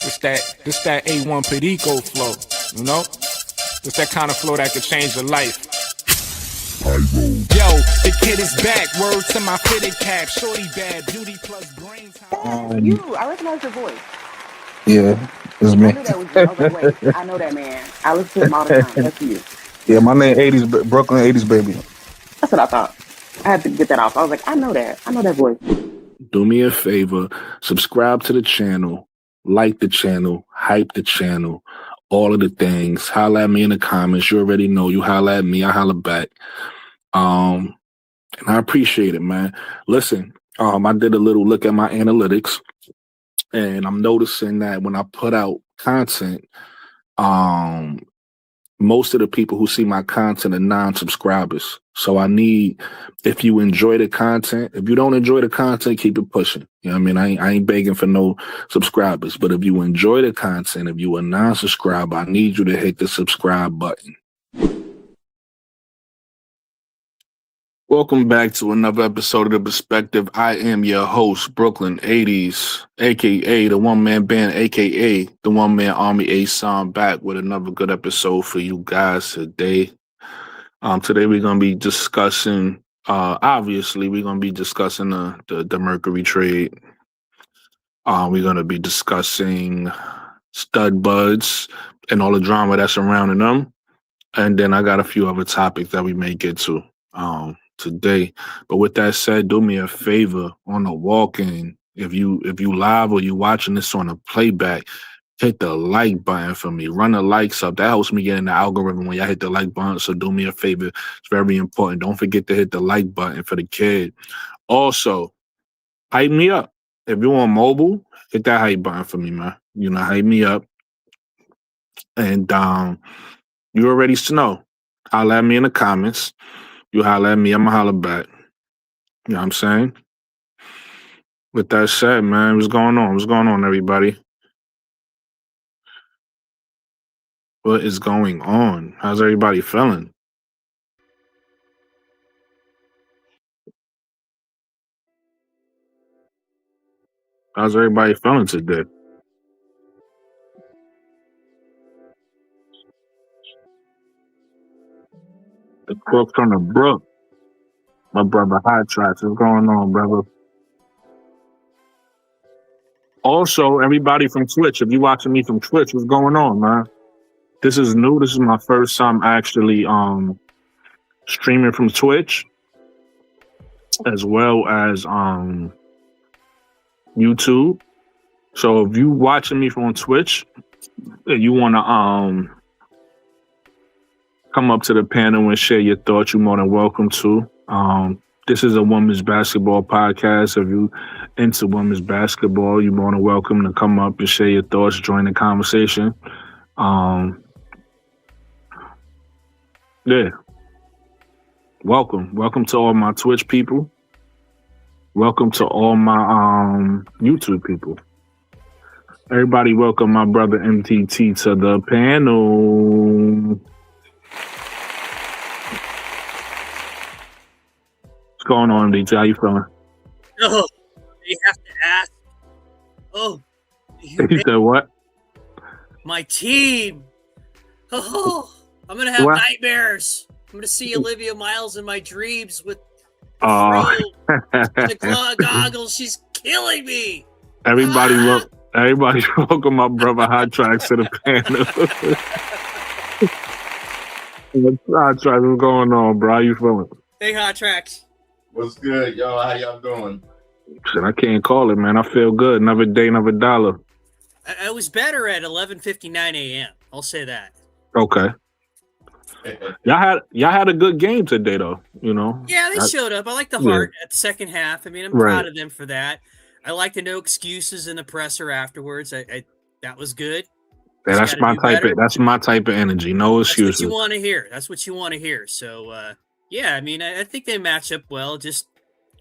This that A1 Perico flow, you know? It's that kind of flow that could change your life. Yo, the kid is back. Word to my fitted cap. Shorty bad, beauty plus brains. I recognize your voice. Yeah, it's I me. knew that was you. I was like, wait, I know that man. I listen to him all the time. That's you. Yeah, my name 80s Brooklyn 80s baby. That's what I thought. I had to get that off. I was like, I know that. I know that voice. Do me a favor, subscribe to the channel, like the channel, hype the channel, all of the things. Holla at me in the comments. You already know. You holla at me, I holla back. And I appreciate it, man. Listen, I did a little look at my analytics, and I'm noticing that when I put out content, most of the people who see my content are non-subscribers. So I need, if you enjoy the content, if you don't enjoy the content, keep it pushing. You know what I mean? I ain't begging for no subscribers, but if you enjoy the content, if you are a non-subscriber, I need you to hit the subscribe button. Welcome back to another episode of The Perspective. I am your host, Brooklyn 80s, a.k.a. the one-man band, a.k.a. the one-man army A-Song, back with another good episode for you guys today. Today we're going to be discussing, obviously, we're going to be discussing the Mercury trade. We're going to be discussing stud buds and all the drama that's surrounding them. And then I got a few other topics that we may get to today. But with that said, do me a favor on the walk-in. If you live or you watching this on a playback, hit the like button for me. Run the likes up. That helps me get in the algorithm when y'all hit the like button. So do me a favor. It's very important. Don't forget to hit the like button for the kid. Also, hype me up. If you're on mobile, hit that hype button for me, man. You know, hype me up. And you already know. Holla at me in the comments. You holla at me, I'ma holla back. You know what I'm saying? With that said, man, what's going on? What's going on, everybody? What is going on? How's everybody feeling? How's everybody feeling today? The crook from the brook. My brother Hot Tracks. What's going on, brother? Also, everybody from Twitch, if you're watching me from Twitch, what's going on, man? This is new. This is my first time actually streaming from Twitch, as well as YouTube. So if you watching me from Twitch, you want to come up to the panel and share your thoughts, you're more than welcome to. This is a women's basketball podcast. If you into women's basketball, you're more than welcome to come up and share your thoughts, join the conversation. Yeah. Welcome to all my Twitch people. Welcome to all my YouTube people. Everybody welcome my brother MTT to the panel. What's going on, DT? How you feeling? Oh, you have to ask. Oh, You said what? my team. Oh, I'm gonna have What? nightmares. I'm gonna see Olivia Miles in my dreams with Oh. the goggles. She's killing me. Everybody welcome my brother Hot Tracks to the panel. Hot Tracks, what's going on, bro? How you feeling? Hey, Hot Tracks. What's good, y'all? How y'all doing? Shit, I can't call it, man. I feel good. Another day, another dollar. I was better at 11:59 a.m. I'll say that. Okay. Y'all had a good game today, though. You know. Yeah, they showed up. I like the heart at the second half. I mean, I'm proud of them for that. I like the no excuses in the presser afterwards. I that was good. Yeah, that's my type of energy. No excuses. That's what you want to hear. That's what you want to hear. So, yeah, I mean, I think they match up well.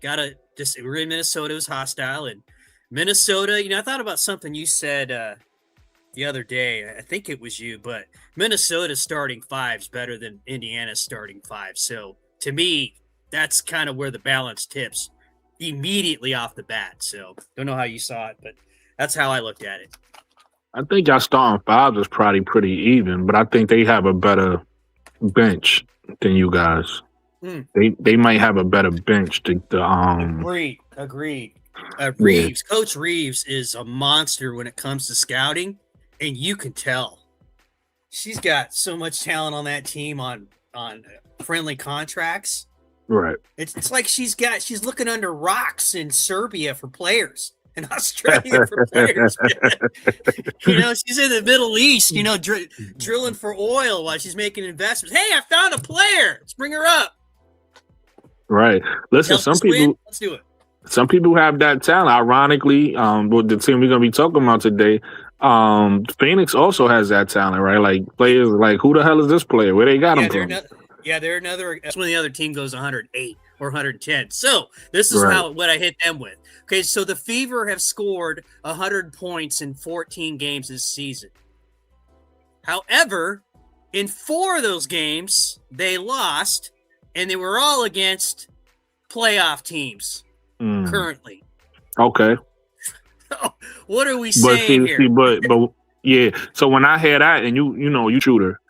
We're in Minnesota. It was hostile, and Minnesota. You know, I thought about something you said the other day. I think it was you, but Minnesota's starting five's better than Indiana's starting five. So, to me, that's kind of where the balance tips immediately off the bat. So, don't know how you saw it, but that's how I looked at it. I think y'all starting five is probably pretty even, but I think they have a better bench than you guys. Hmm. They might have a better bench. Agreed. Yeah. Coach Reeves is a monster when it comes to scouting, and you can tell. She's got so much talent on that team on friendly contracts. Right. It's like she's looking under rocks in Serbia for players, in Australia for players. She's in the Middle East, drilling for oil while she's making investments. Hey, I found a player. Let's bring her up. Right. Listen, Let's do it. Some people have that talent. Ironically, with the team we're gonna be talking about today, Phoenix also has that talent, right? Like players, like who the hell is this player? Where they got him from? They're another. That's when the other team goes 108 or 110. So this is what I hit them with. Okay, so the Fever have scored 100 points in 14 games this season. However, in 4 of those games they lost, and they were all against playoff teams. Currently. Okay. What are we saying here? But yeah. So when I hear that, and you shooter,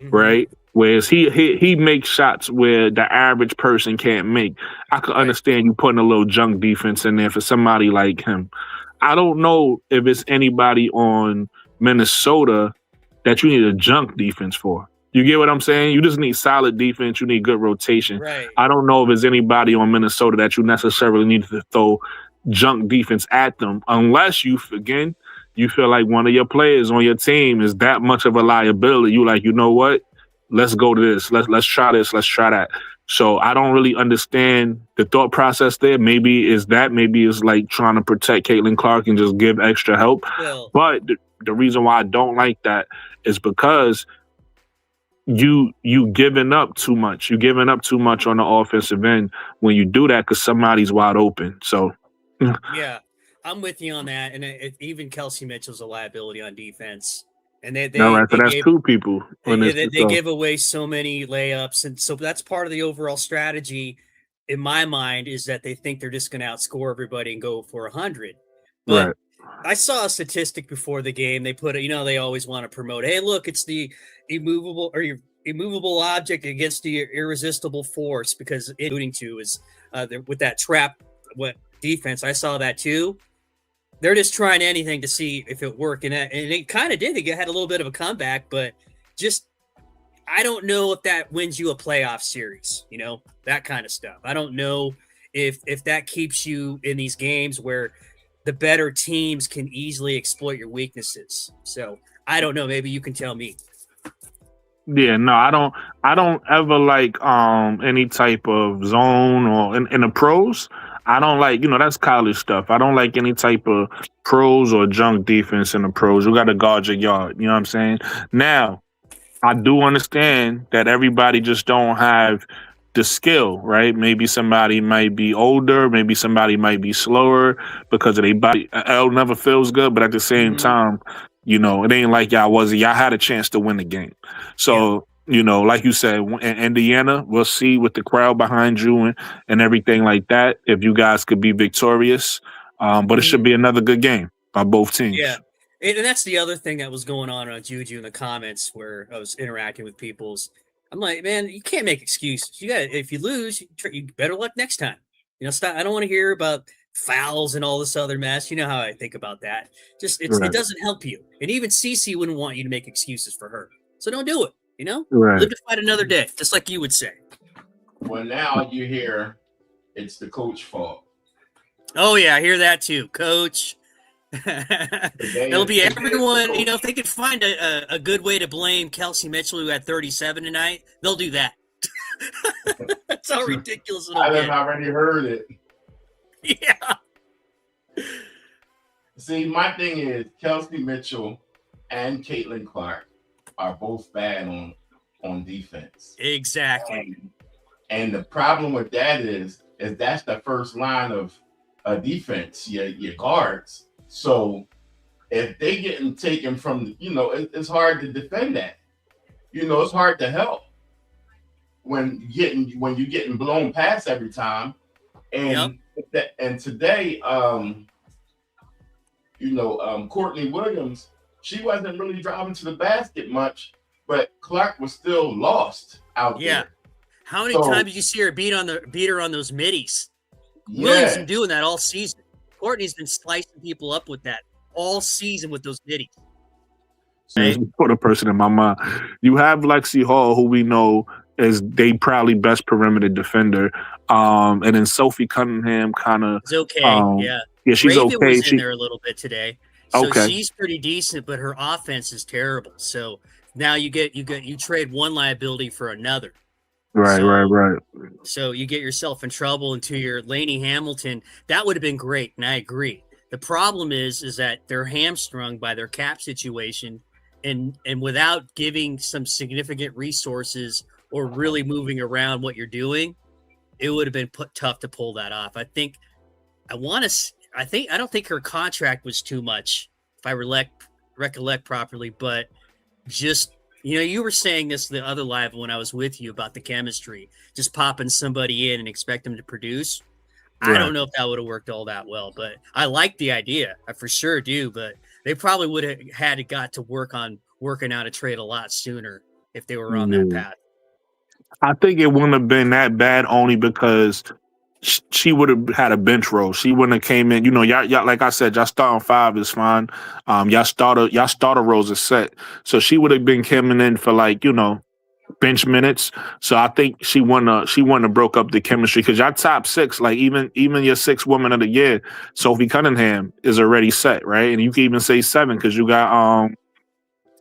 right? Whereas he makes shots where the average person can't make. I could understand you putting a little junk defense in there for somebody like him. I don't know if it's anybody on Minnesota that you need a junk defense for. You get what I'm saying? You just need solid defense. You need good rotation. Right. I don't know if there's anybody on Minnesota that you necessarily need to throw junk defense at them, unless you feel like one of your players on your team is that much of a liability. You like, you know what? Let's go to this. Let's try this. Let's try that. So I don't really understand the thought process there. Maybe it's like trying to protect Caitlin Clark and just give extra help. But the reason why I don't like that is because you giving up too much. You giving up too much on the offensive end when you do that because somebody's wide open. So yeah, I'm with you on that. And even Kelsey Mitchell's a liability on defense. And so that's 2 people. They give away so many layups, and so that's part of the overall strategy. In my mind, is that they think they're just going to outscore everybody and go for 100. But right. I saw a statistic before the game. They put it, they always want to promote, hey, look, it's the immovable object against the irresistible force, because alluding to is with that trap defense. I saw that too. They're just trying anything to see if it worked, and it kind of did. They had a little bit of a comeback, but just I don't know if that wins you a playoff series, that kind of stuff. I don't know if that keeps you in these games where the better teams can easily exploit your weaknesses. So I don't know. Maybe you can tell me. Yeah, no, I don't ever like any type of zone or in the pros. I don't like, that's college stuff. I don't like any type of pros or junk defense in the pros. You got to guard your yard. You know what I'm saying? Now, I do understand that everybody just don't have the skill, right? Maybe somebody might be older. Maybe somebody might be slower because of their body. L never feels good, but at the same time, it ain't like y'all had a chance to win the game. So, like you said, in Indiana, we'll see with the crowd behind you and everything like that, if you guys could be victorious. But it should be another good game by both teams. Yeah. And that's the other thing that was going on Juju in the comments where I was interacting with people's. I'm like, man, you can't make excuses. If you lose, you better luck next time. Stop. I don't want to hear about fouls and all this other mess. You know how I think about that. It doesn't help you. And even Cece wouldn't want you to make excuses for her. So don't do it. Live to fight another day, just like you would say. Well, now you hear it's the coach's fault. Oh yeah, I hear that too, coach. It'll be everyone. If they could find a good way to blame Kelsey Mitchell, who had 37 tonight, they'll do that. That's how ridiculous it'll get. I've already heard it. Yeah. See, my thing is Kelsey Mitchell and Caitlin Clark are both bad on defense. Exactly. And the problem with that is that's the first line of defense, your guards. So if they getting taken from, it's hard to defend that. It's hard to help when you're getting blown past every time. And and today, Courtney Williams she wasn't really driving to the basket much, but Clark was still lost out Yeah. there. How many times did you see her beat her on those middies? Yeah. Williams been doing that all season. Courtney's been slicing people up with that all season with those middies. Right? Put a person in my mind. You have Lexi Hall, who we know is they probably best perimeter defender. And then Sophie Cunningham kind of It's okay. Yeah, she's Raven okay. was in there a little bit today. So Okay. She's pretty decent, but her offense is terrible. So now you trade one liability for another. Right. So you get yourself in trouble into your Lainey Hamilton. That would have been great, and I agree. The problem is that they're hamstrung by their cap situation, and without giving some significant resources or really moving around what you're doing, it would have been tough to pull that off. I don't think her contract was too much, if I recollect properly, but just, you were saying this the other live when I was with you about the chemistry, just popping somebody in and expect them to produce. Right. I don't know if that would have worked all that well, but I like the idea. I for sure do, but they probably would have got to work on working out a trade a lot sooner if they were on that path. I think it wouldn't have been that bad only because she would have had a bench role. She wouldn't have came in. Y'all like I said, y'all starting five is fine. Y'all starter roles are set. So she would have been coming in for bench minutes. So I think she wouldn't have broke up the chemistry because y'all top six, like even your sixth woman of the year, Sophie Cunningham is already set, right? And you can even say seven because you got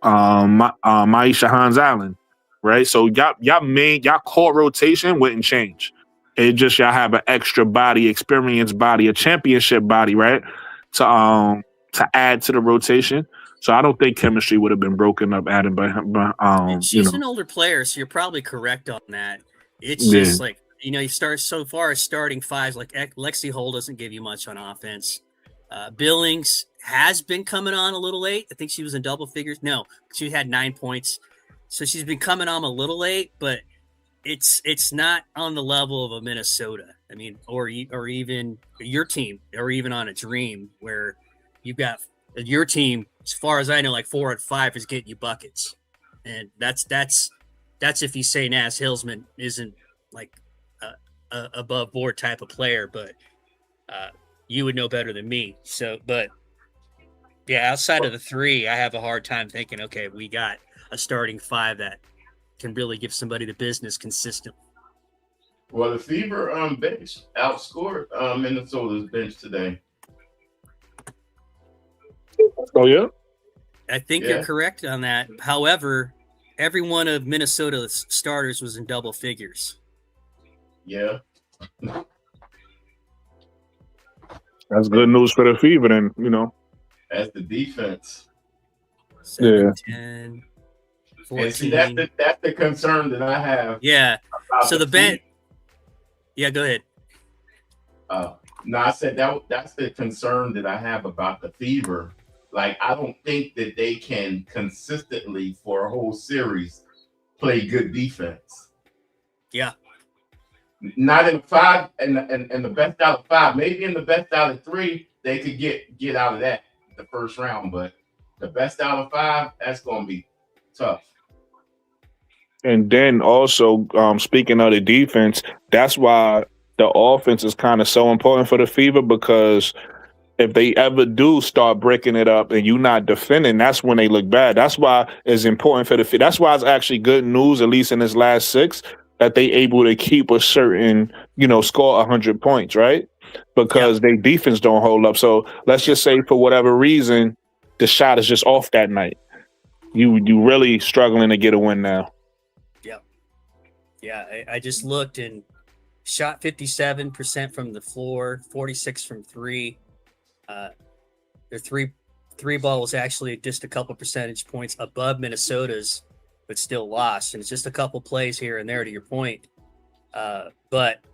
Maisha Hans Allen, right? So y'all core rotation wouldn't change. It just y'all have an extra body, experienced body, a championship body, right? To add to the rotation. So I don't think chemistry would have been broken up added by she's an older player, so you're probably correct on that. It's just like, you start so far as starting fives, like Lexi Hull doesn't give you much on offense. Billings has been coming on a little late. I think she was in double figures. No, she had 9 points. So she's been coming on a little late, but it's not on the level of a Minnesota. I mean, or even your team, or even on a Dream where you've got your team, as far as I know, like 4 and 5 is getting you buckets, and that's if you say Naz Hillsman isn't like a above board type of player, but you would know better than me. So, but yeah, outside of the three, I have a hard time thinking, okay, we got a starting five that can really give somebody the business consistently. Well, the Fever bench outscored Minnesota's bench today. Oh yeah, I think you're correct on that. However, every one of Minnesota's starters was in double figures. Yeah, that's good news for the Fever. Then that's the defense. 7, 10, 14. And see, that's the concern that I have. Yeah. So the bench. Yeah, go ahead. No, I said that's the concern that I have about the Fever. Like, I don't think that they can consistently for a whole series play good defense. Yeah. Not in 5 and the best out of 5. Maybe in the best out of 3, they could get out of that the first round, but the best out of 5, that's gonna be tough. And then also, speaking of the defense, that's why the offense is kind of so important for the Fever, because if they ever do start breaking it up and you're not defending, that's when they look bad. That's why it's important for the Fever. That's why it's actually good news, at least in this last 6, that they able to keep a certain, score 100 points, right? Because their defense don't hold up. So let's just say for whatever reason, the shot is just off that night. You really struggling to get a win now. Yeah, I just looked and shot 57% from the floor, 46 from 3. Their three ball was actually just a couple percentage points above Minnesota's, but still lost. And it's just a couple plays here and there, to your point. But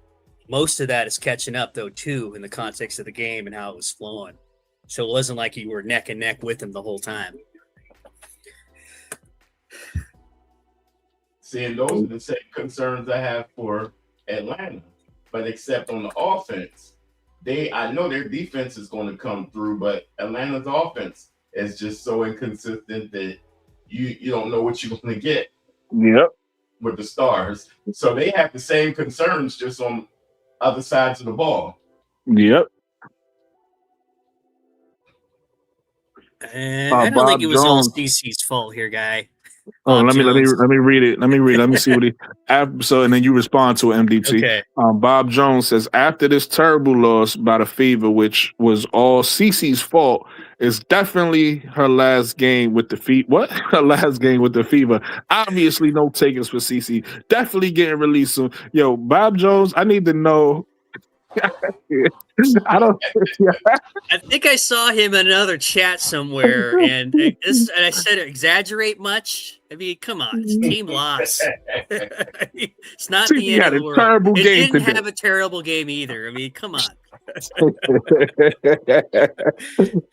most of that is catching up, though, too, in the context of the game and how it was flowing. So it wasn't like you were neck and neck with them the whole time. Seeing those are the same concerns I have for Atlanta, but except on the offense, I know their defense is going to come through, but Atlanta's offense is just so inconsistent that you don't know what you're going to get. Yep. With the Stars. So they have the same concerns, just on other sides of the ball. Yep. I don't think it was all CC's fault here, guy. Oh, let me read it. Let me see what he. So, and then you respond to it, MDT. Okay. Bob Jones says, after this terrible loss by the Fever, which was all CC's fault, is definitely her last game with the Fever. What? Her last game with the Fever. Obviously, no takers for CC. Definitely getting released soon. Yo, Bob Jones, I need to know. I don't. I think I saw him in another chat somewhere, and I said, exaggerate much. I mean, come on, it's team loss. It's not the end of the world. It didn't have a terrible game either. I mean, come on.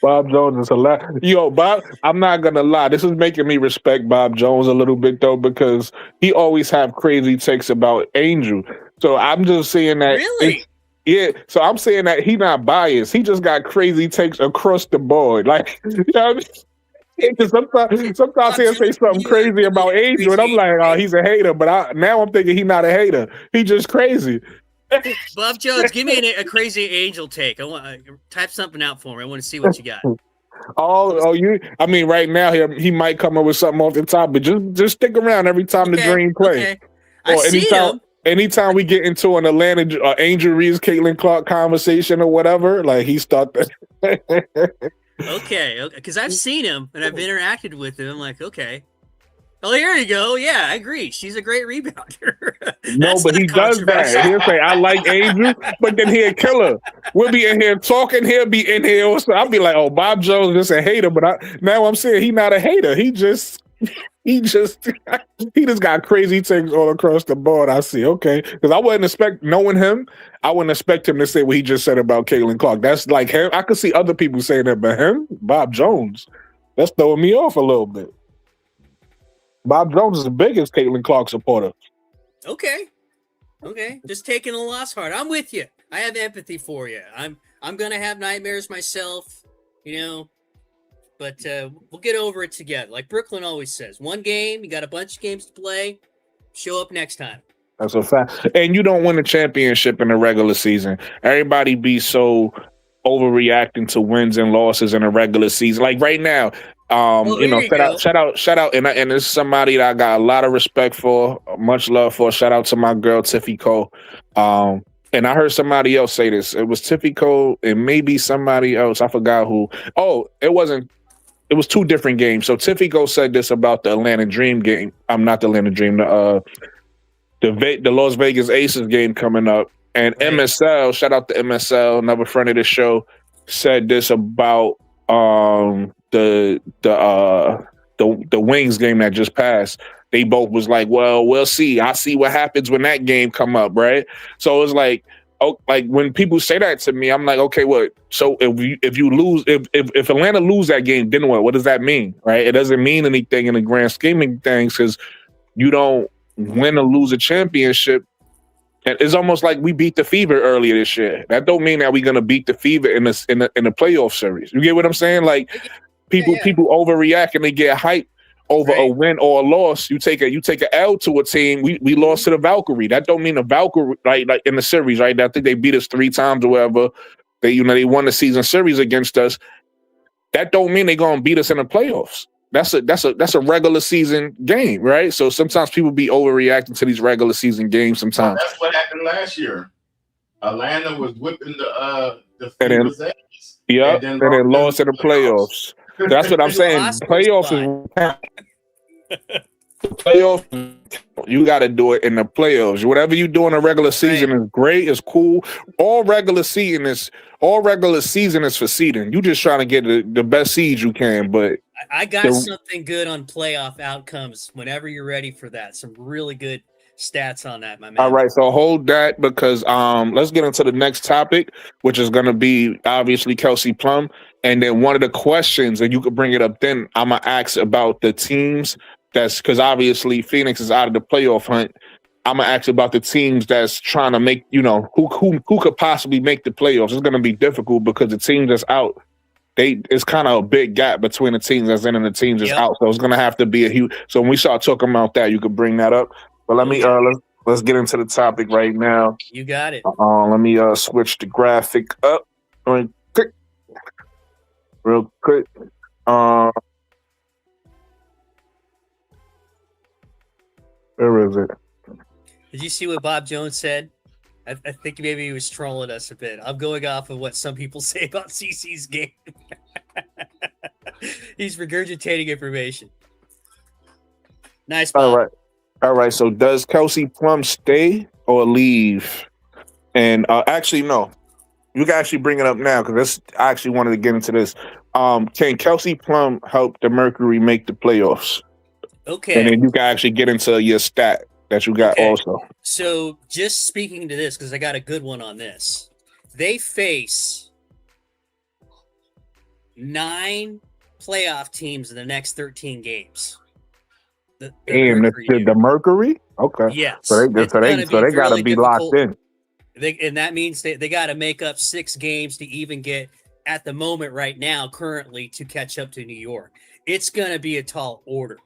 Bob Jones is hilarious. Yo, Bob, I'm not gonna lie. This is making me respect Bob Jones a little bit though, because he always have crazy takes about Angel. So I'm just saying that. Really? Yeah, so I'm saying that he not biased. He just got crazy takes across the board. Like, you know what I mean? Sometimes he'll say something crazy about Angel, and I'm like, oh, he's a hater. But now I'm thinking he's not a hater. He just crazy. Bob Jones, give me a crazy Angel take. I want type something out for me. I want to see what you got. I mean, right now he might come up with something off the top, but just stick around every time the Dream play. Okay. I see him. Anytime we get into an Atlanta Angel Reeves, Caitlin Clark conversation or whatever, like he start that. Okay, because I've seen him and I've interacted with him. I'm like, okay. Oh, here you go. Yeah, I agree. She's a great rebounder. No, but he does that. He'll say, I like Angel, but then he'll kill her. We'll be in here talking, he'll be in here also. I'll be like, oh, Bob Jones is a hater, but now I'm saying he's not a hater. He just got crazy takes all across the board. I see. Okay. Because I wouldn't expect, knowing him, I wouldn't expect him to say what he just said about Caitlin Clark. That's like him. I could see other people saying that, but him, Bob Jones, that's throwing me off a little bit. Bob Jones is the biggest Caitlin Clark supporter. Okay. Just taking a loss hard. I'm with you. I have empathy for you. I'm gonna have nightmares myself, you know. But we'll get over it together. Like Brooklyn always says, one game, you got a bunch of games to play. Show up next time. That's a fact. And you don't win a championship in the regular season. Everybody be so overreacting to wins and losses in a regular season. Like right now, shout out, and this is somebody that I got a lot of respect for, much love for. Shout out to my girl Tiffy Cole. And I heard somebody else say this. It was Tiffy Cole and maybe somebody else. I forgot who. Oh, it wasn't. It was two different games. So Tiffy Cole said this about the Atlanta Dream game. I'm not the Atlanta Dream. The Las Vegas Aces game coming up. And right. MSL, shout out to MSL, another friend of the show, said this about the Wings game that just passed. They both was like, well, we'll see. I see what happens when that game come up, right? So it's like, like when people say that to me, I'm like, okay, what? So if you lose, if Atlanta lose that game, then what? What does that mean, right? It doesn't mean anything in the grand scheme of things because you don't win or lose a championship. And it's almost like we beat the Fever earlier this year. That don't mean that we're gonna beat the Fever in the playoff series. You get what I'm saying? Like people overreact and they get hyped over a win or a loss. You take a L to a team. We lost to the Valkyrie. That don't mean the Valkyrie like in the series, right? I think they beat us 3 times or whatever. They won the season series against us. That don't mean they're gonna beat us in the playoffs. That's a regular season game, right? So sometimes people be overreacting to these regular season games. Sometimes that's what happened last year. Atlanta was whipping the Fever's ass. Yeah, and then lost in the playoffs. That's what I'm saying. Playoffs you got to do it in the playoffs. Whatever you do in a regular season is great. It's cool. All regular season is for seeding. You just trying to get the best seed you can. But I got something good on playoff outcomes. Whenever you're ready for that, some really good stats on that, my man. All right, so hold that because let's get into the next topic, which is going to be obviously Kelsey Plum. And then one of the questions, and you could bring it up then, I'm going to ask about the teams that's, because obviously Phoenix is out of the playoff hunt. I'm going to ask about the teams that's trying to make, who could possibly make the playoffs. It's going to be difficult because the teams that's out it's kind of a big gap between the teams that's in and the teams that's Yep. out. So it's gonna have to be a huge. So when we start talking about that, you could bring that up. But let me yeah. let's get into the topic right now. You got it. Let me switch the graphic up real quick. Where is it? Did you see what Bob Jones said? I think maybe he was trolling us a bit. I'm going off of what some people say about CC's game. He's regurgitating information. Nice, Bob. All right. So does Kelsey Plum stay or leave? And actually, no. You can actually bring it up now because I actually wanted to get into this. Can Kelsey Plum help the Mercury make the playoffs? Okay. And then you can actually get into your stat that you got also. So just speaking to this, because I got a good one on this. They face 9 playoff teams in the next 13 games. The Mercury? Okay. Yes. So they got to be locked in. And that means they got to make up 6 games to even get, at the moment right now, currently, to catch up to New York. It's going to be a tall order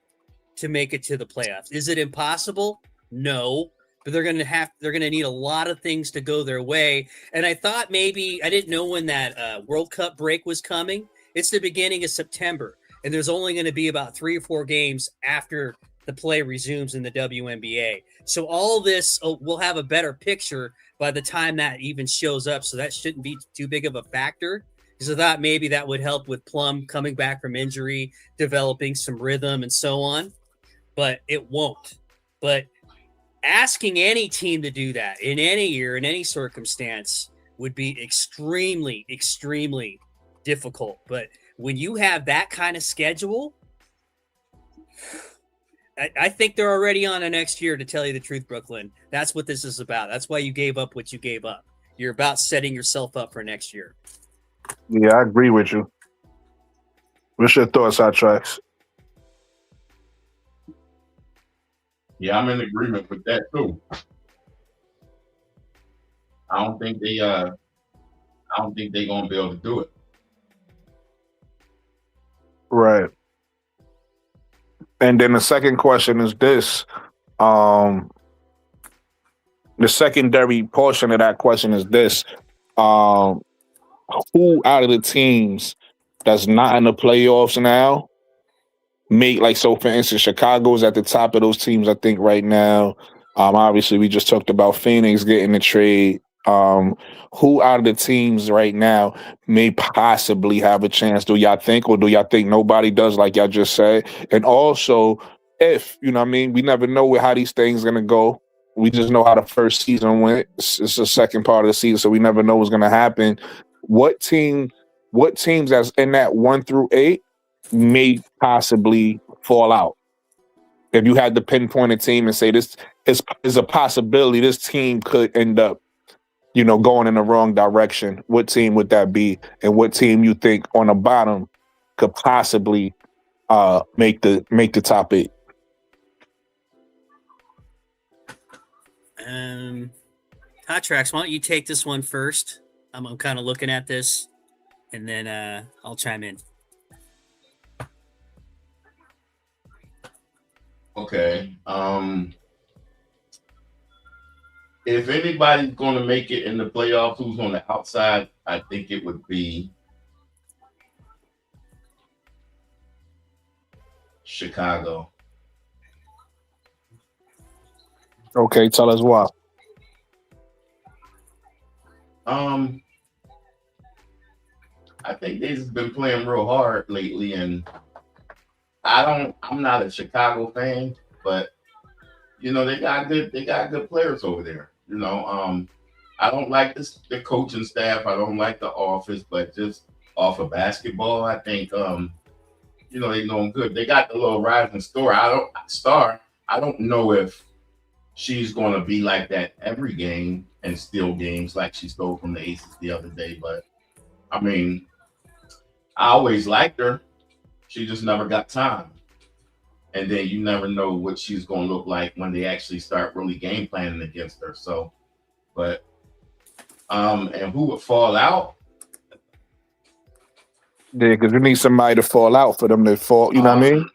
to make it to the playoffs. Is it impossible? No, but they're going to need a lot of things to go their way. And I thought maybe, I didn't know when that World Cup break was coming. It's the beginning of September, and there's only going to be about 3 or 4 games after the play resumes in the WNBA. So all this, we'll have a better picture by the time that even shows up. So that shouldn't be too big of a factor. Because I thought maybe that would help with Plum coming back from injury, developing some rhythm and so on. But it won't. But asking any team to do that in any year, in any circumstance, would be extremely, extremely difficult. But when you have that kind of schedule, I think they're already on the next year, to tell you the truth, Brooklyn. That's what this is about. That's why you gave up what you gave up. You're about setting yourself up for next year. Yeah, I agree with you. What's your thoughts, Hot Tracks? Yeah, I'm in agreement with that too. I don't think they're gonna be able to do it. Right. And then the second question is this. The secondary portion of that question is this. Who out of the teams that's not in the playoffs now so for instance, Chicago's at the top of those teams, I think, right now. Obviously we just talked about Phoenix getting the trade. Who out of the teams right now may possibly have a chance? Do y'all think, or do y'all think nobody does, like y'all just said? And also, if, we never know how these things are going to go. We just know how the first season went. It's the second part of the season, so we never know what's going to happen. What teams that's in that 1 through 8 may possibly fall out? If you had to pinpoint a team and say this is a possibility, this team could end up, going in the wrong direction, what team would that be? And what team you think on the bottom could possibly make the top 8? Hot Tracks, why don't you take this one first? I'm kind of looking at this, and then I'll chime in. Okay. If anybody's going to make it in the playoffs who's on the outside, I think it would be Chicago. Okay, tell us why. I think they've been playing real hard lately, and I'm not a Chicago fan, but they got good players over there. I don't like the coaching staff. I don't like the office, but just off of basketball, I think they doing good. They got the little rising star. I don't know if she's going to be like that every game and steal games like she stole from the Aces the other day. But I always liked her. She just never got time. And then you never know what she's going to look like when they actually start really game planning against her. So, but, and who would fall out? Yeah, because you need somebody to fall out for them to fall. You know what I mean?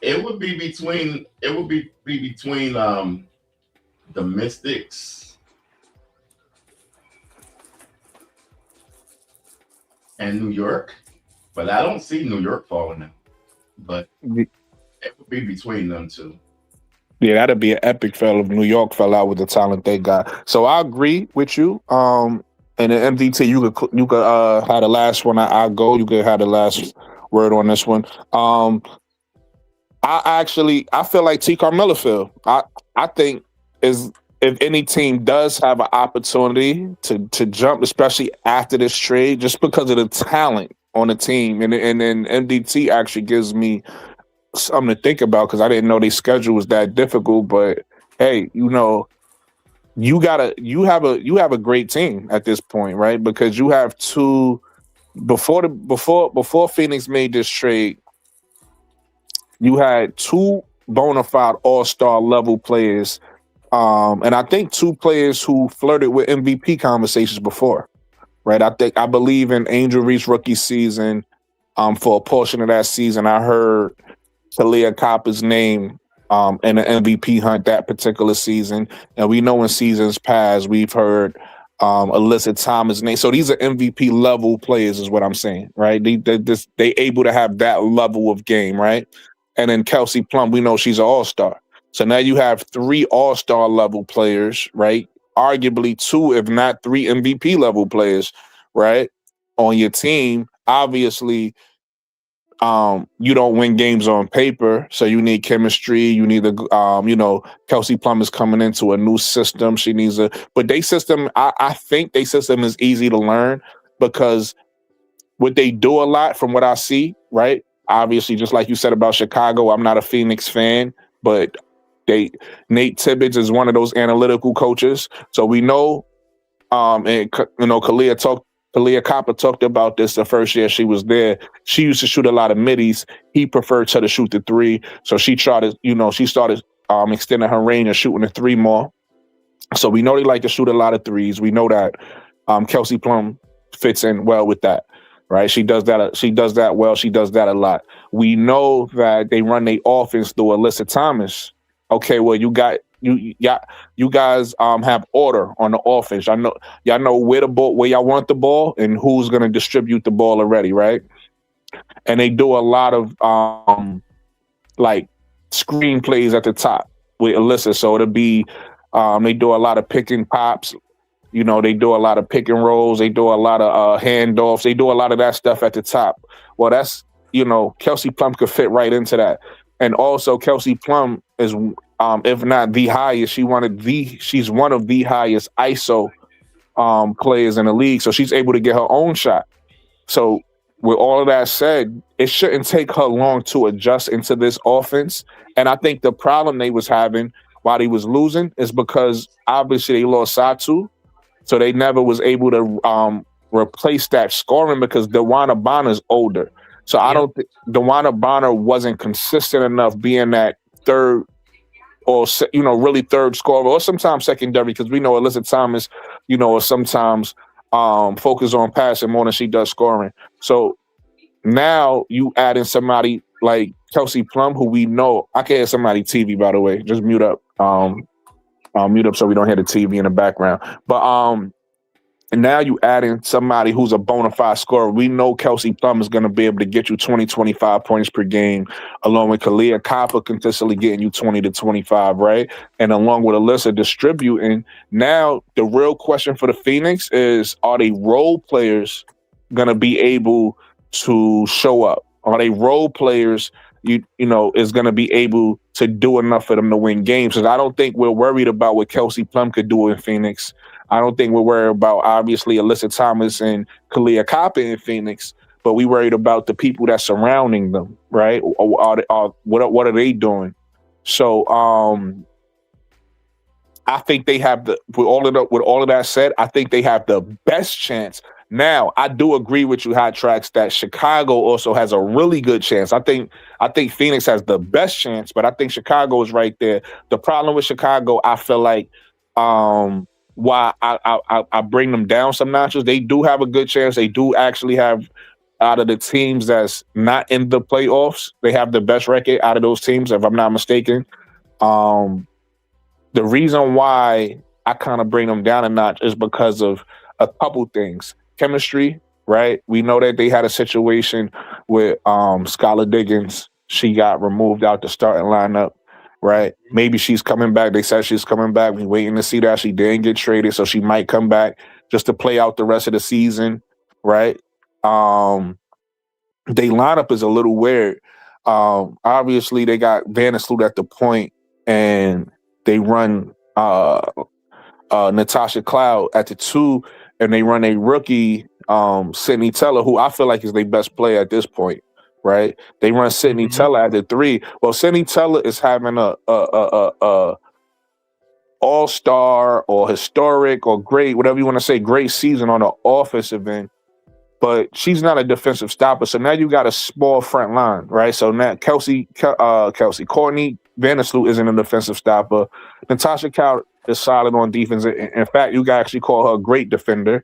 It would be between. It would be between the Mystics and New York, but I don't see New York falling out. But it would be between them two. Yeah, that'd be an epic fail if New York fell out with the talent they got. So I agree with you. And the MDT, you could have the last one. I'll go. You could have the last word on this one. I feel like T. Carmella feel. I think is if any team does have an opportunity to jump, especially after this trade, just because of the talent on the team, and then MDT actually gives me something to think about because I didn't know their schedule was that difficult. But hey, you have a great team at this point, right? Because you have two before Phoenix made this trade, you had two bona fide all-star level players, and I think two players who flirted with MVP conversations before, right? I believe in Angel Reese rookie season. For a portion of that season, I heard Talia Copper's name in the MVP hunt that particular season. And we know in seasons past, we've heard Alyssa Thomas' name. So these are MVP level players is what I'm saying, right? They able to have that level of game, right? And then Kelsey Plum, we know she's an all-star. So now you have three all-star level players, right? Arguably two, if not three MVP level players, right? On your team. Obviously, you don't win games on paper, so you need chemistry. You need Kelsey Plum is coming into a new system. She needs but they system. I think they system is easy to learn because what they do a lot from what I see, right? Obviously, just like you said about Chicago, I'm not a Phoenix fan, but Nate Tibbetts is one of those analytical coaches, so we know. And Kalia Copper talked about this the first year she was there. She used to shoot a lot of middies. He preferred her to shoot the three. So she started extending her range and shooting the three more. So we know they like to shoot a lot of threes. We know that Kelsey Plum fits in well with that, right? She does that. She does that well. She does that a lot. We know that they run their offense through Alyssa Thomas. Okay, well, you guys have order on the offense. Y'all know where y'all want the ball and who's going to distribute the ball already, right? And they do a lot of like screen plays at the top with Alyssa. So it'll be they do a lot of pick and pops. They do a lot of pick and rolls. They do a lot of handoffs. They do a lot of that stuff at the top. Well, that's Kelsey Plum could fit right into that. And also Kelsey Plum is, if not the highest, she's one of the highest ISO players in the league. So she's able to get her own shot. So with all of that said, it shouldn't take her long to adjust into this offense. And I think the problem they was having while they was losing is because obviously they lost Satu. So they never was able to replace that scoring because Wnba Bonner's older. So I don't think Wnba Bonner wasn't consistent enough being that third or, really third scorer or sometimes secondary because we know Alyssa Thomas, or sometimes focus on passing more than she does scoring. So now you add in somebody like Kelsey Plum, who we know. I can hear somebody TV, by the way. Just mute up. Mute up so we don't hear the TV in the background. But and now you add in somebody who's a bona fide scorer. We know Kelsey Plum is going to be able to get you 20, 25 points per game, along with Kalia Copper consistently getting you 20 to 25, right? And along with Alyssa distributing. Now, the real question for the Phoenix is, are they role players going to be able to show up? Are they role players is going to be able to do enough for them to win games? Because I don't think we're worried about what Kelsey Plum could do in Phoenix. I don't think we're worried about, obviously, Alyssa Thomas and Kalia Copper in Phoenix, but we worried about the people that's surrounding them, right? What are they doing? So I think they have with all of that said, I think they have the best chance. Now, I do agree with you, Hot Tracks, that Chicago also has a really good chance. I think Phoenix has the best chance, but I think Chicago is right there. The problem with Chicago, I feel like why I bring them down some notches. They do have a good chance. They do actually have, out of the teams that's not in the playoffs, they have the best record out of those teams, if I'm not mistaken. The reason why I kind of bring them down a notch is because of a couple things. Chemistry, right? We know that they had a situation with Skylar Diggins. She got removed out the starting lineup, right? Maybe she's coming back. They said she's coming back. We're waiting to see that. She didn't get traded, so she might come back just to play out the rest of the season, right? They lineup is a little weird. Obviously, they got Vandersloot at the point, and they run Natasha Cloud at the 2, and they run a rookie, Sydney Teller, who I feel like is their best player at this point, right? They run Sydney Teller at the 3. Well, Sydney Teller is having a all-star or historic or great, whatever you want to say, great season on the offensive end, but she's not a defensive stopper. So now you got a small front line, right? So now Kelsey Courtney Vandersloot isn't a defensive stopper. Natasha Cloud is solid on defense. In fact, you can actually call her a great defender,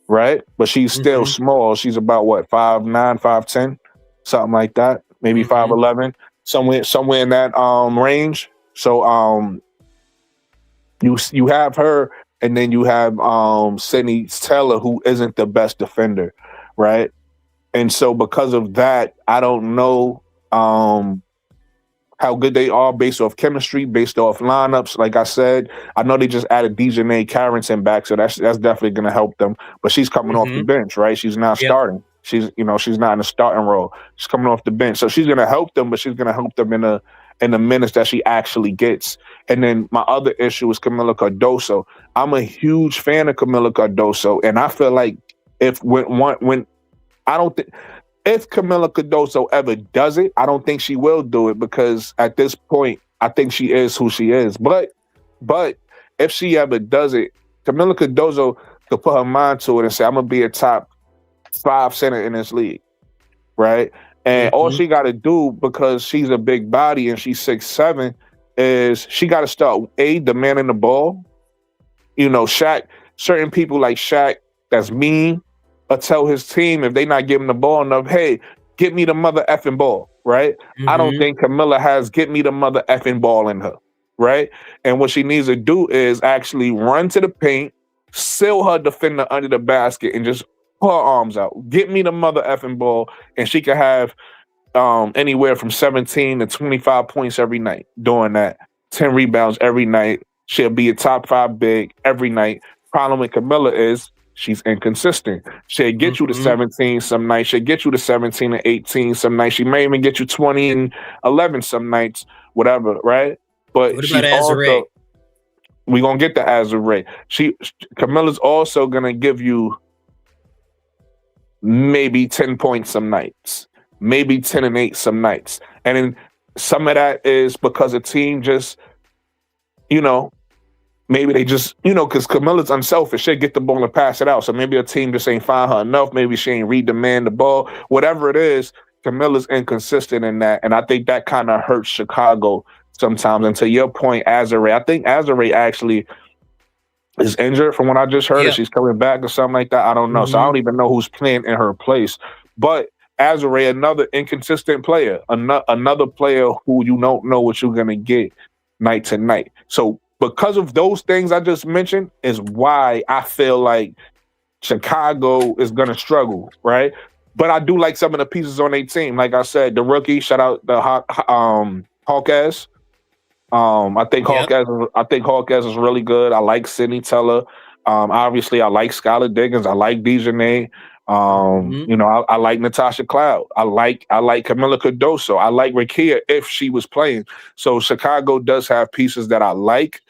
right? But she's still small. She's about what, 5'9", 5'10", something like that. Maybe 5'11", somewhere in that range. So you have her, and then you have Sydney Teller, who isn't the best defender, right? And so because of that, I don't know how good they are based off chemistry, based off lineups. Like I said, I know they just added Dejanay Carrington back, so that's definitely going to help them. But she's coming off the bench, right? She's not starting. She's not in a starting role. She's coming off the bench, so she's going to help them, but she's going to help them in the minutes that she actually gets. And then my other issue is Camila Cardoso. I'm a huge fan of Camila Cardoso, and I feel like if Camila Cardoso ever does it, I don't think she will do it, because at this point, I think she is who she is. But if she ever does it, Camila Cardoso could put her mind to it and say, I'm going to be a top 5 center in this league, right? And all she got to do, because she's a big body and she's 6'7", is she got to start, demanding the ball. You know, Shaq, certain people like Shaq that's mean, or tell his team if they not giving the ball enough, hey, get me the mother effing ball, right? I don't think Camilla has get me the mother effing ball in her, right? And what she needs to do is actually run to the paint, seal her defender under the basket, and just put her arms out. Get me the mother effing ball, and she can have anywhere from 17 to 25 points every night doing that. 10 rebounds every night. She'll be a top 5 big every night. Problem with Camilla is she's inconsistent. She'll get you to 17 some nights. She'll get you to 17 and 18 some nights. She may even get you 20 and 11 some nights, whatever, right? But what about Azure? We're going to get to Azure. Camilla's also going to give you maybe 10 points some nights, maybe 10 and 8 some nights. And then some of that is because a team just, maybe they just, because Camilla's unselfish. She'll get the ball and pass it out. So maybe a team just ain't find her enough. Maybe she ain't read the man the ball. Whatever it is, Camilla's inconsistent in that. And I think that kind of hurts Chicago sometimes. And to your point, Azure, I think Azure actually is injured from what I just heard. If she's coming back or something like that, I don't know. So I don't even know who's playing in her place. But Azure, another inconsistent player, another player who you don't know what you're going to get night to night. So because of those things I just mentioned is why I feel like Chicago is going to struggle, right? But I do like some of the pieces on their team. Like I said, the rookie, shout out the Hawkes. I think Hawkes is really good. I like Sydney Teller. Obviously, I like Skylar Diggins. I like Dejanay. I like Natasha Cloud. I like Camila Cardoso. I like Rakia if she was playing. So Chicago does have pieces that I like.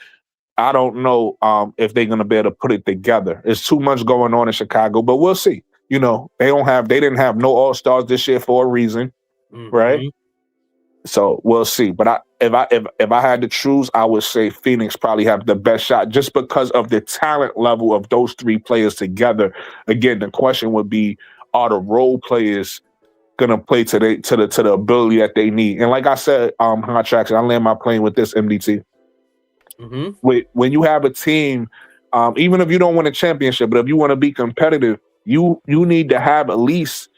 I don't know if they're going to be able to put it together. There's too much going on in Chicago, but we'll see. They didn't have no All-Stars this year for a reason, right? So we'll see. But if I had to choose, I would say Phoenix probably have the best shot just because of the talent level of those 3 players together. Again, the question would be, are the role players gonna play to the ability that they need? And like I said, Hot Tracks, I land my plane with this, MDT. When you have a team Even if you don't win a championship, but if you want to be competitive, you need to have at least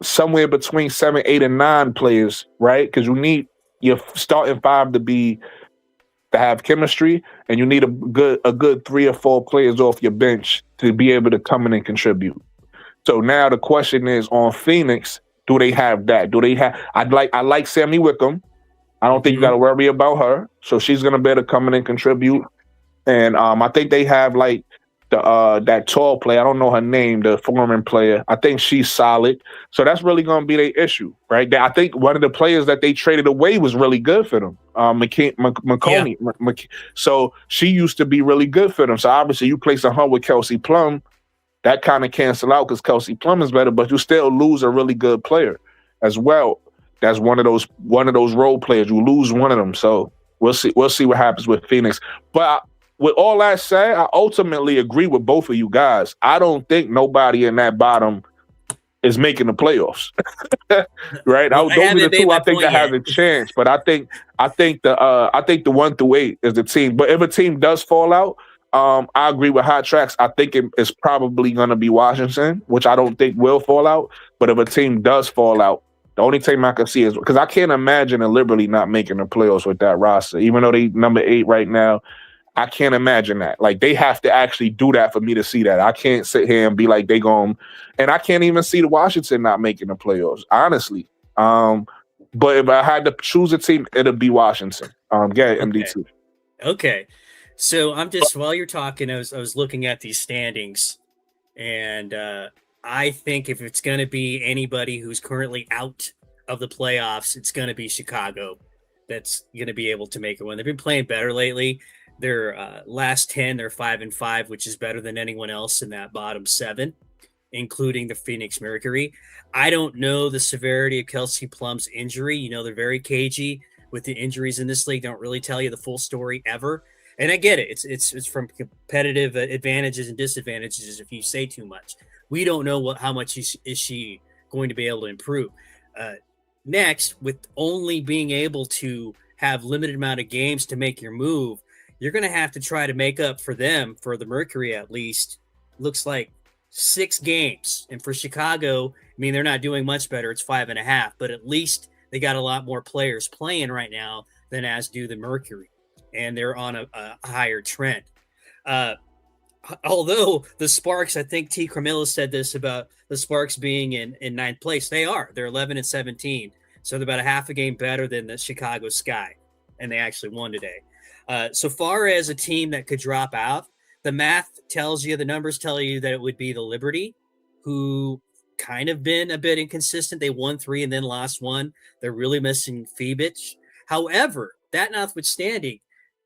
somewhere between 7, 8, and 9 players, right? Because you need your starting 5 to have chemistry, and you need a good 3 or 4 players off your bench to be able to come in and contribute. So now the question is on Phoenix, do they have that? Do they have I like Sammy Wickham. I don't think you gotta worry about her. So she's gonna be able to come in and contribute. And I think they have like that tall player. I don't know her name, the foreign player. I think she's solid. So that's really going to be their issue, right? I think one of the players that they traded away was really good for them. McConey. Yeah. So she used to be really good for them. So obviously you place her with Kelsey Plum, that kind of cancel out because Kelsey Plum is better, but you still lose a really good player as well. That's one of those role players. You lose one of them. So we'll see what happens with Phoenix. But with all that said, I ultimately agree with both of you guys. I don't think nobody in that bottom is making the playoffs, right? Well, those are the two I think that has a chance. But I think the 1 through 8 is the team. But if a team does fall out, I agree with Hot Tracks. I think it's probably going to be Washington, which I don't think will fall out. But if a team does fall out, the only team I can see is because I can't imagine a Liberty not making the playoffs with that roster, even though they number 8 right now. I can't imagine that. Like, they have to actually do that for me to see that. I can't sit here and be like, they going, and I can't even see the Washington not making the playoffs, honestly. But if I had to choose a team, it'd be Washington. MDT. Okay. So I'm just, while you're talking, I was looking at these standings, and I think if it's going to be anybody who's currently out of the playoffs, it's going to be Chicago that's going to be able to make it one. They've been playing better lately. Their last 10, they're 5-5, which is better than anyone else in that bottom 7, including the Phoenix Mercury. I don't know the severity of Kelsey Plum's injury. You know, they're very cagey with the injuries in this league. Don't really tell you the full story ever. And I get it. It's from competitive advantages and disadvantages if you say too much. We don't know how much is she going to be able to improve. Next, with only being able to have limited amount of games to make your move, you're going to have to try to make up for them, for the Mercury at least, looks like 6 games. And for Chicago, I mean, they're not doing much better. It's 5.5, but at least they got a lot more players playing right now than as do the Mercury. And they're on a higher trend. Although the Sparks, I think T. Carmilla said this about the Sparks being in 9th place. They are. They're 11-17. So they're about a half a game better than the Chicago Sky. And they actually won today. So far as a team that could drop out, the math tells you, the numbers tell you that it would be the Liberty, who kind of been a bit inconsistent. They won 3 and then lost 1. They're really missing Phoebich. However, that notwithstanding,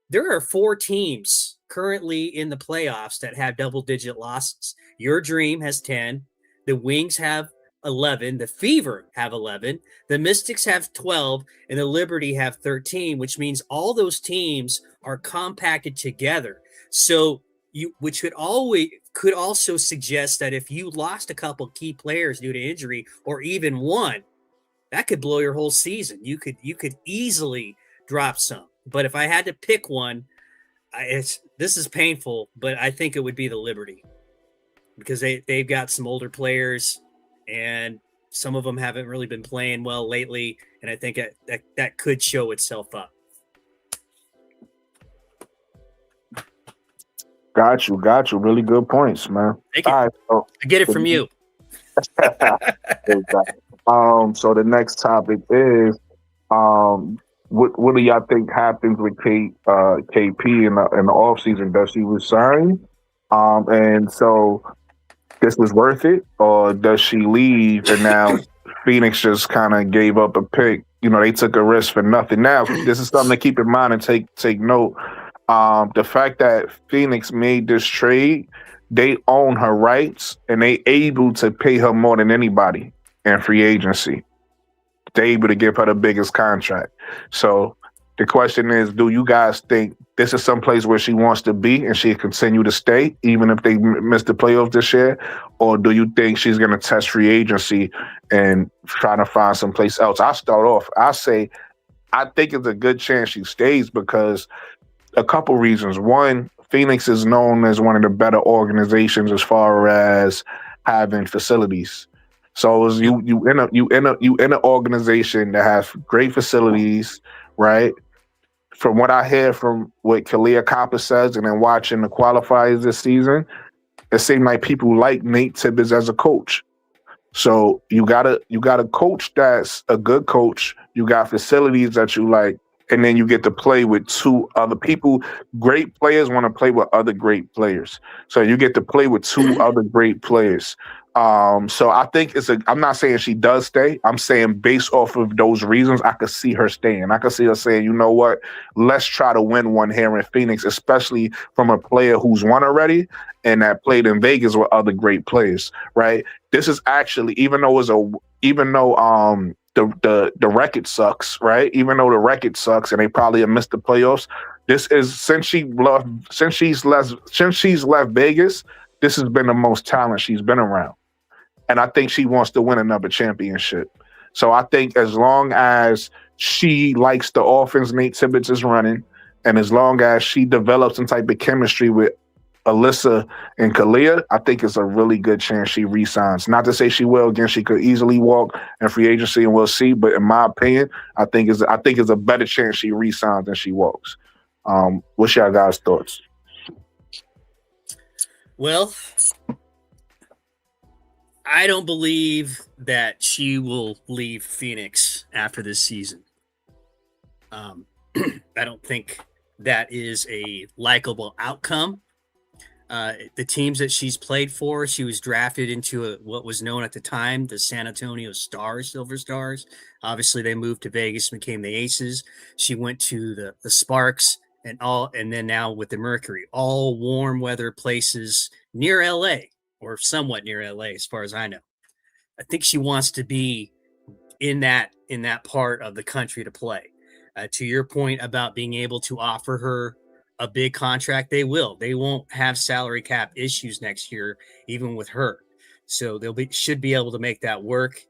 there are 4 teams currently in the playoffs that have double-digit losses. Your Dream has 10. The Wings have 11. The Fever have 11. The Mystics have 12. And the Liberty have 13, which means all those teams are compacted together. So which could also suggest that if you lost a couple key players due to injury, or even one, that could blow your whole season. You could easily drop some. But if I had to pick one, this is painful, but I think it would be the Liberty, because they've got some older players, and some of them haven't really been playing well lately, and I think that could show itself up. Got you. Really good points, man. Thank you. All right, so I get it from you. So the next topic is what do y'all think happens with KP in the offseason? Does she resign? And so this was worth it, or does she leave and now Phoenix just kind of gave up a pick? You know, they took a risk for nothing. Now, this is something to keep in mind and take note. The fact that Phoenix made this trade, they own her rights and they able to pay her more than anybody in free agency. They're able to give her the biggest contract. So the question is, do you guys think this is someplace where she wants to be and she continue to stay even if they miss the playoffs this year? Or do you think she's going to test free agency and try to find someplace else? I'll start off. I say I think it's a good chance she stays because a couple reasons. One, Phoenix is known as one of the better organizations as far as having facilities. So you in an organization that has great facilities, right? From what I hear from what Kalia Copper says, and then watching the qualifiers this season, it seemed like people like Nate Tibbetts as a coach. So you got a coach that's a good coach. You got facilities that you like, and then you get to play with two other people. Great players want to play with other great players. So you get to play with two other great players. So I think I'm not saying she does stay. I'm saying based off of those reasons, I could see her staying. I could see her saying, you know what, let's try to win one here in Phoenix, especially from a player who's won already and that played in Vegas with other great players, right? This is actually, even though the record sucks, right? Even though the record sucks and they probably have missed the playoffs, this is since she's left Vegas, this has been the most talent she's been around. And I think she wants to win another championship. So I think as long as she likes the offense Nate Tibbetts is running, and as long as she develops some type of chemistry with Alyssa and Kalia, I think it's a really good chance she re-signs. Not to say she will. Again, she could easily walk in free agency, and we'll see. But in my opinion, I think it's a better chance she re-signs than she walks. What's your guys' thoughts? Well, I don't believe that she will leave Phoenix after this season. I don't think that is a likable outcome. The teams that she's played for, she was drafted into what was known at the time, the San Antonio Stars, Silver Stars. Obviously, they moved to Vegas and became the Aces. She went to the Sparks and then now with the Mercury, all warm weather places near LA or somewhat near LA, as far as I know. I think she wants to be in that part of the country to play. To your point about being able to offer her a big contract, they will. They won't have salary cap issues next year, even with her. So should be able to make that work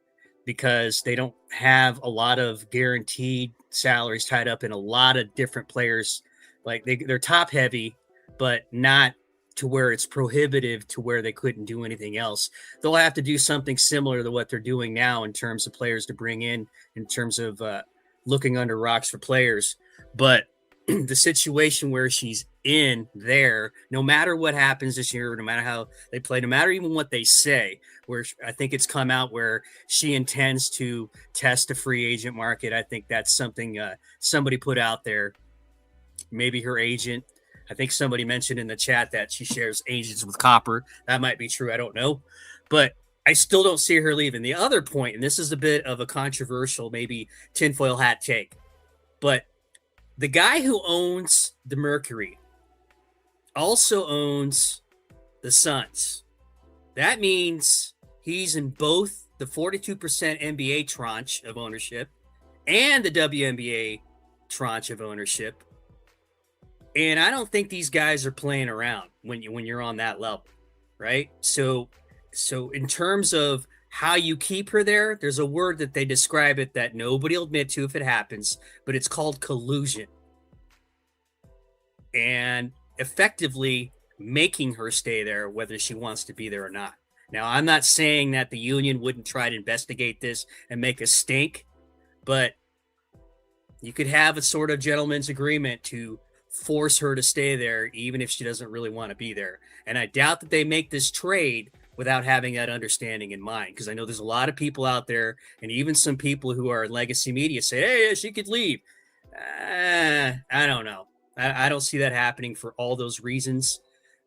because they don't have a lot of guaranteed salaries tied up in a lot of different players. Like they're top heavy, but not to where it's prohibitive to where they couldn't do anything else. They'll have to do something similar to what they're doing now in terms of players to bring in terms of looking under rocks for players. But the situation where she's in there, no matter what happens this year, no matter how they play, no matter even what they say, where I think it's come out where she intends to test the free agent market. I think that's something somebody put out there. Maybe her agent. I think somebody mentioned in the chat that she shares agents with Copper. That might be true. I don't know. But I still don't see her leaving. The other point, and this is a bit of a controversial, maybe tinfoil hat take, but the guy who owns the Mercury also owns the Suns. That means he's in both the 42% NBA tranche of ownership and the WNBA tranche of ownership. And I don't think these guys are playing around when you're on that level, right? So in terms of how you keep her there, there's a word that they describe it that nobody will admit to if it happens, but it's called collusion. And effectively making her stay there, whether she wants to be there or not. Now, I'm not saying that the union wouldn't try to investigate this and make a stink, but you could have a sort of gentleman's agreement to force her to stay there, even if she doesn't really want to be there. And I doubt that they make this trade without having that understanding in mind, because I know there's a lot of people out there, and even some people who are in legacy media say, hey, she could leave. I don't know. I don't see that happening for all those reasons,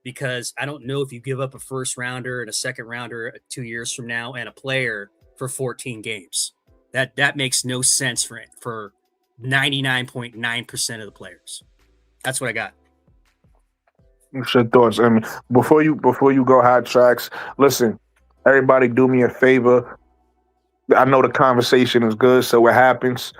because I don't know if you give up a first rounder and a second rounder 2 years from now and a player for 14 games. That makes no sense for 99.9% of the players. That's what I got. What's your thoughts? I mean, before you go hot tracks, listen, everybody do me a favor. I know the conversation is good, so what happens,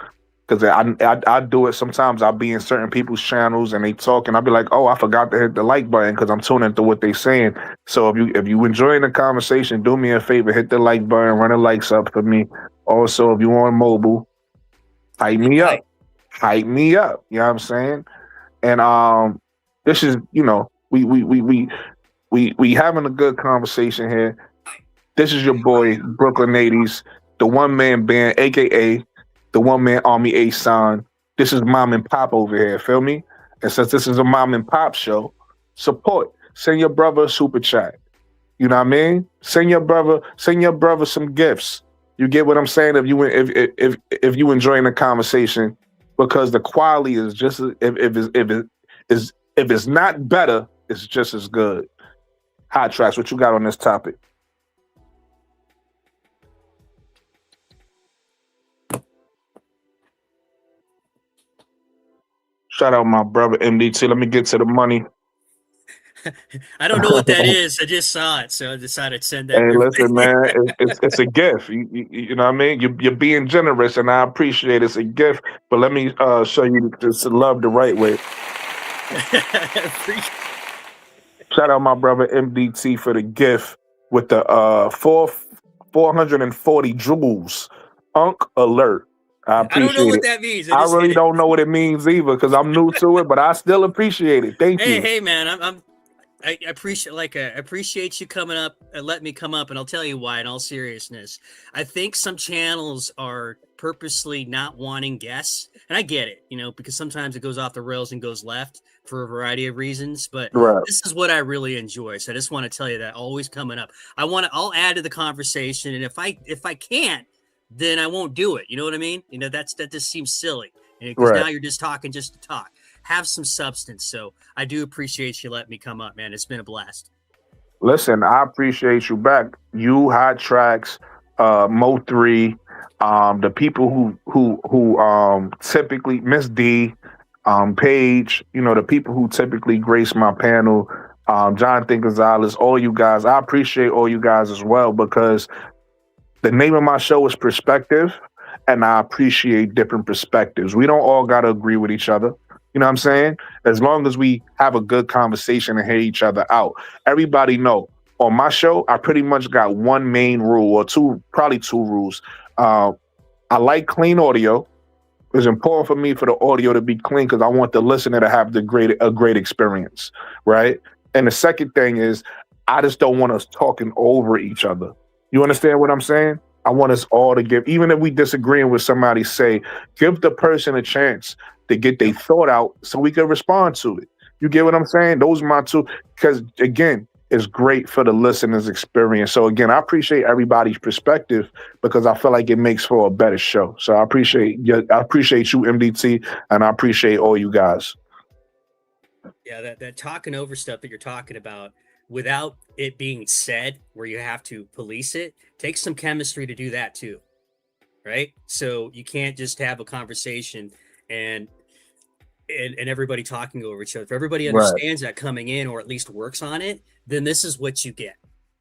because I do it sometimes. I'll be in certain people's channels and they talk, and I'll be like, oh, I forgot to hit the like button because I'm tuning into what they're saying. So if you enjoying the conversation, do me a favor, hit the like button, run the likes up for me. Also, if you on mobile, hype me up. You know what I'm saying? And this is, We having a good conversation here. This is your boy Brooklyn 80s, the one man band, aka the one man Army A Son. This is mom and pop over here, feel me? And since this is a mom and pop show, support. Send your brother a super chat. You know what I mean? Send your brother some gifts. You get what I'm saying? If you enjoying the conversation, because the quality is just if it's not better, it's just as good. Hot Tracks, what you got on this topic? Shout out my brother MDT. Let me get to the money. I don't know what that is. I just saw it, so I decided to send that. Hey, listen, man, it's a gift. You know what I mean? You're being generous, and I appreciate it. It's a gift. But let me show you this love the right way. Shout out my brother MDT for the gift with the 440 joules. Unk alert. I appreciate don't know what it. that means. I really don't know what it means either because I'm new to it, but I still appreciate it. Thank you. Hey, man, I appreciate you coming up and letting me come up, and I'll tell you why. In all seriousness, I think some channels are purposely not wanting guests, and I get it, because sometimes it goes off the rails and goes left for a variety of reasons. But This is what I really enjoy, so I just want to tell you that always coming up. I'll add to the conversation, and if I can't, then I won't do it. You know what I mean? That just seems silly because now you're just talking just to talk. Have some substance. So I do appreciate you letting me come up, man. It's been a blast. Listen, I appreciate you back. You, Hot Tracks, Mo3, the people who typically Miss D, Paige, the people who typically grace my panel, Jonathan Gonzalez, all you guys. I appreciate all you guys as well because the name of my show is Perspective, and I appreciate different perspectives. We don't all got to agree with each other. You know what I'm saying? As long as we have a good conversation and hear each other out. Everybody know, on my show, I pretty much got one main rule or probably two rules. I like clean audio. It's important for me for the audio to be clean because I want the listener to have a great experience, right? And the second thing is, I just don't want us talking over each other. You understand what I'm saying? I want us all to give, even if we disagreeing with somebody, give the person a chance to get their thought out so we can respond to it. You get what I'm saying? Those are my two, because again, it's great for the listener's experience. So again, I appreciate everybody's perspective because I feel like it makes for a better show. So I appreciate you, MDT, and I appreciate all you guys. Yeah, that talking over stuff that you're talking about without it being said, where you have to police it, takes some chemistry to do that too, right? So you can't just have a conversation and everybody talking over each other. If everybody understands that coming in, or at least works on it, then this is what you get.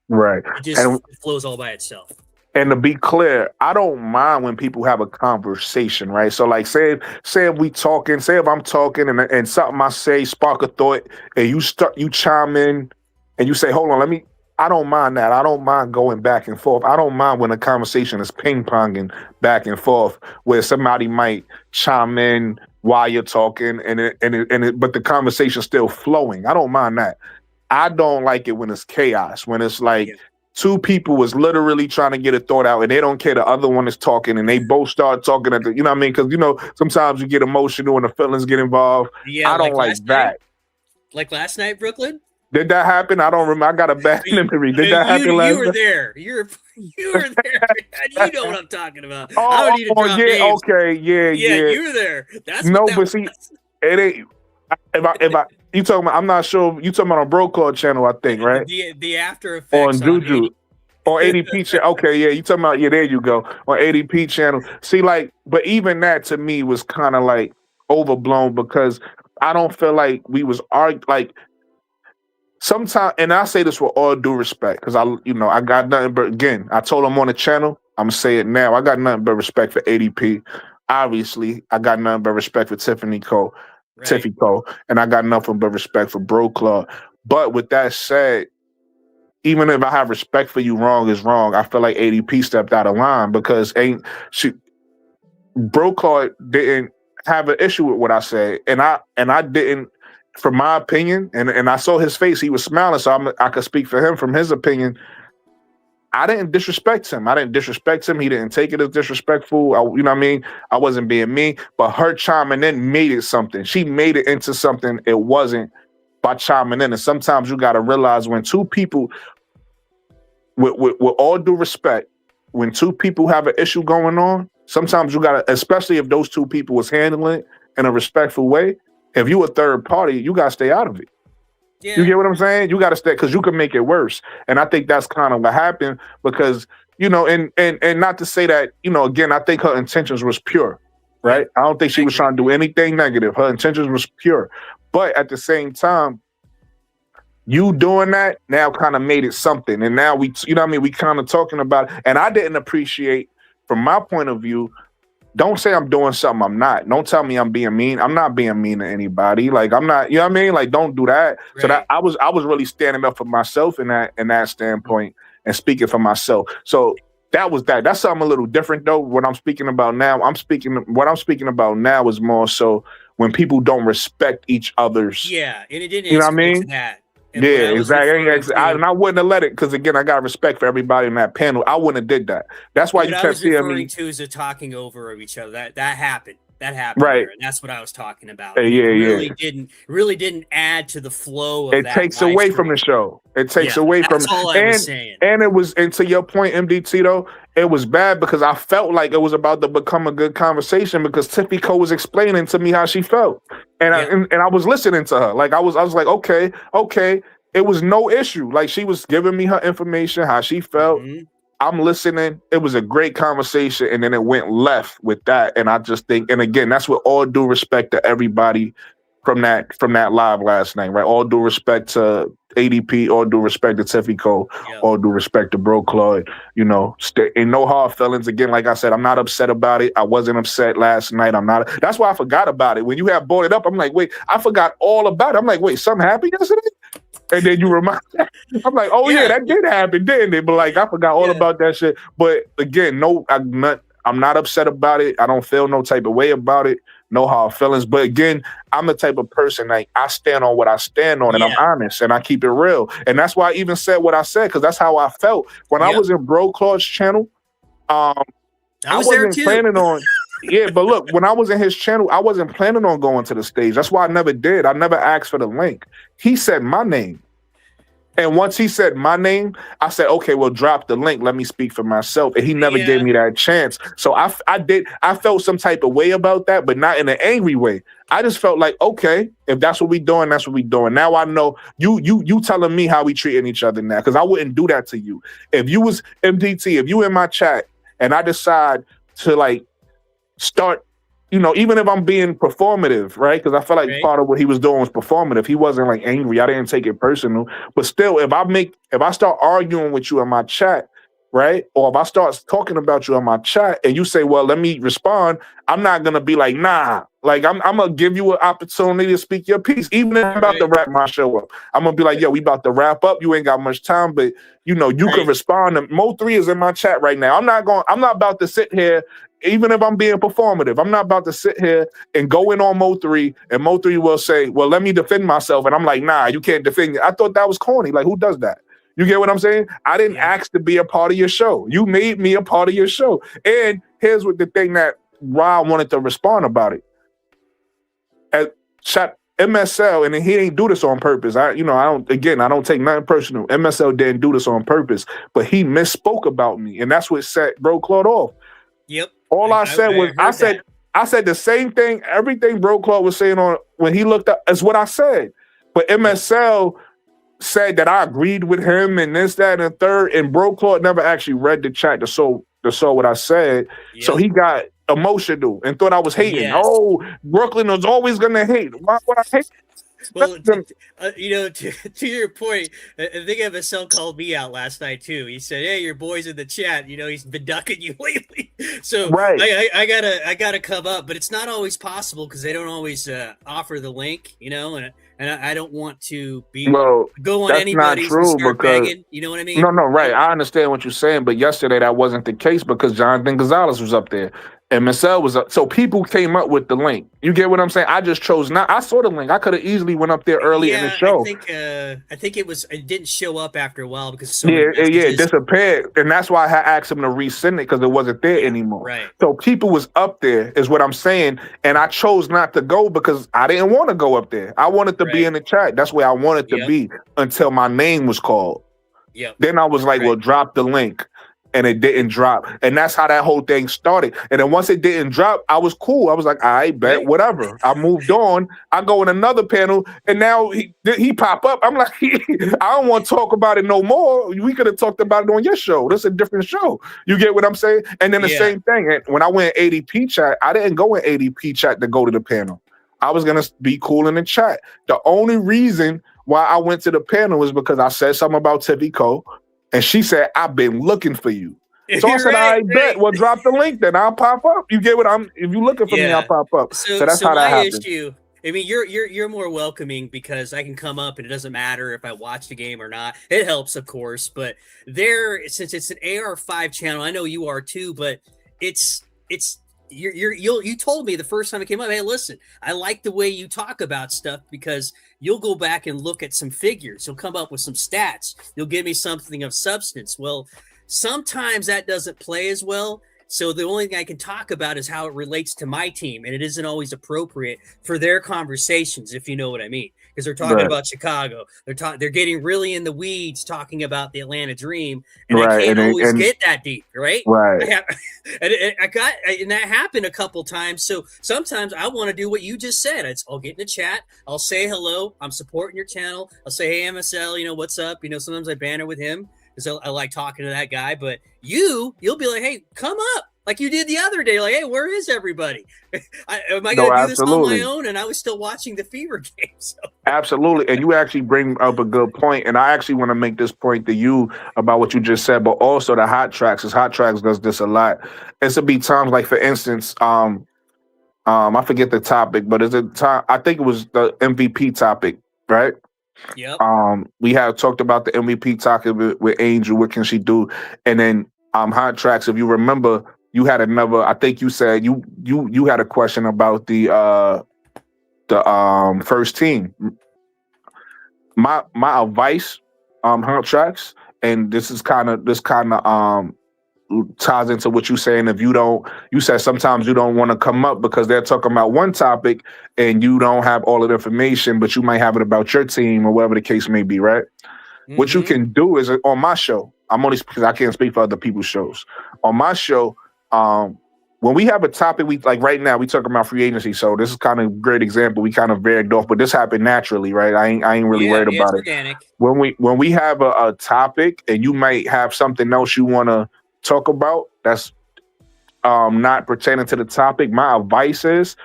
Right. It just flows all by itself. And to be clear, I don't mind when people have a conversation, right? So like say if I'm talking and something I say spark a thought and you chime in and you say, hold on, I don't mind that. I don't mind going back and forth. I don't mind when a conversation is ping-ponging back and forth where somebody might chime in while you're talking but the conversation's still flowing. I don't mind that. I don't like it when it's chaos, when it's like two people is literally trying to get a thought out and they don't care the other one is talking and they both start talking at the, you know what I mean? Because, sometimes you get emotional and the feelings get involved. Yeah, I don't like that. Like last night, Brooklyn? Did that happen? I don't remember. I got a bad memory. Did that happen last night? You were there. You were there. You know what I'm talking about. I don't need to drop names. Okay, yeah. You were there. That's it ain't. If I you talking about, I'm not sure. You talking about on Bro Club channel, I think, right? The after effects on Juju or ADP channel. Okay, yeah, you talking about, there you go, on ADP channel. See, but even that to me was kind of like overblown because I don't feel like we was sometimes, and I say this with all due respect because I got nothing but, again, I told him on the channel, I'm gonna say it now, I got nothing but respect for ADP. Obviously, I got nothing but respect for Tiffany Cole. Right. Tiffy Cole, and I got nothing but respect for Bro Club. But with that said, even if I have respect for you, wrong is wrong. I feel like ADP stepped out of line because Bro Club didn't have an issue with what I said, and I didn't from my opinion, and I saw his face, he was smiling, so I could speak for him from his opinion. I didn't disrespect him. He didn't take it as disrespectful. You know what I mean? I wasn't being mean, but her chiming in made it something. She made it into something it wasn't by chiming in. And sometimes you got to realize when two people, with all due respect, when two people have an issue going on, sometimes you got to, especially if those two people was handling it in a respectful way, if you a third party, you got to stay out of it. Yeah. You get what I'm saying? You got to stay, because you can make it worse. And I think that's kind of what happened because, you know, and not to say that, you know, again, I think her intentions was pure, right? I don't think she was trying to do anything negative. Her intentions was pure. But at the same time, you doing that now kind of made it something. And now we, you know what I mean? We kind of talking about it. And I didn't appreciate, from my point of view, don't say I'm doing something I'm not. Don't tell me I'm being mean. I'm not being mean to anybody. Like, I'm not, you know what I mean? Like, don't do that. Right. So that I was really standing up for myself in that standpoint and speaking for myself. So that was that. That's something a little different though. What I'm speaking about now, what I'm speaking about now is more so when people don't respect each other's. Yeah, and it didn't. You know what I mean? That. Yeah, exactly. I wouldn't have let it, because again, I got respect for everybody in that panel. I wouldn't have did that. That's why you kept seeing me. What I was referring to is the talking over of each other. That happened. That happened. Right. There, and that's what I was talking about. It really didn't add to the flow of it that. It takes away from the show. It takes away from it. All I was saying. And it was, and to your point, MDT though, it was bad because I felt like it was about to become a good conversation because Tiffy was explaining to me how she felt. And I was listening to her. Like I was like, okay. It was no issue. Like she was giving me her information, how she felt. Mm-hmm. I'm listening. It was a great conversation, and then it went left with that. And I just think, and again, that's with all due respect to everybody from that live last night, right? All due respect to ADP, all due respect to Tiffy, all due respect to Bro Claude. You know, and no hard feelings. Again, like I said, I'm not upset about it. I wasn't upset last night. I'm not. That's why I forgot about it. When you have brought it up, I'm like, wait, I forgot all about it. I'm like, wait, something happened yesterday? And then you remind me. I'm like, oh yeah, that did happen, didn't it? But like, I forgot all about that shit. But again, no, I'm not upset about it. I don't feel no type of way about it. No hard feelings. But again, I'm the type of person, like, I stand on what I stand on, and I'm honest, and I keep it real. And that's why I even said what I said, because that's how I felt when I was in Bro Claude's channel. I wasn't planning on. Yeah, but look, when I was in his channel, I wasn't planning on going to the stage. That's why I never did. I never asked for the link. He said my name. And once he said my name, I said, okay, well, drop the link. Let me speak for myself. And he never gave me that chance. So I felt some type of way about that, but not in an angry way. I just felt like, okay, if that's what we doing, that's what we doing. Now I know you telling me how we treating each other now, because I wouldn't do that to you. If you was MDT, if you in my chat and I decide to like start, you know, even if I'm being performative, right? Because I felt like part of what he was doing was performative. He wasn't like angry. I didn't take it personal. But still, if I start arguing with you in my chat, right? Or if I start talking about you in my chat and you say, well, let me respond, I'm not gonna be like, nah. Like I'm gonna give you an opportunity to speak your piece, even if I'm about to wrap my show up. I'm gonna be like, yo, we about to wrap up. You ain't got much time, but you know, you can respond. Mo3 is in my chat right now. I'm not about to sit here. Even if I'm being performative, I'm not about to sit here and go in on Mo3, and Mo3 will say, well, let me defend myself. And I'm like, nah, you can't defend it. I thought that was corny. Like, who does that? You get what I'm saying? I didn't ask to be a part of your show. You made me a part of your show. And here's what the thing that Rob wanted to respond about it. At chat MSL, and he didn't do this on purpose. I don't take nothing personal. MSL didn't do this on purpose, but he misspoke about me. And that's what set Bro Claude off. Yep. All I said was, I said the same thing. Everything Bro Claude was saying on when he looked up is what I said. But MSL said that I agreed with him and this, that, and the third. And Bro Claude never actually read the chat to saw what I said. Yep. So he got emotional and thought I was hating. Yes. Oh, Brooklyn was always gonna hate. Why would I hate? Well, to your point, I think MSL called me out last night too. He said, "Hey, your boy's in the chat. You know, he's been ducking you lately." So I gotta come up, but it's not always possible because they don't always offer the link. You know, and I don't want to go on anybody's and start begging. You know what I mean? No, right. I understand what you're saying, but yesterday that wasn't the case because Jonathan Gonzalez was up there. MSL was up. So people came up with the link. You get what I'm saying? I just chose not. I saw the link. I could have easily went up there early in the show. I think it didn't show up after a while because so many it disappeared. And that's why I had asked him to resend it because it wasn't there anymore. Right. So people was up there is what I'm saying. And I chose not to go because I didn't want to go up there. I wanted to be in the chat. That's where I wanted to be until my name was called. Yep. Then I was like, well, drop the link. And it didn't drop. And that's how that whole thing started. And then once it didn't drop, I was cool. I was like, all right, bet, whatever. I moved on. I go in another panel, and now he pop up. I'm like, I don't want to talk about it no more. We could have talked about it on your show. This is a different show. You get what I'm saying? And then the same thing. And when I went ADP chat, I didn't go in ADP chat to go to the panel. I was going to be cool in the chat. The only reason why I went to the panel was because I said something about Tiffy Cole. And she said, I've been looking for you. So I said, I bet. Well, drop the link, then I'll pop up. You get what if you're looking for me, I'll pop up. So that's how that happened. Issue, I mean, you're more welcoming because I can come up and it doesn't matter if I watch the game or not. It helps, of course, but since it's an AR5 channel, I know you are too, but you told me the first time it came up, hey, listen, I like the way you talk about stuff because you'll go back and look at some figures. You'll come up with some stats. You'll give me something of substance. Well, sometimes that doesn't play as well. So the only thing I can talk about is how it relates to my team, and it isn't always appropriate for their conversations, if you know what I mean. Because they're talking about Chicago, they're getting really in the weeds, talking about the Atlanta Dream, and I can't always get that deep, right? Right. And that happened a couple times. So sometimes I want to do what you just said. I'll get in the chat, I'll say hello, I'm supporting your channel, I'll say, hey MSL, what's up? Sometimes I banter with him. So I like talking to that guy, but you'll be like, hey, come up, like you did the other day. Like, hey, where is everybody? Am I going to do this on my own? And I was still watching the Fever game. So. Absolutely. And you actually bring up a good point. And I actually want to make this point to you about what you just said, but also the Hot Tracks, because Hot Tracks does this a lot. It's to be times like, for instance, I forget the topic, but it's a time, I think it was the MVP topic, right? Yep. We have talked about the MVP topic with Angel. What can she do? And then Hot Tracks. If you remember, you had another. I think you said you had a question about the first team. My advice, Hot Tracks, and this kind of ties into what you're saying. If you said sometimes you don't want to come up because they're talking about one topic and you don't have all of the information, but you might have it about your team or whatever the case may be, right? Mm-hmm. What you can do is on my show, I'm only because I can't speak for other people's shows. On my show, when we have a topic, we like right now we talking about free agency, so this is kind of a great example. We kind of veered off, but this happened naturally, right? I ain't really worried about it. Organic. When we have a topic and you might have something else you want to talk about that's not pertaining to the topic, my advice is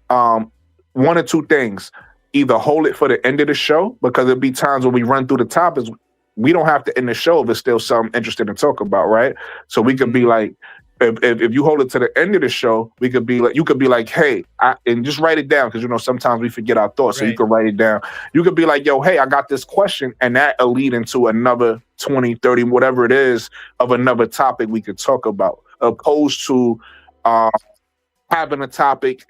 one or two things. Either hold it for the end of the show, because there'll be times when we run through the topics, we don't have to end the show if it's still something interesting to talk about, right? So we could be like, if you hold it to the end of the show, we could be like, you could be like, hey, and just write it down, because sometimes we forget our thoughts, so you can write it down. You could be like, yo, hey, I got this question, and that'll lead into another 20, 30, whatever it is, of another topic we could talk about, opposed to having a topic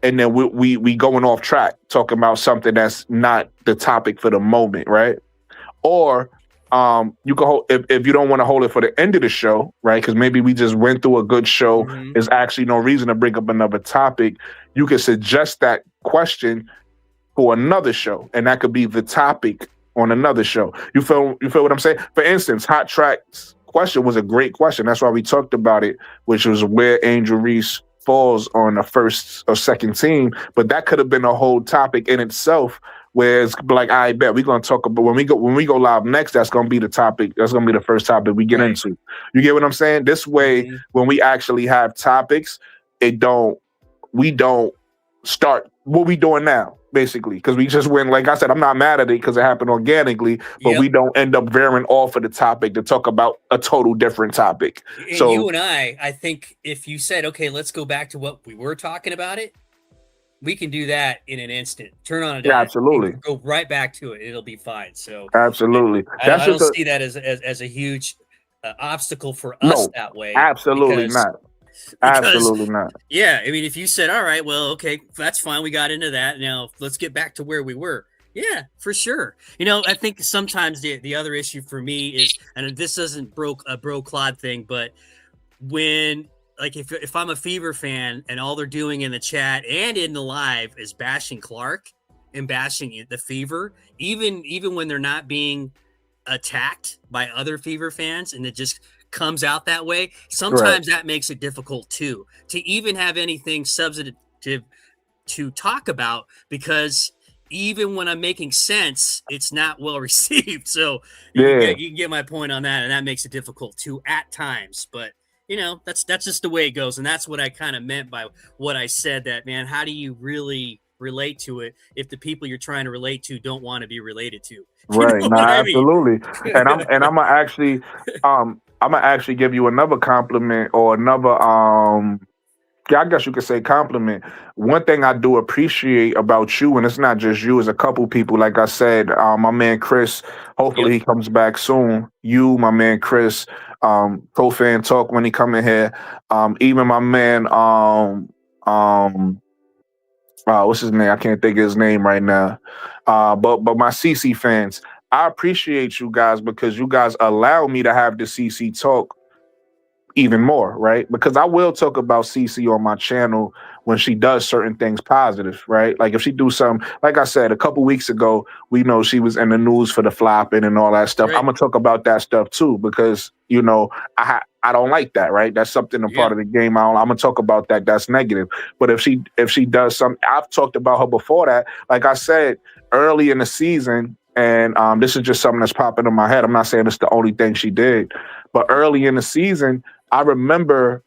and then we going off track talking about something that's not the topic for the moment, right? Or you can hold, if you don't want to hold it for the end of the show, right? Because maybe we just went through a good show. Mm-hmm. There's actually no reason to bring up another topic. You can suggest that question for another show, and that could be the topic on another show. You feel what I'm saying? For instance, Hot Tracks question was a great question. That's why we talked about it, which was where Angel Reese falls on the first or second team. But that could have been a whole topic in itself, where it's like, I bet we're gonna talk about when we go live next, that's gonna be the topic. That's gonna be the first topic we get into. You get what I'm saying? This way, when we actually have topics, we don't start what we doing now, basically, because we just went. Like I said, I'm not mad at it because it happened organically, but we don't end up veering off of the topic to talk about a total different topic. And so you and I think if you said, okay, let's go back to what we were talking about it, we can do that in an instant. Turn on a dime, absolutely. Go right back to it. It'll be fine. So absolutely, I don't see that as a huge obstacle for us that way. Absolutely not. Because Absolutely not. yeah, I mean, if you said, all right, well, okay, that's fine. We got into that. Now let's get back to where we were. Yeah, for sure. I think sometimes the other issue for me is, and this isn't a bro Claude thing, but when like if I'm a Fever fan and all they're doing in the chat and in the live is bashing Clark and bashing the Fever, even when they're not being attacked by other Fever fans, and it just comes out that way, sometimes that makes it difficult too to even have anything substantive to talk about, because even when I'm making sense, it's not well received. So you can get my point on that, and that makes it difficult too at times. But that's just the way it goes, and that's what I kind of meant by what I said. That, man, how do you really relate to it if the people you're trying to relate to don't want to be related to? Right. Know No, what I mean? absolutely. And I'm gonna actually give you another compliment, or another I guess you could say compliment. One thing I do appreciate about you, and it's not just you, it's a couple people. Like I said, my man Chris, hopefully he comes back soon. You, my man Chris, Pro-Fan Talk when he come in here. Even my man, what's his name? I can't think of his name right now. But my CC fans, I appreciate you guys, because you guys allow me to have the CC talk even more, right? Because I will talk about CC on my channel when she does certain things positive, right? Like if she do something, like I said, a couple weeks ago, we know she was in the news for the flopping and all that stuff. Right. I'm gonna talk about that stuff too, because I don't like that, right? That's something a part of the game. I'm gonna talk about that. That's negative. But if she does something, I've talked about her before that. Like I said early in the season, and this is just something that's popping in my head. I'm not saying it's the only thing she did, but early in the season, I remember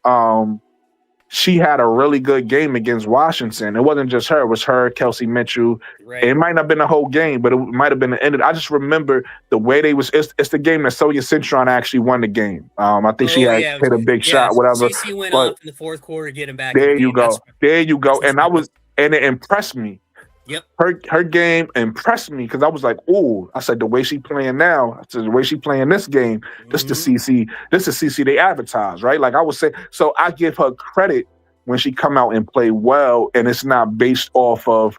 she had a really good game against Washington. It wasn't just her; it was her, Kelsey Mitchell. Right. It might not have been the whole game, but it might have been the end. I just remember the way they was. It's the game that Sonia Cintron actually won the game. I think she had hit a big shot, whatever. CC went but off in the fourth quarter, get him back. there in the you game. go. There you go. And it impressed me. Yep. Her game impressed me, because I was like, "Oh," I said, "The way she playing now," I said, "The way she playing this game, this the CC, this is CC they advertise, right?" Like I would say, so I give her credit when she come out and play well, and it's not based off of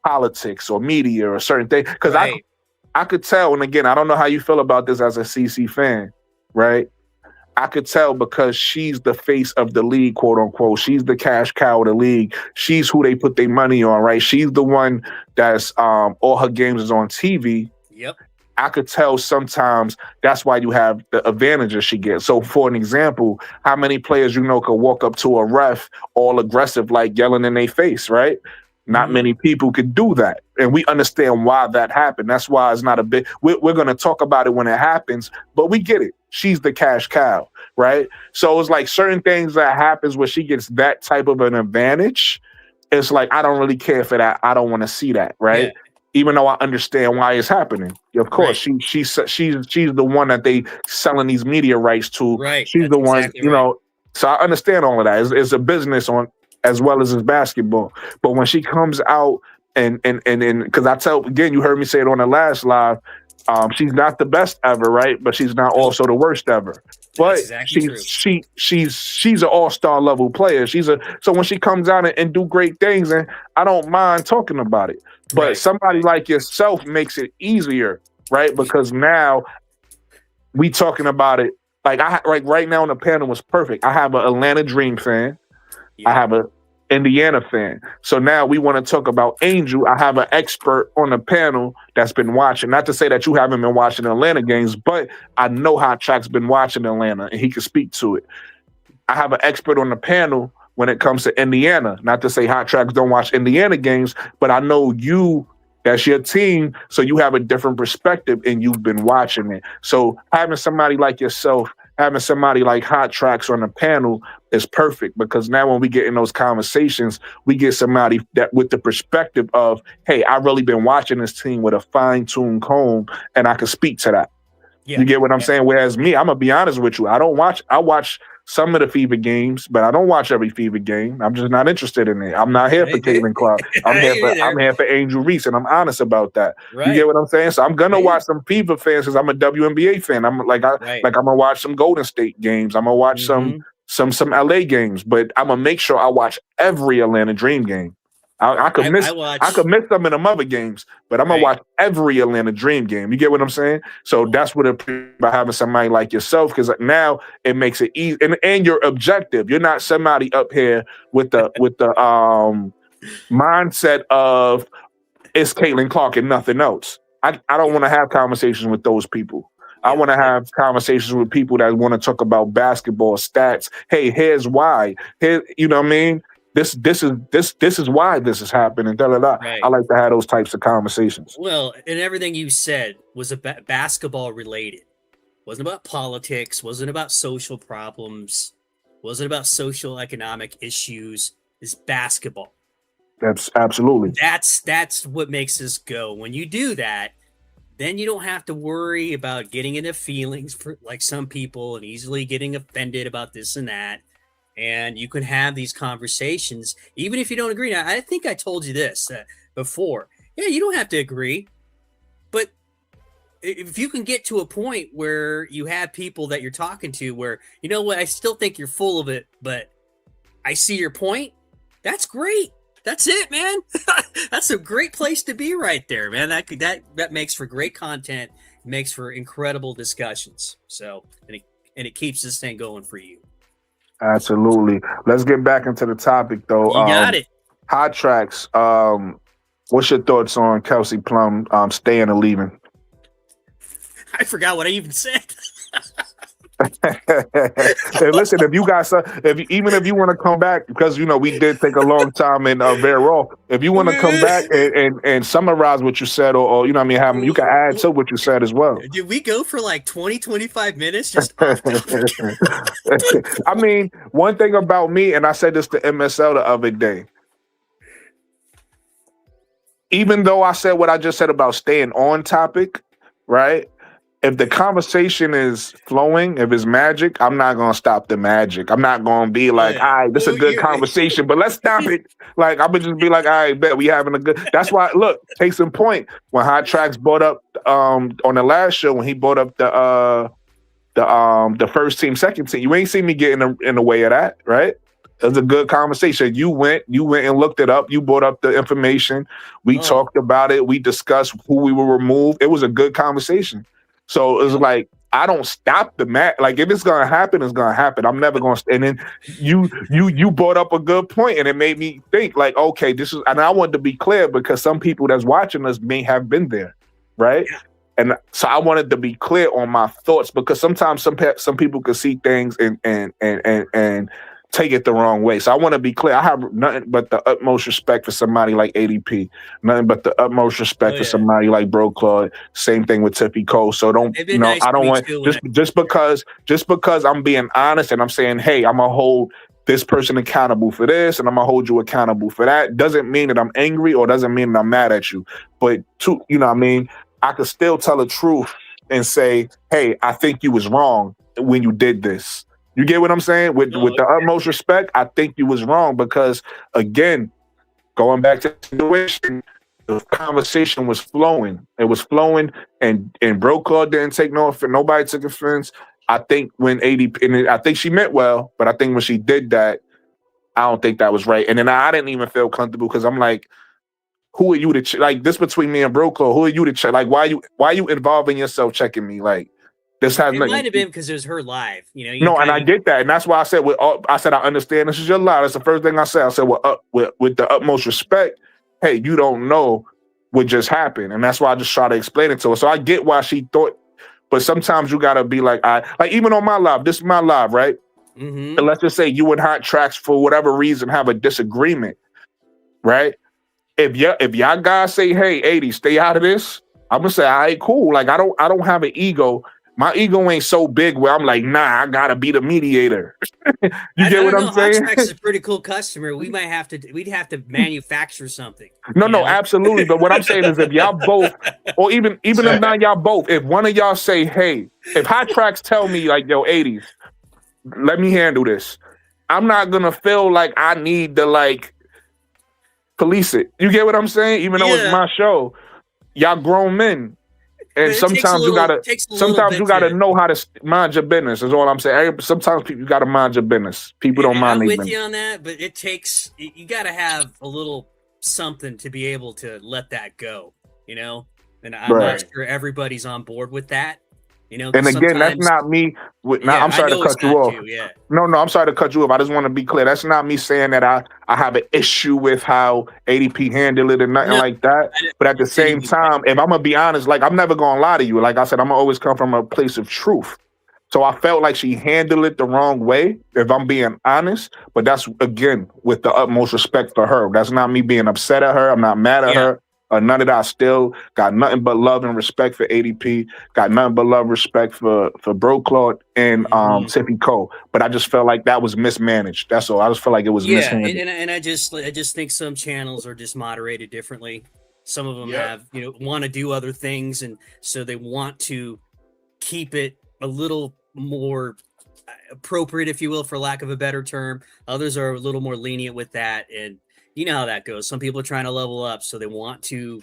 politics or media or certain things. Because I could tell, and again, I don't know how you feel about this as a CC fan, right? I could tell, because she's the face of the league, quote unquote. She's the cash cow of the league. She's who they put their money on, right? She's the one that's all her games is on TV. Yep. I could tell sometimes that's why you have the advantages she gets. So for an example, how many players could walk up to a ref all aggressive, like yelling in their face, right? Not many people could do that. And we understand why that happened. That's why it's not a big, we're going to talk about it when it happens, but we get it. She's the cash cow, right? So it's like certain things that happens where she gets that type of an advantage. It's like, I don't really care for that. I don't want to see that, right? Yeah. Even though I understand why it's happening. Of course, she's the one that they selling these media rights to. Right. She's the one, exactly so I understand all of that. It's a business on as well as his basketball. But when she comes out and because I tell, again, you heard me say it on the last live, she's not the best ever, right? But she's not also the worst ever. But exactly she's an all-star level player. So when she comes out and do great things, and I don't mind talking about it. But somebody like yourself makes it easier, right? Because now we talking about it. Like right now on the panel was perfect. I have an Atlanta Dream fan. I have an Indiana fan. So now we want to talk about Angel. I have an expert on the panel that's been watching. Not to say that you haven't been watching Atlanta games, but I know Hot Track's been watching Atlanta and he can speak to it. I have an expert on the panel when it comes to Indiana. Not to say Hot Tracks don't watch Indiana games, but I know that's your team, so you have a different perspective and you've been watching it. So having somebody like yourself, having somebody like Hot Tracks on the panel is perfect, because now when we get in those conversations, we get somebody that with the perspective of, hey, I've really been watching this team with a fine-tuned comb and I can speak to that. Yeah. You get what I'm saying? Whereas me, I'm going to be honest with you. I watch some of the Fever games, but I don't watch every Fever game. I'm just not interested in it. I'm not here for Caitlin Clark. I'm here for Angel Reese, and I'm honest about that. Right. You get what I'm saying? So I'm gonna watch some Fever fans because I'm a WNBA fan. I'm I'm gonna watch some Golden State games. I'm gonna watch some some LA games, but I'm gonna make sure I watch every Atlanta Dream game. I could miss some of them other games, but I'm gonna watch every Atlanta Dream game. You get what I'm saying? So that's what about having somebody like yourself, because now it makes it easy, and you're objective. You're not somebody up here with the mindset of it's Caitlin Clark and nothing else. I don't want to have conversations with those people. I want to have conversations with people that want to talk about basketball stats. Hey, here's why. Here, you know what I mean? This is why this is happening. Da, da, da. Right. I like to have those types of conversations. Well, and everything you said was basketball related. Wasn't about politics. Wasn't about social problems. Wasn't about social economic issues. It's basketball. That's absolutely. That's what makes this go. When you do that, then you don't have to worry about getting into feelings for like some people and easily getting offended about this and that. And you can have these conversations, even if you don't agree. Now, I think I told you this before. Yeah, you don't have to agree. But if you can get to a point where you have people that you're talking to where, you know what, I still think you're full of it, but I see your point. That's great. That's it, man. That's a great place to be right there, man. That makes for great content. It makes for incredible discussions. So, and it keeps this thing going for you. Absolutely. Let's get back into the topic, though. You got it. Hot Tracks. What's your thoughts on Kelsey Plum staying or leaving? I forgot what I even said. Hey, listen, if you got some, even if you want to come back, because we did take a long time in Raw. If you want to come back and summarize what you said, or you can add to what you said as well. Did we go for like 20-25 minutes? Just off I mean, one thing about me, and I said this to MSL the other day. Even though I said what I just said about staying on topic, right? If the conversation is flowing, if it's magic, I'm not going to stop the magic. I'm not going to be like, all right, this is a good conversation, but let's stop it. Like, I'm going to just be like, all right, bet we having a good. That's why, look, case in point, when Hot Tracks brought up on the last show, when he brought up the first team, second team, you ain't seen me get in the way of that, right? It was a good conversation. You went and looked it up. You brought up the information. We talked about it. We discussed who we will remove. It was a good conversation. So it's like, I don't stop the match. Like, if it's gonna happen, it's gonna happen. I'm never gonna. And then you brought up a good point, and it made me think like, okay, this is. And I wanted to be clear because some people that's watching us may have been there, right? Yeah. And so I wanted to be clear on my thoughts, because sometimes some people can see things and take it the wrong way. So I want to be clear. I have nothing but the utmost respect for somebody like ADP. Nothing but the utmost respect for somebody like Bro Claude. Same thing with Tiffy Cole. So don't, nice I don't want just because I'm being honest and I'm saying, hey, I'm gonna hold this person accountable for this and I'm gonna hold you accountable for that. Doesn't mean that I'm angry or doesn't mean that I'm mad at you. But I could still tell the truth and say, hey, I think you was wrong when you did this. You get what I'm saying? With the utmost respect, I think you was wrong because, again, going back to the situation, the conversation was flowing. It was flowing, and Bro Claude didn't take no offense. Nobody took offense. I think when ADP, and I think she meant well, but I think when she did that, I don't think that was right. And then I didn't even feel comfortable because I'm like, who are you to like this between me and Bro Claude? Who are you to check? Like, why are you involving yourself checking me? Like, this has it might have been because it was her live, and I get that, and that's why I said I understand this is your live. That's the first thing I said. I said with the utmost respect, hey, you don't know what just happened, and that's why I just try to explain it to her. So I get why she thought, but sometimes you gotta be like even on my live. This is my live, right? Mm-hmm. And let's just say you and Hot Tracks for whatever reason have a disagreement, right? If y'all guys say, hey, 80, stay out of this, I'm gonna say, all right, cool. Like I don't have an ego. My ego ain't so big where I'm like, nah, I gotta be the mediator. You get what I'm saying? Hot Tracks is a pretty cool customer. We'd have to manufacture something. No, absolutely. But what I'm saying is, if y'all both, or even if not y'all both, if one of y'all say, hey, if Hot Tracks tell me like, yo, 80s, let me handle this, I'm not gonna feel like I need to like police it. You get what I'm saying? Even though it's my show, y'all grown men. And sometimes you gotta to know how to mind your business. Is all I'm saying. Sometimes you gotta mind your business. People don't mind I'm their with business. you on that, but you gotta have a little something to be able to let that go, And I'm not sure everybody's on board with that, And again, that's not me. I'm sorry to cut you off. No, I'm sorry to cut you off. I just want to be clear. That's not me saying that I have an issue with how ADP handled it or nothing like that. But at the same time, if I'm gonna be honest, like I'm never gonna lie to you. Like I said, I'm gonna always come from a place of truth. So I felt like she handled it the wrong way, if I'm being honest. But that's, again, with the utmost respect for her. That's not me being upset at her. I'm not mad at her. None of that. I still got nothing but love and respect for ADP. Got nothing but love and respect for Bro Claude and Tiffy Cole. But I just felt like that was mismanaged. That's all. I just felt like it was mishandled. And I just think some channels are just moderated differently. Some of them have, want to do other things, and so they want to keep it a little more appropriate, if you will, for lack of a better term. Others are a little more lenient with that, and you know how that goes. Some people are trying to level up, so they want to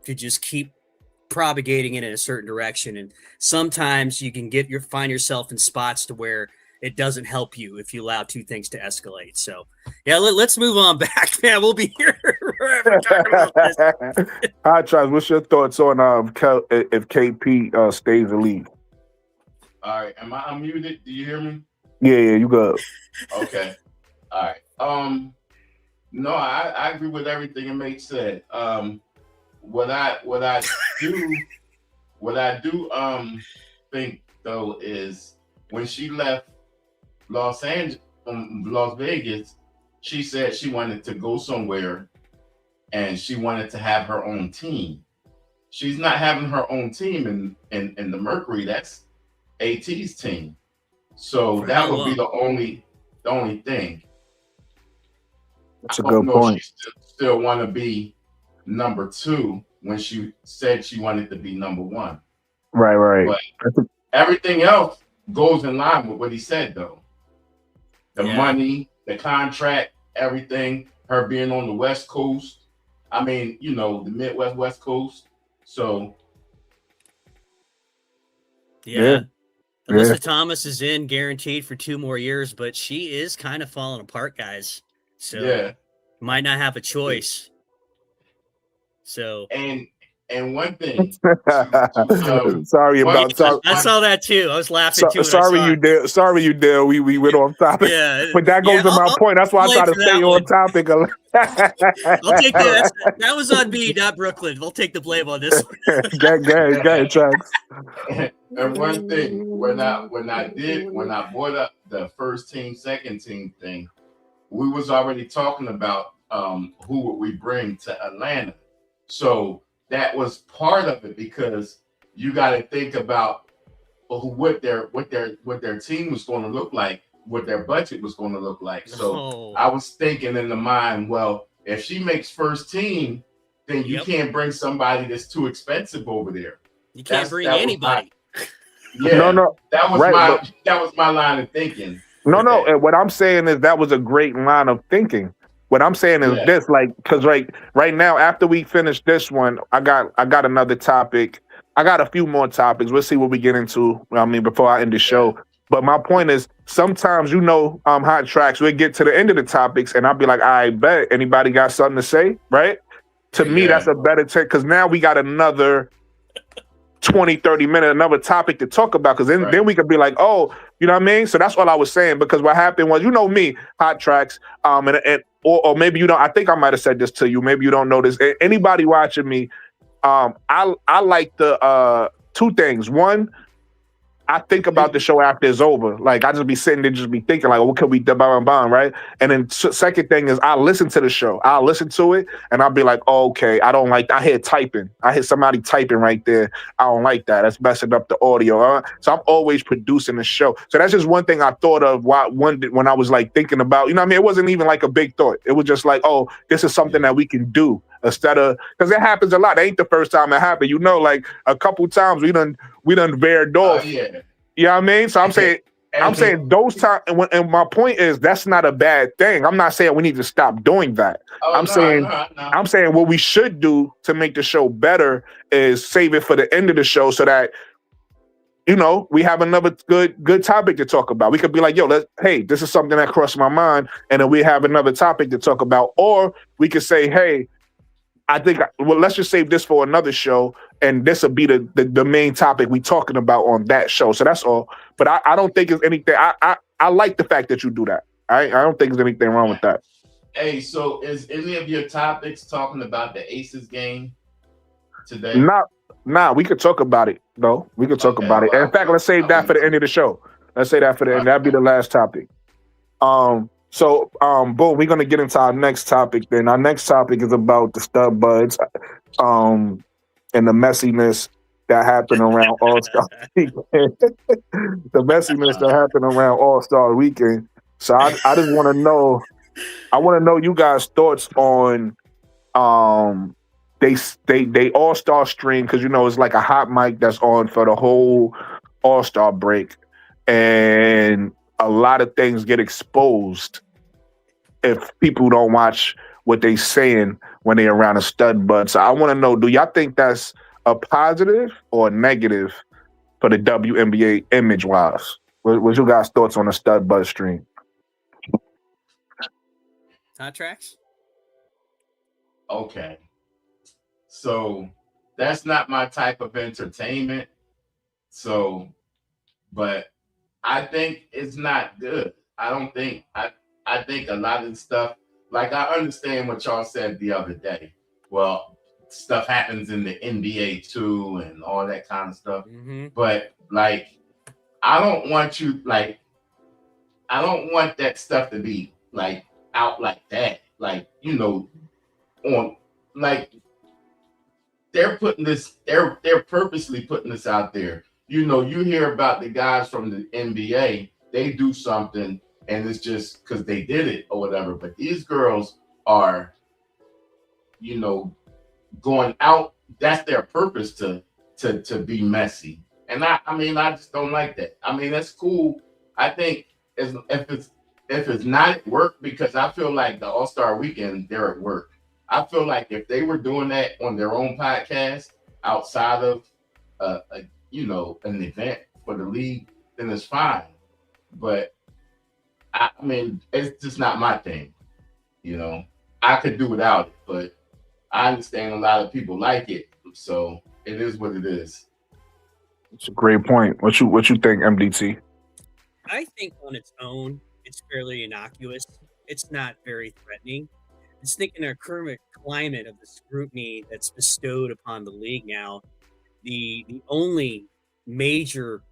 just keep propagating it in a certain direction. And sometimes you can find yourself in spots to where it doesn't help you if you allow two things to escalate. So let's move on back, man. We'll be here forever talking about this. Hi, Travis. What's your thoughts on if KP stays the lead? All right, am I unmuted? Do you hear me? Yeah, you good. Okay. All right. No, I agree with everything Mate said. What I do think though is when she left Las Vegas, she said she wanted to go somewhere and she wanted to have her own team. She's not having her own team in the Mercury. That's AT's team. So that would be the only thing. That's a good point. She still want to be number 2 when she said she wanted to be number 1. Right. But everything else goes in line with what he said, though. The money, the contract, everything, her being on the West Coast. I mean, the Midwest, West Coast. So. Yeah. Alyssa Thomas is in guaranteed for 2 more years, but she is kind of falling apart, guys. So might not have a choice. So and one thing. Sorry about that. I saw that too. I was laughing too. Sorry you did. We went off topic. Yeah, but that goes to my point. That's why I try to stay on topic. I'll take that. That was on me, not Brooklyn. We'll take the blame on this one. Go ahead, Trax. And one thing, when I brought up the first team, second team thing, we was already talking about who would we bring to Atlanta. So that was part of it, because you got to think about what their team was going to look like, what their budget was going to look like. So I was thinking in the mind, well, if she makes first team, then you can't bring somebody that's too expensive over there. You can't bring anybody. No. That was my line of thinking. No. And what I'm saying is that was a great line of thinking. What I'm saying is this, like, because right now, after we finish this one, I got another topic. I got a few more topics. We'll see what we get into. Before I end the show. But my point is, sometimes hot tracks. We get to the end of the topics, and I'll be like, I bet anybody got something to say, right? To me, that's a better take, because now we got another 20-30 minutes, another topic to talk about, because then we could be like, oh, you know what I mean? So that's all I was saying, because what happened was, me, hot tracks, or maybe you don't. I think I might have said this to you. Maybe you don't know this. Anybody watching me, I like the 2 things. One, I think about the show after it's over. Like, I just be sitting there, just be thinking, like, what could we do, right? And then second thing is, I listen to the show. I'll listen to it, and I'll be like, oh, okay, I don't like that. I hear typing. I hear somebody typing right there. I don't like that. That's messing up the audio. So I'm always producing the show. So that's just one thing I thought of when I was, like, thinking about, it wasn't even, like, a big thought. It was just like, oh, this is something that we can do. Instead of, because it happens a lot. It ain't the first time it happened. Like, a couple times we done veered off. You know what I mean? So I'm saying, I'm saying those times, and my point is that's not a bad thing. I'm not saying we need to stop doing that. I'm saying what we should do to make the show better is save it for the end of the show so that we have another good topic to talk about. We could be like, hey, this is something that crossed my mind, and then we have another topic to talk about, or we could say, hey, I think let's just save this for another show, and this will be the main topic we talking about on that show. So that's all. But I don't think it's anything. I like the fact that you do that. I don't think there's anything wrong with that. Hey, so is any of your topics talking about the Aces game today? Nah, we could talk about it though. We could talk about it. And in fact, let's save that for the end of the show. Let's say that for the end. That'd be the last topic. So, boom, we're gonna get into our next topic. Then our next topic is about the stud buds, and the messiness that happened around All-Star Weekend. The messiness that happened around All-Star Weekend. So I just want to know. I want to know you guys' thoughts on they All-Star stream, because it's like a hot mic that's on for the whole All-Star break, and a lot of things get exposed if people don't watch what they saying when they around a stud bud. So I want to know, do y'all think that's a positive or negative for the WNBA image-wise? What's your guys' thoughts on the stud bud stream? Hot tracks? Okay. So that's not my type of entertainment. So, but I think it's not good. I think a lot of the stuff, like I understand what y'all said the other day. Well, stuff happens in the NBA too and all that kind of stuff. Mm-hmm. But like, I don't want that stuff to be like out like that. Like, on like they're purposely putting this out there. You hear about the guys from the NBA, they do something and it's just because they did it or whatever. But these girls are, going out. That's their purpose to be messy. And I just don't like that. That's cool. I think if it's not at work, because I feel like the All-Star Weekend, they're at work. I feel like if they were doing that on their own podcast outside of an event for the league, then it's fine. But it's just not my thing. I could do without it, but I understand a lot of people like it, so it is what it is. It's a great point. What you think, MDT? I think on its own, it's fairly innocuous. It's not very threatening. I just think in our current climate of the scrutiny that's bestowed upon the league now, the only major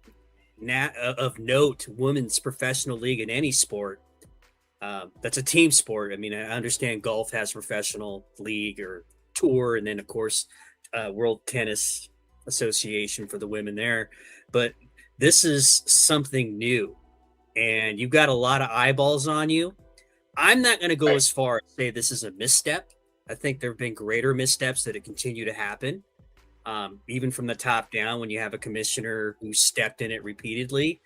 of note women's professional league in any sport that's a team sport. I understand golf has professional league or tour, and then of course World Tennis Association for the women there, but this is something new and you've got a lot of eyeballs on you. I'm not going to go as far as say this is a misstep. I think there have been greater missteps that continue to happen, even from the top down when you have a commissioner who stepped in it repeatedly.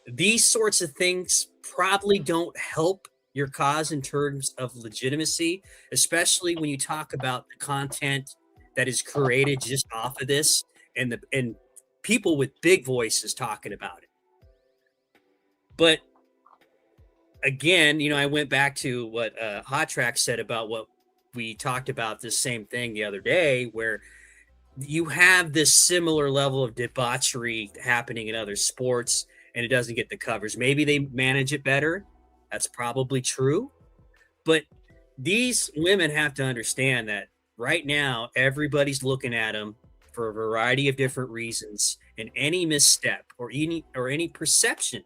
These sorts of things probably don't help your cause in terms of legitimacy, especially when you talk about the content that is created just off of this and people with big voices talking about it. But again, I went back to what Hot Track said about what we talked about this same thing the other day, where you have this similar level of debauchery happening in other sports and it doesn't get the covers. Maybe they manage it better. That's probably true. But these women have to understand that right now, everybody's looking at them for a variety of different reasons. And any misstep or any perception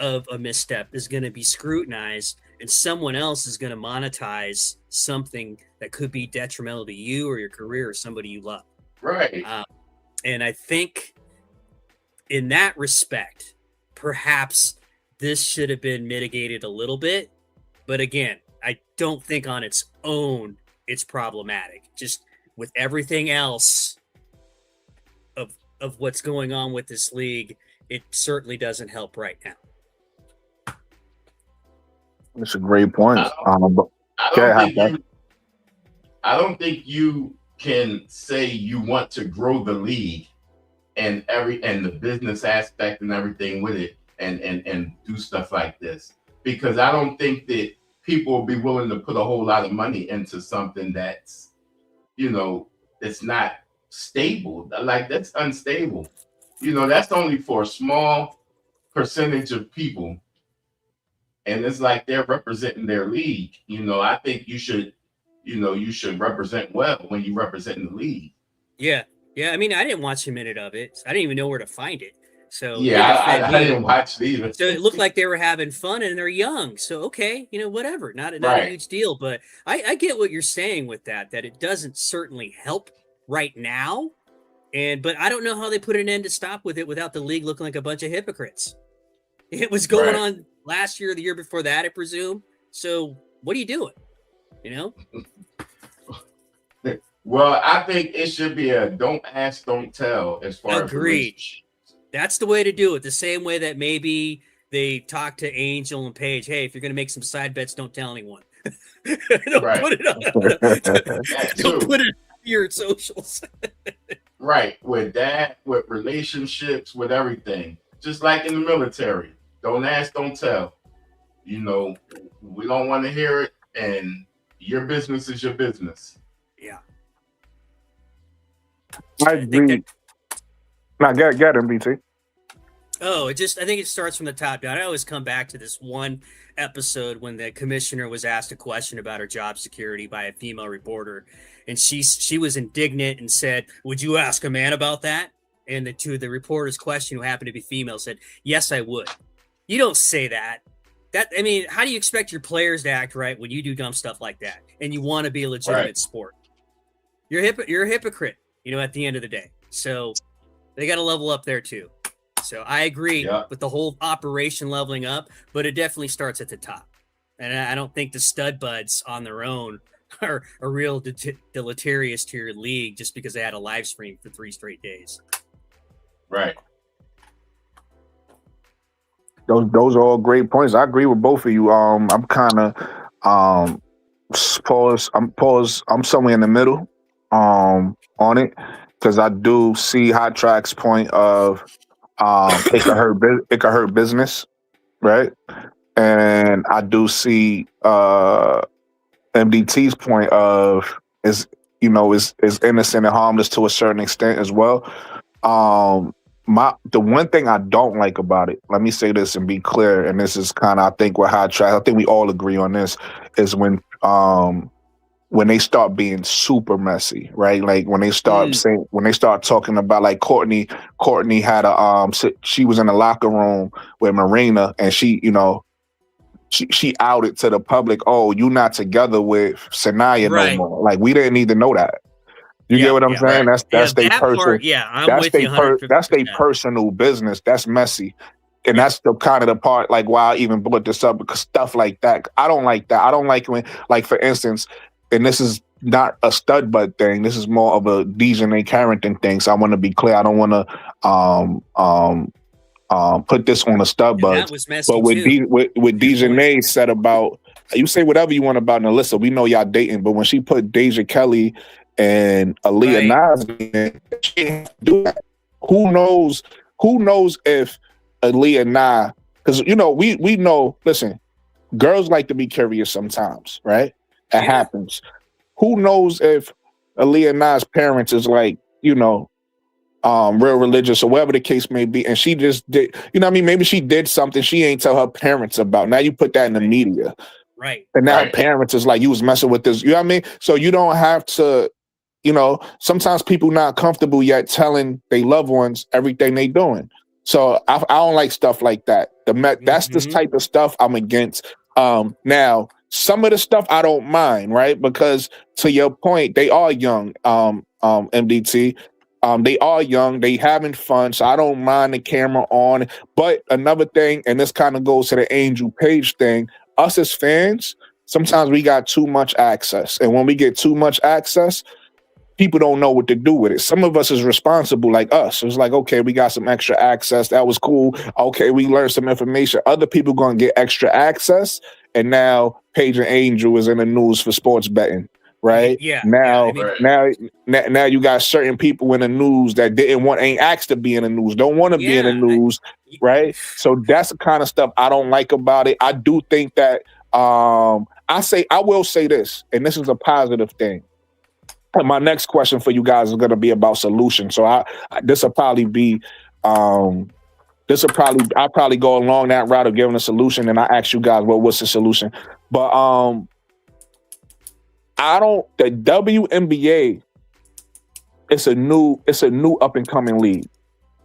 of a misstep is going to be scrutinized, and someone else is going to monetize something that could be detrimental to you or your career or somebody you love. Right. And I think in that respect, perhaps this should have been mitigated a little bit. But again, I don't think on its own it's problematic. Just with everything else of what's going on with this league, it certainly doesn't help right now. That's a great point. But I go don't ahead, think Hafez. you. I don't think you can say you want to grow the league and the business aspect and everything with it, and do stuff like this, because I don't think that people will be willing to put a whole lot of money into something that's, it's not stable. Like, that's unstable. That's only for a small percentage of people, and it's like they're representing their league. I think you should represent well when you represent the league. Yeah. Yeah. I mean, I didn't watch a minute of it. I didn't even know where to find it. So Yeah, it fed I me. didn't watch it either. So it looked like they were having fun and they're young. So, okay, whatever, not a Right. huge deal. But I get what you're saying with that it doesn't certainly help right now. But I don't know how they put an end to stop with it without the league looking like a bunch of hypocrites. It was going on last year or the year before that, I presume. So what are you doing? Well, I think it should be a don't ask, don't tell as far as relationships. That's the way to do it. The same way that maybe they talk to Angel and Paige. Hey, if you're going to make some side bets, don't tell anyone. Don't put it on. Don't put it on your socials. Right. With that, with relationships, with everything. Just like in the military. Don't ask, don't tell. We don't want to hear it, and your business is your business. Yeah. I agree. Now, get him, BT. Oh, I think it starts from the top down. I always come back to this one episode when the commissioner was asked a question about her job security by a female reporter, and she was indignant and said, "Would you ask a man about that?" And the reporter's question, who happened to be female, said, "Yes, I would." You don't say that. How do you expect your players to act right when you do dumb stuff like that and you want to be a legitimate sport? You're a hypocrite, at the end of the day. So they got to level up there too. So I agree with the whole operation leveling up, but it definitely starts at the top. And I don't think the stud buds on their own are a real deleterious to your league just because they had a live stream for 3 straight days. Right. Those are all great points. I agree with both of you. I'm kind of I'm somewhere in the middle on it, because I do see Hot Track's point of it could hurt business, right? And I do see MDT's point of is innocent and harmless to a certain extent as well. The one thing I don't like about it, let me say this and be clear, and this is kind of, I think, with Hot Track, I think we all agree on this, is when they start being super messy, right? Like when they start talking about, like, Courtney had she was in the locker room with Marina, and she outed to the public, "Oh, you not together with Sanaya no more." Like, we didn't need to know that. You get what I'm saying? Right. That's their personal. I'm with you 100%. That's their personal business. That's messy, and that's the kind of the part, like, why I even brought this up, because stuff like that, I don't like that. I don't like when, like, for instance, and this is not a stud bud thing. This is more of a Dejanay Carrington thing. So I want to be clear. I don't want to put this on a stud bud. That was messy, but with Dejanay said about, you say whatever you want about Nalissa. We know y'all dating, but when she put Deja Kelly and Aaliyah Nas in, she didn't do that. Who knows if Aaliyah Nas, because we know, listen, girls like to be curious sometimes, right? It happens. Who knows if Aaliyah Nas' parents is like, real religious or whatever the case may be, and she just did, maybe she did something she ain't tell her parents about. Now you put that in the media. Right. And now her parents is like, you was messing with this. You know what I mean? So you don't have to, sometimes people not comfortable yet telling their loved ones everything they doing. So I don't like stuff like that. That's this type of stuff I'm against. Now, some of the stuff I don't mind, right? Because to your point, they are young, MDT. They are young, they having fun, so I don't mind the camera on. But another thing, and this kind of goes to the Angel Page thing, us as fans, sometimes we got too much access. And when we get too much access, people don't know what to do with it. Some of us is responsible, like us. It's like, okay, we got some extra access. That was cool. Okay, we learned some information. Other people going to get extra access. And now Paige and Angel is in the news for sports betting, right? Yeah. Now, I mean, now you got certain people in the news that ain't asked to be in the news, don't want to be in the news, right? So that's the kind of stuff I don't like about it. I do think that I will say this, and this is a positive thing. And my next question for you guys is going to be about solutions. So this will probably be I'll probably go along that route of giving a solution, and I ask you guys, well, what's the solution? But the WNBA, it's a new up and coming league.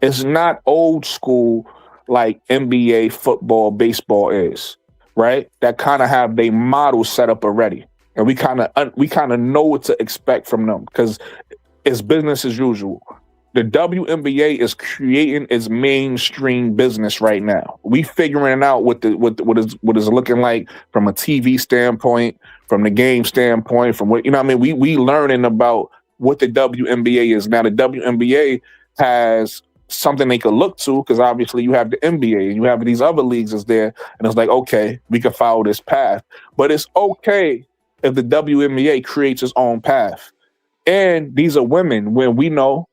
It's not old school like NBA, football, baseball is, right? That kind of have their model set up already. And we kind of know what to expect from them because it's business as usual. The WNBA is creating its mainstream business right now. We figuring out what is looking like from a TV standpoint, from the game standpoint, from what we learning about what the WNBA is now. The WNBA has something they could look to because obviously you have the NBA and you have these other leagues is there, and it's like, okay, we can follow this path, but it's okay if the WNBA creates its own path. And these are women where we know,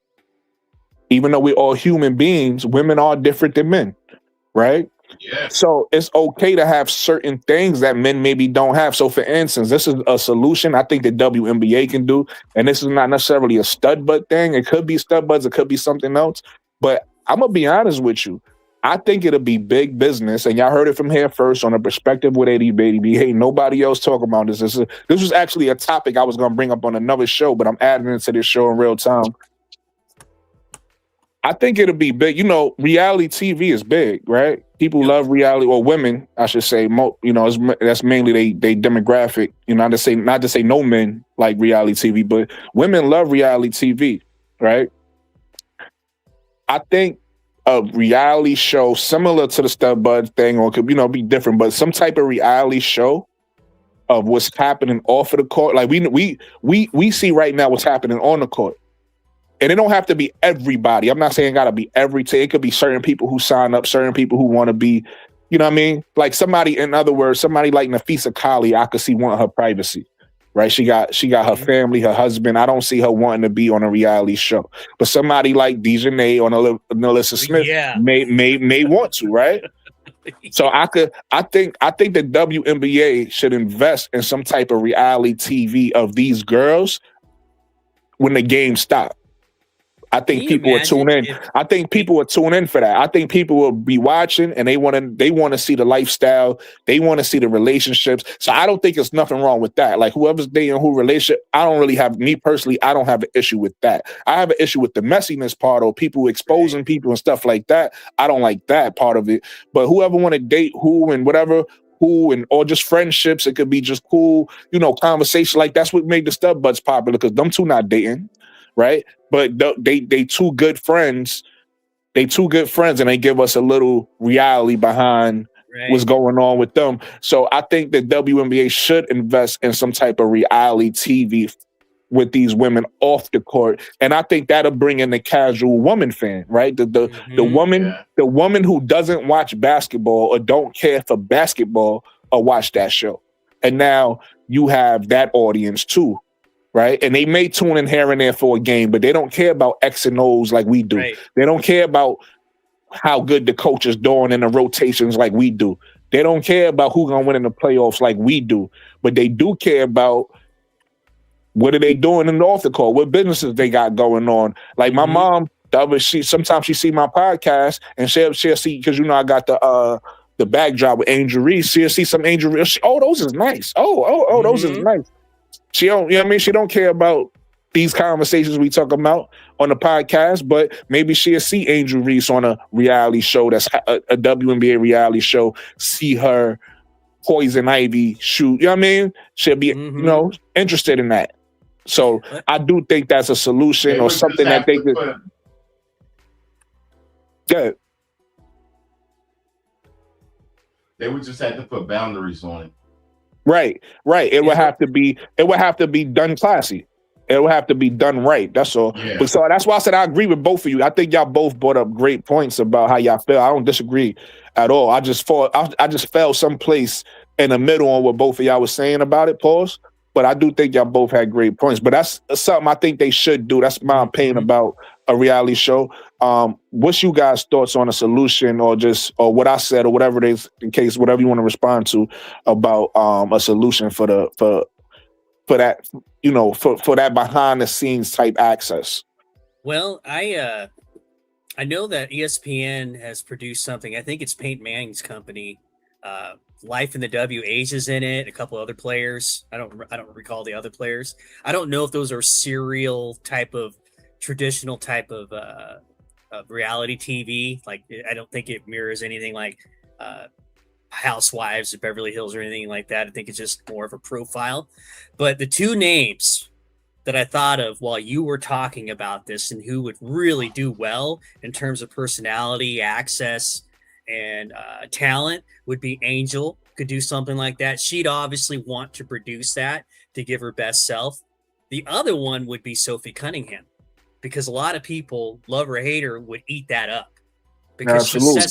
even though we're all human beings, women are different than men, right? Yeah. So it's okay to have certain things that men maybe don't have. So for instance, this is a solution I think the WNBA can do. And this is not necessarily a stud butt thing. It could be stud butts. It could be something else. But I'm going to be honest with you. I think it'll be big business, and y'all heard it from here first on a perspective with 80 baby. Hey, nobody else talking about this. This was actually a topic I was going to bring up on another show, but I'm adding it to this show in real time. I think it'll be big. Reality TV is big, right? People love reality, or women, I should say. That's mainly they demographic. Not to say no men like reality TV, but women love reality TV, right? I think a reality show similar to the Stud Bud thing, or could be different, but some type of reality show of what's happening off of the court. Like we see right now what's happening on the court, and it don't have to be everybody. I'm not saying it got to be every team. It could be certain people who sign up, certain people who want to be, like somebody. In other words, somebody like Nafisa Kali, I could see wanting her privacy. Right, she got her family, her husband. I don't see her wanting to be on a reality show. But somebody like Dejanay or Alyssa Smith may want to, right? So I think the WNBA should invest in some type of reality TV of these girls when the game stops. I think people will tune in. I think people will tune in for that. I think people will be watching and they want to see the lifestyle. They want to see the relationships. So I don't think there's nothing wrong with that. Like whoever's dating who relationship, I don't have an issue with that. I have an issue with the messiness part or people exposing people and stuff like that. I don't like that part of it. But whoever want to date who and whatever, or just friendships, it could be just cool, conversation. Like that's what made the Stud Buds popular because them two not dating. Right, but they two good friends. They two good friends, and they give us a little reality behind what's going on with them. So I think the WNBA should invest in some type of reality TV with these women off the court, and I think that'll bring in the casual woman fan, right? The woman who doesn't watch basketball or don't care for basketball or watch that show, and now you have that audience too. Right. And they may tune in here and there for a game, but they don't care about X and O's like we do. Right. They don't care about how good the coach is doing in the rotations like we do. They don't care about who's going to win in the playoffs like we do. But they do care about what are they doing in the off the court, what businesses they got going on. Like my mom, sometimes she see my podcast and she'll see, because I got the backdrop with Angel Reese. She'll see some Angel Reese. Oh, those is nice. Oh, those is nice. She don't, she don't care about these conversations we talk about on the podcast, but maybe she'll see Angel Reese on a reality show that's a WNBA reality show, see her Poison Ivy shoot. She'll be, interested in that. So I do think that's a solution or something that they could. Yeah. They would just have to put boundaries on it. Right. It would have to be done classy. It'll have to be done right. That's all. Yeah. But so that's why I said I agree with both of you. I think y'all both brought up great points about how y'all feel. I don't disagree at all. I just fell someplace in the middle on what both of y'all was saying about it. Pause. But I do think y'all both had great points. But that's something I think they should do. That's my opinion about a reality show. What's you guys' thoughts on a solution, or what I said, or whatever it is, in case whatever you want to respond to about a solution for that, for that behind the scenes type access? Well, I know that ESPN has produced something. I think it's Peyton Manning's company. Life in the W. Asia's in it. A couple other players. I don't recall the other players. I don't know if those are serial type of traditional type of reality TV. Like, I don't think it mirrors anything like Housewives of Beverly Hills or anything like that. I think it's just more of a profile. But the two names that I thought of while you were talking about this and who would really do well in terms of personality, access, and talent would be Angel. Could do something like that. She'd obviously want to produce that to give her best self. The other one would be Sophie Cunningham, because a lot of people, love her or hate her, would eat that up because Absolutely.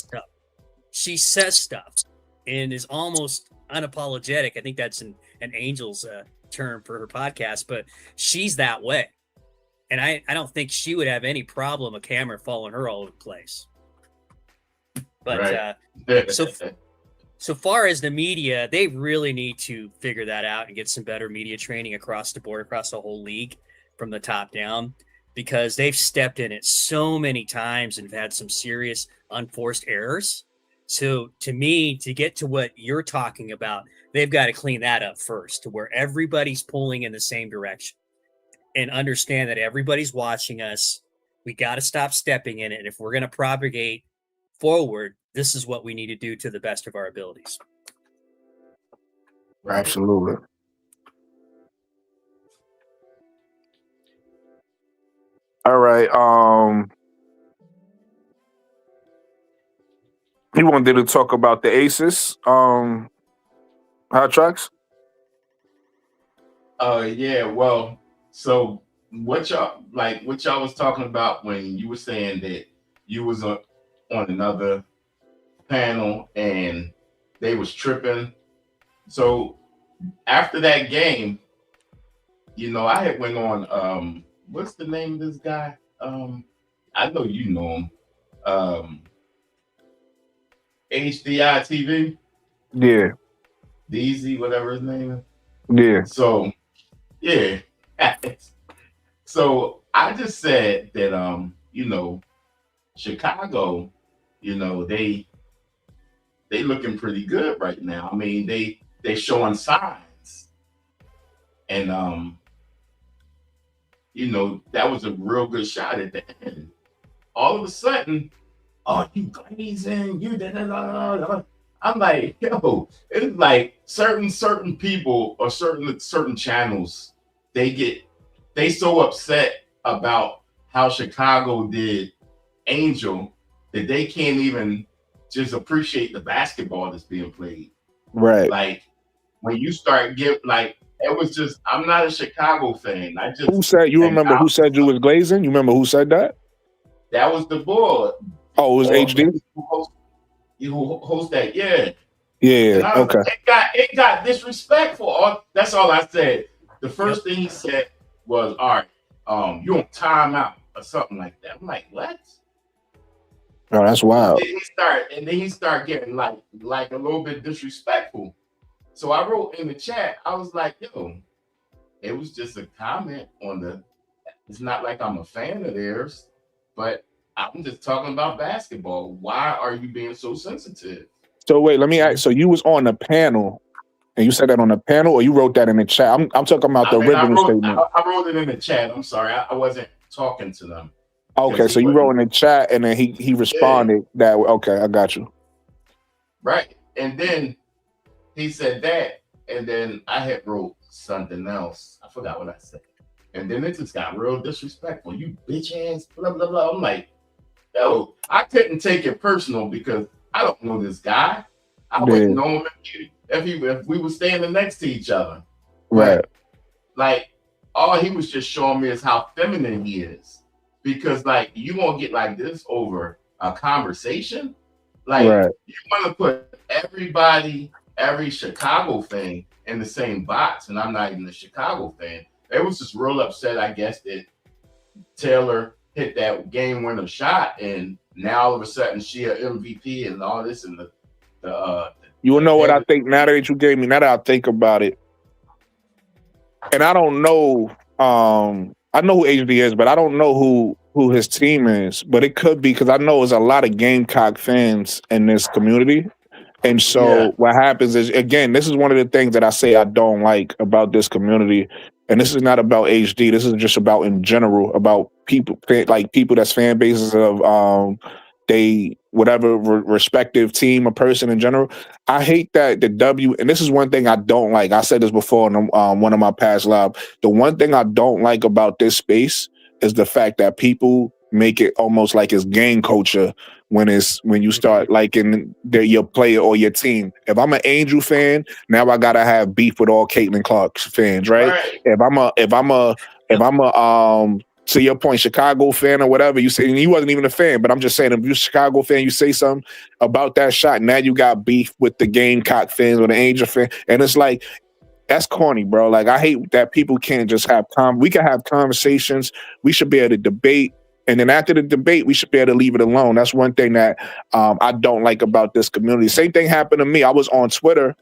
she says stuff and is almost unapologetic. I think that's an Angel's term for her podcast, but she's that way. And I don't think she would have any problem a camera following her all over the place. But right. so far as the media, they really need to figure that out and get some better media training across the board, across the whole league from the top down, because they've stepped in it so many times and have had some serious unforced errors. So to me, to get to what you're talking about, they've got to clean that up first, to where everybody's pulling in the same direction and understand that everybody's watching us. We got to stop stepping in it. And if we're going to propagate forward, this is what we need to do to the best of our abilities. Right. Absolutely. All right. You wanted to talk about the Aces hot tracks? Yeah. Well, so what y'all was talking about when you were saying that you was on another panel and they was tripping. So after that game, I had went on what's the name of this guy? I know you know him. HDI TV. Yeah. DZ, whatever his name is. Yeah. So yeah. So I just said that Chicago, they looking pretty good right now. I mean, they showing signs. And that was a real good shot at the end. All of a sudden, oh, you glazing, you da. I'm like, yo, it's like certain people or certain channels, they so upset about how Chicago did Angel that they can't even just appreciate the basketball that's being played. Right. Like when you start it was just, I'm not a Chicago fan. Who said you was glazing? You remember who said that? That was the board. Oh, it was HD? Who host that, yeah. Yeah, okay. It got disrespectful. That's all I said. The first thing he said was, all right, you on timeout or something like that. I'm like, what? Oh, that's wild. And then he started getting like a little bit disrespectful. So I wrote in the chat, I was like, yo, it was just a comment on it's not like I'm a fan of theirs, but I'm just talking about basketball. Why are you being so sensitive? So wait, let me ask. So you was on the panel, and you said that on the panel, or you wrote that in the chat? I'm talking about the original statement. I wrote it in the chat. I'm sorry, I wasn't talking to them. Okay, so you wrote in the chat, and then he responded that way. Okay, I got you. Right, and then he said that, and then I had wrote something else. I forgot what I said, and then it just got real disrespectful. You bitch ass, blah blah blah. I'm like, yo, I couldn't take it personal because I don't know this guy. I wouldn't know him if we were standing next to each other. Right. Like all he was just showing me is how feminine he is. Because like you won't get like this over a conversation. Like Right. you want to put everybody, every Chicago fan in the same box, and I'm not even a Chicago fan. They was just real upset, I guess, that Taylor hit that game winner shot, and now all of a sudden she an MVP and all this and the You know what I think now that you gave me, now that I think about it, and I don't know, I know who HD is, but I don't know who his team is. But it could be because I know there's a lot of Gamecock fans in this community. And so what happens is, again, this is one of the things that I say I don't like about this community. And this is not about HD. This is just about in general, about people, like people that's fan bases of they whatever respective team or person in general. I hate that the W, and this is one thing I don't like. I said this before in one of my past live. The one thing I don't like about this space is the fact that people make it almost like it's gang culture when you start liking your player or your team. If I'm an Angel fan, now I gotta have beef with all Caitlin Clark fans, right? If I'm a to your point, Chicago fan or whatever, you say, and you wasn't even a fan, but I'm just saying, if you're a Chicago fan, you say something about that shot, now you got beef with the Gamecock fans or the Angel fan, and it's like, that's corny, bro. Like, I hate that people can't just have we can have conversations. We should be able to debate. And then after the debate, we should be able to leave it alone. That's one thing that I don't like about this community. Same thing happened to me. I was on Twitter,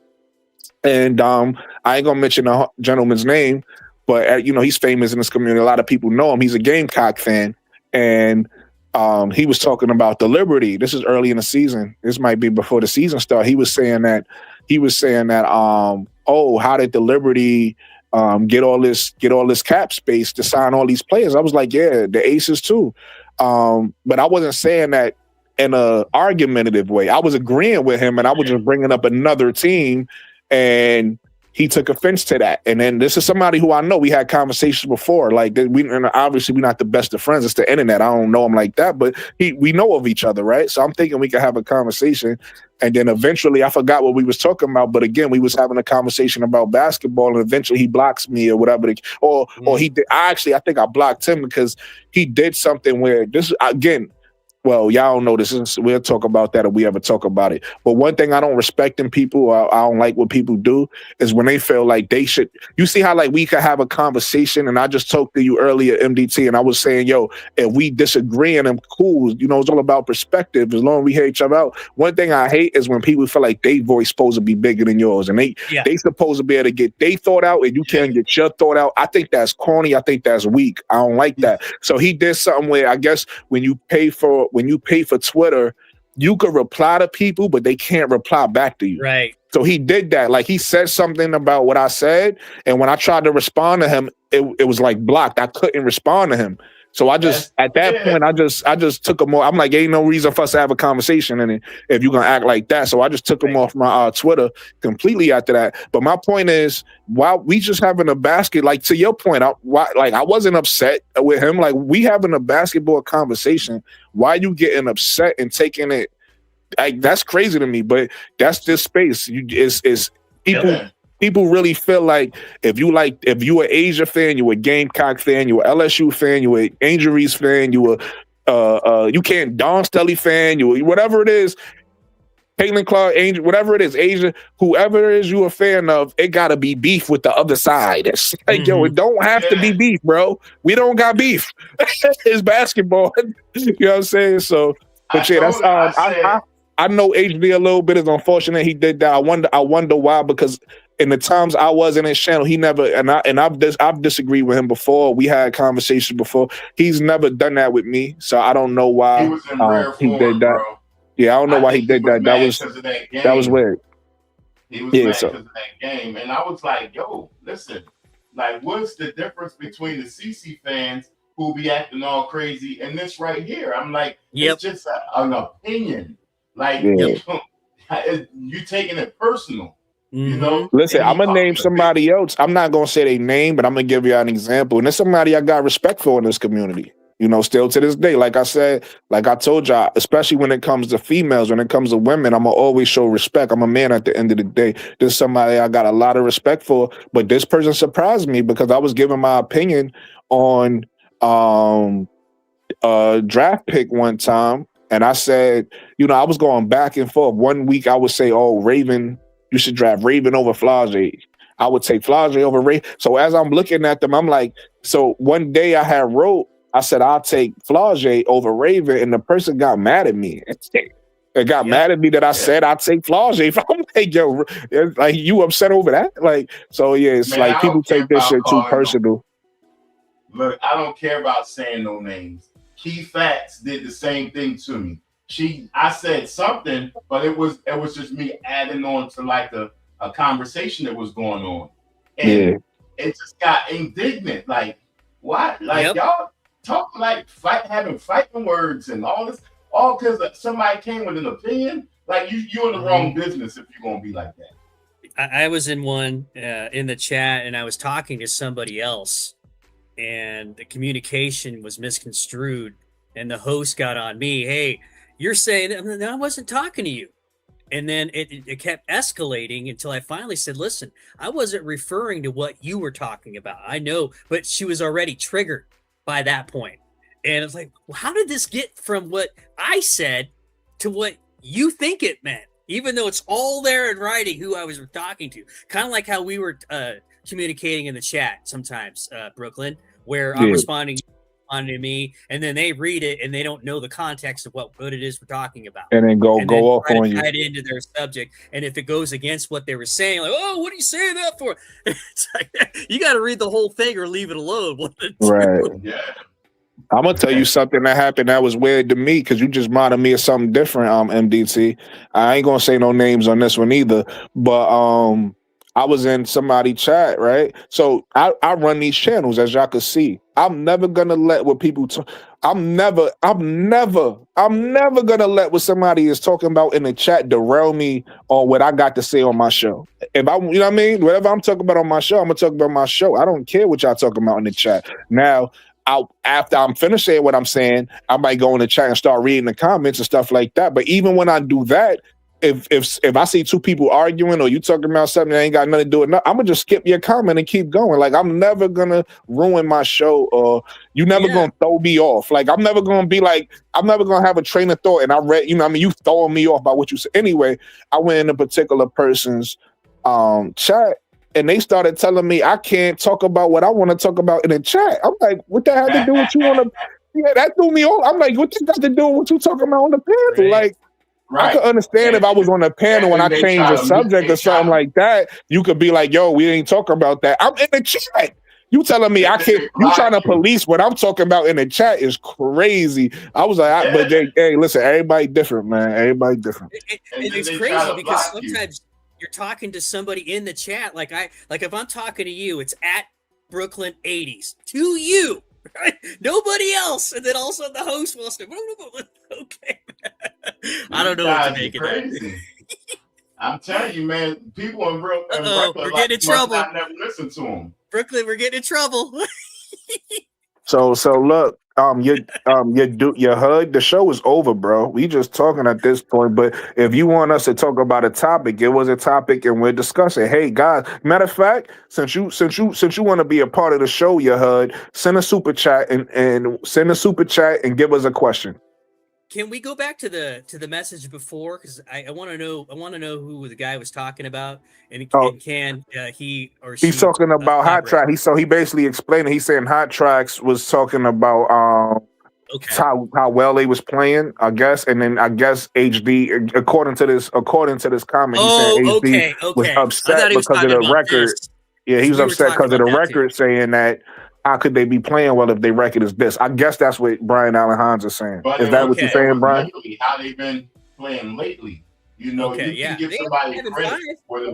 and I ain't going to mention the gentleman's name, but, he's famous in this community. A lot of people know him. He's a Gamecock fan. And he was talking about the Liberty. This is early in the season. This might be before the season started. He was saying that, how did the Liberty get all this cap space to sign all these players? I was like, yeah, the Aces too. But I wasn't saying that in a argumentative way. I was agreeing with him, and I was just bringing up another team, and he took offense to that. And then this is somebody who I know. We had conversations before. Like, and obviously we're not the best of friends. It's the internet. I don't know him like that, but we know of each other, right? So I'm thinking we could have a conversation. And then eventually, I forgot what we was talking about. But again, we was having a conversation about basketball, and eventually he blocks me or whatever. Or he did. I think I blocked him because he did something where this again. Well, y'all don't know this. We'll talk about that if we ever talk about it. But one thing I don't respect in people, or I don't like what people do, is when they feel like they should. You see how like we could have a conversation, and I just talked to you earlier, MDT, and I was saying, yo, if we disagree and I'm cool, it's all about perspective. As long as we hear each other out. One thing I hate is when people feel like their voice supposed to be bigger than yours, and they supposed to be able to get their thought out, and you can't get your thought out. I think that's corny. I think that's weak. I don't like that. So he did something where I guess when you pay for Twitter, you could reply to people, but they can't reply back to you. Right. So he did that. Like, he said something about what I said, and when I tried to respond to him, it was like blocked. I couldn't respond to him. So I just at that point, I just took him off. I'm like, ain't no reason for us to have a conversation, and if you're gonna act like that. So I just took him off my Twitter completely after that. But my point is, while we just having a basket, like to your point, I wasn't upset with him. Like, we having a basketball conversation. Why you getting upset and taking it? Like, that's crazy to me. But that's this space. It's people. Yeah. People really feel like if you an Asia fan, you a Gamecock fan, you a LSU fan, you a Angel Reese fan, you can't Don Stelly fan, you whatever it is, Caitlin Clark, Angel, whatever it is, Asia, whoever it is you a fan of, it gotta be beef with the other side. It's like, yo, it don't have to be beef, bro. We don't got beef. It's basketball. You know what I'm saying? So, but yeah, that's I know HD a little bit. It's unfortunate he did that. I wonder why, because in the times I was in his channel, he never, I've disagreed with him before. We had conversations before. He's never done that with me, so I don't know why he was in rare he form, did that. Bro. Yeah, I don't know why he did that. That was weird. He was mad because of that game, and I was like, "Yo, listen, like, what's the difference between the CC fans who be acting all crazy and this right here?" I'm like, it's just an opinion. Like, you taking it personal. You know, listen, I'm gonna name somebody else. I'm not gonna say their name, but I'm gonna give you an example. And there's somebody I got respect for in this community. You know, still to this day, like I said, like I told y'all, especially when it comes to females, when it comes to women, I'm going to always show respect. I'm a man at the end of the day. This is somebody I got a lot of respect for, but this person surprised me because I was giving my opinion on a draft pick one time, and I said, you know, I was going back and forth. One week I would say, oh, Raven, you should draft Raven over Flau'jae. I would take Flau'jae over Raven. So as I'm looking at them, I'm like, so one day I said, I'll take Flau'jae over Raven, and the person got mad at me. It got mad at me that I said I'll take Flau'jae. I'm like, yo, like, you upset over that? Like, so yeah, it's Man, like people take this shit too personal. Look, I don't care about saying no names. Key Facts did the same thing to me. I said something, but it was just me adding on to like a conversation that was going on. And it just got indignant. Like, what? Like, y'all talking like having fighting words and all this, all because somebody came with an opinion. Like, you're in the wrong business if you're gonna be like that. I was in one in the chat, and I was talking to somebody else, and the communication was misconstrued, and the host got on me. Hey, you're saying that I wasn't talking to you. And then it kept escalating until I finally said, listen, I wasn't referring to what you were talking about. I know, but she was already triggered by that point. And it's like, well, how did this get from what I said to what you think it meant? Even though it's all there in writing who I was talking to. Kind of like how we were communicating in the chat sometimes, Brooklyn, where I'm responding to me, and then they read it and they don't know the context of what it is we're talking about, and then go off on you, tie it into their subject. And if it goes against what they were saying, like, oh, what are you saying that for? It's like, you got to read the whole thing or leave it alone. Right. Yeah. I'm gonna tell you something that happened that was weird to me because you just reminded me of something different. MDT. I ain't gonna say no names on this one either, but I was in somebody's chat, right? So I run these channels, as y'all can see. I'm never gonna let what people talk. I'm never gonna let what somebody is talking about in the chat derail me on what I got to say on my show. If I, you know what I mean? Whatever I'm talking about on my show, I'm gonna talk about my show. I don't care what y'all talking about in the chat. Now, after I'm finished saying what I'm saying, I might go in the chat and start reading the comments and stuff like that. But even when I do that, if I see two people arguing or you talking about something that ain't got nothing to do with nothing, I'm gonna just skip your comment and keep going. Like, I'm never gonna ruin my show, or you never gonna throw me off. Like, I'm never gonna be like, I'm never gonna have a train of thought and I read, you know what I mean, you throwing me off by what you said. Anyway, I went in a particular person's chat, and they started telling me I can't talk about what I want to talk about in the chat. I'm like, what that had to do with you on the? Yeah, that threw me off. I'm like, what that got to do with what you talking about on the panel? Right. Like, I could understand if I was on the panel and I changed the subject or something like that. You could be like, yo, we ain't talking about that. I'm in the chat. You telling me I can't? You trying to police what I'm talking about in the chat is crazy. I was like, but hey, listen, everybody different, man. Everybody different. It's crazy because sometimes you're talking to somebody in the chat. Like if I'm talking to you, it's at Brooklyn 80s to you, right? Nobody else. And then also the host wants to, okay. I don't know what to make of that. I'm telling you, man, people in Brooklyn, we're getting in trouble. I never listen to them. Brooklyn, we're getting in trouble. So look, you heard the show is over, bro. We just talking at this point. But if you want us to talk about a topic, it was a topic, and we're discussing. Hey guys, matter of fact, since you want to be a part of the show, you heard, send a super chat and give us a question. Can we go back to the message before? Because I want to know who the guy was talking about, and can he or she? He's talking about Hot Track. He basically explained it. He's saying Hot Tracks was talking about how well they was playing, I guess, and then I guess HD according to this comment, he said HD was upset because of the record. Yeah, he was upset because of the record, saying that. How could they be playing well if their record is this? I guess that's what Brian Allen Hines is saying. But is that what you're saying, Brian? How they've been playing lately. You know, you can give somebody credit with a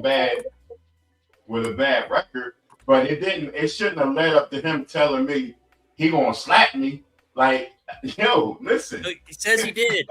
bad record, but it shouldn't have led up to him telling me he gonna slap me. Like, yo, listen. He says he did.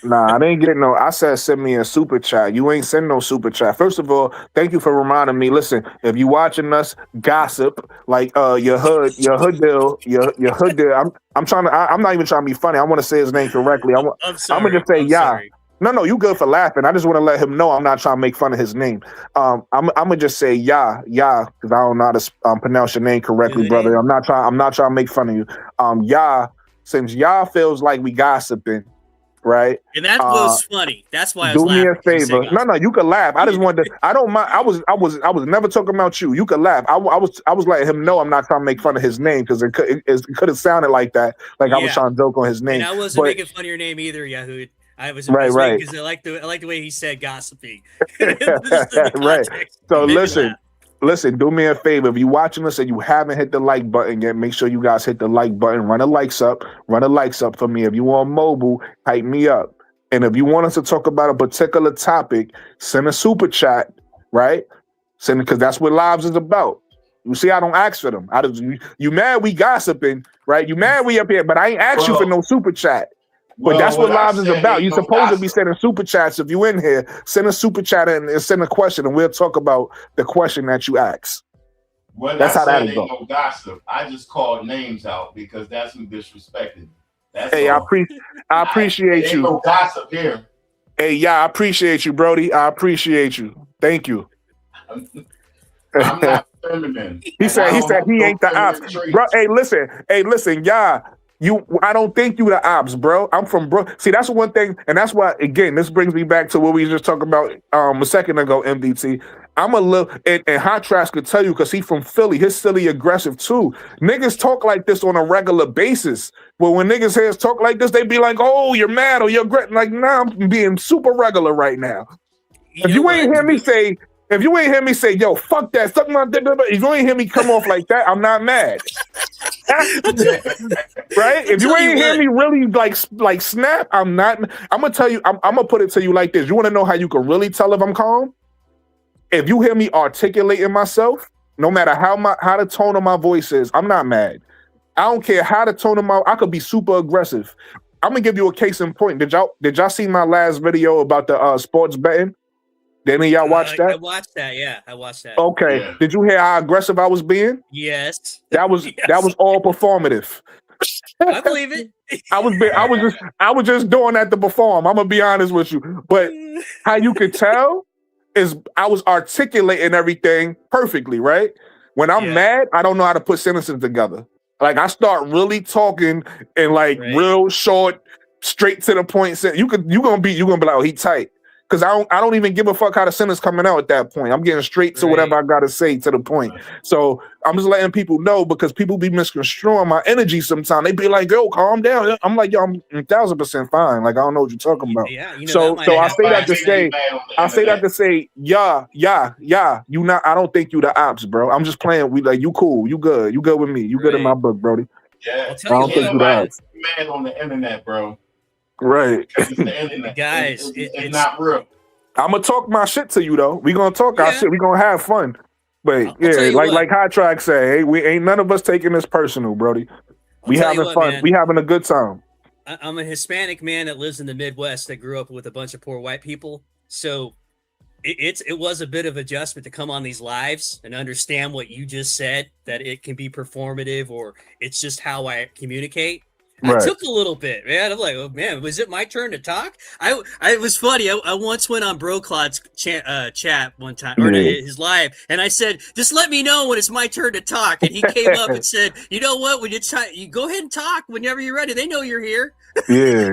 Nah, I didn't get no. I said send me a super chat. You ain't send no super chat. First of all, thank you for reminding me. Listen, if you watching us gossip, like your hood deal, your hood deal. I'm trying to. I'm not even trying to be funny. I want to say his name correctly. I'm gonna just say sorry. No, you good for laughing. I just want to let him know I'm not trying to make fun of his name. I'm gonna just say because I don't know how to pronounce your name correctly, brother. I'm not trying to make fun of you. Since feels like we gossiping, right? And that was funny. That's why I was do me laughing. a favor. No, you can laugh. I just wanted to. I don't mind. I was never talking about you. You can laugh. I was letting him know I'm not trying to make fun of his name because it could have sounded like that. Like I was trying to joke on his name. And I wasn't making fun of your name either, Yahoo. I was right. Because I like the way he said gossiping. Right. So listen, do me a favor. If you're watching us and you haven't hit the like button yet, make sure you guys hit the like button. Run the likes up for me. If you on mobile, hype me up. And if you want us to talk about a particular topic, send a super chat, right? Send it, because that's what lives is about. You see, I don't ask for them. You mad we gossiping, right? You mad we up here, but I ain't asked you for no super chat. But that's what lives is about. You're supposed to be sending super chats. If you in here, send a super chat and send a question, and we'll talk about the question that you ask. Well, that's how that is. No gossip. I just called names out because that's who disrespected me. Hey, I appreciate you. No gossip here. Hey, I appreciate you, Brody. I appreciate you. Thank you. I'm not feminine. He said he ain't the ops. Bro, hey, listen, I don't think you the ops, bro. I'm from bro. See, that's one thing, and that's why, again, this brings me back to what we just talking about a second ago, MDT. I'm a little, and Hot Trash could tell you because he from Philly. He's silly aggressive too. Niggas talk like this on a regular basis. But when niggas hears talk like this, they be like, "Oh, you're mad or you're aggressive." Like, nah, I'm being super regular right now. If you ain't hear me say, "Yo, fuck that," something like that. If you ain't hear me come off like that, I'm not mad. Right? If you ain't hear me really like snap, I'm not. I'm gonna tell you. I'm gonna put it to you like this. You want to know how you can really tell if I'm calm? If you hear me articulating myself, no matter how the tone of my voice is, I'm not mad. I don't care how the tone of I could be super aggressive. I'm gonna give you a case in point. Did y'all see my last video about the sports betting? Did any of y'all watch that? I watched that. Yeah, I watched that. Okay. Yeah. Did you hear how aggressive I was being? Yes. That was all performative. I believe it. I was just doing that to perform. I'm gonna be honest with you. But how you could tell is I was articulating everything perfectly, right? When I'm mad, I don't know how to put sentences together. Like I start really talking in real short, straight to the point. You gonna be like, oh, he tight. Because I don't even give a fuck how the sentence coming out at that point. I'm getting straight to whatever I gotta say to the point. So I'm just letting people know because people be misconstruing my energy sometimes. They be like, yo, calm down. I'm like, yo, I'm 1,000% fine. Like I don't know what you're talking about. Yeah, so I say that to say, you not. I don't think you the ops, bro. I'm just playing. We like you cool. You good. You good with me. You good in my book, Brody. Yeah, I don't think you the ops. Man on the internet, bro. Right. Guys, it's not real. I'm gonna talk my shit to you though. We gonna talk our shit. We gonna have fun. But like Hot Track say, hey, we ain't none of us taking this personal, Brody. We having fun. Man. We having a good time. I'm a Hispanic man that lives in the Midwest that grew up with a bunch of poor white people. So it was a bit of adjustment to come on these lives and understand what you just said, that it can be performative or it's just how I communicate. Right. I took a little bit, man. I'm like, oh man, was it my turn to talk? It was funny. I once went on Bro Claude's chat one time, or his live, and I said, just let me know when it's my turn to talk. And he came up and said, you know what? When you go ahead and talk whenever you're ready. They know you're here. Yeah.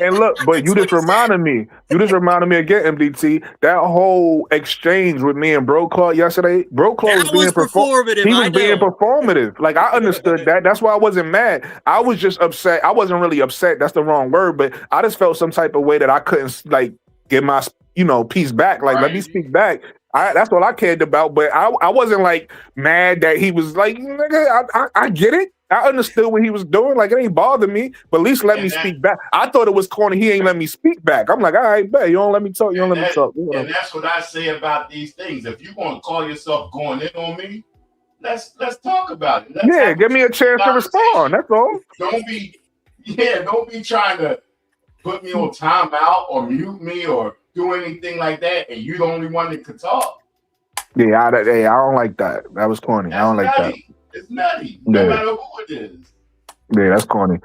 And look, but you just reminded me again, MDT, that whole exchange with me and Bro Claude yesterday. Bro Claude was being performative. He was being performative. Like I understood that. That's why I wasn't mad. I was just upset. I wasn't really upset. That's the wrong word, but I just felt some type of way that I couldn't get my piece back. Like let me speak back. That's all I cared about. But I wasn't like mad that he was like, nigga, I get it. I understood what he was doing. Like, it ain't bothered me, but at least let me speak back. I thought it was corny. He ain't let me speak back. I'm like, all right, bet. You don't let me talk. You don't let me talk. And that's what I say about these things. If you want to call yourself going in on me, let's talk about it. Give me a chance to respond. That's all. Don't be trying to put me on timeout or mute me or do anything like that. And you the only one that could talk. Yeah, I don't like that. That was corny. I That's don't like that. nutty. It's nutty, no matter who it is. Yeah, that's corny.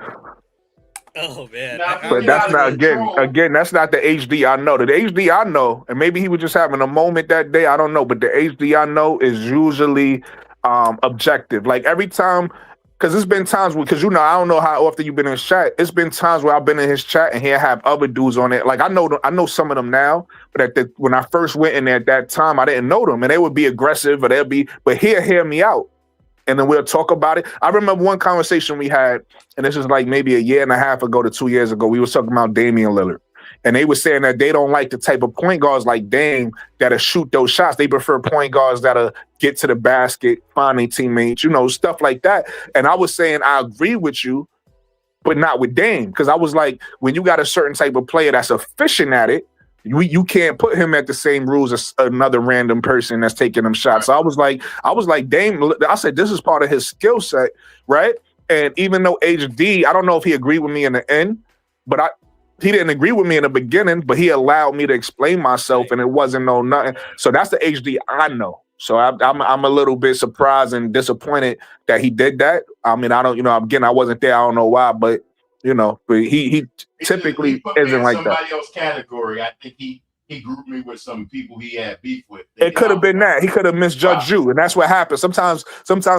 Oh man, Now, if you But get that's out of not control, again. That's not the HD I know. The HD I know, and maybe he was just having a moment that day. I don't know. But the HD I know is usually objective. Like every time, because it's been times because I don't know how often you've been in his chat. It's been times where I've been in his chat and he'll have other dudes on it. Like I know some of them now, but when I first went in there at that time, I didn't know them, and they would be aggressive, or but he'll hear me out. And then we'll talk about it. I remember one conversation we had, and this is like maybe a year and a half ago to 2 years ago. We were talking about Damian Lillard. And they were saying that they don't like the type of point guards like Dame that'll shoot those shots. They prefer point guards that'll get to the basket, find their teammates, stuff like that. And I was saying, I agree with you, but not with Dame. Because I was like, when you got a certain type of player that's efficient at it, you can't put him at the same rules as another random person that's taking them shots. So I was like, Dame, I said, this is part of his skill set, right? And even though HD, I don't know if he agreed with me in the end, but he didn't agree with me in the beginning, but he allowed me to explain myself, and it wasn't nothing. So that's the HD I know. So I'm a little bit surprised and disappointed that he did that. I mean, I don't, again, I wasn't there. I don't know why, but but he typically he put me isn't in like that. somebody else's category. I think he grouped me with some people he had beef with. It could have been that. He could have misjudged you, and that's what happens. Sometimes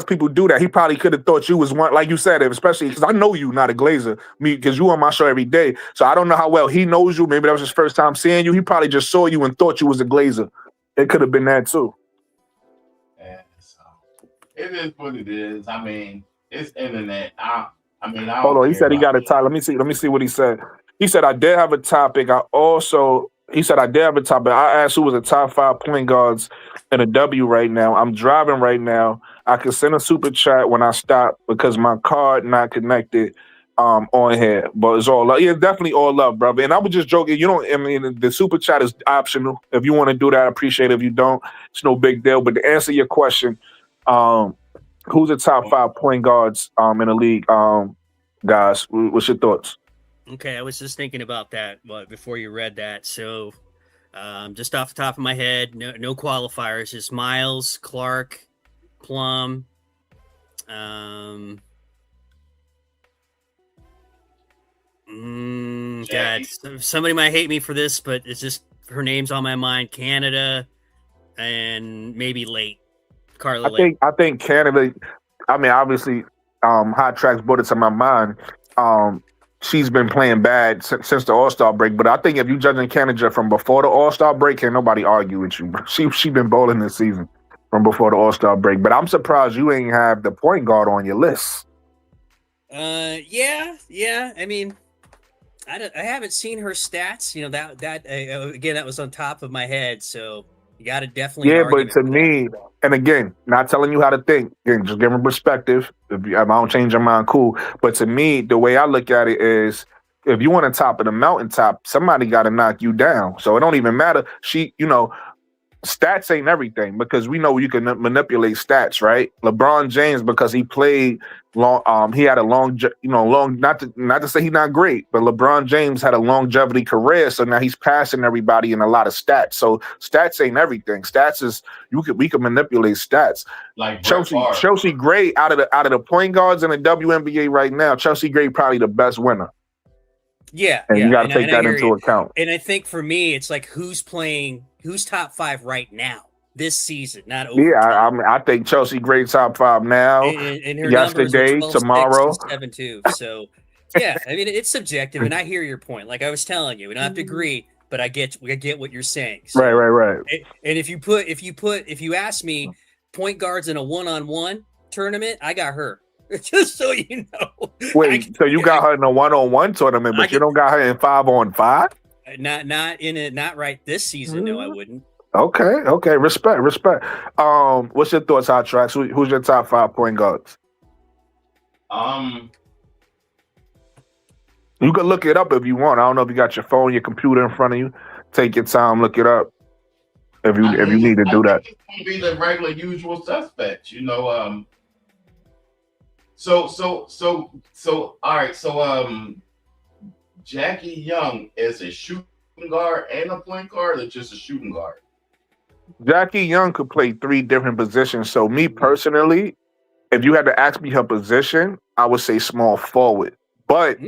people do that. He probably could have thought you was one, like you said, especially because I know you, not a Glazer, because you on my show every day. So I don't know how well he knows you. Maybe that was his first time seeing you. He probably just saw you and thought you was a Glazer. It could have been that too. Yeah, so it is what it is. I mean, it's internet. I don't Hold on, he said he got a tie. Let me see what he said. He said, I did have a topic. He said, I did have a topic. I asked who was the top 5 point guards in a W right now. I'm driving right now. I can send a super chat when I stop because my card not connected on here. But it's all love. Yeah, definitely all love, brother. And I was just joking. The super chat is optional. If you want to do that, I appreciate it. If you don't, it's no big deal. But to answer your question, who's the top 5 point guards in the league? Guys, what's your thoughts? Okay, I was just thinking about that before you read that. So, just off the top of my head, no qualifiers. Just Miles, Clark, Plum. God, somebody might hate me for this, but it's just her name's on my mind. Canada, and maybe Carla Late. I think Canada. I mean, obviously, Hot Tracks brought it to my mind. She's been playing bad since the All-Star break, but I think if you judging Canada from before the All-Star break, can't nobody argue with you. She been bowling this season from before the All-Star break. But I'm surprised you ain't have the point guard on your list. Yeah. I mean, I haven't seen her stats. Again, that was on top of my head, so you got to definitely. Yeah, but to me, and again, not telling you how to think. Again, just giving perspective. If I don't change your mind, cool. But to me, the way I look at it is, if you want to top of the mountaintop, somebody got to knock you down. So it don't even matter. Stats ain't everything, because we know you can manipulate stats, right? LeBron James, because he played long, he had a long, not to say he's not great, but LeBron James had a longevity career, so now he's passing everybody in a lot of stats. So stats ain't everything. Stats is we can manipulate stats. Like Chelsea Gray out of the point guards in the WNBA right now, Chelsea Gray probably the best winner. Yeah, and you got to take that into account. And I think for me, it's like who's top 5 right now this season, not over. Yeah, I think Chelsea Gray top 5 now. And her yesterday, 12, tomorrow, 7-2. So yeah, I mean it's subjective, and I hear your point. Like I was telling you, we don't have to agree, but I get what you're saying. So, right. And if you ask me point guards in a 1-on-1 tournament, I got her. Just so you know. Wait, so you got her in a 1-on-1 tournament, but you don't got her in 5-on-5? Not right this season. No, I wouldn't. Okay. Respect. What's your thoughts, Hot Tracks? Who's your top 5 point guards? You can look it up if you want. I don't know if you got your phone, your computer in front of you. Take your time, look it up. If you need to do that. It's gonna be the regular usual suspects, So all right. So Jackie Young is a shooting guard and a point guard, or just a shooting guard? Jackie Young could play 3 different positions. So me personally, if you had to ask me her position, I would say small forward. But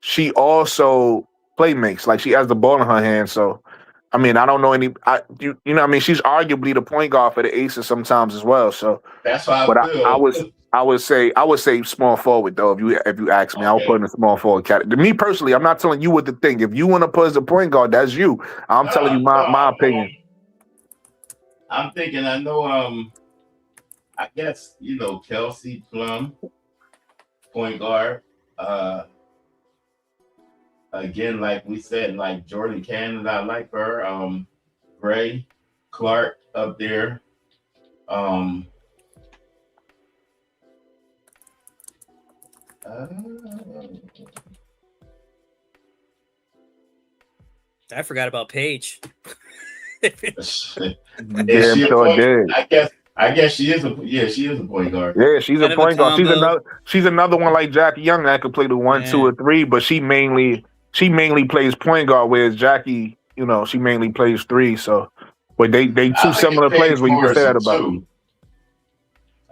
she also playmakes. Like she has the ball in her hand. So I mean, I don't know any. You know, what I mean, she's arguably the point guard for the Aces sometimes as well. So, That's how but I feel. I would say small forward though. If you ask me, I would put in a small forward category. Me personally, I'm not telling you what to think. If you want to put as a point guard, that's you. I'm telling you my opinion. I'm thinking. I know. I guess Kelsey Plum, point guard. Again, like we said, like Jordan Cannon, I like her. Gray, Clark up there. I forgot about Paige. I guess she is a point guard. Yeah, she's a point guard. She's another one like Jackie Young that could play the 1, 2, or 3, but she mainly plays point guard, whereas Jackie, she mainly plays 3. So, but they two similar players where you can say that about them.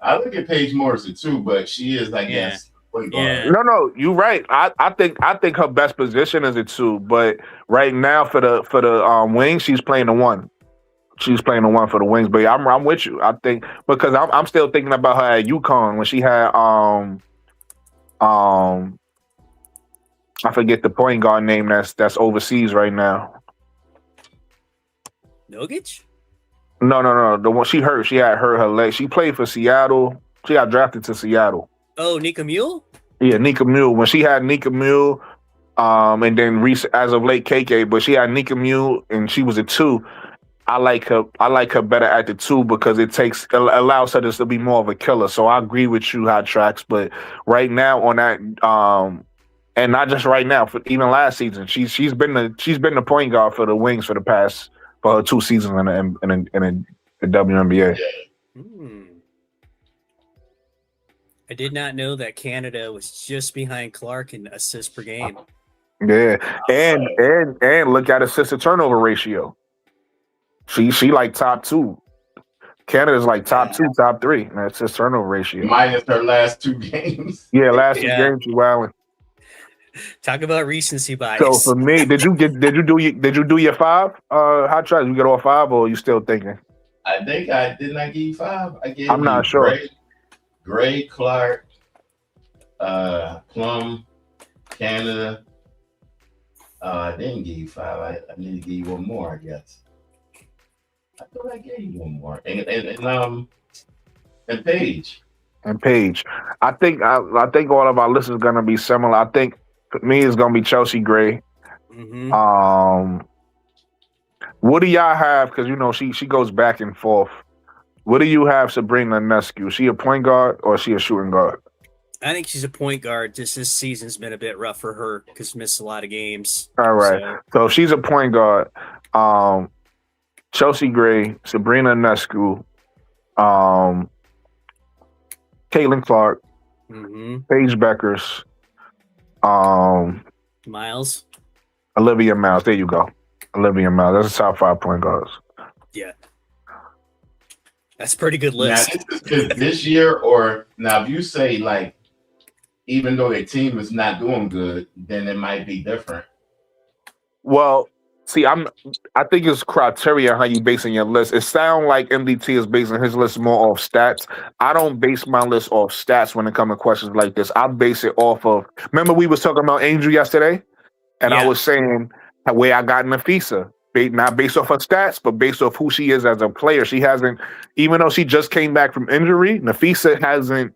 I look at Paige Morrison too, but she is, I guess, point guard. No, you're right. I think her best position is a 2, but right now for the wings, she's playing the 1. She's playing the 1 for the wings, but I'm with you. I think because I'm still thinking about her at UConn when she had I forget the point guard name that's overseas right now. Nogic? No. The one she hurt. She had hurt her leg. She played for Seattle. She got drafted to Seattle. Oh, Nika Mule? Yeah, Nika Mule. When she had Nika Mule, and then as of late KK, but she had Nika Mule and she was a 2. I like her better at the 2 because it allows her to be more of a killer. So I agree with you, Hot Tracks. But right now on that, and not just right now, even last season, she's been the point guard for the Wings for her 2 seasons in the WNBA. I did not know that Canada was just behind Clark in assists per game. Yeah, and look at assist to turnover ratio. She like top 2. Canada's like top 2, top 3. That's his turnover ratio. Minus her last 2 games. Yeah, last 2 games she wilding. Talk about recency bias. So for me, did you do your 5? Hot Tracks? You get all 5, or are you still thinking? I think I did not give you 5. I gave. I'm not sure. Gray, Clark, Plum, Canada. I didn't give you 5. I need to give you 1 more, I guess. I thought I gave you 1 more. And Paige. And Paige. I think all of our lists is gonna be similar. I think for me it's gonna be Chelsea Gray. Mm-hmm. What do y'all have? Because she goes back and forth. What do you have, Sabrina Ionescu? Is she a point guard or is she a shooting guard? I think she's a point guard. Just this season's been a bit rough for her because she missed a lot of games. All right. So if she's a point guard, Chelsea Gray, Sabrina Ionescu, Caitlin Clark, Paige Beckers, Miles. Olivia Miles. There you go. Olivia Miles. That's the top 5 point guards. Yeah. That's a pretty good list. Now, this year, or now if you say like, even though their team is not doing good, then it might be different. Well, see, I think it's criteria how you basing your list. It sounds like MDT is basing his list more off stats. I don't base my list off stats when it comes to questions like this. I base it off of. Remember, we was talking about Angel yesterday, and I was saying where I got Nafisa, not based off her stats, but based off who she is as a player. She hasn't, even though she just came back from injury, Nafisa hasn't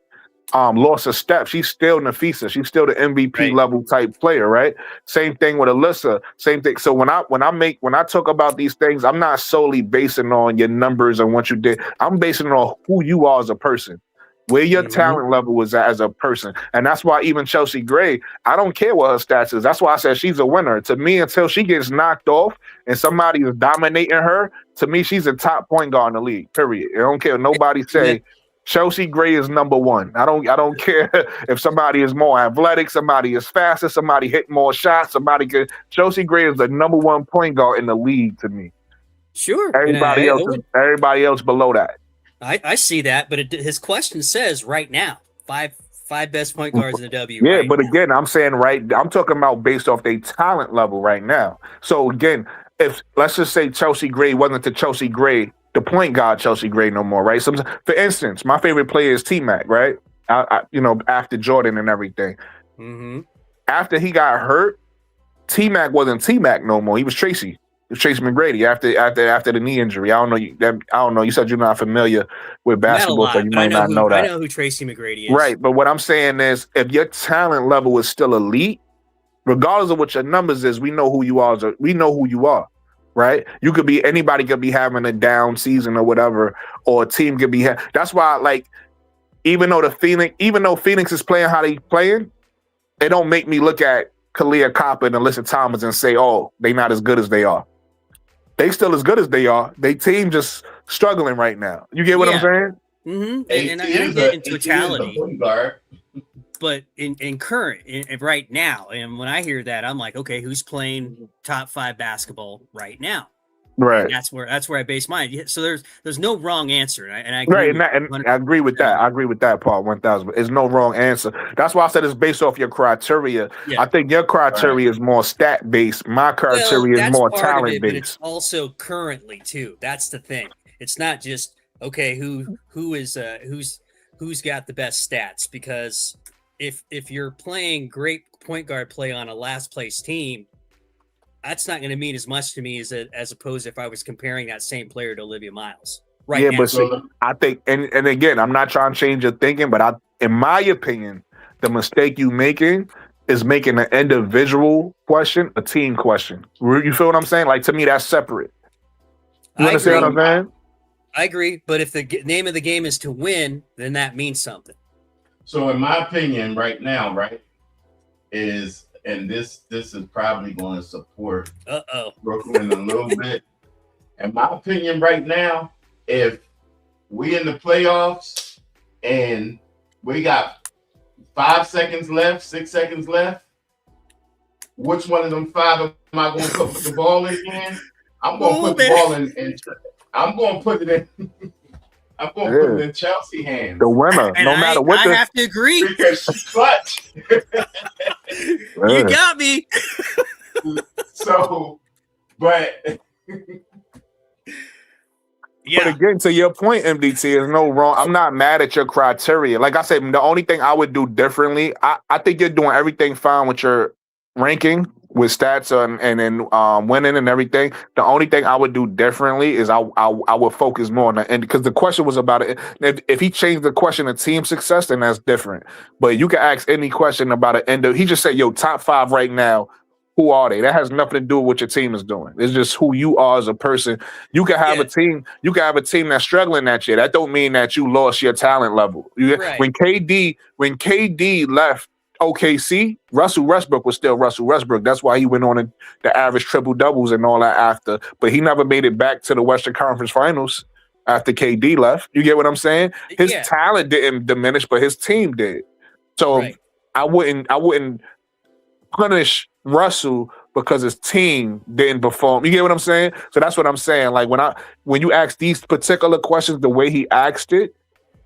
lost a step. She's still Nafisa. She's still the MVP level type player, right? Same thing with Alyssa. Same thing. So when I talk about these things, I'm not solely basing on your numbers and what you did. I'm basing it on who you are as a person, where your talent level is at as a person. And that's why even Chelsea Gray, I don't care what her stats is. That's why I said she's a winner. To me, until she gets knocked off and somebody is dominating her, to me, she's a top point guard in the league, period. I don't care what nobody say. Chelsea Gray is number 1. I don't care if somebody is more athletic, somebody is faster, somebody hit more shots, Chelsea Gray is the number 1 point guard in the league to me. Sure. And Everybody else below that. I see that, but his question says right now, five best point guards in the W. Yeah, right but now. again, I'm saying I'm talking about based off their talent level right now. So again, if let's just say Chelsea Gray wasn't the Chelsea Gray, the point guard Chelsea Gray no more, right? So, for instance, my favorite player is T-Mac, right? After Jordan and everything. Mm-hmm. After he got hurt, T-Mac wasn't T-Mac no more. He was Tracy. It was Tracy McGrady after the knee injury. I don't know. You said you're not familiar with basketball, so you might not know that. I know who Tracy McGrady is. Right, but what I'm saying is, if your talent level is still elite, regardless of what your numbers is, we know who you are. We know who you are, right? Anybody could be having a down season or whatever, or a team could be. That's why, like, even though Phoenix is playing how they playing, it don't make me look at Kalia Copper and Alyssa Thomas and say, oh, they not as good as they are. They still as good as they are. They team just struggling right now. You get what I'm saying? Mm-hmm. And I get in totality. But in current, right now, and when I hear that, I'm like, okay, who's playing top 5 basketball right now? Right. And that's where I base mine. So there's no wrong answer, and I agree. Right, and I agree with that. I agree with that part 1,000. There's no wrong answer. That's why I said it's based off your criteria. Yeah. I think your criteria is more stat based. My criteria is more talent based. But it's also currently too. That's the thing. It's not just okay. Who's got the best stats? Because if you're playing great point guard play on a last place team, that's not going to mean as much to me as opposed to if I was comparing that same player to Olivia Miles. Right. Yeah, now. but see, I think, and again, I'm not trying to change your thinking, but in my opinion, the mistake you making is making an individual question a team question. You feel what I'm saying? Like, to me, that's separate. You understand what I'm saying? I agree, but if the name of the game is to win, then that means something. So in my opinion right now, right, is, and this is probably going to support Brooklyn a little bit. In my opinion right now, if we in the playoffs and we got 5 seconds left, 6 seconds left, which one of them 5 am I going to put the ball in again? I'm going to put the ball in. I'm going to put it in. I'm going to put it in Chelsea hands. The winner, no matter what. I have to agree. Because she's clutch. You got me. So, but. Yeah. But again, to your point, MDT, there's no wrong. I'm not mad at your criteria. Like I said, the only thing I would do differently, I think you're doing everything fine with your ranking, with stats and then winning and everything. The only thing I would do differently is I would focus more on the end, because the question was about it. If he changed the question to team success, then that's different. But you can ask any question about an end. He just said, yo, top 5 right now. Who are they? That has nothing to do with what your team is doing. It's just who you are as a person. You can have a team. You can have a team that's struggling that year. That don't mean that you lost your talent level. Right. When KD left OKC, Russell Westbrook was still Russell Westbrook. That's why he went on the average triple doubles and all that after. But he never made it back to the Western Conference Finals after KD left. You get what I'm saying? His talent didn't diminish, but his team did. So I wouldn't punish Russell because his team didn't perform. You get what I'm saying? So that's what I'm saying. Like when you ask these particular questions, the way he asked it,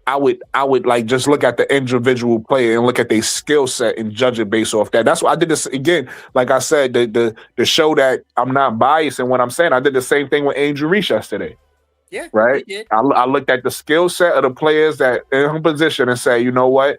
I would like just look at the individual player and look at their skill set and judge it based off that. That's why I did this again. Like I said, the show that I'm not biased in what I'm saying. I did the same thing with Angel Reese yesterday. Yeah, right. I looked at the skill set of the players that in her position and say, you know what?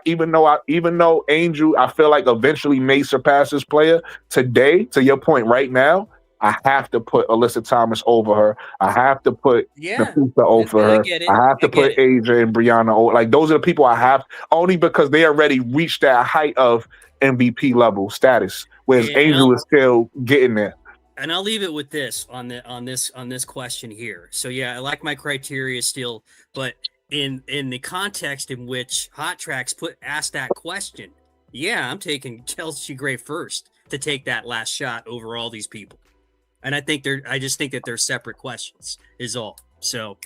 Even though Angel, I feel like eventually may surpass this player today. To your point, right now, I have to put Alyssa Thomas over her. I have to put Napisa over her. I have to put Asia and Brianna over. Like, those are the people I have, only because they already reached that height of MVP level status, whereas Angel is still getting there. And I'll leave it with this on this question here. So I like my criteria still, but in the context in which Hot Tracks asked that question, I'm taking Kelsey Gray first to take that last shot over all these people. And I just think that they're separate questions is all. So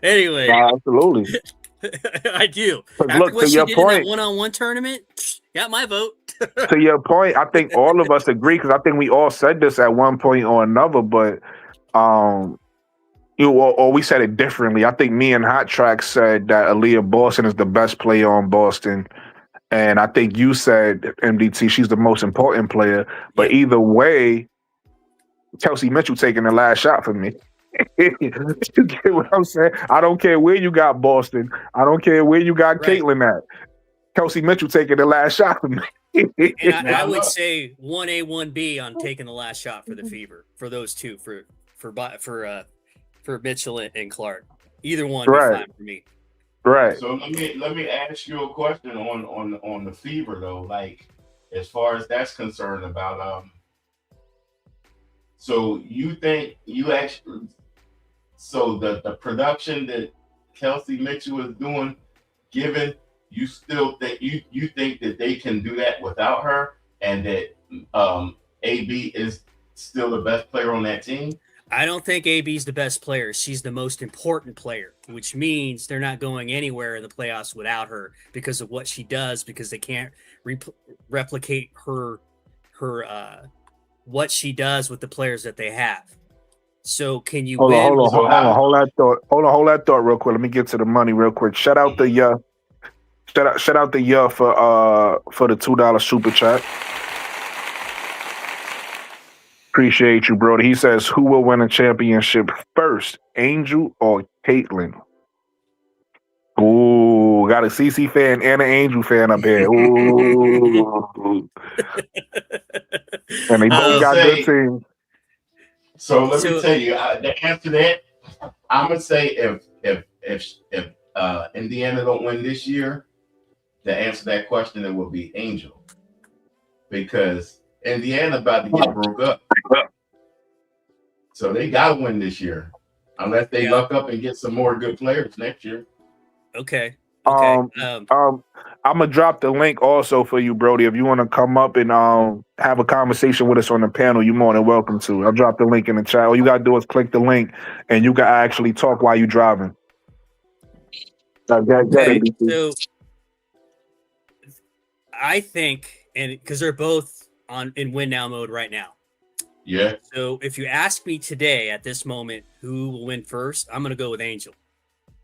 anyway. Absolutely. I do. After look, to your point, that one-on-one tournament, got my vote. To your point, I think all of us agree because I think we all said this at one point or another, but or we said it differently. I think me and Hot Track said that Aaliyah Boston is the best player on Boston. And I think you said MDT, she's the most important player. But Yep. either way, Kelsey Mitchell taking the last shot for me. You get what I'm saying? I don't care where you got Boston. I don't care where you got Right. Caitlin at. Kelsey Mitchell taking the last shot for me. And I would say 1A, 1B on taking the last shot for the Fever for those two for Mitchell and Clark. Either one would be fine for me. Right. So let me ask you a question on the Fever though. Like as far as that's concerned about so you think you actually so the production that Kelsey Mitchell is doing, given you still think you think that they can do that without her, and that AB is still the best player on that team? I don't think AB's the best player. She's the most important player, which means they're not going anywhere in the playoffs without her because of what she does, because they can't replicate her what she does with the players that they have. So can you hold win? on, hold that thought real quick. Let me get to the money real quick. Shout out the shout out the for the $2 super chat. Appreciate you, bro. He says, who will win a championship first, Angel or Caitlin? Ooh, got a CC fan and an Angel fan up here. Ooh. And they both got good teams. So let me tell you, the answer to that, I'm gonna say if Indiana don't win this year, to answer that question, it will be Angel, because Indiana about to get broke up. So they got to win this year, unless they luck up and get some more good players next year. Okay. I'm gonna drop the link also for you, Brody. If you want to come up and have a conversation with us on the panel, you're more than welcome to. I'll drop the link in the chat. All you gotta do is click the link, and you can actually talk while you're driving. Okay, so I think, and because they're both in win now mode right now. Yeah. So if you ask me today at this moment who will win first, I'm going to go with Angel,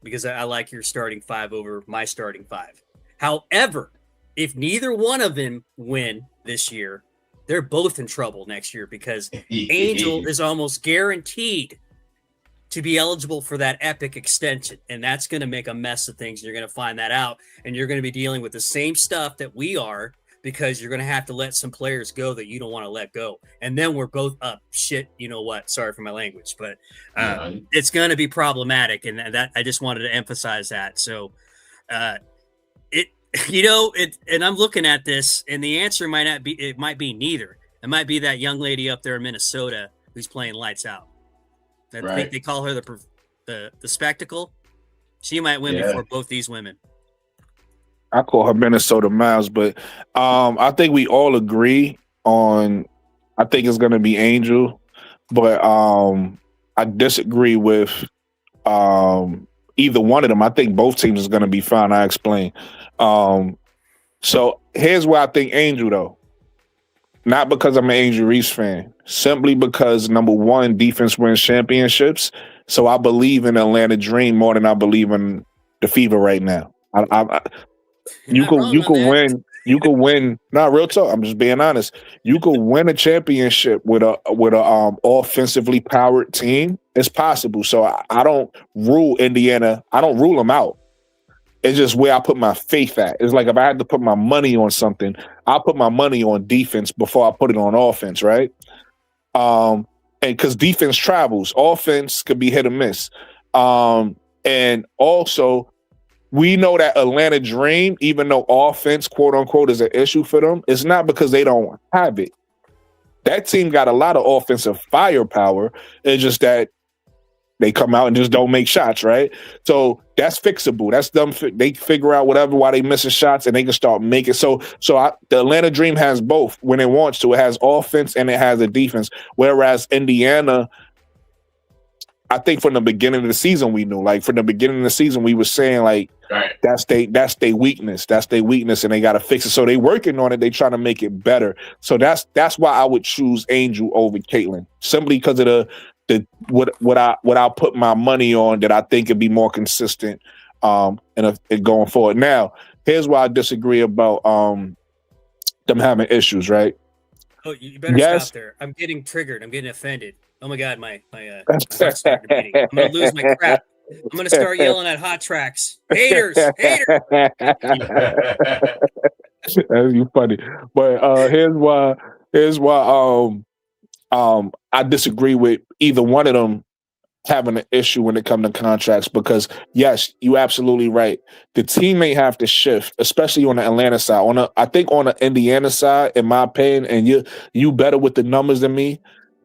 because I like your starting five over my starting five. However, if neither one of them win this year, they're both in trouble next year, because Angel is almost guaranteed to be eligible for that epic extension. And that's going to make a mess of things. You're going to find that out, and you're going to be dealing with the same stuff that we are, because you're going to have to let some players go that you don't want to let go. And then we're both up shit. You know what? Sorry for my language, but it's going to be problematic. And that I just wanted to emphasize that. So and I'm looking at this, and the answer might be neither. It might be that young lady up there in Minnesota who's playing lights out. I think they call her the spectacle. She might win before both these women. I call her Minnesota Miles, but I think we all agree on. I think it's going to be Angel, but I disagree with either one of them. I think both teams is going to be fine. I explain. So here's where I think Angel, though. Not because I'm an Angel Reese fan, simply because, number one, defense wins championships. So I believe in Atlanta Dream more than I believe in the Fever right now. You could win. Not real talk. I'm just being honest. You could win a championship with a offensively powered team. It's possible. So I don't rule Indiana. I don't rule them out. It's just where I put my faith at. It's like if I had to put my money on something, I'll put my money on defense before I put it on offense, right? And because defense travels, offense could be hit or miss. And also, we know that Atlanta Dream, even though offense, quote unquote, is an issue for them, it's not because they don't have it. That team got a lot of offensive firepower. It's just that they come out and just don't make shots, right? So that's fixable. That's them. They figure out why they missing shots, and they can start making. So the Atlanta Dream has both when it wants to. It has offense and it has a defense. Whereas Indiana, I think from the beginning of the season we knew. Like from the beginning of the season, we were saying like that's their weakness. That's their weakness, and they got to fix it. So they working on it. They trying to make it better. So that's why I would choose Angel over Caitlyn, simply because of what I'll put my money on that I think would be more consistent and going forward. Now, here's why I disagree about them having issues, right? Oh, you better stop there. I'm getting triggered. I'm getting offended. Oh my god, my heart's starting to beat. I'm gonna lose my crap. I'm gonna start yelling at Hot Tracks. Haters. That's you funny. But here's why I disagree with either one of them having an issue when it comes to contracts, because yes, you absolutely right. The team may have to shift, especially on the Atlanta side. I think on the Indiana side, in my opinion, and you better with the numbers than me,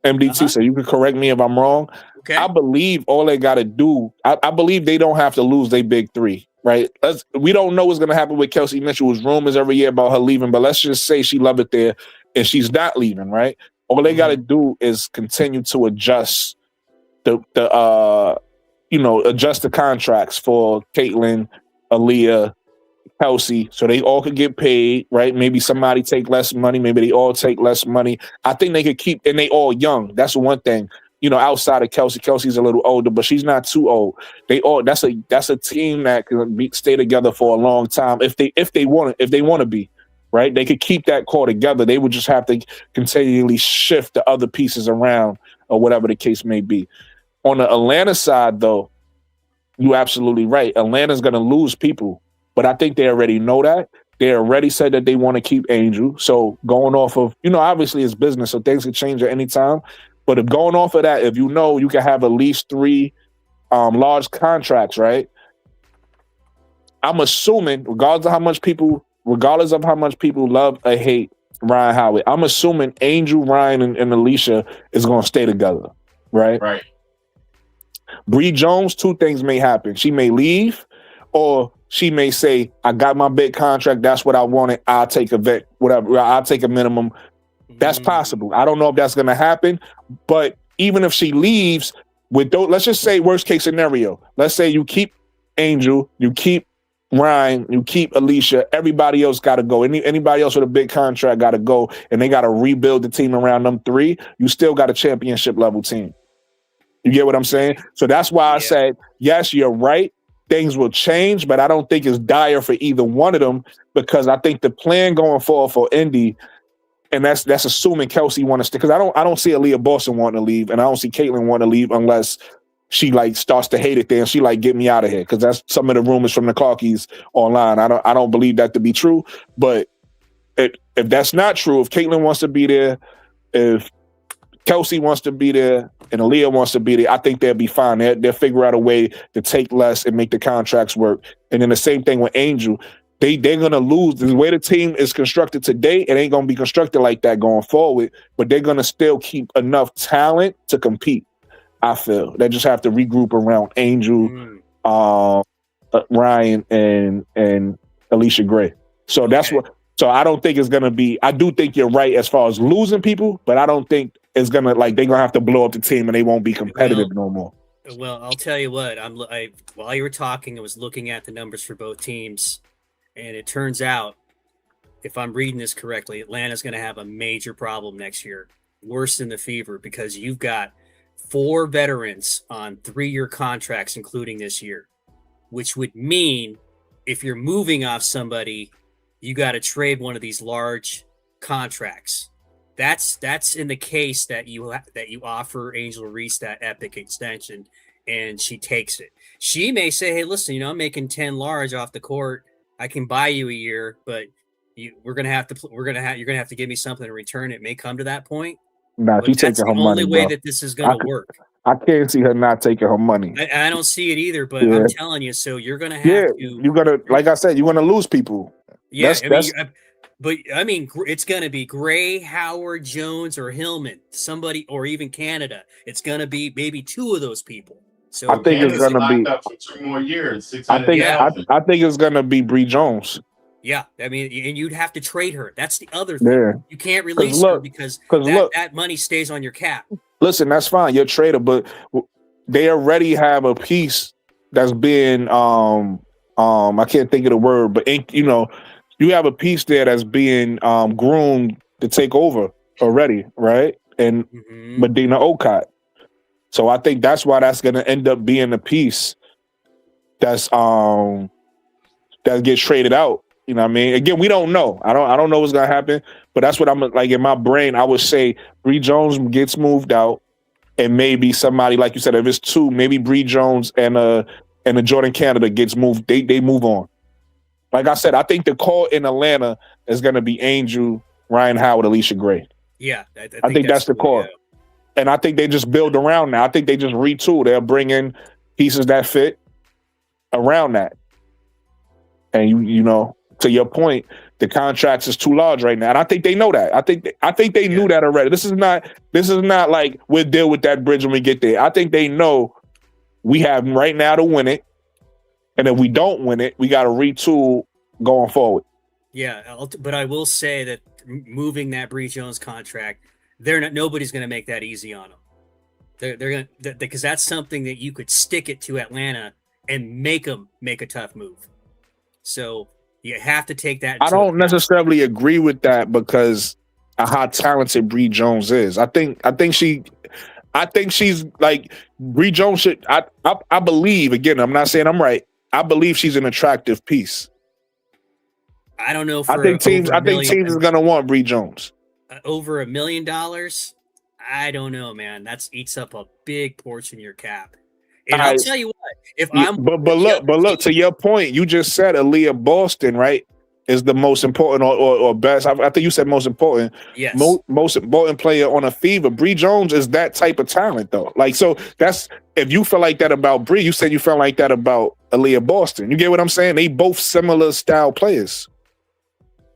MDT, so you can correct me if I'm wrong. Okay. I believe all they got to do, I believe they don't have to lose their big three, right? We don't know what's going to happen with Kelsey Mitchell. There's rumors every year about her leaving, but let's just say she love it there and she's not leaving, right? All they got to do is continue to adjust adjust the contracts for Caitlyn, Aaliyah, Kelsey, so they all could get paid, right? Maybe somebody take less money, maybe they all take less money. I think they could keep, and they all young. That's one thing. Outside of Kelsey's a little older, but she's not too old. That's a team that can stay together for a long time if they want to be, right? They could keep that core together. They would just have to continually shift the other pieces around or whatever the case may be. On the Atlanta side, though, you're absolutely right. Atlanta's going to lose people, but I think they already know that. They already said that they want to keep Angel. So going off of, obviously it's business, so things can change at any time. But if going off of that, if you can have at least 3 large contracts, right? I'm assuming, regardless of how much people love or hate Ryan Howard, I'm assuming Angel, Ryan, and Alicia is going to stay together, right? Right. Bree Jones, 2 things may happen. She may leave, or she may say, I got my big contract. That's what I wanted. I'll take a vet, whatever. I'll take a minimum. That's possible. I don't know if that's going to happen, but even if she leaves, let's just say worst case scenario. Let's say you keep Angel, you keep Ryan, you keep Alicia. Everybody else got to go. Anybody else with a big contract got to go, and they got to rebuild the team around them 3. You still got a championship level team. You get what I'm saying? So that's why I said, yes, you're right. Things will change, but I don't think it's dire for either one of them, because I think the plan going forward for Indy, and that's assuming Kelsey want to stay, because I don't see Aaliyah Boston wanting to leave, and I don't see Caitlyn wanting to leave unless she starts to hate it there and she get me out of here, because that's some of the rumors from the Clarkies online. I don't believe that to be true, but if that's not true, if Caitlyn wants to be there, if Kelsey wants to be there, and Aaliyah wants to be there, I think they'll be fine. They'll figure out a way to take less and make the contracts work. And then the same thing with Angel. They're going to lose. The way the team is constructed today, it ain't going to be constructed like that going forward, but they're going to still keep enough talent to compete, I feel. They just have to regroup around Angel, Ryan, and Alicia Gray. So that's what. So I don't think it's going to be. I do think you're right as far as losing people, but I don't think it's going to they're going to have to blow up the team and they won't be competitive no more. Well, I'll tell you what. While you were talking, I was looking at the numbers for both teams, and it turns out, if I'm reading this correctly, Atlanta's going to have a major problem next year, worse than the Fever, because you've got 4 veterans on 3-year contracts, including this year, which would mean if you're moving off somebody, you got to trade one of these large contracts. That's in the case that you offer Angel Reese that epic extension, and she takes it. She may say, "Hey, listen, I'm making 10 large off the court. I can buy you a year, but you're gonna have to give me something in return." It may come to that point. Nah, she's taking her money. That's the only way that this is gonna work. I can't see her not taking her money. I don't see it either, but I'm telling you. So you're gonna have to. You're gonna, like I said, you're gonna lose people. Yeah, I mean, it's going to be Gray, Howard, Jones, or Hillman, somebody, or even Canada. It's going to be maybe 2 of those people. So I think it's going to be up for 2 more years. I think it's going to be Bree Jones. Yeah, I mean, and you'd have to trade her. That's the other thing. Yeah. You can't release her because that money stays on your cap. Listen, that's fine. You're a trader, but they already have a piece that's being I can't think of the word, but you know, you have a piece there that's being groomed to take over already, right? And Mhm. Medina Okot. So I think that's why that's gonna end up being a piece that's that gets traded out. You know what I mean? Again, we don't know. I don't know what's gonna happen, but that's what I'm like in my brain. I would say Bree Jones gets moved out, and maybe somebody like you said, if it's two, maybe Bree Jones and a Jordan Canada gets moved. They move on. Like I said, I think the call in Atlanta is gonna be Angel, Ryan Howard, Alicia Gray. Yeah, I think that's the way to call. go. And I think they just build around that. I think they just retool. They'll bring in pieces that fit around that. And you know, to your point, the contracts is too large right now, and I think they know that. I think they knew that already. This is not like we'll deal with that bridge when we get there. I think they know we have right now to win it, and if we don't win it, we got to retool going forward. Yeah, but I will say that moving that Bree Jones contract, nobody's going to make that easy on them. They're going to, because that's something that you could stick it to Atlanta and make them make a tough move. So you have to take that. I don't necessarily agree with that because of how talented Bree Jones is. I think she's like Bree Jones should. I believe, again, I'm not saying I'm right. I believe she's an attractive piece. I don't know. I think teams is gonna want Bree Jones over $1 million. I don't know, man. That eats up a big portion of your cap. And I'll tell you what, but look, to your point, you just said Aaliyah Boston, right, is the most important or best. I think you said most important. Yes. Most important player on a fever. Bree Jones is that type of talent, though. Like, so that's if you feel like that about Bree, you said you felt like that about Aaliyah Boston. You get what I'm saying? They both similar style players.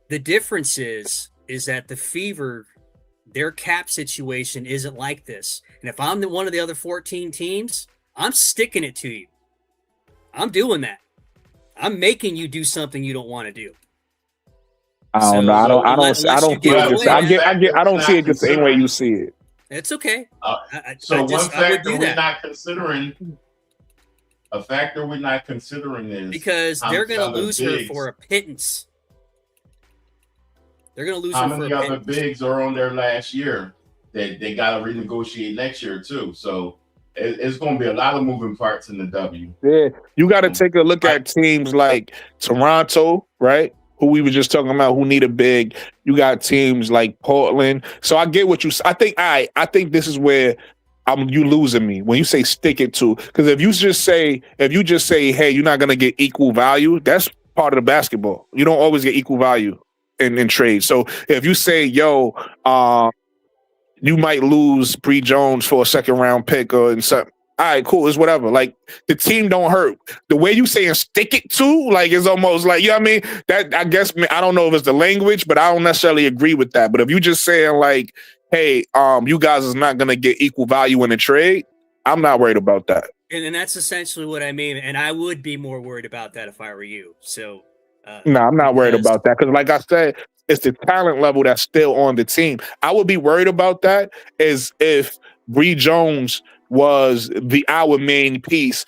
The difference is that the Fever, their cap situation isn't like this. And if I'm one of the other 14 teams, I'm sticking it to you. I'm doing that. I'm making you do something you don't want to do. I don't know. I don't see it the same way you see it. It's okay. One factor we're not considering. A factor we're not considering is because they're going to lose her for a pittance. They're going to lose her for a pittance. How many other bigs are on their last year that they got to renegotiate next year too? So it's going to be a lot of moving parts in the W. Yeah, you got to take a look at teams like Toronto, right? Who we were just talking about, who need a big. You got teams like Portland. So I get what you. I think this is where you losing me when you say stick it to. Because if you just say, hey, you're not gonna get equal value. That's part of the basketball. You don't always get equal value in trade. So if you say, yo, you might lose Bree Jones for a second round pick or in something. All right, cool. It's whatever. Like the team don't hurt. The way you saying stick it to, like it's almost like, you know what I mean? That I guess I don't know if it's the language, but I don't necessarily agree with that. But if you just saying like, hey, you guys is not gonna get equal value in a trade, I'm not worried about that. And that's essentially what I mean. And I would be more worried about that if I were you. So no, I'm not worried about that because, like I said, it's the talent level that's still on the team. I would be worried about that is if Bree Jones was our main piece,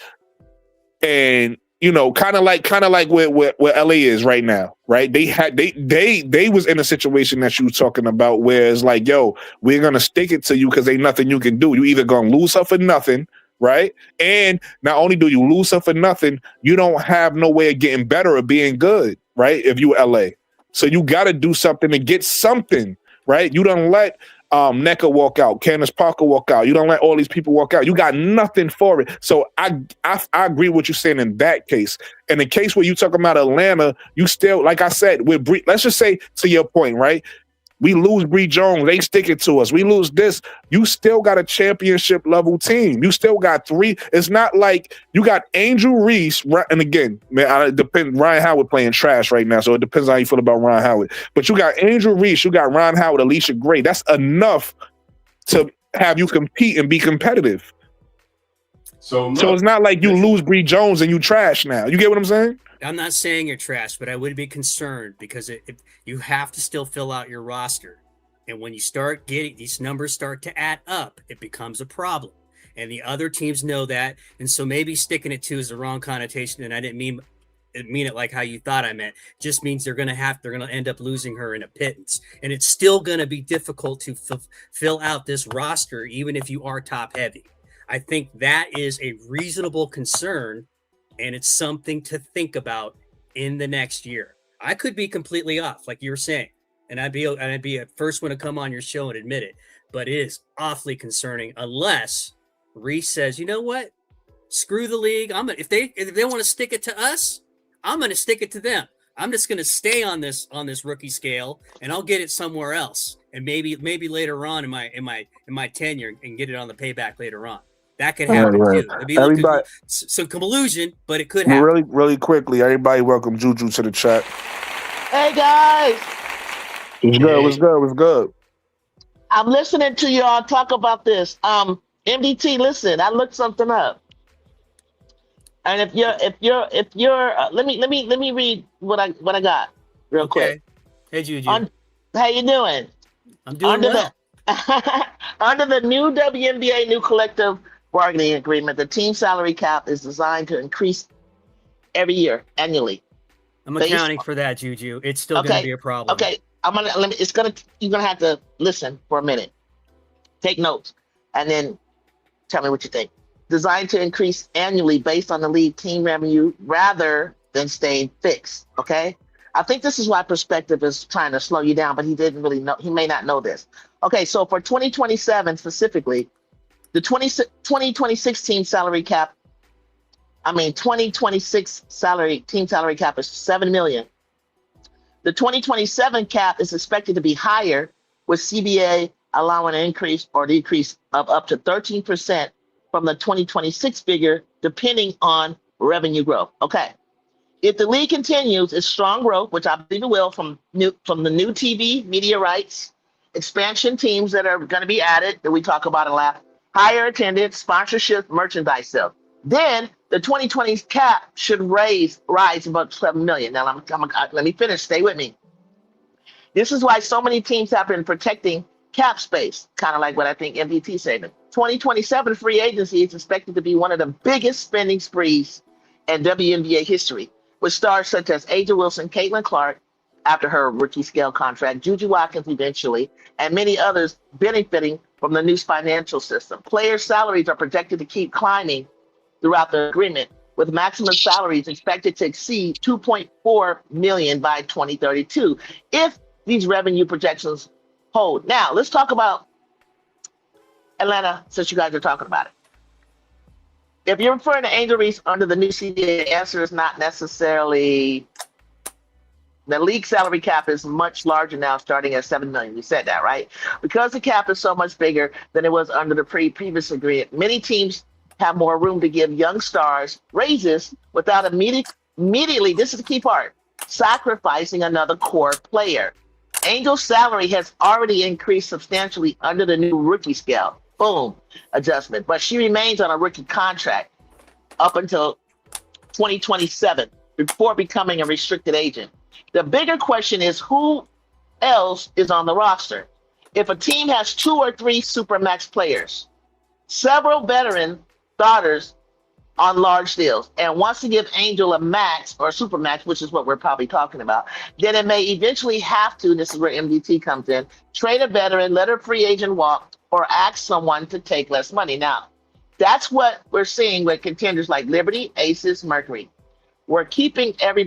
and you know, kind of like where LA is right now, right? They was in a situation that you were talking about where it's like, yo, we're gonna stick it to you because ain't nothing you can do. You either gonna lose her for nothing, right? And not only do you lose her for nothing, you don't have no way of getting better or being good, right? If you LA. So you got to do something to get something, right? You don't let Necker walk out, Candace Parker walk out. You don't let all these people walk out. You got nothing for it. So I agree with what you're saying in that case. In the case where you talking about Atlanta, you still, like I said, with Bree, let's just say to your point, right? We lose Bree Jones, they stick it to us. We lose this. You still got a championship level team. You still got three. It's not like you got Angel Reese, and again, man, it depends. Ryan Howard playing trash right now, so it depends on how you feel about Ryan Howard. But you got Angel Reese, you got Ryan Howard, Alicia Gray. That's enough to have you compete and be competitive. So it's not like you lose Bree Jones and you trash now. You get what I'm saying? I'm not saying you're trash, but I would be concerned because you have to still fill out your roster. And when you start getting these numbers start to add up, it becomes a problem. and the other teams know that. And so maybe sticking it to is the wrong connotation, and I didn't mean it like how you thought I meant. Just means they're going to end up losing her in a pittance, and it's still going to be difficult to fill out this roster, even if you are top heavy. I think that is a reasonable concern, and it's something to think about in the next year. I could be completely off, like you were saying, and I'd be a first one to come on your show and admit it. But it is awfully concerning unless Reese says, you know what, screw the league. If they want to stick it to us, I'm going to stick it to them. I'm just going to stay on this rookie scale, and I'll get it somewhere else, and maybe later on in my tenure, and get it on the payback later on. That could happen too. It'd be like some collusion, but it could happen. Really, really quickly, everybody, welcome Juju to the chat. Hey guys, What's good? I'm listening to y'all talk about this. MDT, listen, I looked something up. And if you're let me read what I got real quick. Hey Juju. How you doing? I'm doing well. Under the new WNBA new collective bargaining agreement, the team salary cap is designed to increase every year annually. I'm accounting for that, Juju. It's still going to be a problem. Okay, you're gonna have to listen for a minute, take notes, and then tell me what you think. Designed to increase annually based on the league team revenue rather than staying fixed. Okay, I think this is why Perspective is trying to slow you down, but he didn't really know. He may not know this. Okay, so for 2027 specifically, the 2026 team salary cap. 2026 team salary cap is $7 million. The 2027 cap is expected to be higher, with CBA allowing an increase or decrease of up to 13% from the 2026 figure, depending on revenue growth. Okay. If the league continues its strong growth, which I believe it will, from the new TV media rights, expansion teams that are going to be added that we talk about a lot, higher attendance, sponsorship, merchandise sales, then the 2020 cap should rise about $7 million. Now, let me finish. Stay with me. This is why so many teams have been protecting cap space, kind of like what I think MVT said. 2027 free agency is expected to be one of the biggest spending sprees in WNBA history, with stars such as Aja Wilson, Caitlin Clark, after her rookie scale contract, Juju Watkins eventually, and many others benefiting from the new financial system. Players' salaries are projected to keep climbing throughout the agreement, with maximum salaries expected to exceed $2.4 million by 2032 if these revenue projections hold. Now, let's talk about Atlanta, since you guys are talking about it. If you're referring to Angel Reese under the new CBA, the answer is not necessarily. The league salary cap is much larger now, starting at $7 million. You said that, right? Because the cap is so much bigger than it was under the previous agreement, many teams have more room to give young stars raises without immediately, this is the key part, sacrificing another core player. Angel's salary has already increased substantially under the new rookie scale, boom, adjustment, but she remains on a rookie contract up until 2027 before becoming a restricted agent. The bigger question is who else is on the roster? If a team has 2 or 3 Supermax players, several veteran starters on large deals, and wants to give Angel a max or Supermax, which is what we're probably talking about, then it may eventually have to, this is where MDT comes in, trade a veteran, let a free agent walk, or ask someone to take less money. Now, that's what we're seeing with contenders like Liberty, Aces, Mercury. We're keeping every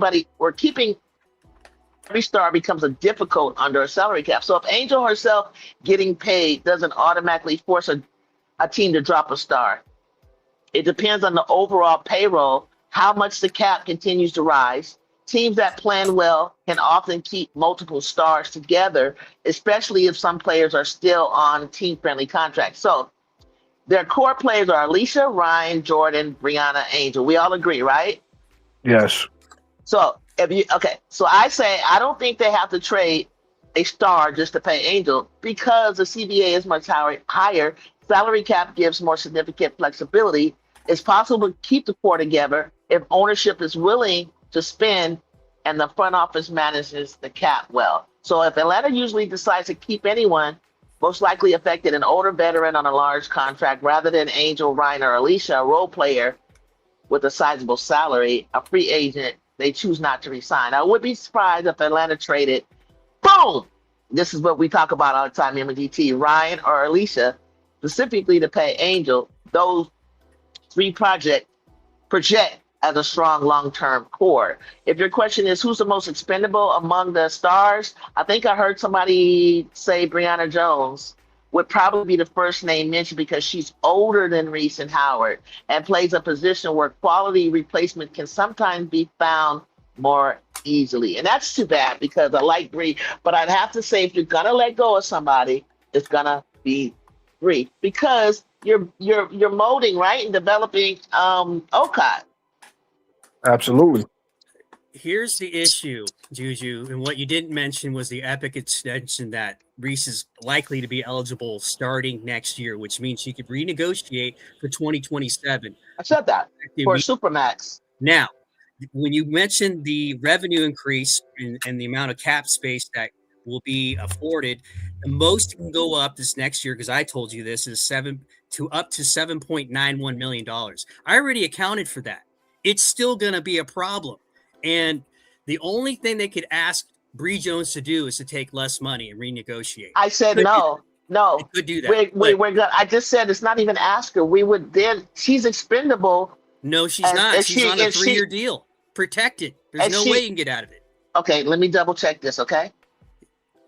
star becomes a difficult under a salary cap. So if Angel herself getting paid doesn't automatically force a team to drop a star, it depends on the overall payroll, how much the cap continues to rise. Teams that plan well can often keep multiple stars together, especially if some players are still on team-friendly contracts. So their core players are Alicia, Ryan, Jordan, Brianna, Angel. We all agree, right? Yes. So so I say I don't think they have to trade a star just to pay Angel because the CBA is much higher. Salary cap gives more significant flexibility. It's possible to keep the core together if ownership is willing to spend and the front office manages the cap well. So if Atlanta usually decides to keep anyone, most likely affected an older veteran on a large contract rather than Angel, Ryan, or Alicia, a role player with a sizable salary, a free agent they choose not to resign. I would be surprised if Atlanta traded, boom! This is what we talk about all the time, MDT, Ryan or Alicia, specifically to pay Angel. Those three project as a strong long-term core. If your question is who's the most expendable among the stars, I think I heard somebody say Brianna Jones would probably be the first name mentioned because she's older than Reese and Howard and plays a position where quality replacement can sometimes be found more easily. And that's too bad because I like Bree, but I'd have to say if you're gonna let go of somebody, it's gonna be Bree because you're molding, right, and developing Okot. Absolutely. Here's the issue, Juju, and what you didn't mention was the epic extension that Reese is likely to be eligible starting next year, which means she could renegotiate for 2027. I said that for Supermax. Now, when you mentioned the revenue increase and the amount of cap space that will be afforded, the most can go up this next year, because I told you this, is up to $7.91 million. I already accounted for that. It's still going to be a problem. And the only thing they could ask Bree Jones to do is to take less money and renegotiate. I said no. They could do that. We're gonna, I just said it's not even ask her. We would then. She's expendable. No, she's not. She's on a 3-year deal. Protected. There's no way you can get out of it. Okay, let me double check this. Okay.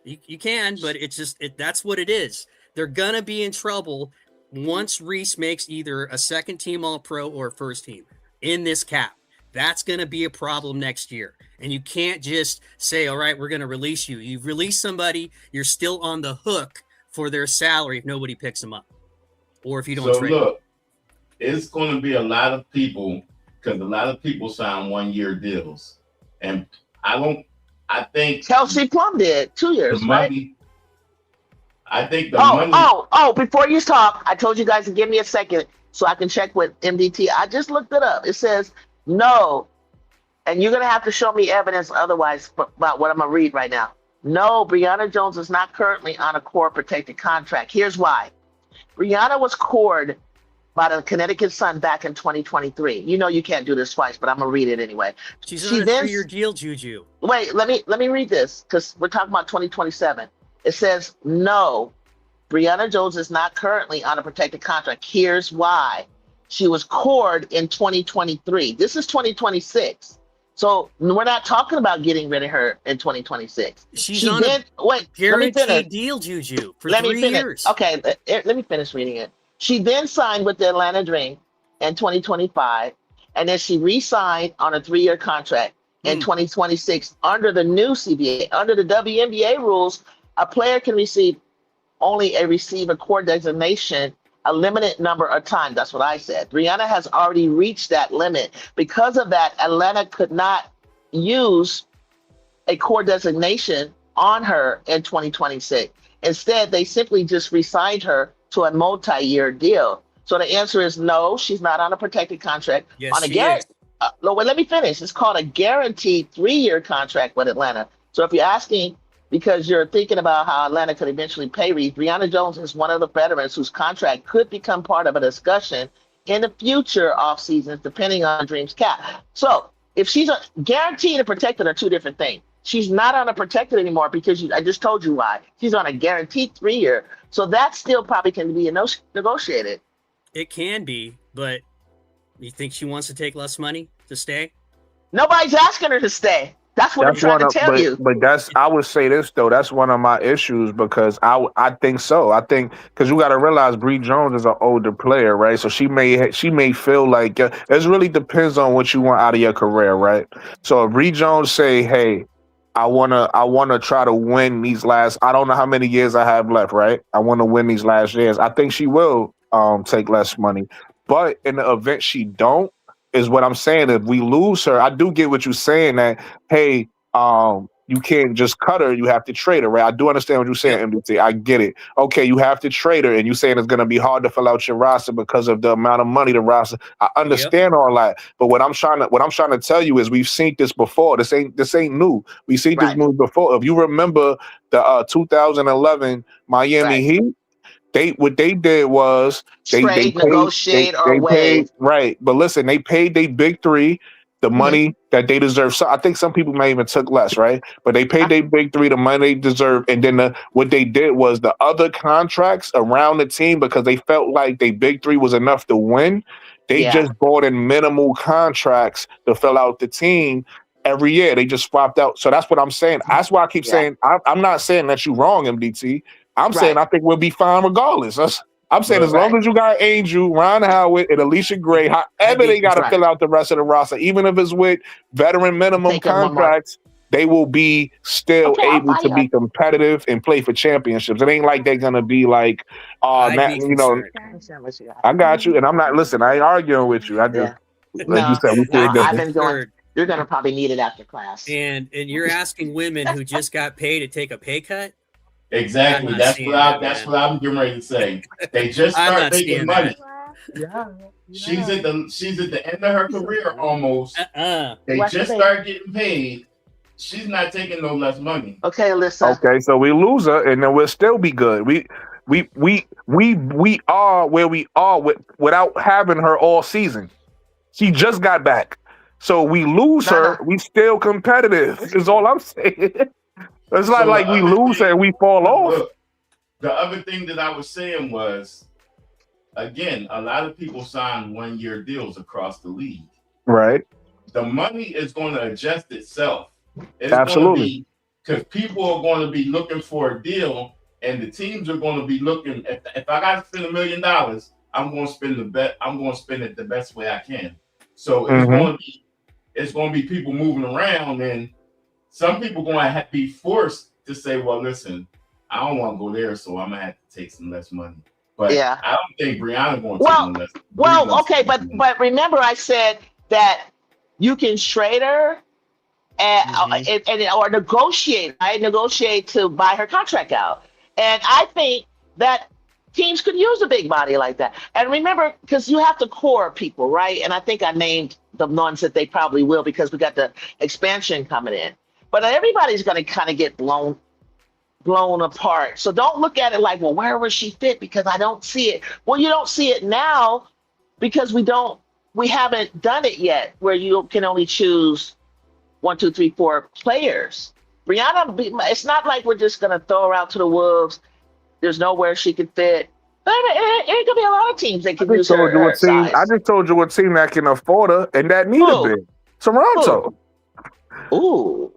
You can, but it's just that's what it is. They're gonna be in trouble once Reese makes either a second team All-Pro or first team in this cap. That's going to be a problem next year. And you can't just say, all right, we're going to release you. You've released somebody, you're still on the hook for their salary if nobody picks them up or if you don't trade. So look, it's going to be a lot of people because a lot of people sign 1-year deals. And I think Kelsey Plum did 2 years, right? I think the money. Before you talk, I told you guys to give me a second so I can check with MDT. I just looked it up. It says no, and you're going to have to show me evidence otherwise about what I'm going to read right now. No, Brianna Jones is not currently on a core protected contract. Here's why. Brianna was cored by the Connecticut Sun back in 2023. You know you can't do this twice, but I'm going to read it anyway. She's on a 3-year deal, Juju. Wait, let me read this because we're talking about 2027. It says, no, Brianna Jones is not currently on a protected contract. Here's why. She was cored in 2023. This is 2026. So we're not talking about getting rid of her in 2026. She's on a guaranteed deal, Juju, for 3 years. Okay, let me finish reading it. She then signed with the Atlanta Dream in 2025, and then she re-signed on a 3-year contract in 2026 under the new CBA. Under the WNBA rules, a player can receive a core designation a limited number of times. That's what I said. Brianna has already reached that limit. Because of that, Atlanta could not use a core designation on her in 2026. Instead, they simply just re-signed her to a multi-year deal. So the answer is no, she's not on a protected contract. Yes, on a let me finish. It's called a guaranteed 3-year contract with Atlanta. So if you're asking because you're thinking about how Atlanta could eventually pay Reese, Brianna Jones is one of the veterans whose contract could become part of a discussion in the future off seasons, depending on Dream's cap. So if she's guaranteed and protected are two different things. She's not on a protected anymore because I just told you why. She's on a guaranteed 3-year. So that still probably can be negotiated. It can be, but you think she wants to take less money to stay? Nobody's asking her to stay. That's what I'm trying to tell you. But I would say this though. That's one of my issues because I think so. I think because you got to realize Bree Jones is an older player, right? So she may feel like it really depends on what you want out of your career, right? So if Bree Jones say, "Hey, I wanna try to win these last. I don't know how many years I have left, right? I want to win these last years." I think she will take less money. But in the event she don't, is what I'm saying. If we lose her, I do get what you're saying that, hey, you can't just cut her. You have to trade her, right? I do understand what you're saying, MDT. I get it. Okay, you have to trade her, and you're saying it's going to be hard to fill out your roster because of the amount of money the roster. I understand all that, but what I'm trying to tell you is we've seen this before. This ain't new. We've seen this move before. If you remember the 2011 Miami Heat. What they did was they negotiate or waive. Right. But listen, they paid their big three the money that they deserve. So I think some people may even took less, right? But they paid their big three the money they deserve. And then what they did was the other contracts around the team, because they felt like their big three was enough to win, they just bought in minimal contracts to fill out the team. Every year they just swapped out. So that's what I'm saying. That's why I keep saying I'm not saying that you're wrong, MDT. I'm saying I think we'll be fine regardless. I'm saying as long as you got Angel, Ron Howard, and Alicia Gray, however they got to fill out the rest of the roster, even if it's with veteran minimum contracts, they will be still able to be competitive and play for championships. It ain't like they're gonna be like, I got you, and I'm not. Listen, I ain't arguing with you. I just like you said, you're gonna probably need it after class. And you're asking women who just got paid to take a pay cut. Exactly. That's what I'm getting ready to say. They just start making money. She's at the end of her career almost. They just start getting paid. She's not taking no less money. Okay, listen. Okay, so we lose her, and then we'll still be good. We are where we are without having her all season. She just got back, so we lose her. We still competitive. Is all I'm saying. It's not like we lose her and we fall off. Look, the other thing that I was saying was, again, a lot of people sign 1-year deals across the league. Right. The money is going to adjust itself. It's Absolutely. Because people are going to be looking for a deal, and the teams are going to be looking. If I got to spend $1 million, I'm going to spend it the best way I can. So it's going to be people moving around, and some people going to be forced to say, well, listen, I don't want to go there, so I'm going to have to take some less money. But I don't think Brianna going to take some less. Well, okay, but remember I said that you can trade her and or negotiate, right? Negotiate to buy her contract out. And I think that teams could use a big body like that. And remember, because you have to core people, right? And I think I named the ones that they probably will because we got the expansion coming in. But everybody's going to kind of get blown apart. So don't look at it like, well, where was she fit? Because I don't see it. Well, you don't see it now because we haven't done it yet where you can only choose 1, 2, 3, 4 players. Brianna, it's not like we're just going to throw her out to the wolves. There's nowhere she could fit. But it could be a lot of teams that can use her size. I just told you what team that can afford her and that need a bid. Toronto. Ooh.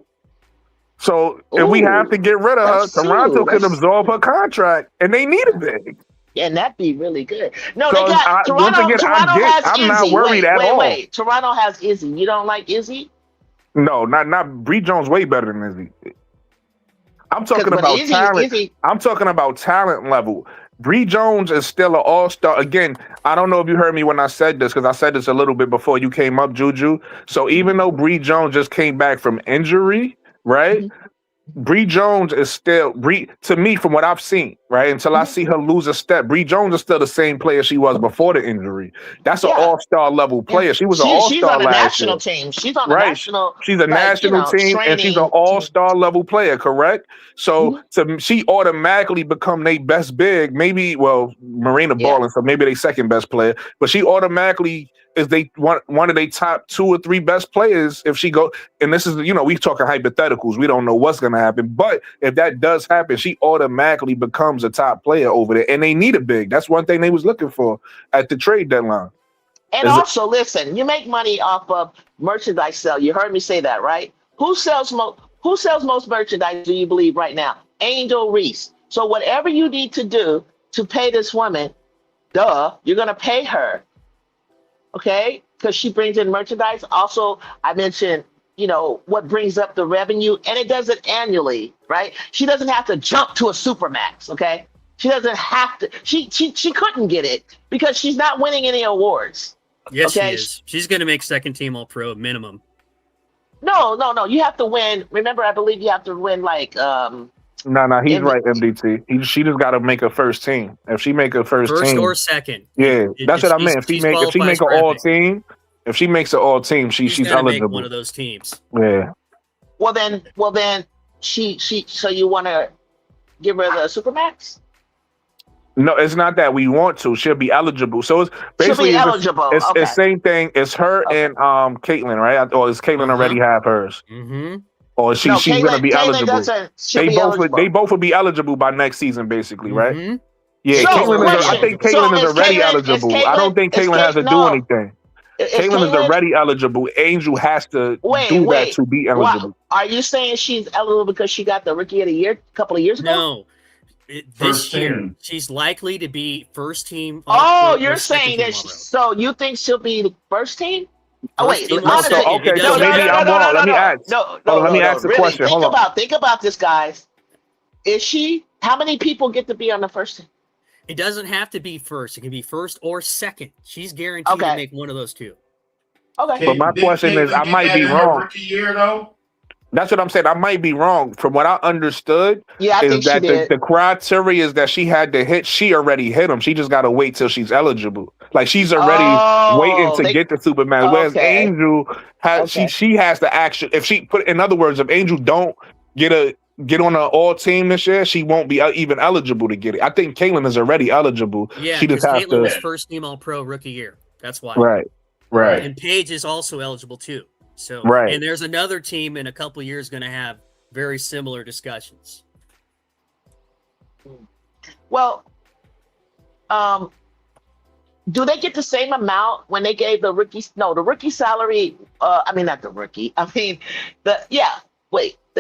So if we have to get rid of her, Toronto can absorb her contract, and they need a bid. Yeah, and that'd be really good. No, they got Toronto. Toronto has Izzy. I'm not worried at all. Wait. Toronto has Izzy. You don't like Izzy? No, not Bree Jones. Way better than Izzy. I'm talking about talent. I'm talking about talent level. Bree Jones is still an all-star. Again, I don't know if you heard me when I said this, because I said this a little bit before you came up, Juju. So even though Bree Jones just came back from injury, right? Bree Jones is still to me, from what I've seen, right? Until I see her lose a step, Bree Jones is still the same player she was before the injury. That's an all-star level player. She was an all-star last year. She's on a national team. She's a national team, and she's an all-star level player, correct? So she automatically become their best big. Maybe, well, Marina Ballin, so maybe they second best player, but she automatically is one of their top 2 or 3 best players if she go. And this is, we talking hypotheticals. We don't know what's going to happen. But if that does happen, she automatically becomes a top player over there. And they need a big. That's one thing they was looking for at the trade deadline. And also, listen, you make money off of merchandise sale. You heard me say that, right? Who sells most merchandise, do you believe, right now? Angel Reese. So whatever you need to do to pay this woman, you're going to pay her. Okay, because she brings in merchandise. Also, I mentioned, what brings up the revenue, and it does it annually, right? She doesn't have to jump to a supermax. Okay, she doesn't have to. She couldn't get it because she's not winning any awards. Yes, she is. She's going to make second team All-Pro minimum. No. You have to win. Remember, I believe you have to win like No, he's MV right, MDT. She just got to make a first team. If she make a first First team, or second. yeah, that's what I meant. She If she qualifies make an for all Epic. team, if she makes an all team, She's she's got to make one eligible. of those teams. Yeah. Well then she so you want to give her the Supermax? No, it's not that we want to. She'll be eligible. So it's She'll basically be eligible. it's Okay. same thing. It's her Okay. and Caitlyn, right? Or does Caitlyn already have hers? Mm-hmm. Or she's gonna be Caitlyn eligible. doesn't. She'll be eligible. They both will be eligible by next season, basically, right? Mm-hmm. Yeah, So, Caitlyn is. I think Caitlyn is already Caitlyn- eligible. is I don't think is Caitlyn has to do no. anything. Is Caitlyn is already eligible. Angel has to do that to be eligible. Are you saying she's eligible because she got the Rookie of the Year a couple of years ago? No. This First year, team. she's likely to be first team. Oh, or you're second saying team that? All-Pro. So you think she'll be the first team? Oh First wait, team honestly, All-Pro. Okay, No, so maybe I'm wrong. Let me ask. Let me ask the really, question. Hold on. Think about this, guys. Is she? How many people get to be on the first team? It doesn't have to be first. It can be first or second. She's guaranteed to make one of those two. Okay. But my question is, I might be wrong. Rookie year though. That's what I'm saying. I might be wrong. From what I understood, I think is that she did. the criteria is that she had to hit. She already hit them. She just got to wait till she's eligible. Like she's already waiting to get the Superman. Whereas Angel has, she has to action. If she put, in other words, if Angel don't get on an all team this year, she won't be even eligible to get it. I think Caitlyn is already eligible. Yeah, she just has Caitlyn was to. first team All Pro rookie year. That's why. Right. And Paige is also eligible too. So, right. And there's another team in a couple years going to have very similar discussions. Well, do they get the same amount when they gave the rookie? No, the rookie salary. I mean, not the rookie. I mean, the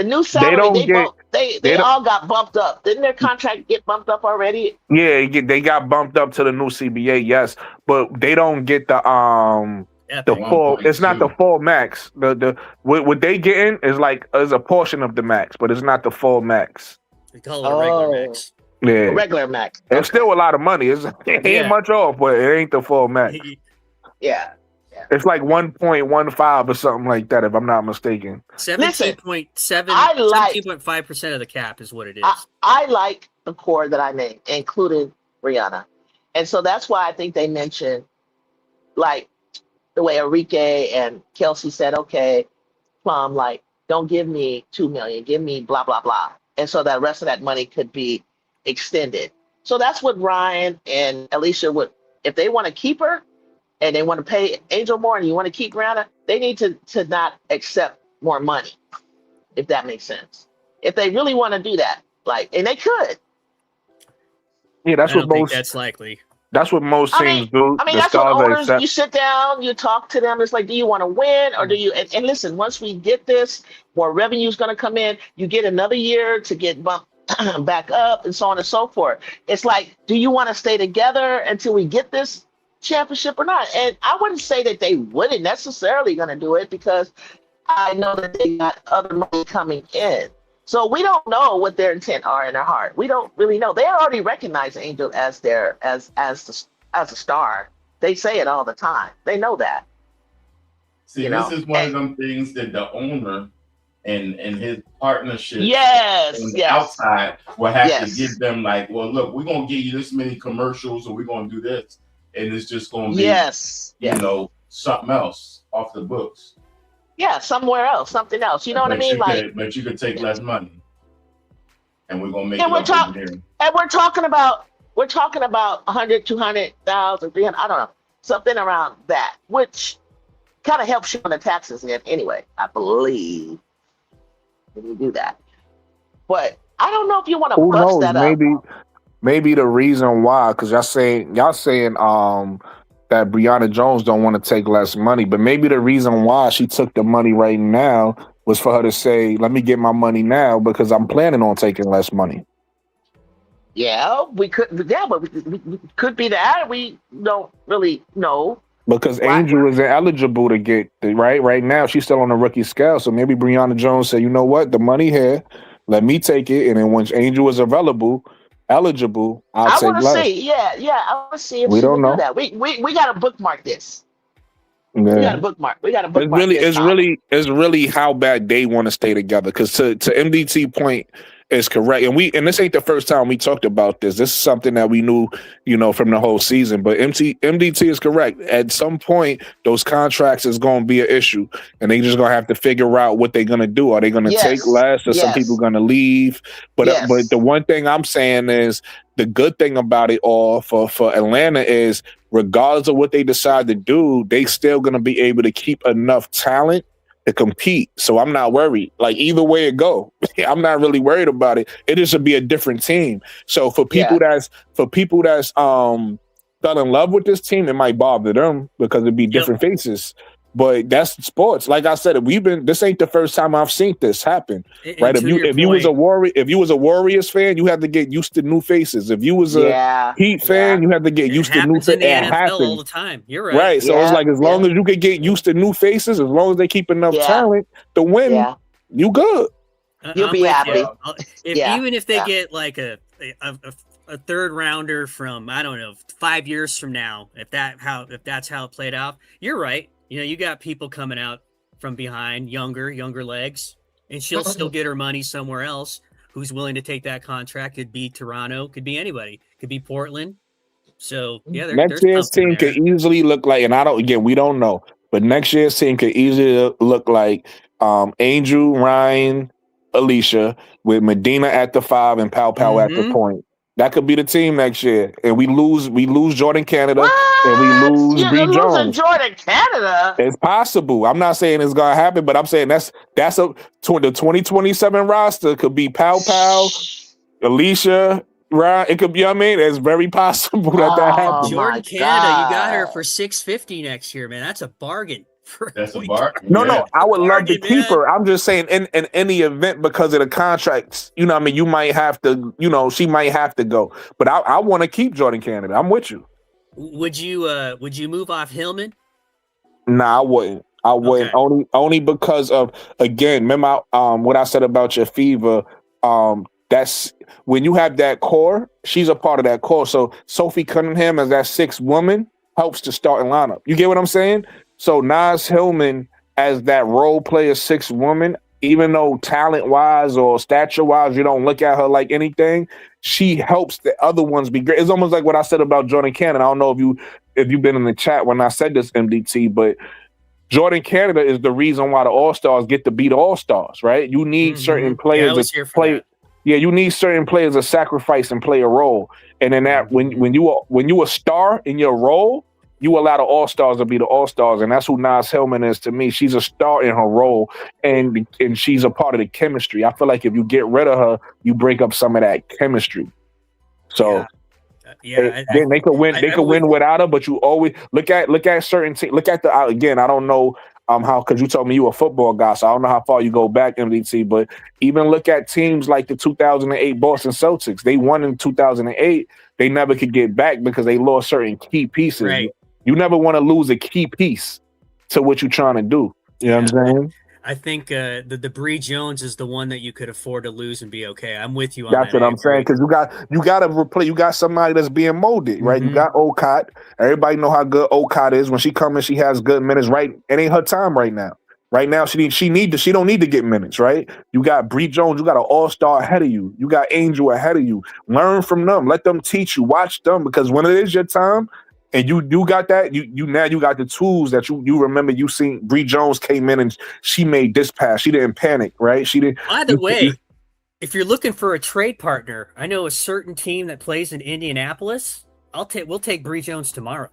new salary. They all got bumped up. Didn't their contract get bumped up already? Yeah, they got bumped up to the new CBA. Yes, but they don't get the full. It's not the full max. What they getting is a portion of the max, but it's not the full max. They call it a regular max. Yeah, regular max. It's still a lot of money. It ain't much off, but it ain't the full max. Yeah. It's like 1.15 or something like that, if I'm not mistaken. 17.5% of the cap is what it is. I like the core that I named, including Rihanna, and so that's why I think they mentioned like the way Enrique and Kelsey said, okay, Plum, don't give me $2 million, give me blah blah blah, and so that rest of that money could be extended. So that's what Ryan and Alicia would, if they want to keep her and they want to pay Angel more and you want to keep Rihanna, they need to not accept more money, if that makes sense. If they really want to do that, and they could. Yeah, that's what most. That's likely. That's what most teams do. I mean, that's what owners. You sit down, you talk to them. It's like, do you want to win or do you? And listen, once we get this, more revenue is going to come in. You get another year to get bumped back up, and so on and so forth. It's like, do you want to stay together until we get this championship or not? And I wouldn't say that they wouldn't necessarily going to do it, because I know that they got other money coming in. So we don't know what their intent are in their heart. We don't really know. They already recognize Angel as a star. They say it all the time. They know that. See, this is one of them things that the owner and his partnership outside will have to give them, like, well, look, we're gonna give you this many commercials, or we're gonna do this, and it's just gonna be something else off the books. Yeah, somewhere else, something else. You know what I mean? But you could take less money, and we're gonna make it. And we're talking about 100, 200,000, 300. I don't know, something around that, which kind of helps you on the taxes anyway, I believe, when you do that. But I don't know if you want to bust that up. Maybe the reason why, because y'all saying that Brianna Jones don't want to take less money, but maybe the reason why she took the money right now was for her to say, let me get my money now because I'm planning on taking less money. Yeah, we could. Yeah, but we could be that. We don't really know. Because Angel isn't eligible to get right now. She's still on the rookie scale. So maybe Brianna Jones said, you know what, the money here, let me take it. And then once Angel is eligible, I'll take less. I want to see. Yeah, I want to see if we don't know that. We got to bookmark this. We Yeah. got a bookmark. We got a It's bookmark. really, this it's time. really, it's really how bad they want to stay together. Because to MDT point is correct, and this ain't the first time we talked about this. This is something that we knew, from the whole season. But MDT is correct. At some point, those contracts is going to be an issue, and they just going to have to figure out what they're going to do. Are they going to take less, or some people going to leave? But the one thing I'm saying is the good thing about it all for Atlanta is, regardless of what they decide to do, they still going to be able to keep enough talent to compete. So I'm not worried. Like, either way it go, I'm not really worried about it. It just would be a different team. So for people that's fell in love with this team, it might bother them because it'd be different faces. But that's sports. Like I said, this ain't the first time I've seen this happen. Right? If you was a Warriors fan, you had to get used to new faces. If you was a Heat fan, you had to get used to new faces. It happens all the time. You're right. Right. So it's like, as long as you can get used to new faces, as long as they keep enough talent to win, you good. You'll be happy. Even if they get like a third rounder from, I don't know, 5 years from now, if that's how it played out, you're right. You got people coming out from behind, younger legs, and she'll still get her money somewhere else. Who's willing to take that contract? Could be Toronto, could be anybody, could be Portland. So next year's team could easily look like, and we don't know, but next year's team could easily look like Angel, Ryan, Alicia, with Medina at the 5 and Pau at the point. That could be the team next year, and we lose Jordan Canada, and we lose Bree Jones. Jordan Canada. It's possible. I'm not saying it's gonna happen, but I'm saying the 2027 roster could be Pau, Alicia, Ryan. It could be. It's very possible that happens. Jordan Canada, you got her for $650 next year, man. That's a bargain. That's a bargain. No, I would love to keep her. I'm just saying, in any event, because of the contracts, you might have to, she might have to go. But I want to keep Jordan Canada. I'm with you. Would you move off Hillman? Nah, I wouldn't. Okay. Only because of, again, remember what I said about your fever. That's when you have that core. She's a part of that core. So Sophie Cunningham as that 6th woman helps to start and lineup. You get what I'm saying? So Naz Hillman as that role player 6th woman, even though talent-wise or stature-wise you don't look at her like anything, she helps the other ones be great. It's almost like what I said about Jordan Canada. I don't know if you've been in the chat when I said this, MDT, but Jordan Canada is the reason why the All-Stars get to be the All-Stars, right? You need certain players to play. Yeah, you need certain players to sacrifice and play a role. And then that when you a star in your role, you allow the All-Stars to be the All-Stars, and that's who Naz Hillman is to me. She's a star in her role, and she's a part of the chemistry. I feel like if you get rid of her, you break up some of that chemistry. So they could win. They could win without her, but you always look at certain teams. Look at again. I don't know how, because you told me you a football guy, so I don't know how far you go back, MDT. But even look at teams like the 2008 Boston Celtics. They won in 2008. They never could get back because they lost certain key pieces. Right. You never want to lose a key piece to what you're trying to do. You know what I'm saying? I think the Bree Jones is the one that you could afford to lose and be okay. I'm with you on that. That's what I'm saying, because you got to replace. You got somebody that's being molded, right? You got Okot. Everybody know how good Okot is. When she comes, she has good minutes. Right, it ain't her time right now. Right now, she don't need to get minutes. Right? You got Bree Jones. You got an all-star ahead of you. You got Angel ahead of you. Learn from them. Let them teach you. Watch them, because when it is your time. And you got that, you now got the tools that you remember. You seen Bree Jones came in and she made this pass. She didn't panic, right? She didn't. By the way, if you're looking for a trade partner, I know a certain team that plays in Indianapolis. We'll take Bree Jones tomorrow.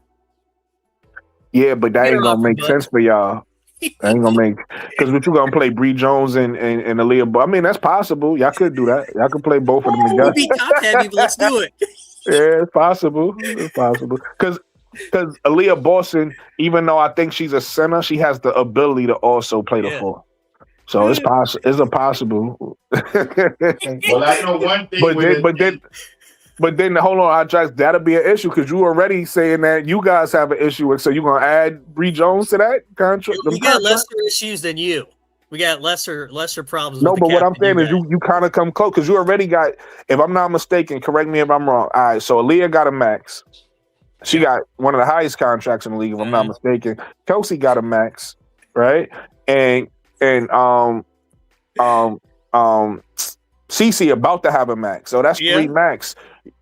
Yeah, but that ain't gonna make sense for y'all. That ain't gonna make, because what you gonna play Bree Jones and Aaliyah. But I mean, that's possible. Y'all could do that. Y'all could play both of them together. We'll be top heavy, but let's do it. Yeah, it's possible. It's possible. Because Aaliyah Boston, even though I think she's a center, she has the ability to also play the 4. So it's possible. It's a possible. Well, I know one thing. But then hold on, that'll be an issue, because you already saying that you guys have an issue with. So you're gonna add Bree Jones to that contract? We got lesser issues than you. We got lesser problems. No, with but what I'm saying is you kind of come close, because you already got, if I'm not mistaken, correct me if I'm wrong. All right, so Aaliyah got a max. She got one of the highest contracts in the league, if I'm not mistaken. Kelsey got a max, right? And CC about to have a max. So that's 3 max.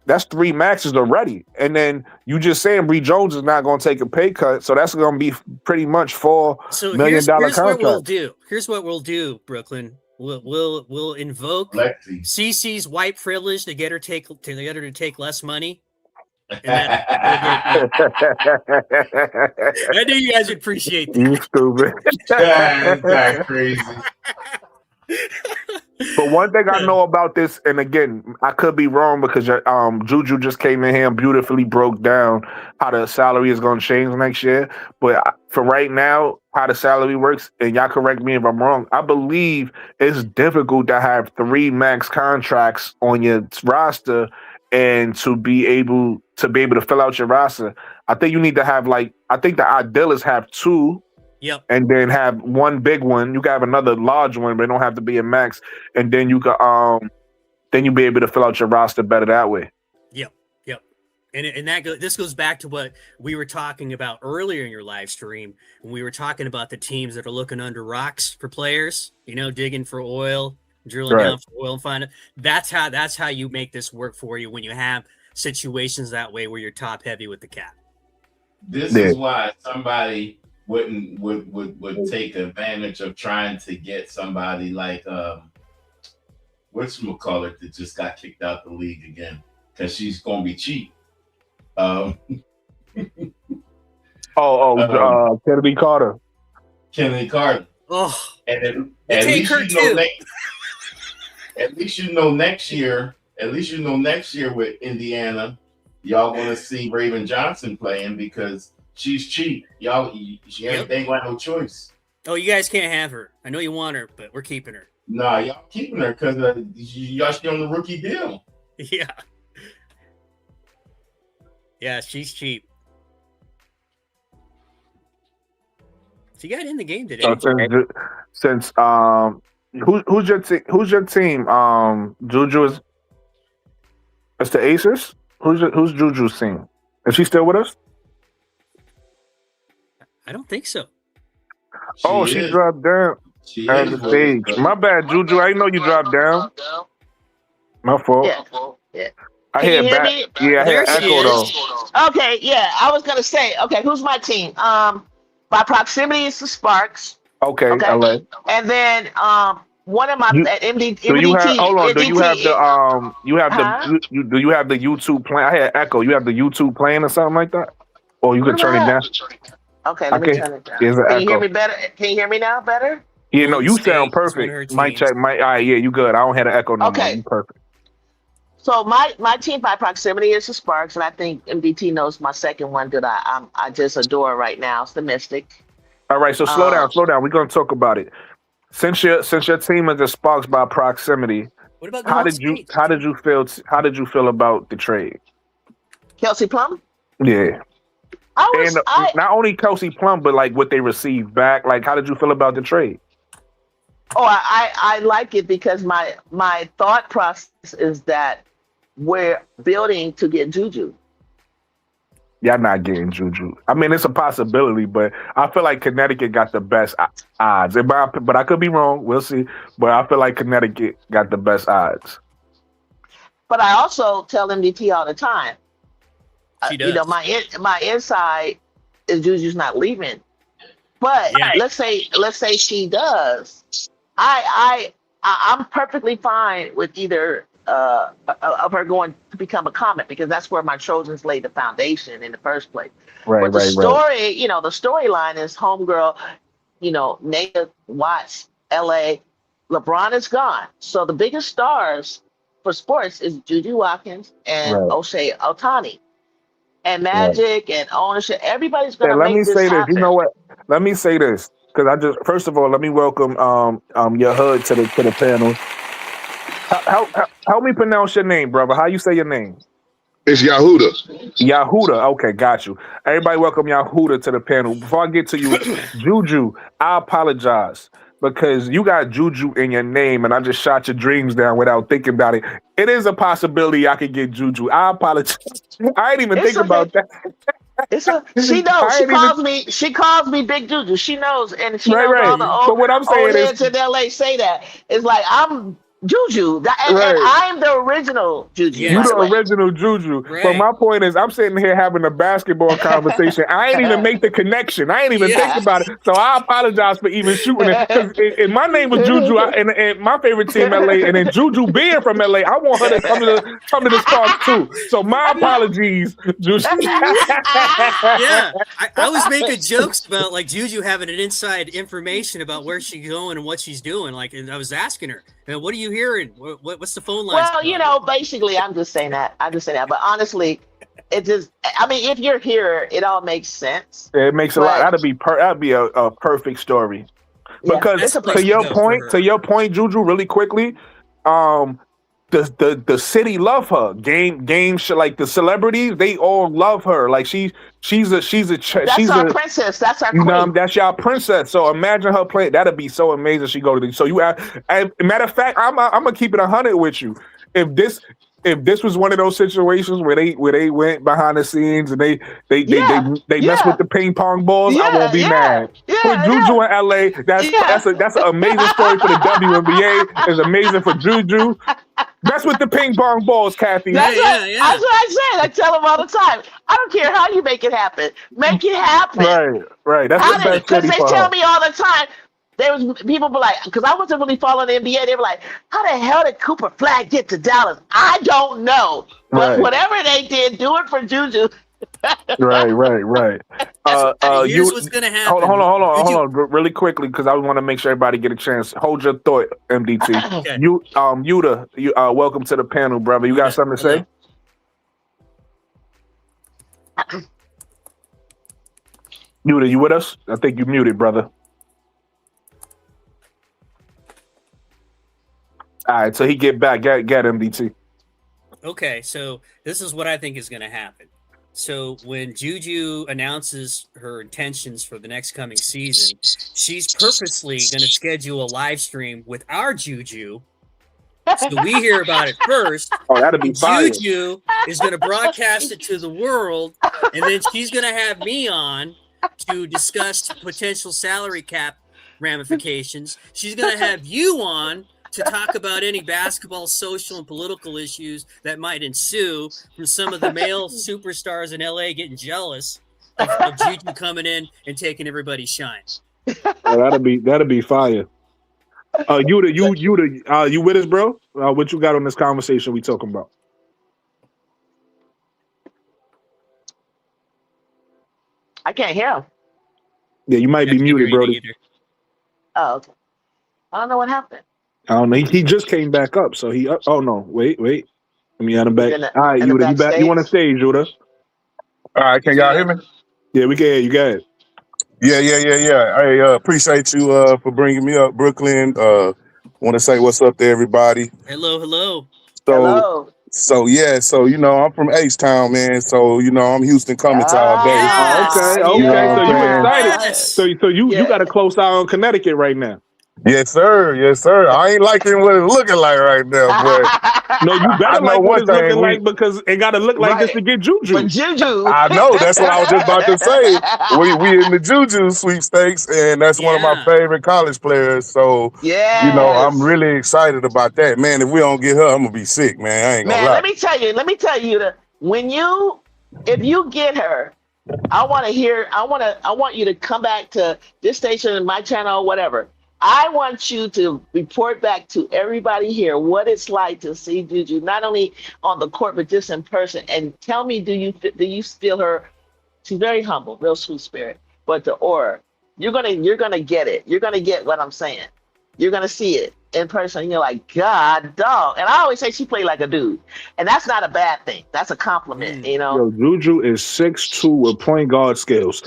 That's 3 maxes already. And then you just saying Bree Jones is not going to take a pay cut. So that's going to be pretty much $4 million contract. What we'll do. Here's what we'll do, Brooklyn. We'll invoke CC's white privilege to get her to take less money. I knew you guys would appreciate that. You stupid. That's crazy. But one thing I know about this, and again, I could be wrong because Juju just came in here and beautifully broke down how the salary is going to change next year. But for right now, how the salary works, and y'all correct me if I'm wrong, I believe it's difficult to have 3 max contracts on your roster and to be able to fill out your roster. I think you need to have I think the ideal is have 2. Yep. And then have 1 big one. You can have another large one, but it don't have to be a max. And then you can then you'll be able to fill out your roster better that way. Yep. And this goes back to what we were talking about earlier in your live stream when we were talking about the teams that are looking under rocks for players, digging for oil, drilling down for oil and finding. That's how you make this work for you when you have situations that way where you're top heavy with the cap. This is why somebody would take advantage of trying to get somebody like whatchamacallit that just got kicked out the league again because she's gonna be cheap. Kennedy Carter. Oh, and at least you know at least you know next year with Indiana, y'all gonna see Raven Johnson playing because she's cheap. They ain't got no choice. Oh, you guys can't have her. I know you want her, but we're keeping her. Nah, y'all keeping her because y'all still on the rookie deal. Yeah. Yeah, she's cheap. She got in the game today. Since who's your team? Juju is. It's the Aces. Who's Juju's team? Is she still with us? I don't think so. She dropped down at the stage. My bad, Juju. I didn't know you dropped down. My fault. Yeah. I hear back. Yeah, I hear echo though. Okay, yeah. I was gonna say, who's my team? By proximity, it's the Sparks. Okay. LA. And then one of my MDT. Do you have? Hold on. Do you have the do you have the YouTube playing? I had echo. You have the YouTube playing or something like that, or you can turn it down. Okay, let me turn it down. Can you hear me better? Can you hear me now better? Yeah, no, you sound perfect. Mic check. All right, yeah, you good. I don't have an echo no more. You perfect. So my team by proximity is the Sparks, and I think MDT knows my second one that I just adore right now. It's the Mystic. All right, so slow down. We're gonna talk about it. Since your team is the Sparks by proximity, what about how did you feel about the trade? Kelsey Plum? Yeah. Not only Kelsey Plum, but like what they received back. Like, how did you feel about the trade? Oh, I like it because my thought process is that we're building to get Juju. Y'all not getting Juju. I mean, it's a possibility, but I feel like Connecticut got the best odds. But I could be wrong. We'll see. But I feel like Connecticut got the best odds. But I also tell MDT all the time. She does. My inside is Juju's not leaving. But let's say she does. I'm perfectly fine with either of her going to become a Comet because that's where my Trojans laid the foundation in the first place. But the story, the storyline is homegirl, Naya Watts, LA, LeBron is gone. So the biggest stars for sports is Juju Watkins and O'Shea Ohtani. And Magic and ownership, everybody's going to make this happen. Let me say this. You know what? Let me say this because first of all, let me welcome your hood to the panel. Help me pronounce your name, brother. How you say your name? It's Yahuda. Yahuda. Okay, got you. Everybody welcome Yahuda to the panel. Before I get to you, Juju, I apologize. because you got Juju in your name, and I just shot your dreams down without thinking about it. It is a possibility I could get Juju. I apologize. I didn't even think about that. She knows. She calls me Big Juju. She knows, and she knows Right. all the But what I'm saying old is, heads in LA say that. It's like I'm Juju, and Right. I'm the original Juju. Yeah. you by the the way. original Juju. Right. But my point is, I'm sitting here having a basketball conversation. I ain't even make the connection. I ain't even Yeah. think about it. So I apologize for even shooting it. Because my name was Juju, and my favorite team, LA, and then Juju being from LA, I want her to come to the Sparks too. So my apologies, Juju. Yeah, I was making jokes about like Juju having an inside information about where she's going and what she's doing. Like, and I was asking her, "What are you hearing? What's the phone line?" Well, basically, I'm just saying that. But honestly, it just. I mean, if you're here, it all makes sense. It makes a lot. That'd be a perfect story. Yeah, Because it's a place to your to go point, Juju, really quickly, the city love her. Game like the celebrities, they all love her. Like she's a That's our princess. That's our queen. that's y'all princess. So imagine her playing. That'd be so amazing. She go to the. So you have. Matter of fact, I'm gonna keep it 100 with you. If this was one of those situations where they went behind the scenes and they mess with the ping pong balls, I won't be mad. Put Juju in LA. That's an amazing story for the WNBA. It's amazing for Juju. Mess with the ping pong balls, Kathy. That's what I said. I tell them all the time. I don't care how you make it happen. Make it happen. Right. That's the best Because city they for tell her. me all the time. There was people be like, because I wasn't really following the NBA. They were like, how the hell did Cooper Flag get to Dallas? I don't know. But Right. whatever they did, do it for Juju. Right. Here's what's gonna happen. Hold on, really quickly, because I want to make sure everybody get a chance. Hold your thought, MDT. Okay. Yuta, welcome to the panel, brother. You got something to say? Yuta, you with us? I think you muted, brother. All right, so he get back. Get MDT. Okay, so this is what I think is going to happen. So when Juju announces her intentions for the next coming season, she's purposely going to schedule a live stream with our Juju. So we hear about it first. Oh, that'd be fire. Juju is going to broadcast it to the world, and then she's going to have me on to discuss potential salary cap ramifications. She's going to have you on to talk about any basketball, social, and political issues that might ensue from some of the male superstars in LA getting jealous of Juju coming in and taking everybody's shine. Oh, that'd be fire. Yuta, you with us, bro? What you got on this conversation we talking about? I can't hear him. Yeah, you might be muted, Brody. Oh, okay. I don't know what happened. I don't know. He just came back up, so he. Oh no! Wait. Let me add him back. All right, Yuta, you back? You on the stage, Yuta? All right, can y'all hear me? Yeah, we can hear you. Go ahead. Yeah. I appreciate you for bringing me up, Brooklyn. Want to say what's up to everybody. Hello. Hello. So I'm from H-Town, man. So I'm Houston Comets all day. Okay. You know So what you I'm excited? Yes. So you got a close eye on Connecticut right now. Yes, sir. I ain't liking what it's looking like right now, but No, you I better know like what one it's looking thing, like because it got to look like this to get Juju. But Juju. I know that's what I was just about to say. We in the Juju sweepstakes, and that's one of my favorite college players. So I'm really excited about that, man. If we don't get her, I'm gonna be sick, man. I ain't gonna lie. Let me tell you that if you get her, I want you to come back to this station, my channel, whatever. I want you to report back to everybody here what it's like to see Juju, not only on the court, but just in person. And tell me, do you feel her? She's very humble, real sweet spirit, but the aura, you're gonna get it. You're gonna get what I'm saying. You're gonna see it in person. And you're like, God, dog. And I always say she played like a dude, and that's not a bad thing. That's a compliment, Yo, Juju is 6'2" with point guard skills.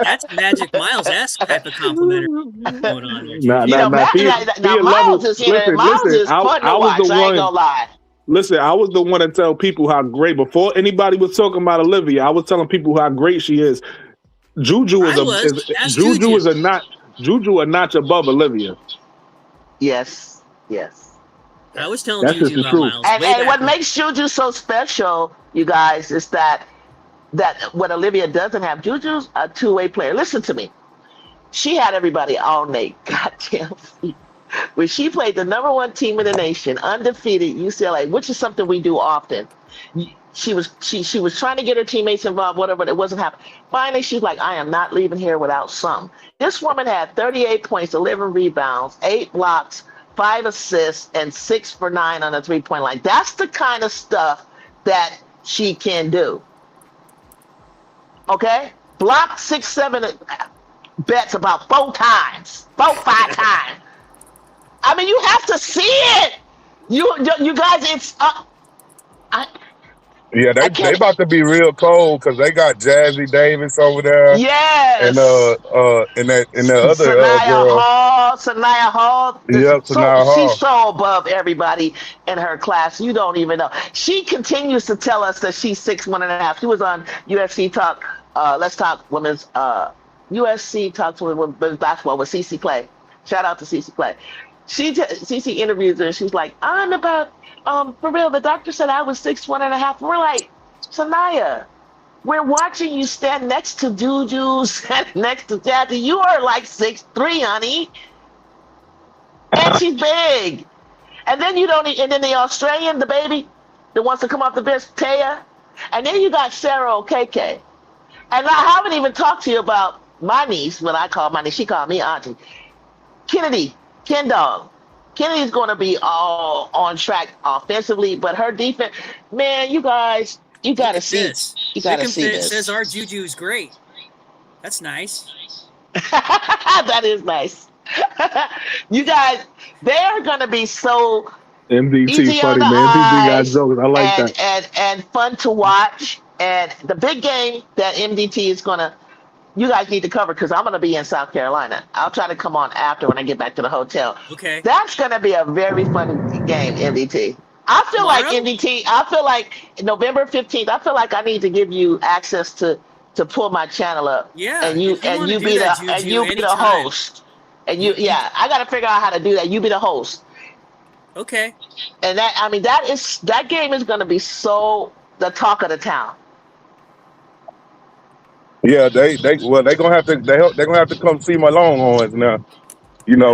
That's Magic Miles-esque type of compliment going on there. Miles is fun to watch. I ain't gonna lie. Listen, I was the one to tell people how great, before anybody was talking about Olivia, I was telling people how great she is. Juju is a Juju a notch above Olivia. Yes. I was telling That's just Juju the about truth. Miles. And what makes Juju so special, you guys, is that what Olivia doesn't have. Juju's a two-way player. Listen to me. She had everybody on their goddamn feet. When she played the number one team in the nation, undefeated UCLA, which is something we do often. She was trying to get her teammates involved, whatever, but it wasn't happening. Finally, she's like, I am not leaving here without some. This woman had 38 points, 11 rebounds, 8 blocks, 5 assists, and 6 for 9 on the three-point line. That's the kind of stuff that she can do. Okay? Block 6, 7 bets about 4 times, 5 times. I mean, you have to see it. You guys, it's Yeah, they about to be real cold because they got Jazzy Davis over there. Yes. And the other girl. Sanaya Hall. Yep, Sanaya Hall. She's so above everybody in her class. You don't even know. She continues to tell us that she's 6'1.5". She was on UFC Talk. Let's Talk Women's. UFC Talks Women's Basketball with CC Play. Shout out to CC Play. CC interviews her and she's like, I'm about. For real, the doctor said I was 6'1.5". We're like, Sanaya, we're watching you stand next to Juju, stand next to Jazzy. You are like 6'3", honey. And she's big. And then and then the Australian, the baby, that wants to come off the bench, Taya. And then you got Sarah Okeke. And I haven't even talked to you about my niece, what I call my niece. She called me auntie. Kennedy, Ken Dog. Kennedy's going to be all on track offensively, but her defense, man, you guys, you got to see this. You got to see this. Says our Juju is great. That's nice. That is nice. You guys, they're going to be so MDT funny, man. MDT got jokes. I like that. And fun to watch. And the big game that MDT is going to, you guys need to cover because I'm going to be in South Carolina. I'll try to come on after when I get back to the hotel. Okay. That's going to be a very fun game, MDT. I feel like MDT, I feel like November 15th, I feel like I need to give you access to pull my channel up. Yeah. And you be the host. And I got to figure out how to do that. You be the host. Okay. And that game is going to be so the talk of the town. Yeah, they're gonna have to come see my Longhorns now. You know,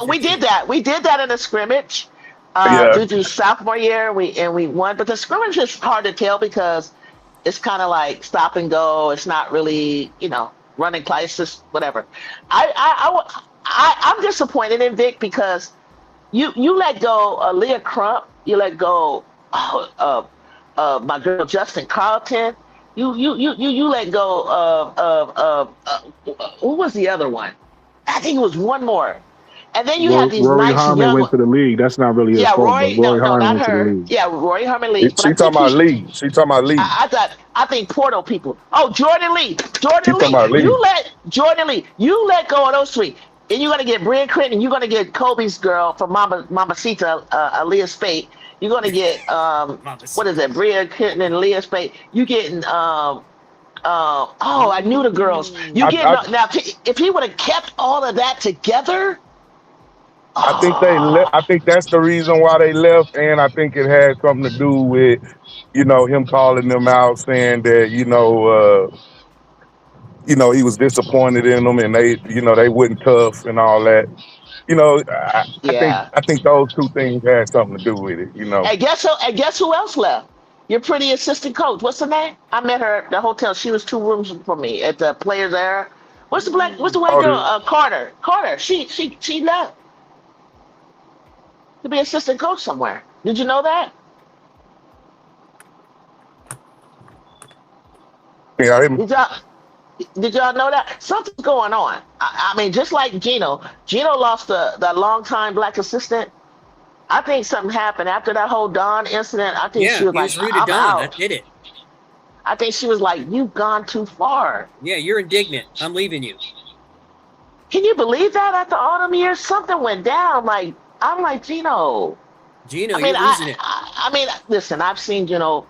we did that. We did that in a scrimmage. Juju's sophomore year, we won, but the scrimmage is hard to tell because it's kind of like stop and go. It's not really, running classes, whatever. I'm disappointed in Vic because you let go of Leah Crump, you let go of my girl Justin Carlton. You let go of who was the other one? I think it was one more. And then you have these Rory nice Harmon went to the league. That's not really his fault. Rory Harmon not went her. to the league. Yeah, Rory Harmon league. She talking about league. She talking about league. I think Porto people. Oh, Jordan Lee. Lee. You let Jordan Lee. You let go of those three. And you're gonna get Brian Clinton. You're gonna get Kobe's girl from Mamacita, Aaliyah Spate. You're gonna get what is it? Bria Clinton and Leah Spate. You getting I knew the girls. You get now. If he would have kept all of that together, I think I think that's the reason why they left, and I think it had something to do with him calling them out, saying that he was disappointed in them, and they wasn't tough and all that. I think those two things had something to do with it. And guess who else left? Your pretty assistant coach. What's her name? I met her at the hotel. She was 2 rooms from me at the Players Era. What's the white girl? Carter. She left to be assistant coach somewhere. Did you know that? Yeah, Did y'all know that? Something's going on. I mean, just like Gino lost the longtime black assistant. I think something happened after that whole Dawn incident. I think she was like, I'm out. That did it. I think she was like, you've gone too far. Yeah, you're indignant. I'm leaving you. Can you believe that after all them years? Something went down. I'm like, Gino, Gino, I mean, you're losing it. I mean, listen, I've seen Gino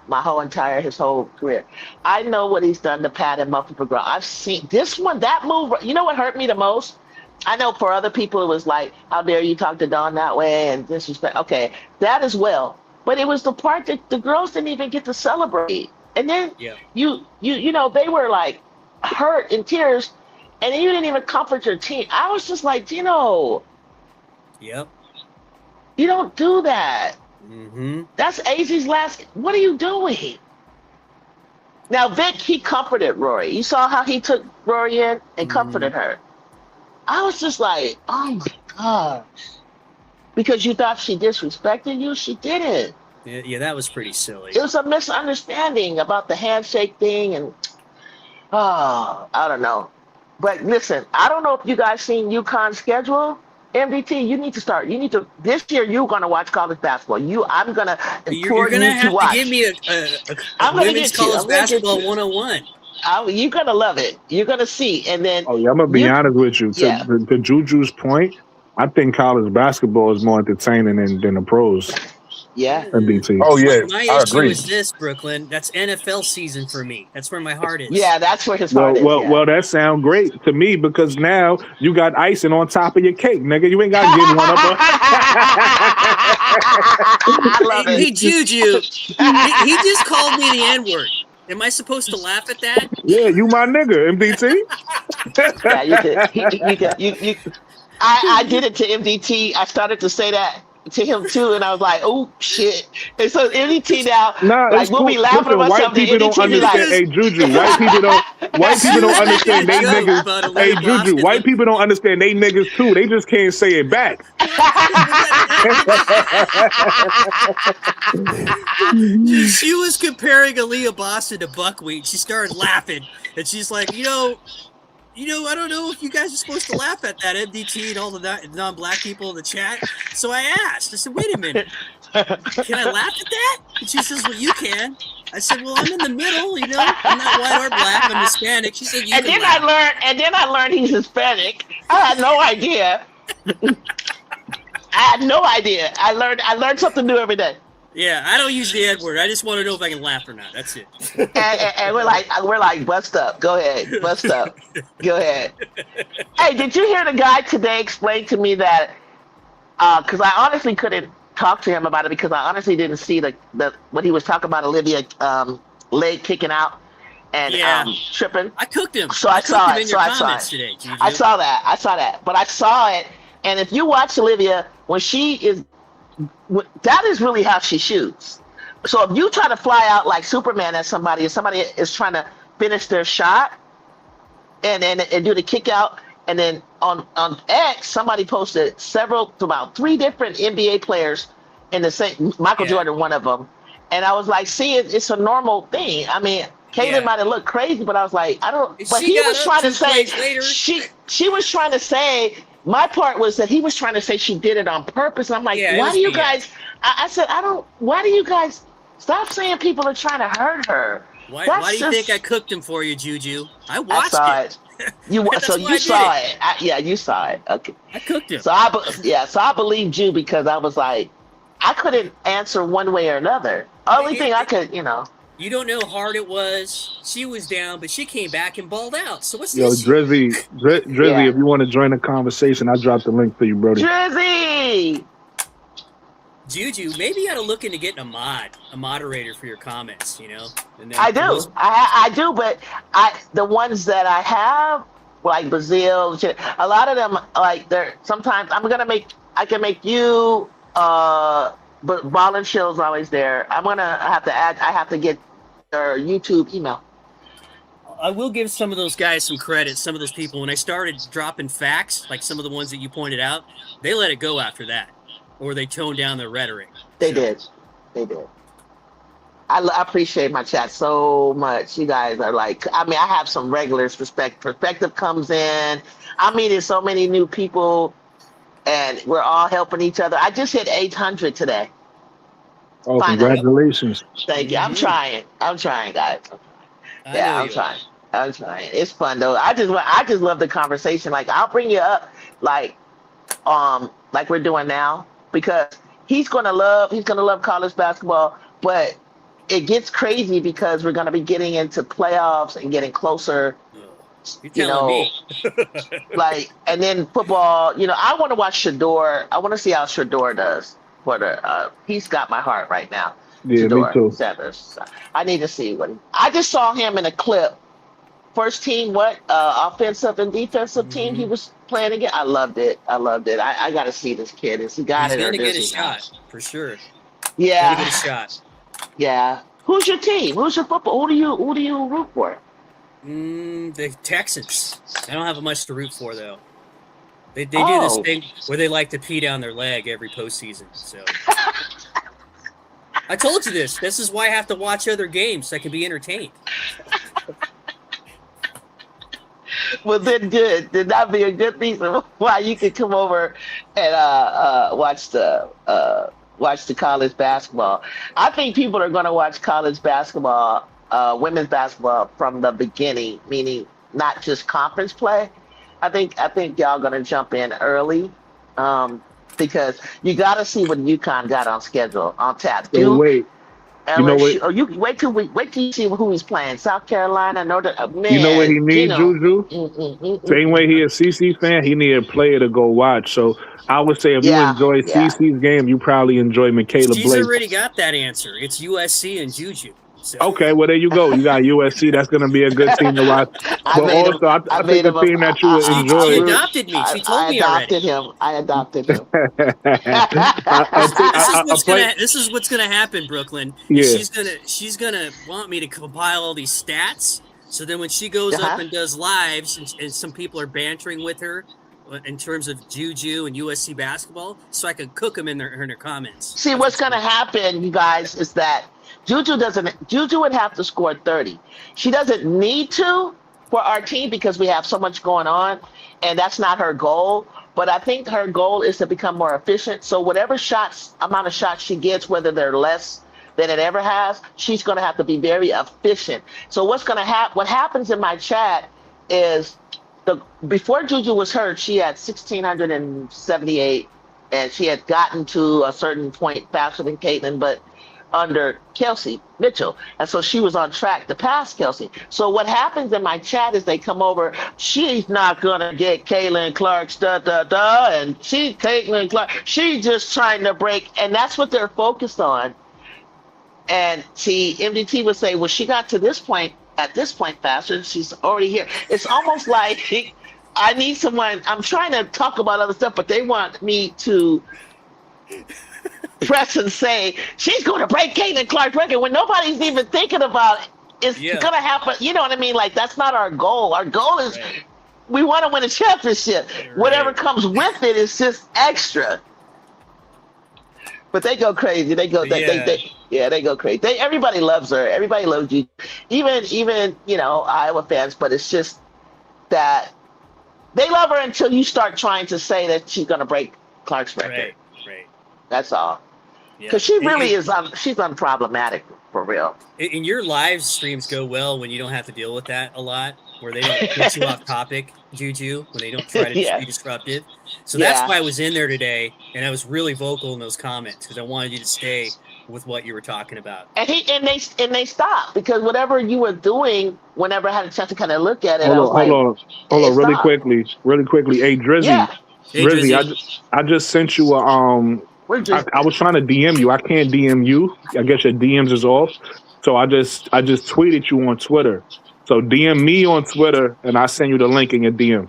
his whole career. I know what he's done to Pat and Muffin for I've seen this one, that move. You know what hurt me the most? I know for other people it was like, how dare you talk to Don that way and disrespect. Okay, that as well. But it was the part that the girls didn't even get to celebrate. And then you know, they were like hurt in tears, and you didn't even comfort your team. I was just like, Gino. Yep. You don't do that. Mm-hmm. That's AZ's last. What are you doing? Now, Vic, he comforted Rory. You saw how he took Rory in and comforted her. I was just like, oh my gosh. Because you thought she disrespected you? She didn't. Yeah, that was pretty silly. It was a misunderstanding about the handshake thing. And, I don't know. But listen, I don't know if you guys seen UConn's schedule. MDT, you need to this year you're gonna watch college basketball. I'm gonna you're gonna have to give me a women's college basketball 101. You're gonna love it. You're gonna see, and then I'm gonna be honest with you. To Juju's point, I think college basketball is more entertaining than the pros. Yeah. MDT. Oh yeah, my issue is this, Brooklyn. That's NFL season for me. That's where my heart is. Yeah, that's where his heart is. Well, that sounds great to me because now you got icing on top of your cake, nigga. You ain't got to get one up. I love it. Hey, Juju, he just called me the N-word. Am I supposed to laugh at that? Yeah, you my nigga, MDT. Yeah, you could. I did it to MDT. I started to say that to him too, and I was like, "Oh shit!" And so MDT now, like we'll be laughing about white something. People don't understand. Like, hey, Juju, white people don't understand they niggas. Hey, Juju, white people don't understand they niggas too. They just can't say it back. She was comparing Aaliyah Boston to buckwheat. She started laughing, and she's like, you know, I don't know if you guys are supposed to laugh at that, MDT and all the non-black people in the chat. So I asked. I said, wait a minute. Can I laugh at that? And she says, well, you can. I said, well, I'm in the middle, you know. I'm not white or black. I'm Hispanic. She said, and then I learned he's Hispanic. I had no idea. I learned something new every day. Yeah, I don't use the N word. I just want to know if I can laugh or not. That's it. and we're like, bust up. Go ahead, bust up. Go ahead. Hey, did you hear the guy today explain to me that? Because I honestly couldn't talk to him about it because I honestly didn't see the what he was talking about Olivia leg kicking out and tripping. I cooked him. So I saw it. Today, I saw that. But I saw it, and if you watch Olivia when she is. That is really how she shoots. So if you try to fly out like Superman at somebody, and somebody is trying to finish their shot and do the kick out, and then on X, somebody posted about 3 different NBA players in the same, Michael Jordan, one of them. And I was like, see, it's a normal thing. I mean, Caitlin might have looked crazy, but I was like, I don't, but he was trying to say, she was trying to say, my part was that he was trying to say she did it on purpose. I'm like, why do you guys? I said, why do you guys stop saying people are trying to hurt her? Why do you think I cooked him for you, Juju? I watched it. You saw it. You saw it. Okay. I cooked him. So I believed you because I was like, I couldn't answer one way or another. Only thing I could, You don't know how hard it was. She was down, but she came back and balled out. So what's this? Yo, Drizzy, if you want to join the conversation, I dropped the link for you, Brody. Drizzy! Juju, maybe you ought to look into getting a moderator for your comments, And then I do. I do, but the ones that I have, like Brazil, a lot of them, like, they're sometimes I can make you, but Ball and Chill's always there. I have to get their YouTube email. I will give some of those guys some credit. Some of those people, when I started dropping facts, like some of the ones that you pointed out, they let it go after that, or they toned down their rhetoric. They did. I appreciate my chat so much. You guys are like, I have some regulars. Perspective comes in. I'm meeting so many new people, and we're all helping each other. I just hit 800 today. Oh, finally. Congratulations. Thank you. I'm trying, guys. I'm trying. It's fun though. I just love the conversation. Like, I'll bring you up like we're doing now, because he's gonna love college basketball, but it gets crazy because we're gonna be getting into playoffs and getting closer. You're telling me. Like, and then football, I want to watch Shador. I want to see how Shador does for the he's got my heart right now. Yeah, Shador me too. Sanders. I need to see what I just saw him in a clip. First team, offensive and defensive team he was playing again. I loved it. I got to see this kid. Is he got He's it? gonna get a shot for sure. Yeah. Gonna get a shot. Yeah. Who's your team? Who's your football? Who do you root for? The Texans. I don't have much to root for though. They do this thing where they like to pee down their leg every postseason. So I told you this. This is why I have to watch other games so I can be entertained. Well, then good. Did that be a good reason why you could come over and watch the college basketball? I think people are going to watch college basketball, women's basketball from the beginning, meaning not just conference play. I think y'all going to jump in early because you got to see what UConn got on schedule on tap. So wait. LSU, you wait till you see who he's playing. South Carolina, man. You know what he needs, Juju? Same way he a CC fan, he need a player to go watch. So I would say if you enjoy CC's game, you probably enjoy Michaela Blake. She's already got that answer. It's USC and Juju. So. Okay, well there you go. You got USC. That's going to be a good team to watch. But I think the team that you would enjoy. She adopted me. She told me already. I adopted him. This is what's gonna happen, Brooklyn. Yeah. She's gonna want me to compile all these stats. So then when she goes up and does lives, and some people are bantering with her in terms of Juju and USC basketball, so I can cook them in her comments. See, what's gonna happen, you guys, is that Juju would have to score 30. She doesn't need to for our team because we have so much going on, and that's not her goal. But I think her goal is to become more efficient. So whatever amount of shots she gets, whether they're less than it ever has, she's going to have to be very efficient. So what happens in my chat is before Juju was hurt, she had 1,678, and she had gotten to a certain point faster than Caitlin, but under Kelsey Mitchell. And so she was on track to pass Kelsey. So what happens in my chat is they come over, she's not going to get Caitlin Clark's and Caitlin Clark. She's just trying to break. And that's what they're focused on. And see, MDT would say, well, she got to this point, at this point faster. She's already here. It's almost like I need someone. I'm trying to talk about other stuff, but they want me to press and say she's going to break Caitlin Clark's record when nobody's even thinking about it. It's going to happen. You know what I mean? Like, that's not our goal. Our goal is we want to win a championship. Right. Whatever comes with it is just extra. But they go crazy. They go crazy. Everybody loves her. Everybody loves you. Even Iowa fans. But it's just that they love her until you start trying to say that she's going to break Clark's record. Right. That's all. Because she really is. She's unproblematic for real. And your live streams go well when you don't have to deal with that a lot, where they don't get you off topic, Juju, when they don't try to be disruptive. So that's why I was in there today, and I was really vocal in those comments because I wanted you to stay with what you were talking about. And they stopped because whatever you were doing, whenever I had a chance to kind of look at it, hold on, really quickly. Hey, Drizzy. Yeah. Hey, Drizzy, I just sent you a I was trying to DM you. I can't DM you. I guess your DMs is off. So I just tweeted you on Twitter. So DM me on Twitter, and I send you the link in your DM.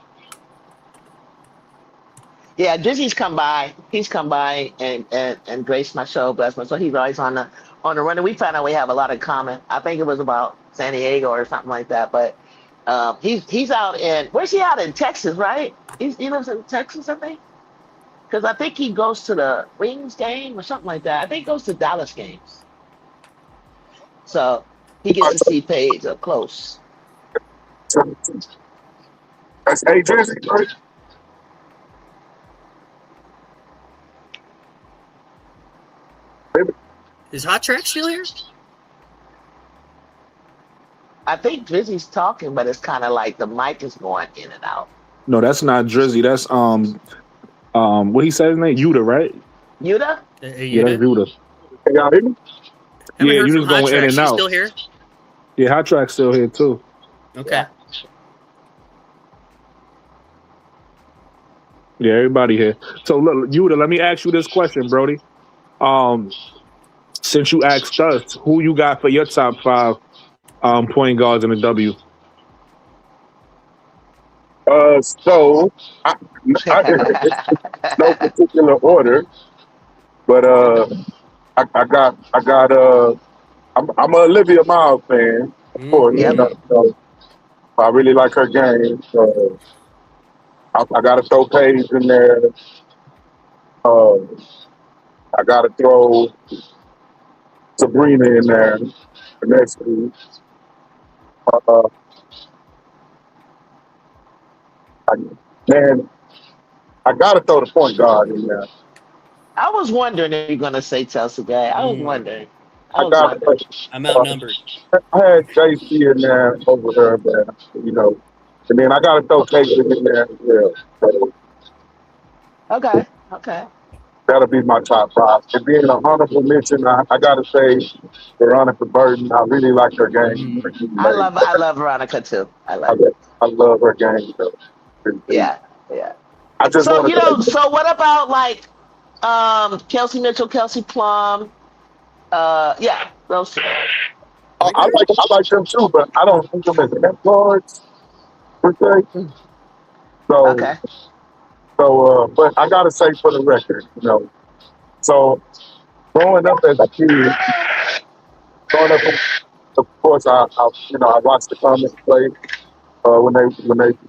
Yeah, Drizzy's come by. He's come by and graced my show, bless me. So he's always on the run. And we found out we have a lot in common. I think it was about San Diego or something like that. But he's out in where's he out in Texas, right? He lives in Texas, I think. Because I think he goes to the Wings game or something like that. I think he goes to Dallas games. So he gets to see Paige up close. That's Drizzy, right? Is Hot Track still here? I think Drizzy's talking, but it's kind of like the mic is going in and out. No, that's not Drizzy. That's what he said his name? Yuta, right? Yuta? Yeah, that's Judah. Can y'all hear me? Haven't Yeah, heard you from just Hot going in Track. and She's out. still here? Yeah, Hot Track's still here too. Okay. Yeah, everybody here. So look, Judah, let me ask you this question, Brody. Since you asked us, who you got for your top 5 point guards in the W? So it's no particular order, but I'm an Olivia Miles fan, of course. You know, so I really like her game. I got to throw Paige in there. I got to throw Sabrina in there. The next week. Man, I got to throw the point guard in there. I was wondering if you're gonna say Chelsea guy. I was wondering. I'm outnumbered. I had JC in there over her, but you know, and then I got to throw Paige in there as well. So Okay. that'll be my top 5. And being an honorable mention, I got to say Veronica Burton. I really like her game. I love Veronica too. I love her game. So. Yeah. I just So what about like Kelsey Mitchell, Kelsey Plum? Yeah, those two. I like them too, but I don't think them as point guards per se. So, but I gotta say for the record, you know, so growing up as a kid, of course, I watched the Comets play when they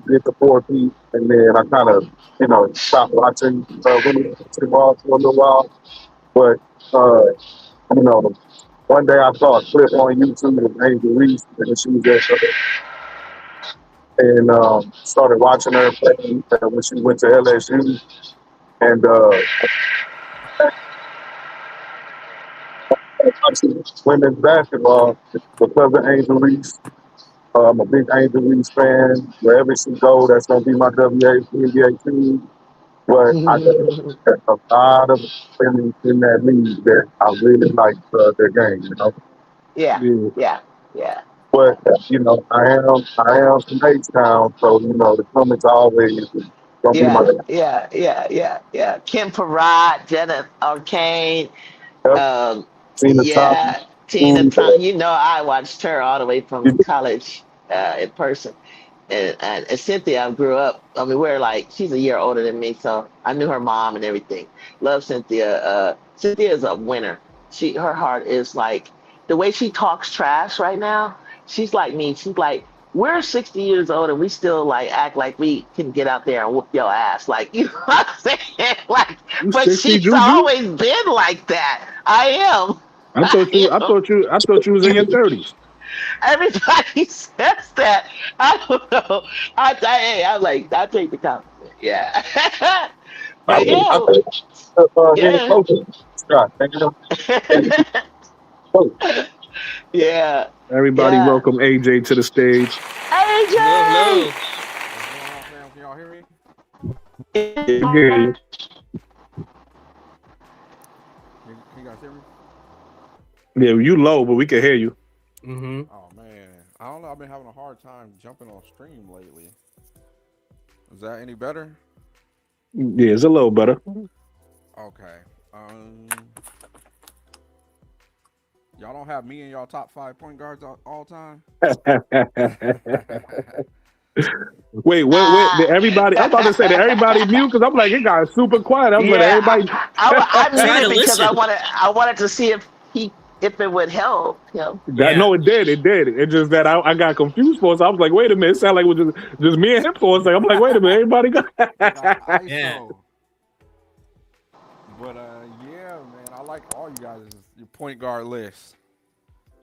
did the 4-peat, and then I kind of stopped watching women's basketball for a little while. But one day I saw a clip on YouTube of Angel Reese, and she was at and started watching her play when she went to LSU, and women's basketball because of Angel Reese. I'm a big Angel Reese fan. Wherever she goes, that's gonna be my WNBA team. But I there's a lot of women in that league that I really like their game. You know. Yeah. But I am from H-Town, so the Comets always gonna be my. Yeah. Kim Parrott, Jenna Arcane. Tina Tina Thompson. I watched her all the way from college in person. And Cynthia, I grew up. I mean, she's a year older than me, so I knew her mom and everything. Love Cynthia. Cynthia is a winner. Her heart is like the way she talks trash right now. She's like me. She's like, we're 60 years old and we still like act like we can get out there and whoop your ass. Like, you know what I'm saying? Like, but she's always been like that. I am. I thought you was in your 30s. Everybody says that. I don't know. I'm like, I take the compliment. Yeah. But yeah. Everybody welcome AJ to the stage. AJ! Hello. Can y'all hear me? Yeah. Can you guys hear me? Yeah, you low, but we can hear you. Mm-hmm. Oh man, I don't know. I've been having a hard time jumping on stream lately. Is that any better? Yeah, it's a little better. Okay. Y'all don't have me in y'all top 5 point guards all time? Wait, did everybody? I'm about to say, did everybody mute? Because I'm like, it got super quiet. I was like, everybody. I muted because I wanted to see if it would help him. No, it did. It's just that I got confused for us. I was like, wait a minute, it sounded like it was just me and him for a second. I'm like, wait a minute, everybody got. Yeah. But yeah, man, I like all you guys' your point guard list.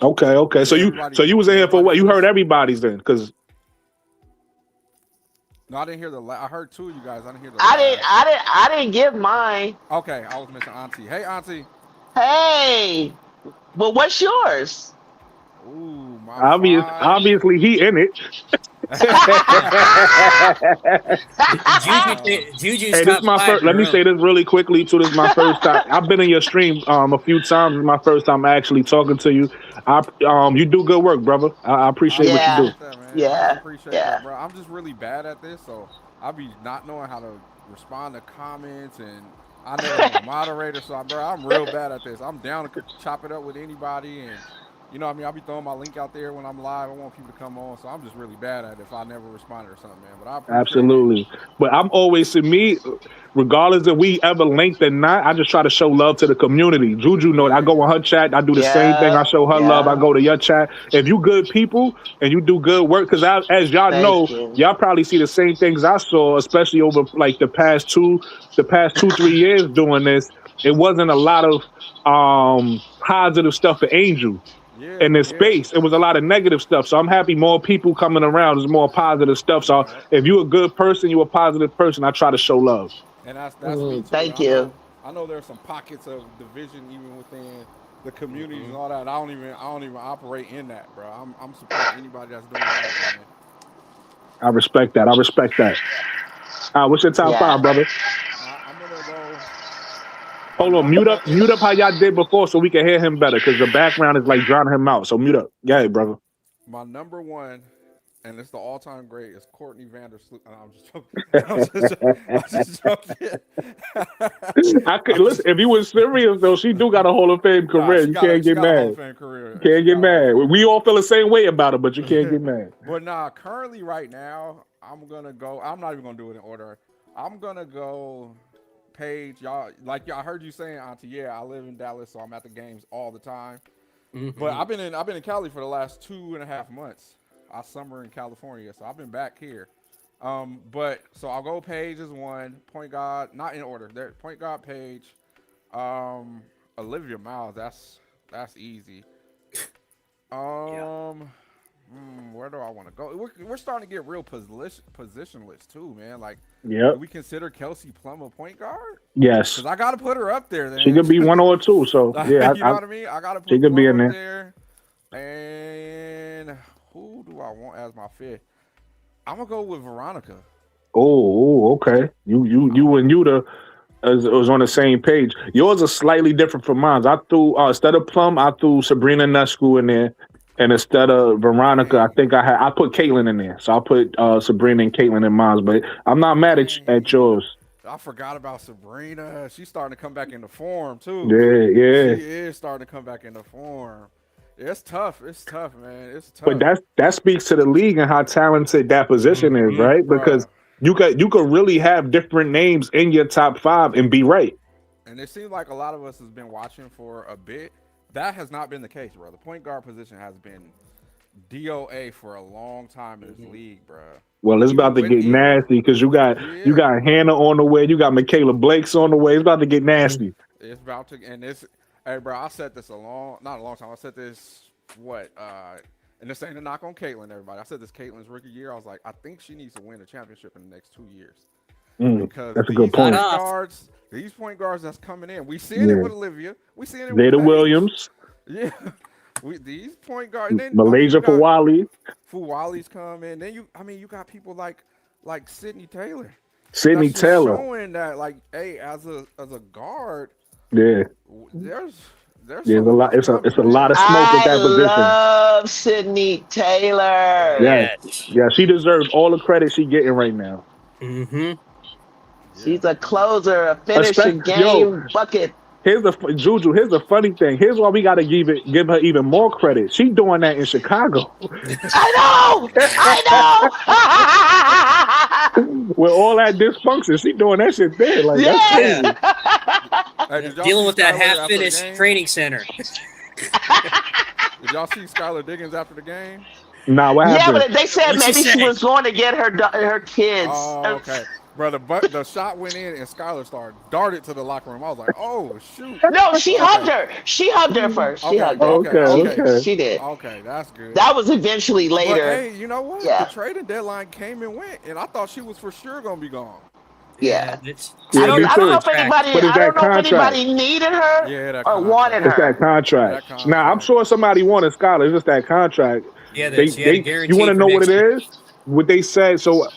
Okay. So you was in here for what? You heard everybody's then, because. No, I didn't hear I heard 2 of you guys. I didn't hear the. I didn't give mine. Okay, I was missing Auntie. Hey, Auntie. Hey, but what's yours? Ooh, my obviously he in it. Juju, Hey, this is my first. Let me say this really quickly too. This is my first time. I've been in your stream a few times. This is my first time actually talking to you. You do good work, brother. I appreciate what you do. Yeah. I appreciate that, bro. I'm just really bad at this, so I'll be not knowing how to respond to comments, and I never been a moderator, so I'm real bad at this. I'm down to chop it up with anybody, and you know what I mean, I'll be throwing my link out there when I'm live. I want people to come on, so I'm just really bad at it if I never responded or something, man. But I appreciate Absolutely. it. But I'm always, to me, regardless if we ever linked or not, I just try to show love to the community. Juju know I go on her chat, I do the same thing. I show her love. I go to your chat. If you good people and you do good work, because as y'all know, y'all probably see the same things I saw, especially over like the past 2-3 years doing this. It wasn't a lot of positive stuff for Angel. In this space, it was a lot of negative stuff. So I'm happy more people coming around. There's more positive stuff. So if you're a good person, you're a positive person, I try to show love. And that's me too. Thank you. I know there's some pockets of division even within the communities and all that. I don't even operate in that, bro. I'm supporting anybody that's doing that, man. I respect that. What's your top 5, brother? I'm gonna go. Hold on, mute up how y'all did before so we can hear him better, because the background is like drowning him out. So mute up. Yeah, hey, brother. My number 1, and it's the all-time great, is Courtney Vandersloot. I'm just joking. I could listen. If you was serious though, she do got a Hall of Fame career. You can't get mad. You can't get mad. We all feel the same way about her, but you can't get mad. But currently right now, I'm gonna go. I'm not even gonna do it in order. I'm gonna go. Paige, y'all heard you saying, Auntie. Yeah, I live in Dallas, so I'm at the games all the time. Mm-hmm. But I've been in Cali for the last 2.5 months. I summer in California, so I've been back here. But so I'll go Paige as 1, point guard, not in order. There, point guard Paige, Olivia Miles. That's easy. Where do I want to go? We're starting to get real positionless too, man. Like, do we consider Kelsey Plum a point guard? Yes. Because I got to put her up there. Then she could be 1 or 2. So yeah, you know what I mean. I got to put she could be in there. And who do I want as my 5th? I'm gonna go with Veronica. Oh, okay. You and Yuta was on the same page. Yours are slightly different from mine. I threw instead of Plum, I threw Sabrina Nescu in there. And instead of Veronica, I think I put Caitlin in there. So I put Sabrina and Caitlin in mine. But I'm not mad at yours. I forgot about Sabrina. She's starting to come back into form too. Yeah. She is starting to come back into form. It's tough, man. It's tough. But that speaks to the league and how talented that position is, right? Because you could really have different names in your top 5 and be right. And it seems like a lot of us has been watching for a bit. That has not been the case, bro. The point guard position has been DOA for a long time in this league, bro. Well, it's about to get nasty because you got Hannah on the way, you got Michaela Blake's on the way. It's about to get nasty. It's about to, and this, hey, bro. I said this not a long time. I said this and this ain't a knock on Caitlin, everybody. I said this Caitlin's rookie year. I was like, I think she needs to win a championship in the next 2 years. Because that's a good point. These point guards that's coming in, we seeing it with Olivia. We seeing it with Zeta Williams. Yeah, these point guards. Malaysia for Wally. Fuwali's coming. Then you got people like Sydney Taylor. Showing that, like, hey, as a guard. Yeah. There's a lot. It's a lot of smoke at that position. I love Sydney Taylor. Yeah. She deserves all the credit she's getting right now. Mm-hmm. She's a closer, a finisher, game bucket. Here's the funny thing. Here's why we got to give her even more credit. She's doing that in Chicago. I know. With all that dysfunction, she's doing that shit there. Like, that's crazy. Dealing with that half-finished training center. Did y'all see Skylar Diggins after the game? Nah, what happened? Yeah, but they said maybe she was going to get her kids. Oh, okay. Bro, the shot went in and Skylar darted to the locker room. I was like, oh, shoot. No, she hugged her. She hugged her first. She hugged her. Okay. She did. Okay, that's good. That was eventually later. But, hey, you know what? The trading deadline came and went, and I thought she was for sure going to be gone. Yeah. I don't know if anybody needed her or wanted her. It's that contract. Now, I'm sure somebody wanted Skylar. It's just that contract. Yeah, you want to know what it is? what they said. So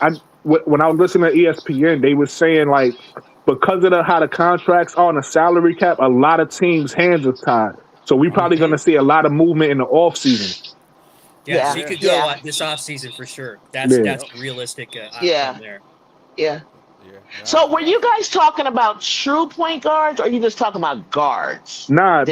when I was listening to ESPN, they were saying like because of how the contracts are on the salary cap, a lot of teams' hands are tied. So we're probably going to see a lot of movement in the off season. Yeah, she could go this offseason for sure. That's a realistic outcome there. Yeah. So were you guys talking about true point guards, or are you just talking about guards? Nah.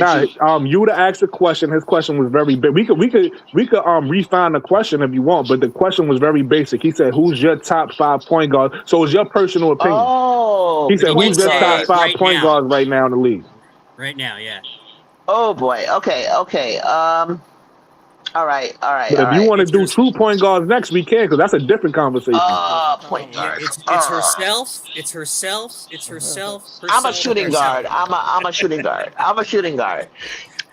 You would have asked a question. His question was very big. We could refine the question if you want, but the question was very basic. He said, "Who's your top 5 point guard?" So it's your personal opinion. Oh, he said, "Who's your top 5 point guards right now in the league?" Right now, yeah. Oh boy. Okay. All right. But if you want to do true point guards next, we can, because that's a different conversation. Point guard. It's herself. It's herself. I'm a shooting guard. I'm a shooting guard. I'm a shooting guard.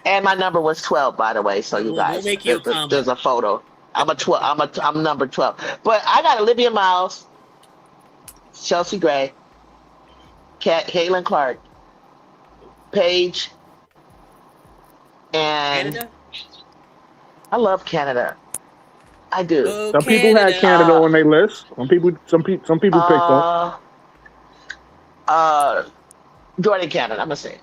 And my number was 12, by the way. So you guys, there's a photo. I'm a 12. I'm number 12. But I got Olivia Miles, Chelsea Gray, Caitlin Clark, Paige, and Canada? I love Canada. I do. Oh, some people had Canada on their list. Some people picked up. Jordan Canada, I'm gonna say.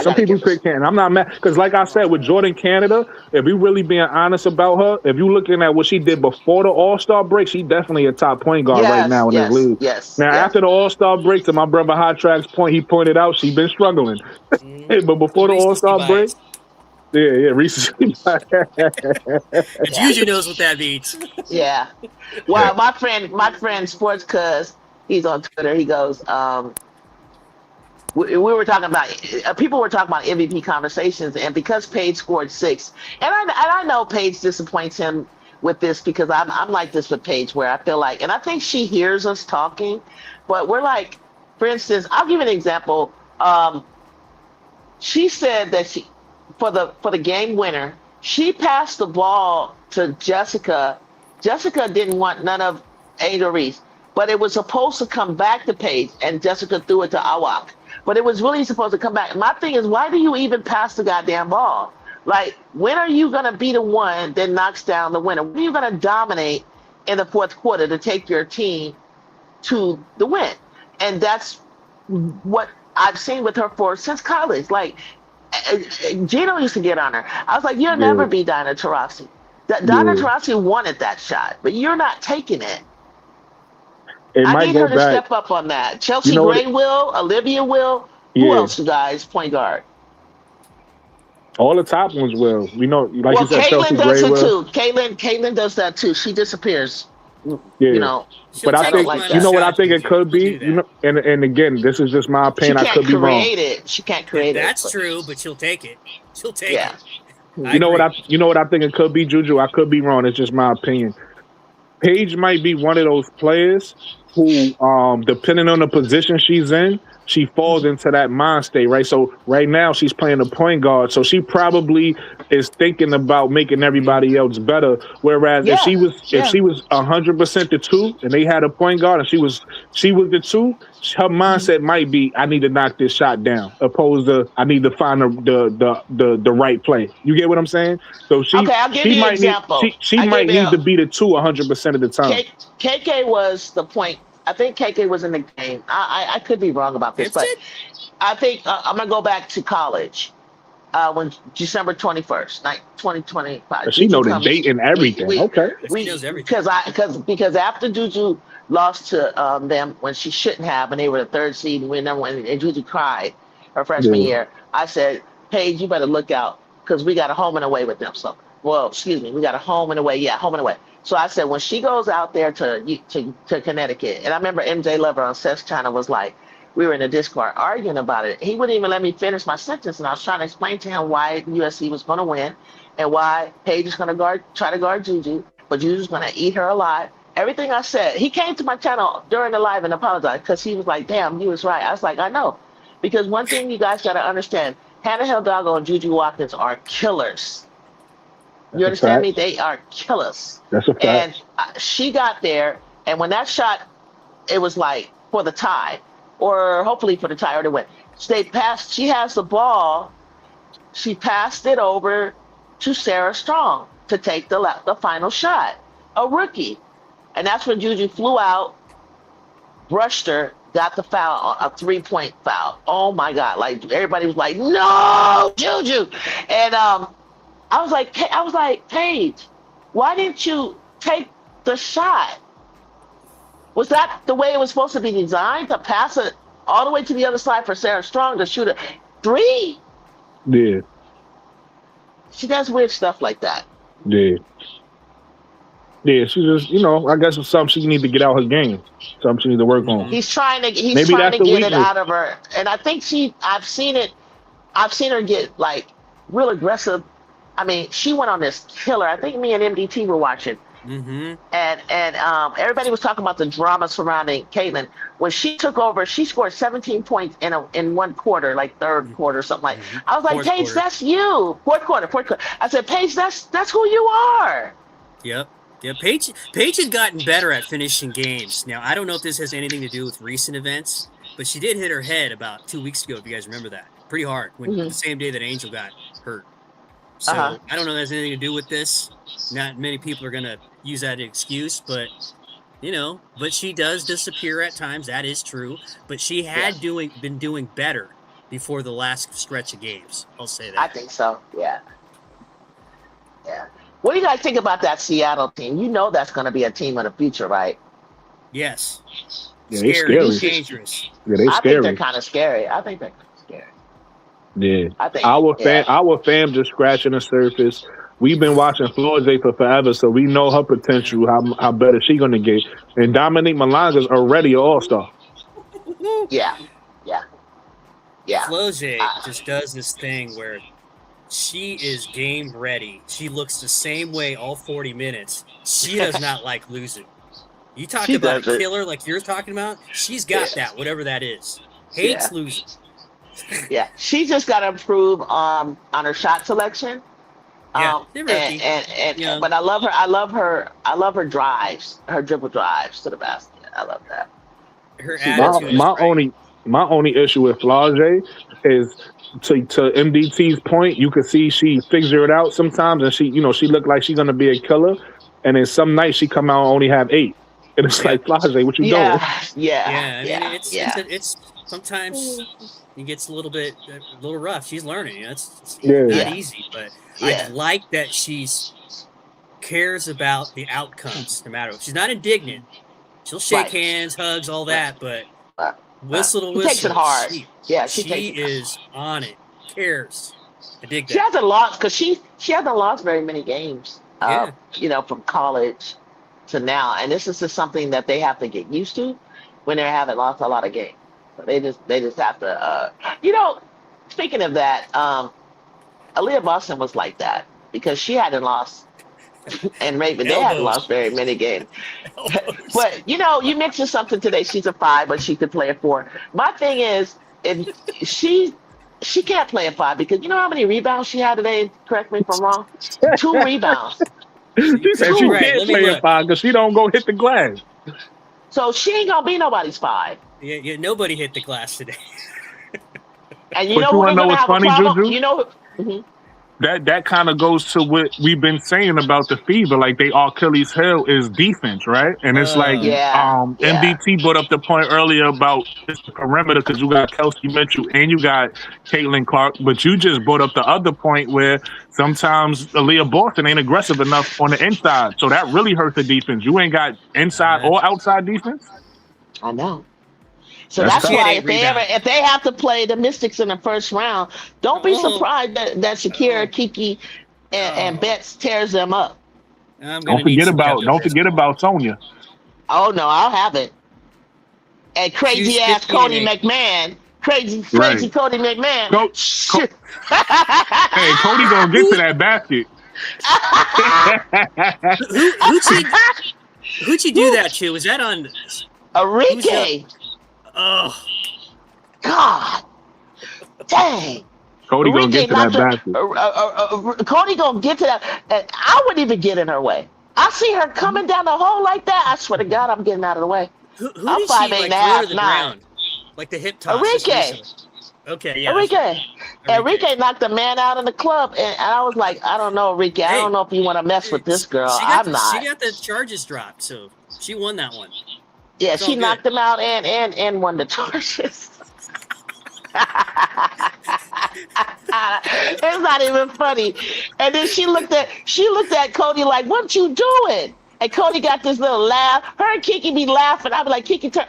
Some people pick Canada. I'm not mad because, like I said, with Jordan Canada, if we really being honest about her, if you looking at what she did before the All-Star break, she definitely a top point guard right now in the league. After the All-Star break, to my brother Hot Track's point, he pointed out she been struggling. But before the All-Star break. Yeah, recency bias. Juju knows what that means. Yeah. Well, my friend Sports Cuz, he's on Twitter. He goes, we were talking about people were talking about MVP conversations, and because Paige scored 6, and I know Paige disappoints him with this because I'm like this with Paige, where I feel like, and I think she hears us talking, but we're like, for instance, I'll give you an example. She said that she. For the game winner, she passed the ball to Jessica. Jessica didn't want none of Ada Reese, but it was supposed to come back to Paige, and Jessica threw it to Awak. But it was really supposed to come back. My thing is, why do you even pass the goddamn ball? Like, when are you going to be the one that knocks down the winner? When are you going to dominate in the fourth quarter to take your team to the win? And that's what I've seen with her since college. Like, Gino used to get on her. I was like, you'll never be Dinah Taurasi. Dinah Taurasi wanted that shot, but you're not taking it. I need her to step up on that. Chelsea Gray will, Olivia will. Who else, you guys? Point guard. All the top ones will. We know, like you said, Caitlin Chelsea does Gray it will. too. Caitlin does that too. She disappears. Yeah. You know. But I think what I think it could be, and again, this is just my opinion. I could be wrong. She can't create it. That's true, but she'll take it. She'll take it. You know what I think it could be, Juju? I could be wrong. It's just my opinion. Paige might be one of those players who, depending on the position she's in, she falls into that mind state, right? So right now she's playing the point guard, so she probably is thinking about making everybody else better. Whereas if she was 100% the 2, and they had a point guard, and she was the 2, her mindset might be, I need to knock this shot down, opposed to I need to find the right play. You get what I'm saying? So I'll give you an example. She might need to be the 2 100% of the time. KK was the point. I think KK was in the game. I could be wrong about this, but I think I'm gonna go back to college when December 21st, 2025. She know the date and everything. She knows everything. Because after Juju lost to them when she shouldn't have, and they were the 3rd seed, and we never went, and Juju cried her freshman year. I said, Paige, you better look out because we got a home and away with them. So, we got a home and away. Yeah, home and away. So I said, when she goes out there to Connecticut, and I remember MJ Lover on Seth's channel was like, we were in a Discord arguing about it. He wouldn't even let me finish my sentence, and I was trying to explain to him why USC was going to win and why Paige is going to try to guard Juju, but Juju's going to eat her alive. Everything I said, he came to my channel during the live and apologized because he was like, damn, you was right. I was like, I know. Because one thing you guys got to understand, Hannah Hidalgo and Juju Watkins are killers. You understand me? They are killers. That's a fact. And she got there, and when that shot, it was like for the tie, or hopefully for the tie or the win. She has the ball. She passed it over to Sarah Strong to take the final shot, a rookie. And that's when Juju flew out, brushed her, got the foul, a 3-point foul. Oh my God! Like everybody was like, "No, Juju!" And I was like, Paige, why didn't you take the shot? Was that the way it was supposed to be designed, to pass it all the way to the other side for Sarah Strong to shoot a 3? Yeah. She does weird stuff like that. Yeah. Yeah, she just, I guess it's something she needs to get out her game. Something she needs to work on. He's trying to get weakness. it out of her. And I think I've seen her get like real aggressive. I mean, she went on this killer. I think me and MDT were watching. Mm-hmm. And everybody was talking about the drama surrounding Caitlin. When she took over, she scored 17 points in one quarter, like third quarter, something like. I was like, Paige, that's you. Fourth quarter. I said, Paige, that's who you are. Yep. Yeah, Paige had gotten better at finishing games. Now, I don't know if this has anything to do with recent events, but she did hit her head about 2 weeks ago, if you guys remember that. Pretty hard, the same day that Angel got hurt. So I don't know if that has anything to do with this. Not many people are going to use that excuse, but, but she does disappear at times. That is true. But she had been doing better before the last stretch of games. I'll say that. I think so, yeah. Yeah. What do you guys think about that Seattle team? You know that's going to be a team of the future, right? Yes. Yeah, they're scary. Dangerous. Yeah, they're scary. I think they're kind of scary. Yeah. I think our fam just scratching the surface. We've been watching Florida for forever, so we know her potential, how better she's going to get. And Dominique Malanga's already an all-star. Yeah. Floje just does this thing where she is game ready. She looks the same way all 40 minutes. She does not like losing. You talk about a killer like you're talking about, she's got that, whatever that is. Hates losing. Yeah, she just got to improve on her shot selection. Yeah, but I love her drives, her dribble drives to the basket. I love that. Her attitude. My only issue with Flage is to MDT's point, you can see she figure it out sometimes, and she look like she's gonna be a killer, and then some nights she come out and only have 8, and it's like Flage, what you doing? It's sometimes it gets a little rough. She's learning. It's not easy, but I like that she's cares about the outcomes. No matter, she's not indignant. She'll shake hands, hugs, all that, but whistle to whistle. She takes it hard. She is on it. Cares. I dig that. She hasn't lost because she hasn't lost very many games. From college to now, and this is just something that they have to get used to when they haven't lost a lot of games. So they just have to. Speaking of that, Aaliyah Boston was like that because she hadn't lost, and Raven they hadn't lost very many games. But you mentioned something today. She's a 5, but she could play a 4. My thing is, if she can't play a 5 because you know how many rebounds she had today? Correct me if I'm wrong. 2 rebounds. She said she can't play a 5 because she don't go hit the glass. So she ain't gonna be nobody's 5. Yeah, nobody hit the glass today. And you know what's funny, Juju? That kind of goes to what we've been saying about the Fever. Like, they Achilles heel is defense, right? And it's MDT brought up the point earlier about the perimeter because you got Kelsey Mitchell and you got Caitlin Clark, but you just brought up the other point where sometimes Aaliyah Boston ain't aggressive enough on the inside, so that really hurts the defense. You ain't got inside or outside defense. I know. So that's why if they have to play the Mystics in the first round, don't be surprised that Shakira, Kiki, and Betts tears them up. Don't forget about Sonya. Oh no, I'll have it. And crazy ass Cody McMahon. Crazy Cody McMahon. Hey, Cody gonna get to that basket. Who'd you do that to? Was that on Enrique? Oh, God. Dang. Cody gonna get to that basket. Cody gonna get to that. And I wouldn't even get in her way. I see her coming down the hole like that. I swear to God, I'm getting out of the way. Who I'm did 5'8" she and a half, 9. Ground? Like the hip toss. Enrique. Okay, yeah. Enrique knocked a man out in the club, and I was like, I don't know, Enrique. I don't know if you want to mess with this girl. I'm not. She got the charges dropped, so She won that one. Yeah, It's all she good. knocked him out and won the torches. It's not even funny. And then she looked at Cody like, "What you doing?" And Cody got this little laugh. Her and Kiki be laughing. I be like, Kiki threw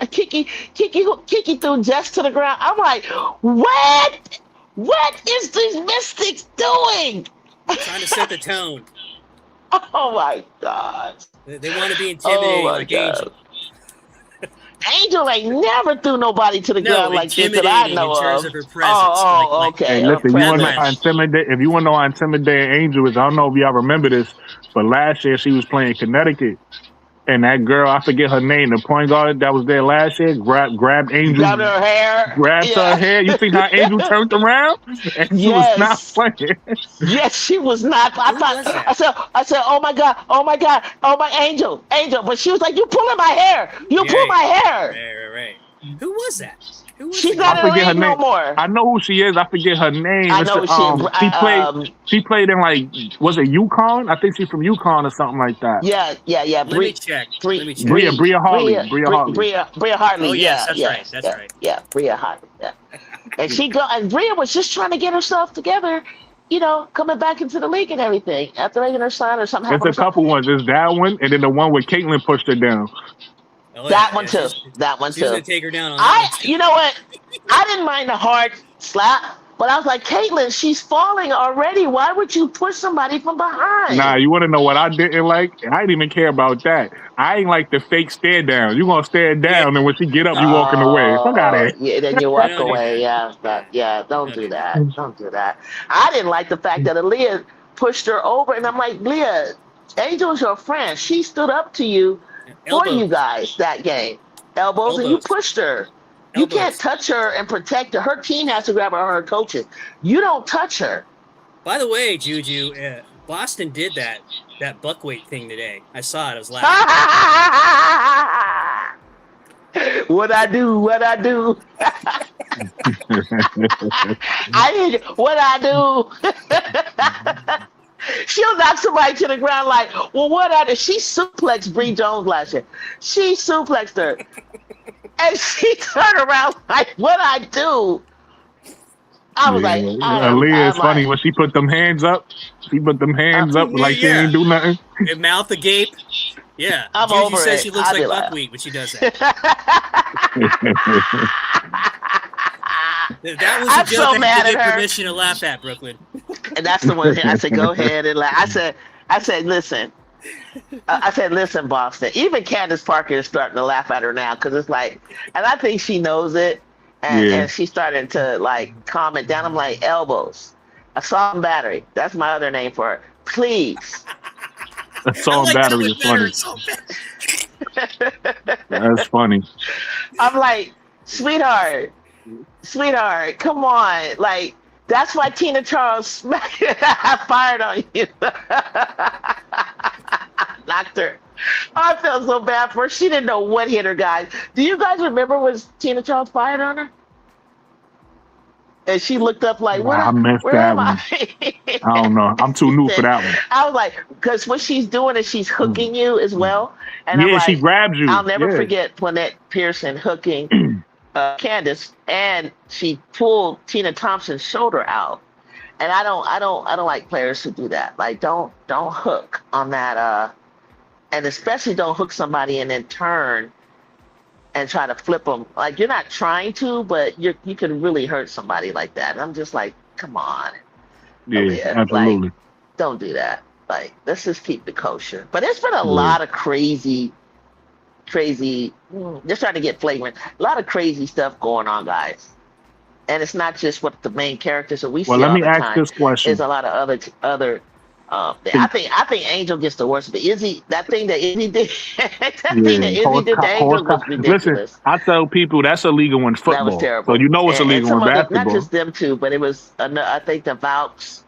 Jess to the ground. I'm like, what? What is these Mystics doing? Trying to set the tone. Oh my God. They want to be intimidating like Angel. Angel ain't never threw nobody to the ground like this that I know in terms of. of her presence. Okay. Hey, listen, you want to know how intimidating? If you want to know how intimidating Angel is, I don't know if y'all remember this, but last year she was playing Connecticut, and that girl, I forget her name, the point guard that was there last year, grabbed Angel, grabbed her hair, her hair. You see how Angel turned around? And she was not playing. Yes, she was not. I said, oh my God, oh my Angel, but she was like, you pulling my hair, pull my hair. Right. Who was that? She's not in the league no more. I know who she is. I forget her name. I know she played in like, was it UConn? I think she's from UConn or something like that. Yeah. Let me check. Bria Hartley. Bria Hartley. Oh yes, that's right. Yeah, Bria Hartley. Yeah. And Bria was just trying to get herself together, coming back into the league and everything after making her sign or something. There's a couple ones. There's that one, and then the one where Caitlyn pushed her down. Oh, that one too. She's gonna take her down on that one. You know what? I didn't mind the hard slap, but I was like, Caitlyn, she's falling already. Why would you push somebody from behind? Nah, you want to know what I didn't like? I didn't even care about that. I ain't like the fake stare down. You gonna stare down, and when she get up, you walking away. Fuck out of here. Yeah, then you walk away. Don't do that. Don't do that. I didn't like the fact that Aaliyah pushed her over, and I'm like, Leah, Angel's your friend. She stood up to you. For you guys that game. Elbows, and you pushed her. You can't touch her and protect her. Her team has to grab her coaches. You don't touch her. By the way, Juju, Boston did that buckweight thing today. I saw it. I was laughing. What I do? What I do? What I do? She'll knock somebody to the ground like, well, what I do? She suplexed Bree Jones last year. She suplexed her. And she turned around like, what I do? I was like, Aaliyah is funny when she put them hands up. She put them hands up like she didn't do nothing. And mouth agape. Yeah. I'm Juju over says it. she looks like buckwheat when she does that. That was a joke so mad I at get her. permission to laugh at, Brooklyn. And that's the one. I said, go ahead and laugh. I said, listen. I said, listen, Boston. Even Candace Parker is starting to laugh at her now because it's like, and I think she knows it, and she's starting to like calm it down. I'm like, elbows, assault and battery. That's my other name for it. Please. Assault and battery is funny. That's funny. I'm like, sweetheart, come on, like. That's why Tina Charles fired on you. Knocked her. I felt so bad for her. She didn't know what hit her, guys. Do you guys remember when Tina Charles fired on her? And she looked up like, where am I? I don't know. I'm too new for that one. I was like, because what she's doing is she's hooking you as well. And I'm like, she grabs you. I'll never forget Lynette Pearson hooking Candace, and she pulled Tina Thompson's shoulder out. And I don't like players who do that. Like, don't hook on that. And especially don't hook somebody and then turn and try to flip them. Like, you're not trying to, but you can really hurt somebody like that. And I'm just like, come on. Yeah, absolutely. Like, don't do that. Like, let's just keep the kosher. But there's been a lot of crazy, just trying to get flagrant. A lot of crazy stuff going on, guys. And it's not just what the main characters that we see all the time. Well, let me ask this question. There's a lot of other I think Angel gets the worst. But Izzy, that thing that Izzy did, thing that Izzy did to Angel was ridiculous. Listen, I tell people that's illegal in football. That was terrible. So you know it's illegal in basketball. Not just them two, but it was, I think the Vouks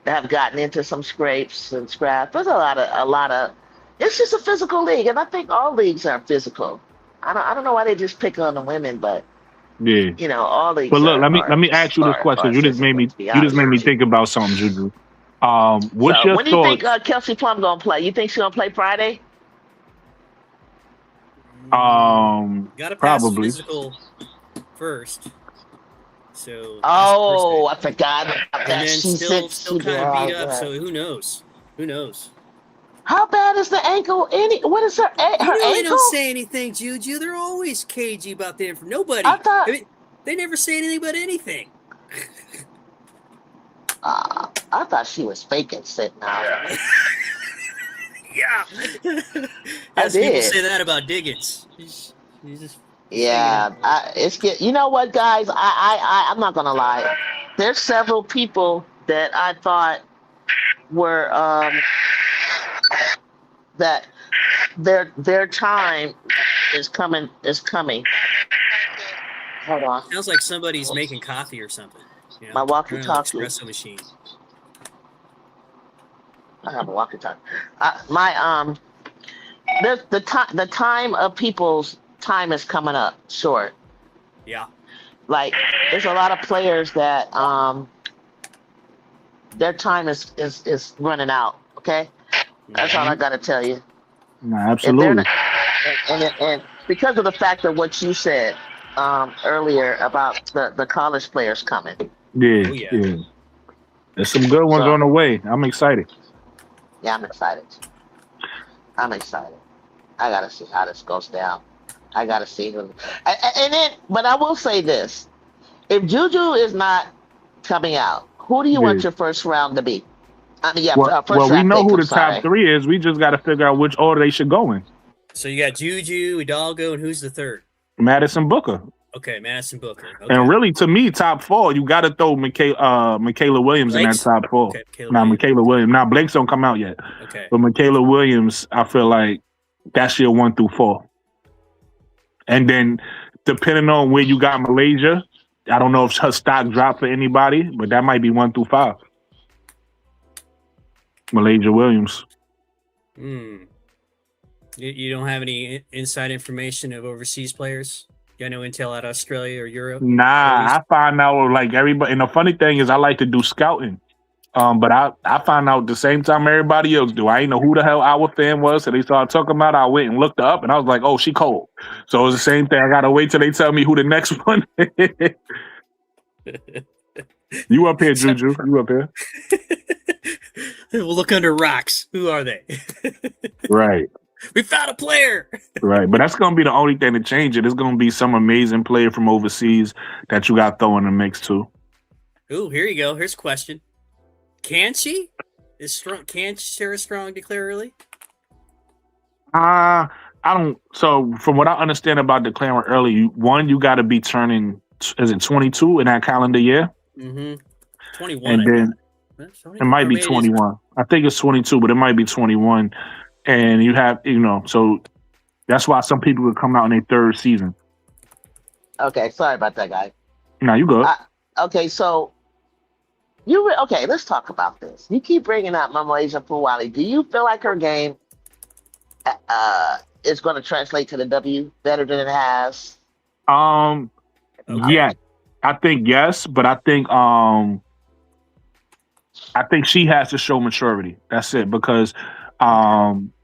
have gotten into some scrapes and scraps. There's a lot of, it's just a physical league. And I think all leagues are physical. I don't know why they just pick on the women, but all leagues. But look, let me ask you this question. You just made me think about something, Juju. What's your when do you think Kelsey Plum gonna play? You think she's gonna play Friday? Gotta pass the Probably. physical first. So I forgot about that. And then still kind of beat up. So who knows? Who knows? How bad is the ankle? What is her ankle? They don't say anything, Juju. They're always cagey about the information. Nobody. I mean, they never say anything about anything. I thought she was faking sitting out. Yeah. As people say that about Diggins. He's just. Yeah, you know what, guys? I'm not gonna lie. There's several people that I thought were that their time is coming. Hold on. Sounds like somebody's making coffee or something. You know, my walkie-talkie. Espresso machine. I have a walkie-talkie. The time of people's time is coming up short. Yeah. Like there's a lot of players that their time is running out. Okay, that's all I gotta tell you. No, absolutely. And because of the fact of what you said earlier about the college players coming. Yeah. There's some good ones on the way. I'm excited. Yeah, I'm excited. I gotta see how this goes down. I gotta see them. But I will say this: if Juju is not coming out, who do you want your first round to be? Well, we know who the top 3 is. We just got to figure out which order they should go in. So you got Juju, Hidalgo, and who's the third? Madison Booker. Okay, Madison Booker. Okay. And really, to me, top 4, you got to throw Michaela Williams in that top 4. Okay, Michaela Williams. Now, Blake's don't come out yet. Okay. But Michaela Williams, I feel like that's your 1 through 4. And then, depending on where you got Malaysia, I don't know if her stock dropped for anybody, but that might be 1 through 5. Malaysia Williams. You don't have any inside information of overseas players? You got no intel out of Australia or Europe? Nah, I find out like everybody. And the funny thing is, I like to do scouting. But I find out the same time everybody else do. I ain't know who the hell our fan was. So they started talking about it. I went and looked her up, and I was like, oh, she cold. So it was the same thing. I got to wait till they tell me who the next one is. You up here, Juju. You up here. We'll look under rocks. Who are they? Right. We found a player. Right. But that's going to be the only thing to change it. It's going to be some amazing player from overseas that you got to throw in the mix, too. Ooh, here you go. Here's a question. Can she? Can Sarah Strong declare early? I don't. So from what I understand about declaring early, you got to be turning, is it 22 in that calendar year? 21. And then it might be 21. I think it's 22, but it might be 21. And you have, so that's why some people would come out in their third season. Okay, sorry about that, guy. No, you good. Okay, so okay, let's talk about this. You keep bringing up Malaysia Puwali. Do you feel like her game is going to translate to the W better than it has? Yeah, I think yes, but I think she has to show maturity. That's it. Because,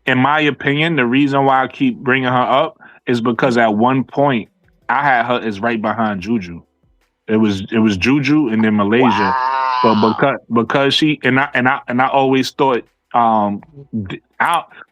in my opinion, the reason why I keep bringing her up is because at one point I had her as right behind Juju. It was Juju and then Malaysia. Wow. But because she and I always thought,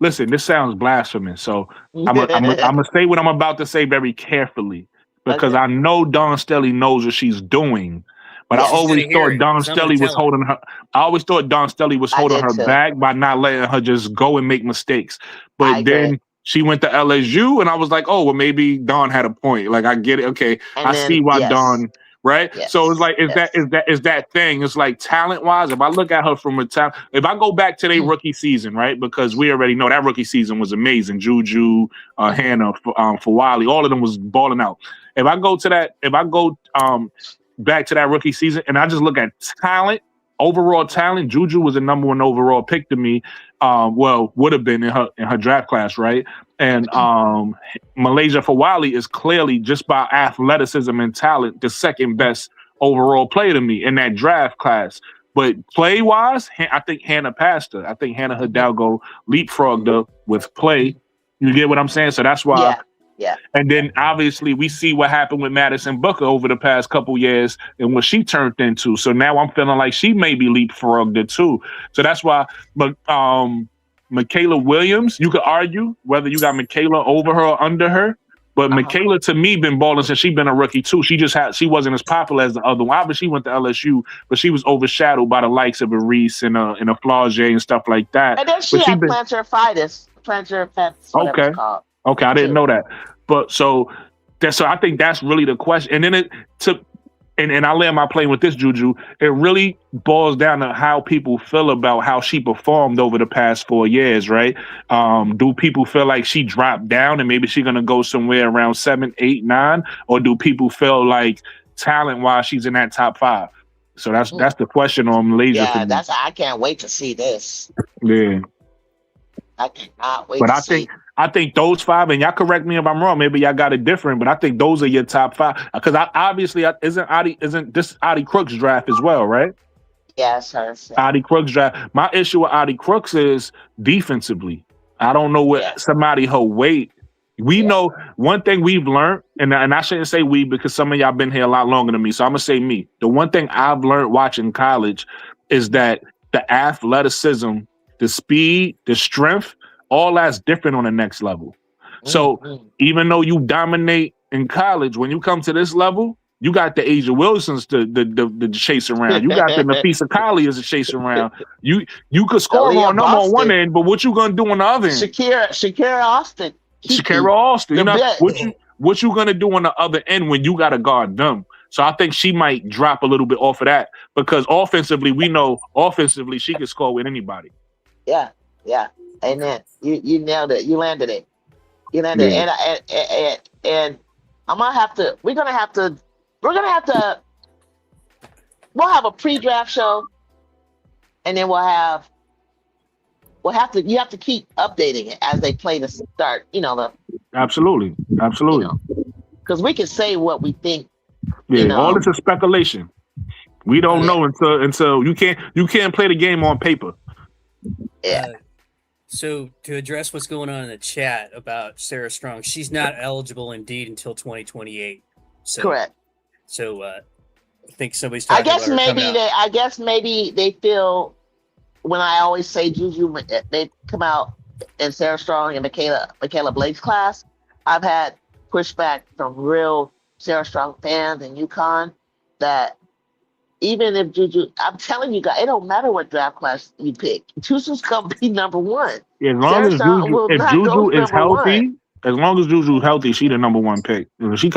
listen, this sounds blasphemous. So I'm gonna say what I'm about to say very carefully because I know Dawn Stelly knows what she's doing. But I always thought Dawn Stelly was holding her. I always thought Dawn Stelly was holding her back by not letting her just go and make mistakes. But then she went to LSU, and I was like, oh, well, maybe Dawn had a point. Like, I get it. Okay, I see why Dawn. Right. Yes. So it's like, is that thing? It's like talent wise. If I look at her from a talent, if I go back to their rookie season, right? Because we already know that rookie season was amazing. Juju, Hannah, Fawali, all of them was balling out. If I go back to that rookie season and I just look at talent, overall talent, Juju was the number 1 overall pick to me. Would have been in her draft class, right? And Malaysia Fawali is clearly, just by athleticism and talent, the second best overall player to me in that draft class. But play wise, I think Hannah passed her. I think Hannah Hidalgo leapfrogged her with play. You get what I'm saying? So that's why Yeah. And then obviously we see what happened with Madison Booker over the past couple years and what she turned into. So now I'm feeling like she may be leapfrogged it too. So that's why, but Michaela Williams, you could argue whether you got Michaela over her or under her. But Michaela, to me, been balling since she been a rookie too. She wasn't as popular as the other one. Obviously, she went to LSU, but she was overshadowed by the likes of a Reese and a Flaugier and stuff like that. And then she had plantar fasciitis, whatever it's called. Okay, I didn't know that. But so I think that's really the question. And then it took. And I land my plane with this, Juju. It really boils down to how people feel about how she performed over the past 4 years, right? Do people feel like she dropped down and maybe she's going to go somewhere around 7, 8, 9? Or do people feel like talent-wise she's in that top 5? So that's the question on Malaysia. Yeah, I can't wait to see this. Yeah. I cannot wait to see. I think those 5, and y'all correct me if I'm wrong. Maybe y'all got it different, but I think those are your top 5. Because isn't this Adi Crooks draft as well, right? Yes, sir. Adi Crooks draft. My issue with Adi Crooks is defensively. I don't know what somebody her weight. We know one thing we've learned, and I shouldn't say we because some of y'all been here a lot longer than me. So I'm gonna say me. The one thing I've learned watching college is that the athleticism, the speed, the strength, all that's different on the next level. So even though you dominate in college, when you come to this level, you got the Asia Wilsons to chase around. You got the Nafisa Colliers to chase around. You could score on them on one end, but what you gonna do on the other end? Shakira Austin. Shakira Austin. You know what you gonna do on the other end when you gotta guard them? So I think she might drop a little bit off of that because offensively, we know she can score with anybody. Yeah. Amen. You nailed it. You landed it. And I'm gonna have to. We'll have a pre-draft show, and then you have to keep updating it as they play to start. Absolutely. Because we can say what we think. Yeah, all this is speculation. We don't know until you can't play the game on paper. Yeah. So to address what's going on in the chat about Sarah Strong, she's not eligible indeed until 2028. So, correct. So I think somebody's talking about her I guess maybe they feel when I always say Juju, they come out in Sarah Strong and Michaela Blake's class. I've had pushback from real Sarah Strong fans in UConn that even if Juju, I'm telling you guys, it don't matter what draft class you pick. Juju's gonna be number 1. Yeah, as long as Juju is healthy, as long as Juju's healthy, she the number 1 pick. If she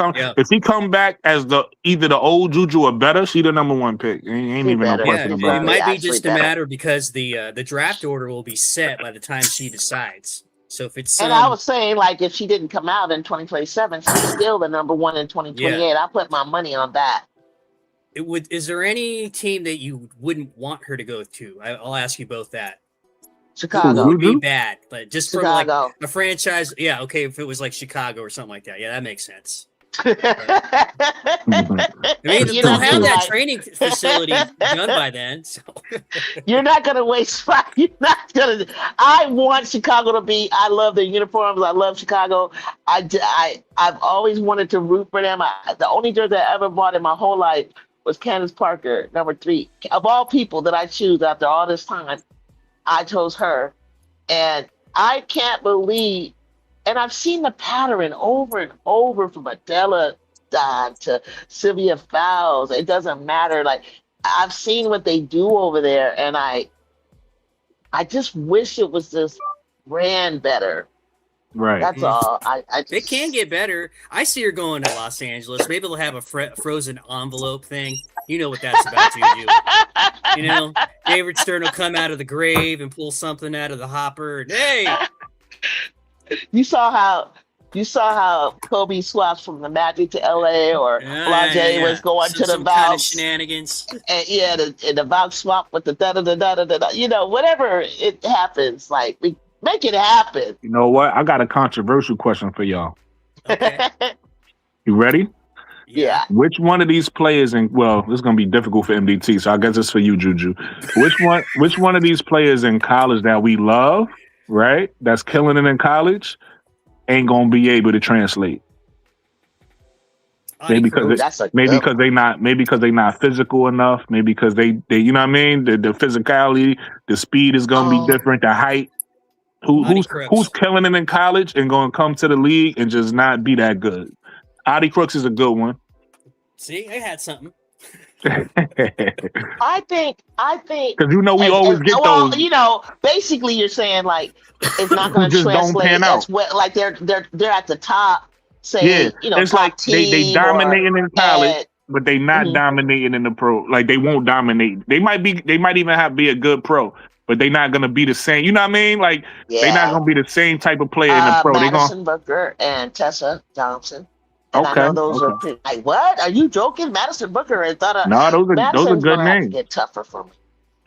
come back as either the old Juju or better, she the number 1 pick. Ain't even no question about it. It might be just a matter because the draft order will be set by the time she decides. So if it's and I was saying, like, if she didn't come out in 2027, she's still the number 1 in 2028. Yeah. I put my money on that. Is there any team that you wouldn't want her to go to? I'll ask you both that. Chicago would be bad, but just from like a franchise, yeah, okay. If it was like Chicago or something like that, yeah, that makes sense. I mean, they'll have that training facility done by then. So you're not gonna waste five. You're not gonna. I want Chicago to be. I love their uniforms. I love Chicago. I've always wanted to root for them. The only jersey I ever bought in my whole life was Candace Parker, number 3. Of all people that I choose after all this time, I chose her. And I can't believe, and I've seen the pattern over and over from Adela to Sylvia Fowles. It doesn't matter. Like, I've seen what they do over there, and I just wish it was just ran better. Right. That's all. They can get better. I see her going to Los Angeles. Maybe they'll have a frozen envelope thing. You know what that's about, Juju. You know, David Stern will come out of the grave and pull something out of the hopper. And, hey, you saw how Kobe swaps from the Magic to LA, or Blage was going to the Vouch kind of shenanigans. And the Vouch swap with the da da da da da da. You know, whatever it happens, like we. Make it happen. You know what? I got a controversial question for y'all. Okay. You ready? Yeah. Which one of these players, this is going to be difficult for MDT, so I guess it's for you, Juju. Which one of these players in college that we love, right, that's killing it in college, ain't gonna be able to translate. Maybe because they not physical enough. Maybe because they you know what I mean. The physicality, the speed is gonna be different. The height. Who's killing it in college and gonna come to the league and just not be that good? Adi Crooks is a good one. See, I had something. I think because you know we always get those. You know, basically you're saying like it's not going to translate as well. Like they're at the top. Say, you know, it's like they dominating in college, but they not dominating in the pro. Like they won't dominate. They might even be a good pro, but they not gonna be the same. You know what I mean? Like they not gonna be the same type of player in the pro. Madison Booker and Tessa Johnson. And I know those are pretty, like, what? Are you joking? Madison Booker and thought those are good names. Get tougher for me.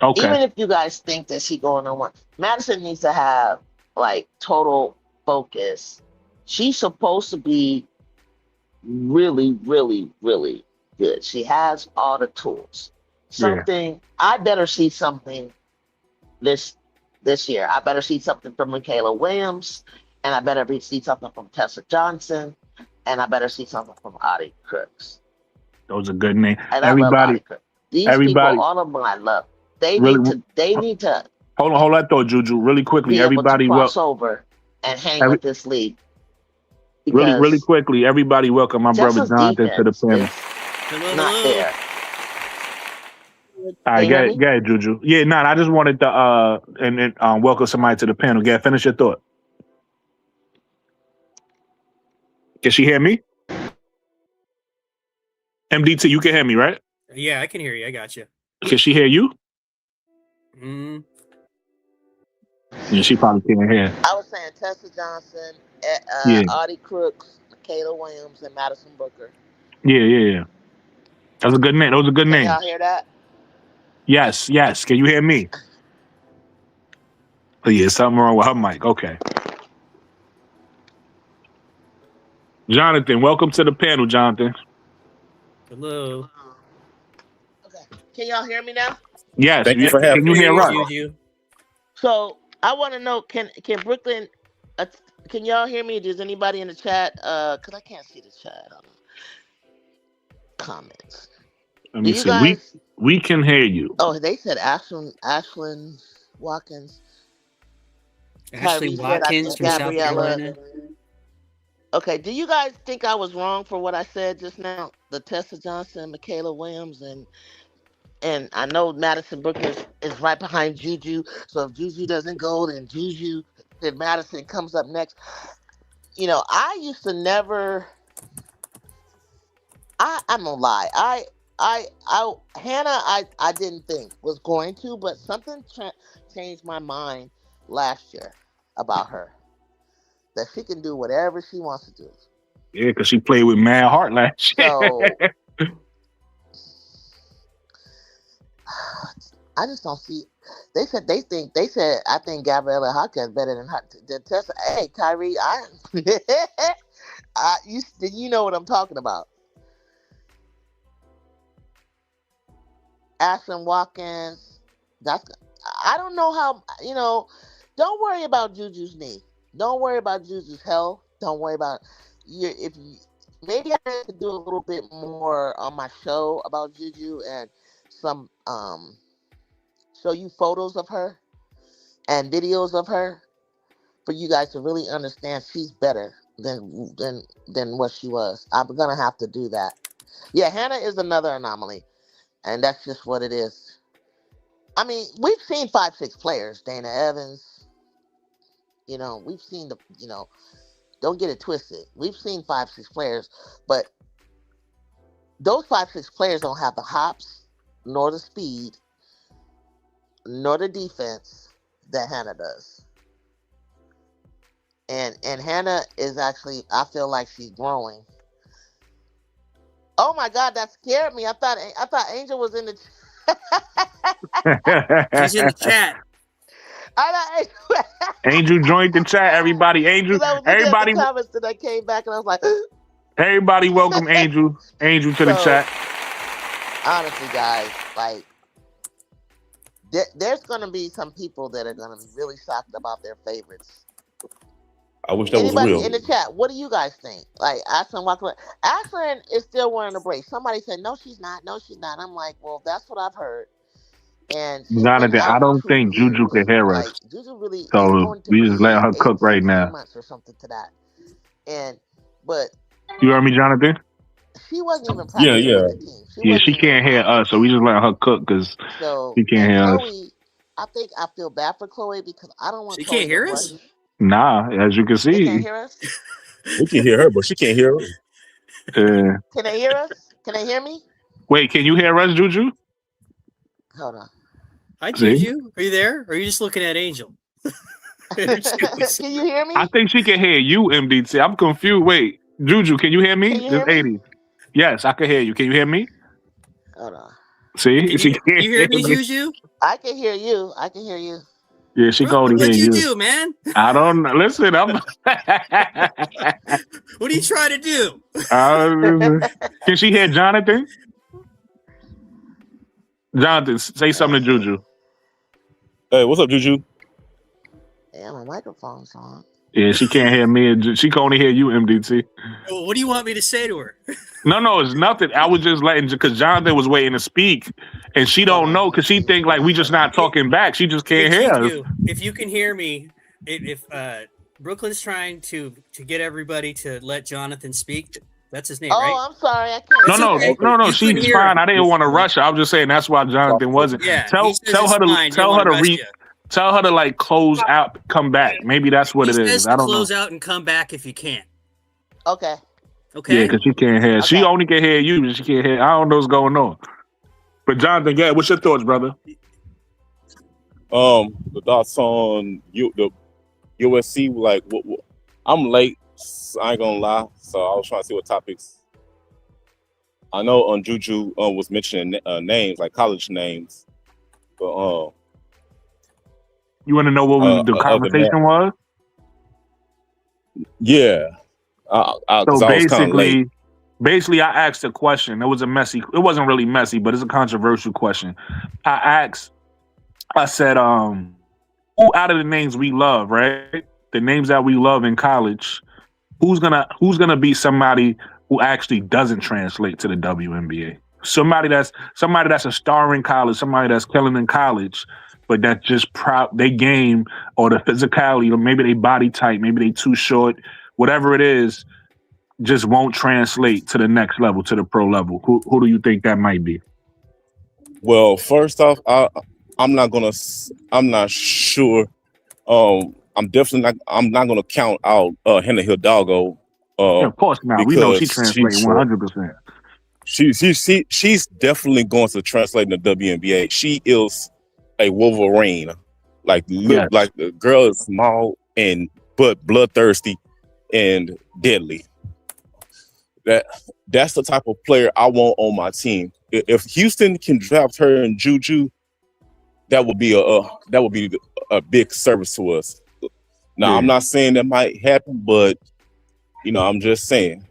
Okay. Even if you guys think that she going on one, Madison needs to have like total focus. She's supposed to be really, really, really good. She has all the tools. I better see something this year. I better see something from Michaela Williams, and I better see something from Tessa Johnson. And I better see something from Adi Crooks. Those are good names. And everybody, these people, all of them, I love. They need to. Hold on that thought, Juju. Really quickly, everybody cross over and hang with this league. Really quickly, everybody welcome my brother Jonathan to the panel. Not there. All right, go ahead, Juju. Yeah, I just wanted to and welcome somebody to the panel. Go ahead, finish your thought. Can she hear me? MDT, you can hear me, right? Yeah, I can hear you. I got you. Can she hear you? Yeah, she probably can't hear. I was saying Tessa Johnson, Adi Crooks, Michaela Williams, and Madison Booker. Yeah. That's a good name. Those are good names. Y'all hear that? Yes. Can you hear me? Oh, yeah, something wrong with her mic. Okay. Jonathan, welcome to the panel, Jonathan. Hello. Okay. Can y'all hear me now? Yes. Thank you for having me. Can you hear us? So I want to know, can Brooklyn, can y'all hear me? Does anybody in the chat? Because I can't see the chat. Comments. Let me see. We can hear you. Oh, they said Ashlyn Watkins. Ashley Watkins from South Carolina. Okay, do you guys think I was wrong for what I said just now? The Tessa Johnson, Michaela Williams, and I know Madison Booker is right behind Juju. So if Juju doesn't go, then Madison comes up next. You know, I used to never. I'm gonna lie. Hannah, I didn't think was going to, but something changed my mind last year about her. That she can do whatever she wants to do. Yeah, because she played with mad heart last year. So I just don't see. They said I think Gabriella Hawkins better than Tessa. Hey, Kyrie, you know what I'm talking about. Ashlyn Watkins. I don't know how, don't worry about Juju's knee. Don't worry about Juju's health. Don't worry about maybe I need to do a little bit more on my show about Juju and some show you photos of her and videos of her for you guys to really understand she's better than what she was. I'm gonna have to do that. Yeah, Hannah is another anomaly, and that's just what it is. I mean, we've seen 5'6" players, Dana Evans. We've seen don't get it twisted. We've seen 5'6" players, but those 5'6" players don't have the hops, nor the speed, nor the defense that Hannah does. And Hannah is actually, I feel like she's growing. Oh my God, that scared me. I thought Angel was in the She's in the chat. Angel joined the chat. Everybody, Angel. Everybody. The comments that I came back and I was like, everybody, welcome Angel. Angel to the chat. Honestly, guys, like, there's gonna be some people that are gonna be really shocked about their favorites. I wish that was Anybody real. in the chat, what do you guys think? Like Ashlyn walked away. Ashlyn is still wearing a brace. Somebody said, no, she's not. No, she's not. I'm like, well, that's what I've heard. And she's been Jonathan, I out don't 2 think Juju years. can hear us. Like Juju really is So going to we just let be her cook right 16 now. months or something to that. But You heard me, Jonathan? she wasn't even Yeah, practicing yeah. with the team. Yeah, wasn't she even can't hear around us, so we just let her cook because So she can't and hear us. Chloe, I think I feel bad for Chloe because I don't want She Chloe can't to hear rush. us? Nah, as you can They can't see. hear us. We can hear her, but she can't hear us. Can they hear us? Can they hear me? Wait, can you hear us, Juju? Hold on. Hi, Juju. Are you there? Or are you just looking at Angel? Can you hear me? I think she can hear you, MDT. I'm confused. Wait, Juju, can you hear me? Can you hear me? 80. Yes, I can hear you. Can you hear me? Hold on. See? Can you hear me, Juju? I can hear you. I can hear you. Yeah, she can only hear What'd you. you do, man? I don't know. Listen, I'm. What are you trying to do? Can she hear Jonathan? Jonathan, say something to Juju. Hey, what's up, Juju? Yeah, my microphone's on. Yeah, she can't hear me. She can only hear you, MDT. Well, what do you want me to say to her? No, it's nothing. I was just letting, because Jonathan was waiting to speak, and she don't know because she think like we just not talking back. She just can't hear us. If you can hear me, if Brooklyn's trying to get everybody to let Jonathan speak, that's his name, right? Oh, I'm sorry. I can't. No. She's fine. I didn't want to rush her. I was just saying that's why Jonathan wasn't. Yeah, Tell her to like close out, come back. Maybe that's what it is. I don't know. Close out and come back if you can. Okay. Okay. Yeah, because she can't hear. Okay. She only can hear you, but she can't hear. I don't know what's going on. But Jonathan, yeah, what's your thoughts, brother? The thoughts on the USC. Like, what, I'm late. So I ain't gonna lie. So I was trying to see what topics. I know Juju was mentioning names, like college names, but you want to know what the conversation was? Yeah. So basically, I asked a question. It wasn't really messy, but it's a controversial question. I said, who out of the names we love, right? The names that we love in college, who's gonna be somebody who actually doesn't translate to the WNBA? Somebody that's a star in college, somebody that's killing in college, but that just they game or the physicality, or maybe they body type, maybe they too short, whatever it is, just won't translate to the next level, to the pro level. Who do you think that might be? Well, first off, I'm not sure. I'm not gonna count out Hannah Hidalgo. Yeah, of course not. We know she translates 100%. She's definitely going to translate in the WNBA. She is a Wolverine. Like the girl is small but bloodthirsty and deadly. That's the type of player I want on my team. If Houston can draft her and Juju, that would be a big service to us. Now, I'm not saying that might happen, but I'm just saying.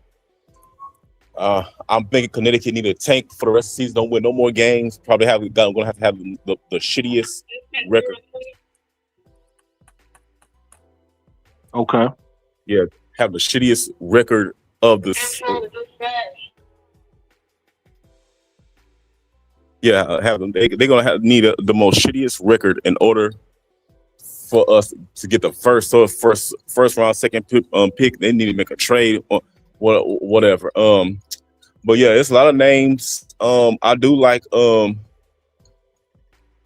I'm thinking Connecticut need a tank for the rest of the season. Don't win no more games. Probably going to have the shittiest record. Okay. Yeah, have the shittiest record of this. Have them. They're gonna need the most shittiest record in order for us to get the first round, second pick. They need to make a trade or whatever. But yeah, it's a lot of names. I do like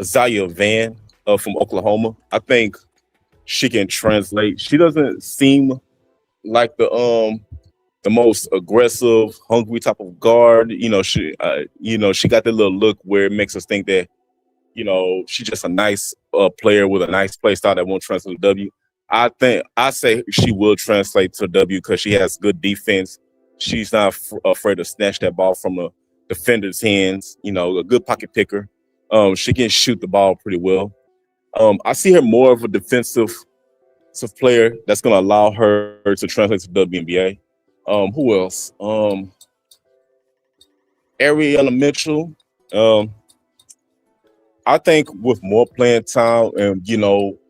Zaya Van from Oklahoma. I think she can translate. She doesn't seem like the most aggressive, hungry type of guard. She got that little look where it makes us think that, she's just a nice player with a nice play style that won't translate to W. I say she will translate to W because she has good defense. She's not afraid to snatch that ball from a defender's hands. A good pocket picker. She can shoot the ball pretty well. I see her more of a defensive player that's going to allow her to translate to WNBA. Who else? Ariana Mitchell. I think with more playing time and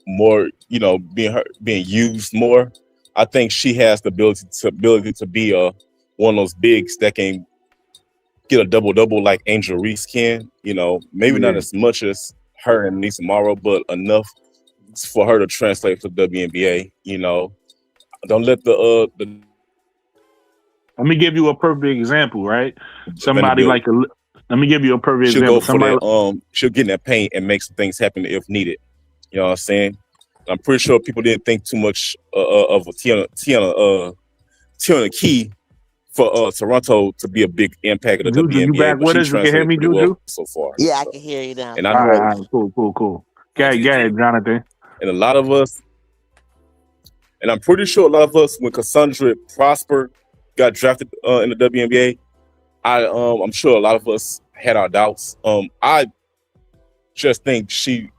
more, being used more, I think she has the ability to be one of those bigs that can get a double like Angel Reese can. Maybe not as much as her and Lisa Morrow, but enough for her to translate to WNBA. Don't let the Let me give you a perfect example, right? Somebody Vanderbilt. let me give you a perfect She'll example. go for that. She'll get in that paint and make some things happen if needed. You know what I'm saying? I'm pretty sure people didn't think too much of a Tiana Key for Toronto to be a big impact of the Juju, you WNBA, back but with she us? You can hear translated me, pretty well Juju? so far. Yeah, I So, can hear you now. and I All know, right, cool. Go ahead, Jonathan. and a lot of us, and I'm pretty sure a lot of us, when Cassandra Prosper got drafted in the WNBA, I'm sure a lot of us had our doubts. I just think she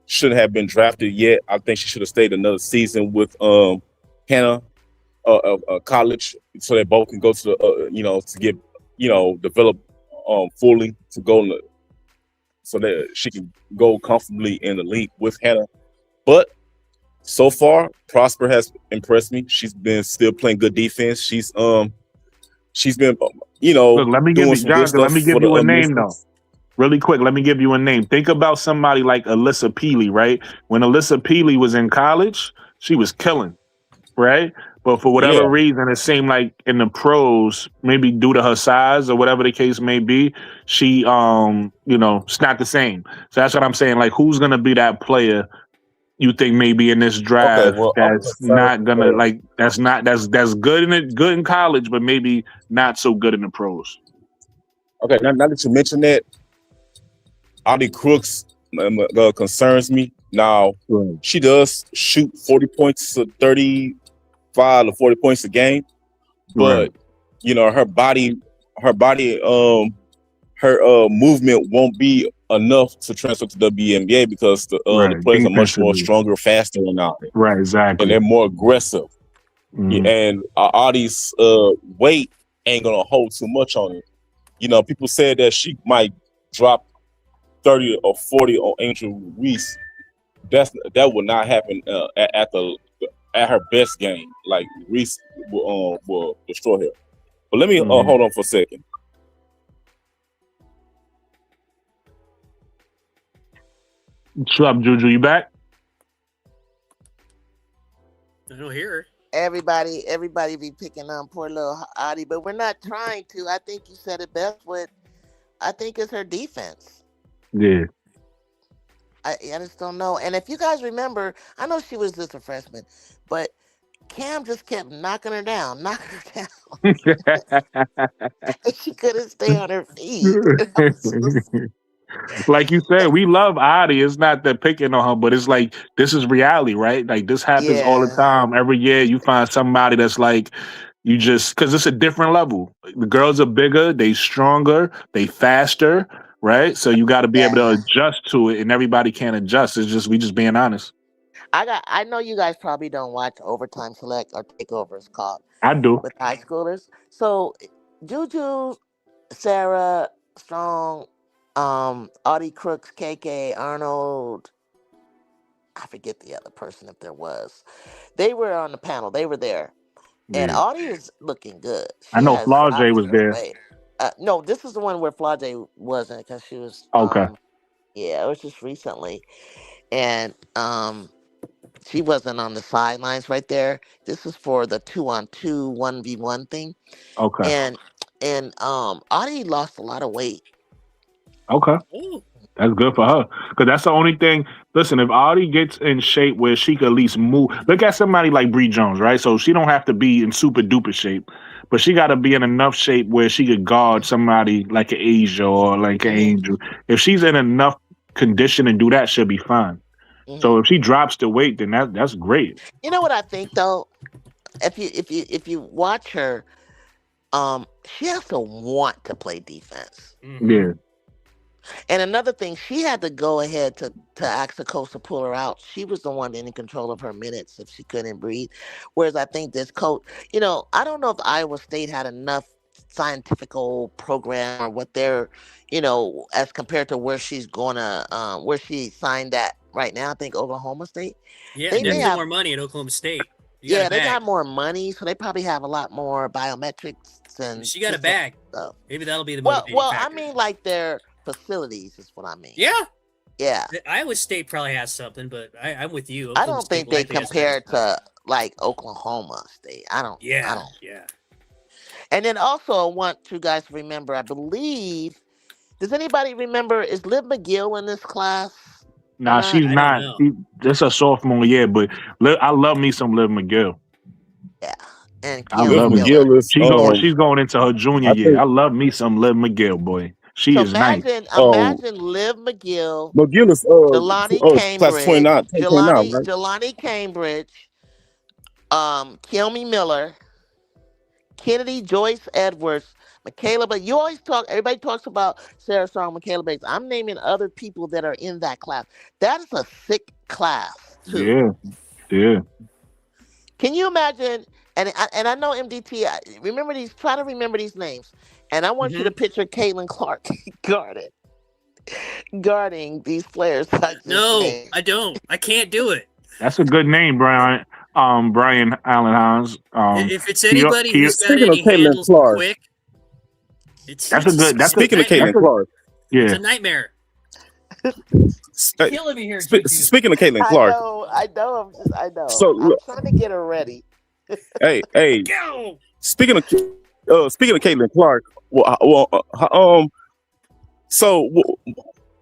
shouldn't have been drafted yet. I think she should have stayed another season with Hannah college, so they both can go to the to get develop fully to go so that she can go comfortably in the league with Hannah. But so far, Prosper has impressed me. She's been still playing good defense. She's been Look, let me give doing you, some good Jonathan. Let stuff me give for the you a name though. Mystics. Really quick, let me give you a name. Think about somebody like Alyssa Peely, right? When Alyssa Peely was in college, she was killing, right? But for whatever reason, it seemed like in the pros, maybe due to her size or whatever the case may be, she it's not the same. So that's what I'm saying. Like, who's gonna be that player you think maybe in this draft that's not gonna that's good in college, but maybe not so good in the pros? Okay, now that you mentioned that, Audie Crooks concerns me. Now, she does shoot 40 points to 35 to 40 points a game, but her body, her movement won't be enough to transfer to WNBA because the players are much more stronger, faster than out there. Right, exactly. And they're more aggressive. Mm-hmm. And Audie's weight ain't gonna hold too much on it. People said that she might drop 30 or 40 on Angel Reese. That will not happen at her best game. Like, Reese will destroy her. But let me hold on for a second. What's up, Juju? You back? I don't hear her. Everybody be picking on poor little Audie, but we're not trying to. I think you said it best. I think it's her defense. Yeah. I just don't know. And if you guys remember, I know she was just a freshman, but Cam just kept knocking her down. She couldn't stay on her feet. Like you said, we love Audie. It's not that picking on her, but it's like, this is reality, right? Like, this happens all the time. Every year you find somebody that's like, because it's a different level. The girls are bigger, they stronger, they faster, right? So you got to be able to adjust to it, and everybody can't adjust. It's just, we just being honest. I know you guys probably don't watch Overtime Select or Takeover, it's called. I do. With high schoolers. So Juju, Sarah, Strong, Audie Crooks, KK, Arnold, I forget the other person if there was. They were on the panel. They were there. And Audie is looking good. I know Flau'jae was there. No, this is the one where Flau'jae wasn't, because she was okay. Yeah, it was just recently. And she wasn't on the sidelines right there. This is for the 2-on-2 1v1 thing. Okay. And Audie lost a lot of weight. Okay. Ooh. That's good for her. Because that's the only thing. Listen, if Audie gets in shape where she could at least move. Look at somebody like Bree Jones, right? So she don't have to be in super duper shape. But she got to be in enough shape where she could guard somebody like an Asia or like an Angel. If she's in enough condition and do that, she'll be fine. So if she drops the weight, then that's great. You know what I think though? If you watch her, she has to want to play defense. Yeah. And another thing, she had to go ahead to ask the coach to pull her out. She was the one in control of her minutes if she couldn't breathe. Whereas I think this coach, I don't know if Iowa State had enough scientific program or what they're, as compared to where she's gonna, where she signed at right now. I think Oklahoma State. Yeah, definitely more money at Oklahoma State. Yeah, they got more money, so they probably have a lot more biometrics and. She got a bag. Maybe that'll be the motivating well, factor. I mean, like their facilities is what I mean. Yeah. Iowa State probably has something, but I'm with you. I don't think they compare to like Oklahoma State. I don't. Yeah. And then also, I want you guys to remember. I believe. Does anybody remember? Is Liv McGill in this class? Nah, she's not. This a sophomore year, but I love me some Liv McGill. Yeah, and I love McGill. She's going into her junior year. I love me some Liv McGill, boy. She is nice. Imagine Liv McGill. McGill is Jelani class 29, right? Jelani Cambridge, Kelmy Miller, Kennedy Joyce Edwards, Michaela. But you always everybody talks about Sarah Strong, Michaela Bates. I'm naming other people that are in that class. That is a sick class too. Yeah. Can you imagine? And I know MDT. Try to remember these names. And I want you to picture Caitlin Clark guarding these players. No, I don't. I can't do it. That's a good name, Brian. Brian Allen Hines. If it's anybody who's got any handles quick, that's a good. Speaking of Caitlin Clark, it's a nightmare. Killing me here. Speaking of Caitlin Clark, I know. So I'm trying to get her ready. hey. Go. Speaking of Caitlin Clark, so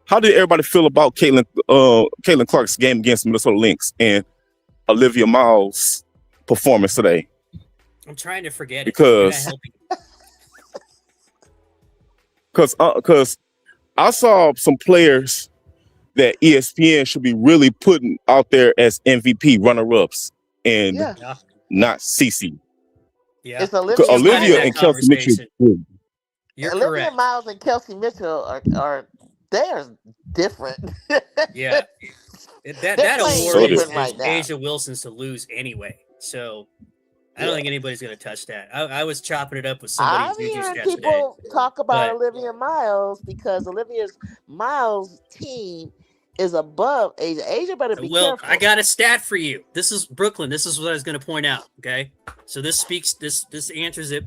how did everybody feel about Caitlin Clark's game against Minnesota Lynx and Olivia Miles' performance today? I'm trying to forget because I saw some players that ESPN should be really putting out there as MVP runner-ups and not Cece. Yeah, it's Olivia and Kelsey Mitchell. Olivia Miles and Kelsey Mitchell are they're different. Yeah, that award is Asia Wilson's to lose anyway. So I don't think anybody's going to touch that. I was chopping it up with somebody. I'm hearing people talk about Olivia Miles because Olivia's Miles team is above Asia. Asia better be careful. I got a stat for you. This is Brooklyn. This is what I was going to point out. Okay, so this answers it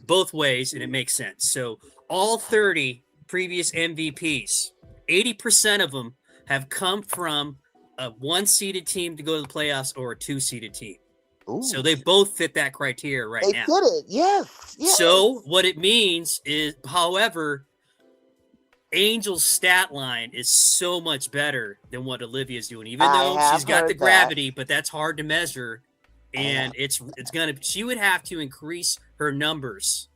both ways, and it makes sense. So all 30 previous MVPs, 80% of them have come from a 1-seeded team to go to the playoffs or a 2-seeded team. Ooh. So they both fit that criteria now. They did it, yes. So what it means is, however, Angel's stat line is so much better than what Olivia's doing, even though she's got the gravity, but that's hard to measure. And she would have to increase her numbers,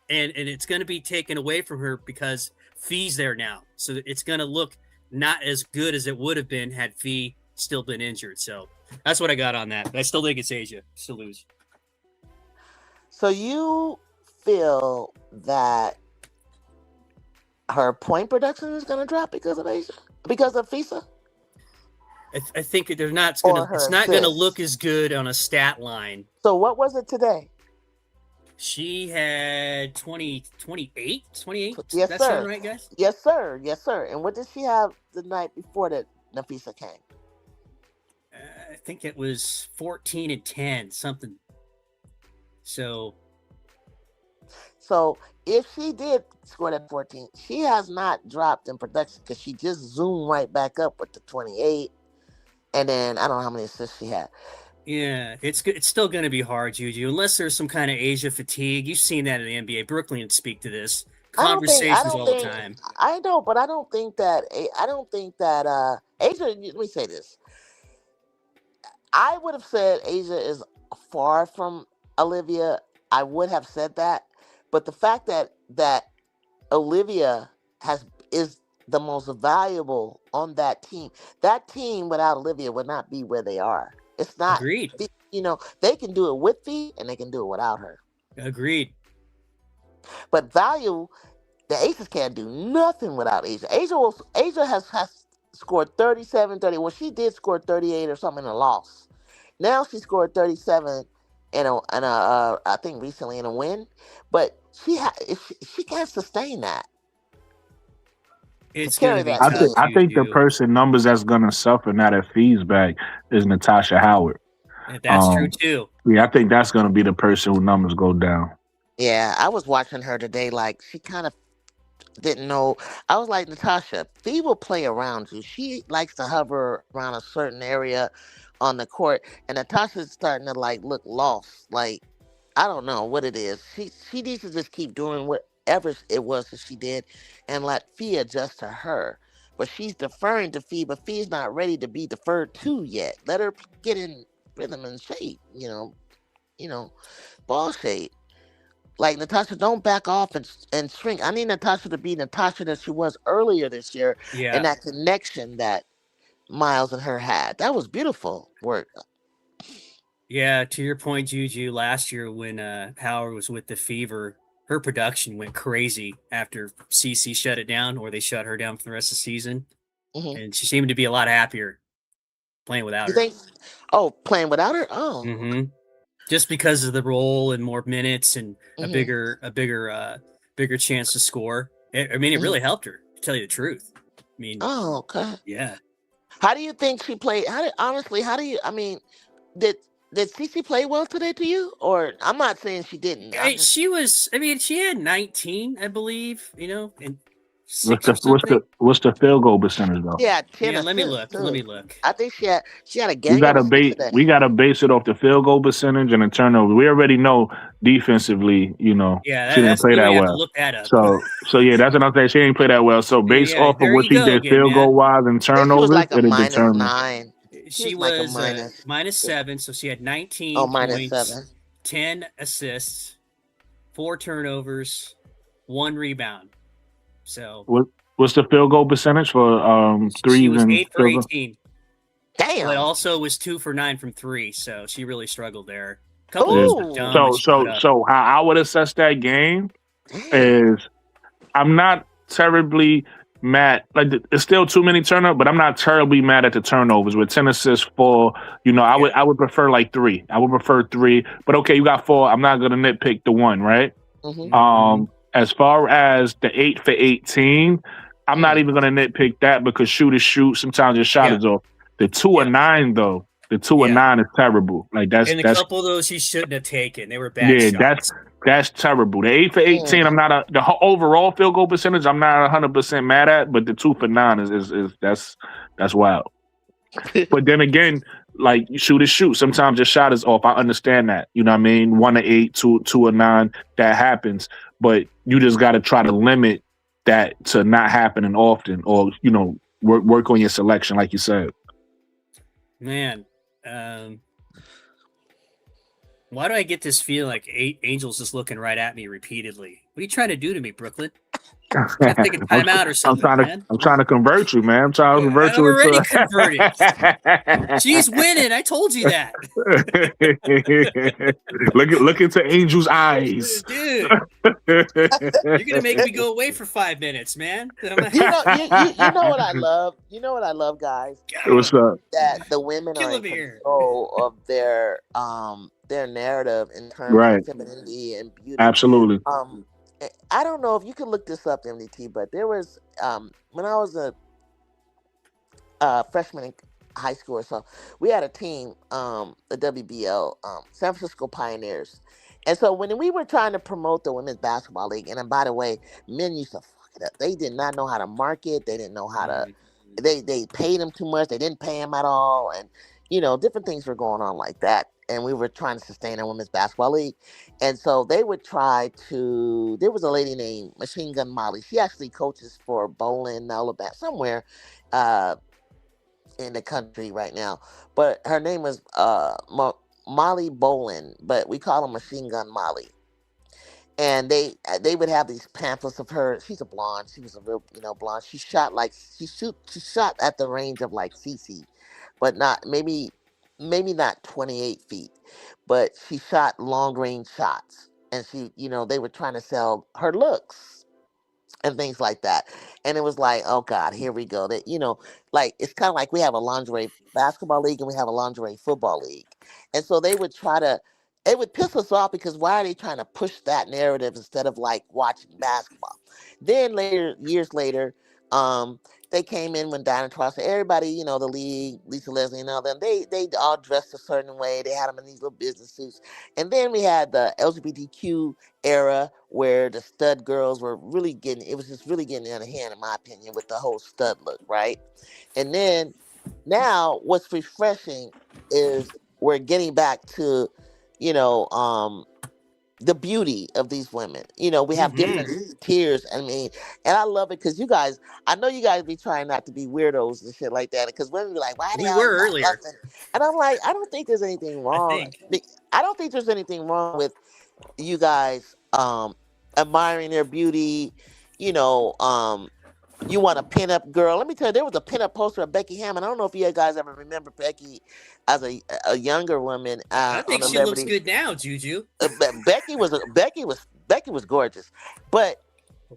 and it's gonna be taken away from her because Fee's there now. So it's gonna look not as good as it would have been had Fee still been injured. So that's what I got on that. But I still think it's Asia to lose. So you feel that her point production is going to drop because of Asia, because of FISA? I think they're not. It's not going to look as good on a stat line. So what was it today? She had 28. Yes, that sir. sound right, guys? Yes, sir. And what did she have the night before that Nafisa came? I think it was 14 and 10, something. So if she did score that 14, she has not dropped in production because she just zoomed right back up with the 28. And then I don't know how many assists she had. Yeah, it's still going to be hard, Juju, unless there's some kind of Asia fatigue. You've seen that in the NBA. Brooklyn would speak to this. Conversations all the time. I know, but I don't think that Asia, let me say this. I would have said Asia is far from Olivia. I would have said that. But the fact that Olivia is the most valuable on that team without Olivia would not be where they are. It's not. Agreed. They can do it with Fee and they can do it without her. Agreed. But value, the Aces can't do nothing without Asia. Asia has scored 37, 30. Well, she did score 38 or something in a loss. Now she scored 37 in a I think recently in a win. But she can't sustain that. It's going to be tough. I think the person numbers that's going to suffer now that Fee's back is Natasha Howard. That's true too. Yeah, I think that's going to be the person whose numbers go down. Yeah, I was watching her today. Like she kind of didn't know. I was like, Natasha, Fee will play around you. She likes to hover around a certain area on the court, and Natasha's starting to like look lost. Like I don't know what it is. She needs to just keep doing whatever it was that she did, and let Fee adjust to her. But she's deferring to Fee, but Fee's not ready to be deferred to yet. Let her get in rhythm and shape. Ball shape. Like Natasha, don't back off and shrink. I need Natasha to be Natasha that she was earlier this year, and that connection that Miles and her had. That was beautiful work. Yeah, to your point, Juju, last year when Howard was with the Fever, her production went crazy after CC shut it down, or they shut her down for the rest of the season. And she seemed to be a lot happier playing without her. Playing without her? Oh. Mm-hmm. Just because of the role and more minutes and a bigger chance to score. I mean, it really helped her, to tell you the truth. I mean, okay. Yeah. How do you think she played? Did Cece play well today to you? Or I'm not saying she didn't. She had 19, I believe, and What's the field goal percentage though? Yeah, 10 let me look. Too. Let me look. I think she had a gang. We gotta base it off the field goal percentage and the turnover. We already know defensively, she didn't play that well. Look that up. So yeah, that's what I'm saying. She didn't play that well. So based off of what she did field goal wise and turnovers, like it determined. -9. She was -7, so she had 19 points, -7. 10 assists, 4 turnovers, 1 rebound. So what's the field goal percentage for threes? She was and 8 for 18. Damn. But also was 2 for 9 from 3, so she really struggled there. So how I would assess that game is I'm not terribly mad. Like it's still too many turnovers, but I'm not terribly mad at the turnovers with 10 assists for I would prefer like 3. I would prefer 3, but okay, you got 4. I'm not gonna nitpick the 1, right? As far as the 8 for 18, I'm not even gonna nitpick that because shoot is shoot. Sometimes your shot is off. The 2 and 9 though. The 2 and 9 is terrible. Like that's a couple of those he shouldn't have taken. They were bad shots. That's terrible. The 8 for 18, I'm not the overall field goal percentage. I'm not 100% mad at, but the 2 for 9 is that's wild. But then again, like shoot is shoot. Sometimes your shot is off. I understand that. You know what I mean? 1 to 8, 2 to 9, that happens. But you just got to try to limit that to not happening often, or work on your selection, like you said. Man, why do I get this feeling like Angel's just looking right at me repeatedly? What are you trying to do to me, Brooklyn? I'm taking time out or something. I'm trying to convert you, man. I'm trying to convert you. Already converted. She's winning. I told you that. Look into Angel's eyes, dude. You're gonna make me go away for 5 minutes, man. You know what I love. You know what I love, guys. What's up? That the women are in control of their narrative in terms of femininity and beauty. Absolutely. I don't know if you can look this up, MDT, but there was when I was a freshman in high school or so, we had a team, the WBL, San Francisco Pioneers. And so when we were trying to promote the Women's Basketball League, and by the way, men used to fuck it up. They did not know how to market. They didn't know how to, they paid them too much. They didn't pay them at all. And, different things were going on like that. And we were trying to sustain a Women's Basketball League. And so they would try to, there was a lady named Machine Gun Molly. She actually coaches for Bowling, Alabama, somewhere in the country right now. But her name is Molly Bolin, but we call her Machine Gun Molly. And they would have these pamphlets of her. She's a blonde. She was a real, blonde. She shot at the range of like CC, but not maybe not 28 feet, but she shot long range shots. And she, they were trying to sell her looks and things like that. And it was like, oh God, here we go. That, like, it's kind of like we have a lingerie basketball league and we have a lingerie football league. And so they would it would piss us off because why are they trying to push that narrative instead of like watching basketball? Then years later, They came in when Diana Taurasi, everybody, you know, the league, Lisa Leslie and all them, they all dressed a certain way. They had them in these little business suits. And then we had the LGBTQ era where the stud girls were really it was just really getting out of hand, in my opinion, with the whole stud look, right? And then now what's refreshing is we're getting back to, you know, the beauty of these women. You know, we have different tiers. I mean, and I love it because you guys, I know you guys be trying not to be weirdos and shit like that. Because women be like, why do We y'all were not earlier. nothing? And I'm like, I don't think there's anything wrong. I don't think there's anything wrong with you guys admiring their beauty. You know, you want a pinup girl. Let me tell you, there was a pinup poster of Becky Hammond. I don't know if you guys ever remember Becky as a younger woman. I think she looks good now, Juju. Becky was gorgeous. But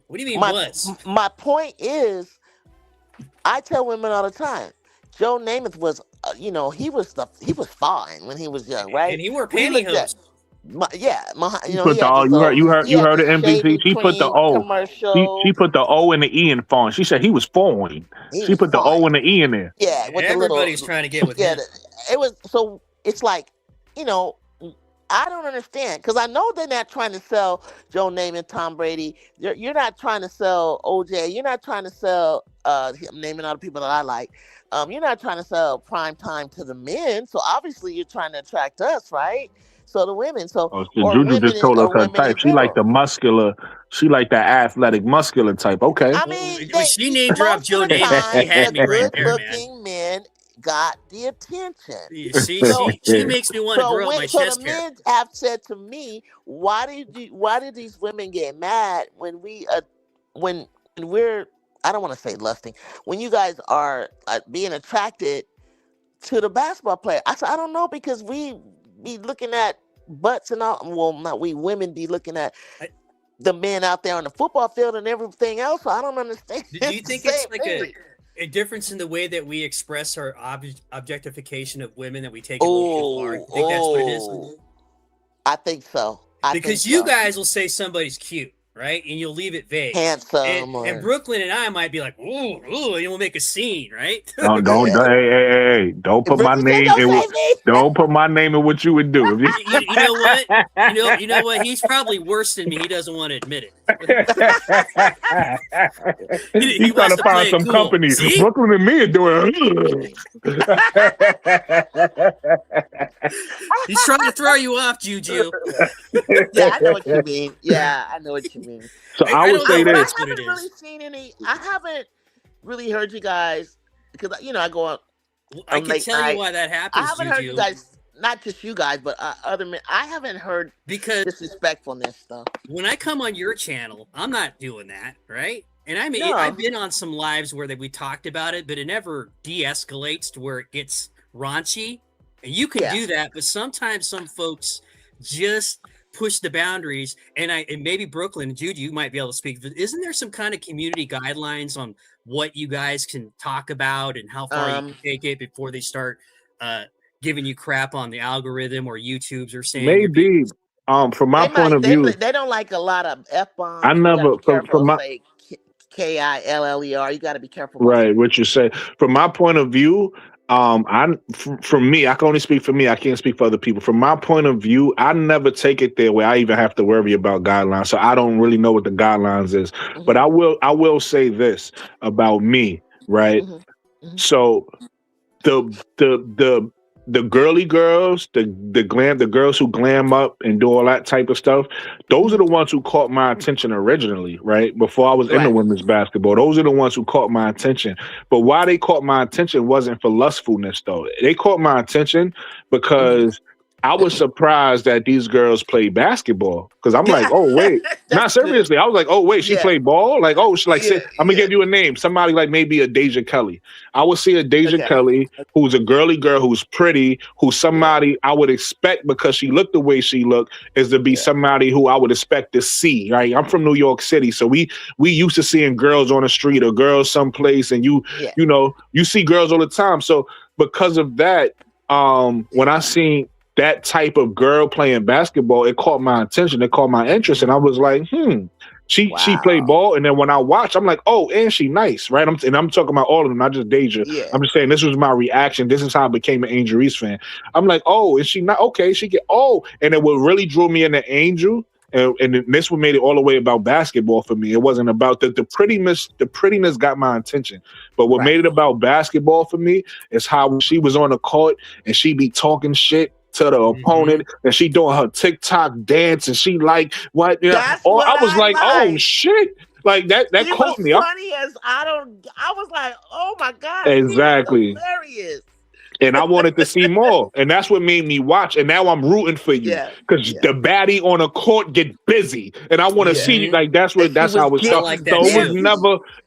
what do you mean my point is, I tell women all the time, Joe Namath was, you know, he was fine when he was young, right? And he wore pantyhose. You know, you heard the MVP. She put the O. She put the O and the E in font. She said he was fine. She put the O and the E in there. Yeah, with everybody's trying to get with him. It was so. It's like, you know, I don't understand because I know they're not trying to sell Joe Namath, Tom Brady. You're not trying to sell OJ. You're not trying to sell. I'm naming all the people that I like. You're not trying to sell prime time to the men. So obviously you're trying to attract us, right? So the women. So Juju just told us her type. She like the muscular. She like that athletic, muscular type. Okay. I mean, she named dropped Joe Namath. She had me right there, man. Men got the attention. See, she makes me want to grow up my chest the hair. men have said to me, why did these women get mad when we're, I don't want to say lusting, when you guys are being attracted to the basketball player? I said, I don't know, because we be looking at butts and all. Well, not we women be looking at the men out there on the football field and everything else. So I don't understand. Do you think it's like a difference in the way that we express our objectification of women, that we take it a little too far? You think that's what it is? I think so. Because you guys will say somebody's cute, right? And you'll leave it vague. Handsome. And Brooklyn and I might be like, ooh, and we'll make a scene, right? Hey, don't put my name in. Don't put my name in what you would do. You know what? You know what? He's probably worse than me. He doesn't want to admit it. He's trying to find some company. See? Brooklyn and me are doing. He's trying to throw you off, Juju. Yeah, I know what you mean. Yeah, I know what you mean. So I would say this. I haven't really seen any. I haven't really heard you guys, because I go on. I can tell you why that happens. I haven't heard you guys. Not just you guys, but other men. I haven't heard disrespectfulness stuff. When I come on your channel, I'm not doing that, right? And I mean, I've been on some lives where we talked about it, but it never de-escalates to where it gets raunchy. And you can do that, but sometimes some folks just push the boundaries. And maybe Brooklyn and Juju, you might be able to speak. But isn't there some kind of community guidelines on what you guys can talk about and how far you can take it before they start giving you crap on the algorithm or YouTube's or saying maybe from my point of view, they don't like a lot of F-bombs. I never from my K-I-L-L-E-R. You got to be careful. Right, what you say. From my point of view, from me, I can only speak for me. I can't speak for other people. From my point of view, I never take it there where I even have to worry about guidelines. So I don't really know what the guidelines is. Mm-hmm. But I will say this about me, right? Mm-hmm. Mm-hmm. So the girly girls, the girls who glam up and do all that type of stuff, those are the ones who caught my attention originally, right? Before I was into women's basketball. Those are the ones who caught my attention. But why they caught my attention wasn't for lustfulness, though. They caught my attention because I was surprised that these girls play basketball. Because I'm like, oh, wait. Not seriously. I was like, oh, wait, she played ball? Like, oh, I'm going to give you a name. Somebody like maybe a Deja Kelly. I would see a Deja Kelly who's a girly girl, who's pretty, who's somebody I would expect, because she looked the way she looked, is to be somebody who I would expect to see, right? I'm from New York City, so we used to seeing girls on the street or girls someplace, and you see girls all the time. So because of that, when I seen that type of girl playing basketball, it caught my attention. It caught my interest. And I was like, She played ball, and then when I watch, I'm like, oh, and she nice, right? I'm talking about all of them, not just Deja. Yeah. I'm just saying this was my reaction. This is how I became an Angel Reese fan. I'm like, oh, is she not okay? She get and then what really drew me into Angel. And this what made it all the way about basketball for me. It wasn't about the prettiness. The prettiness got my attention, but what made it about basketball for me is how she was on the court and she be talking shit to the opponent, and she doing her TikTok dance, and she like what? You know, I was like, oh shit, like that caught me. Funny as I was like, oh my god, exactly, hilarious. And I wanted to see more, and that's what made me watch. And now I'm rooting for you because the baddie on a court get busy, and I want to see you. Like that's how it started. Like so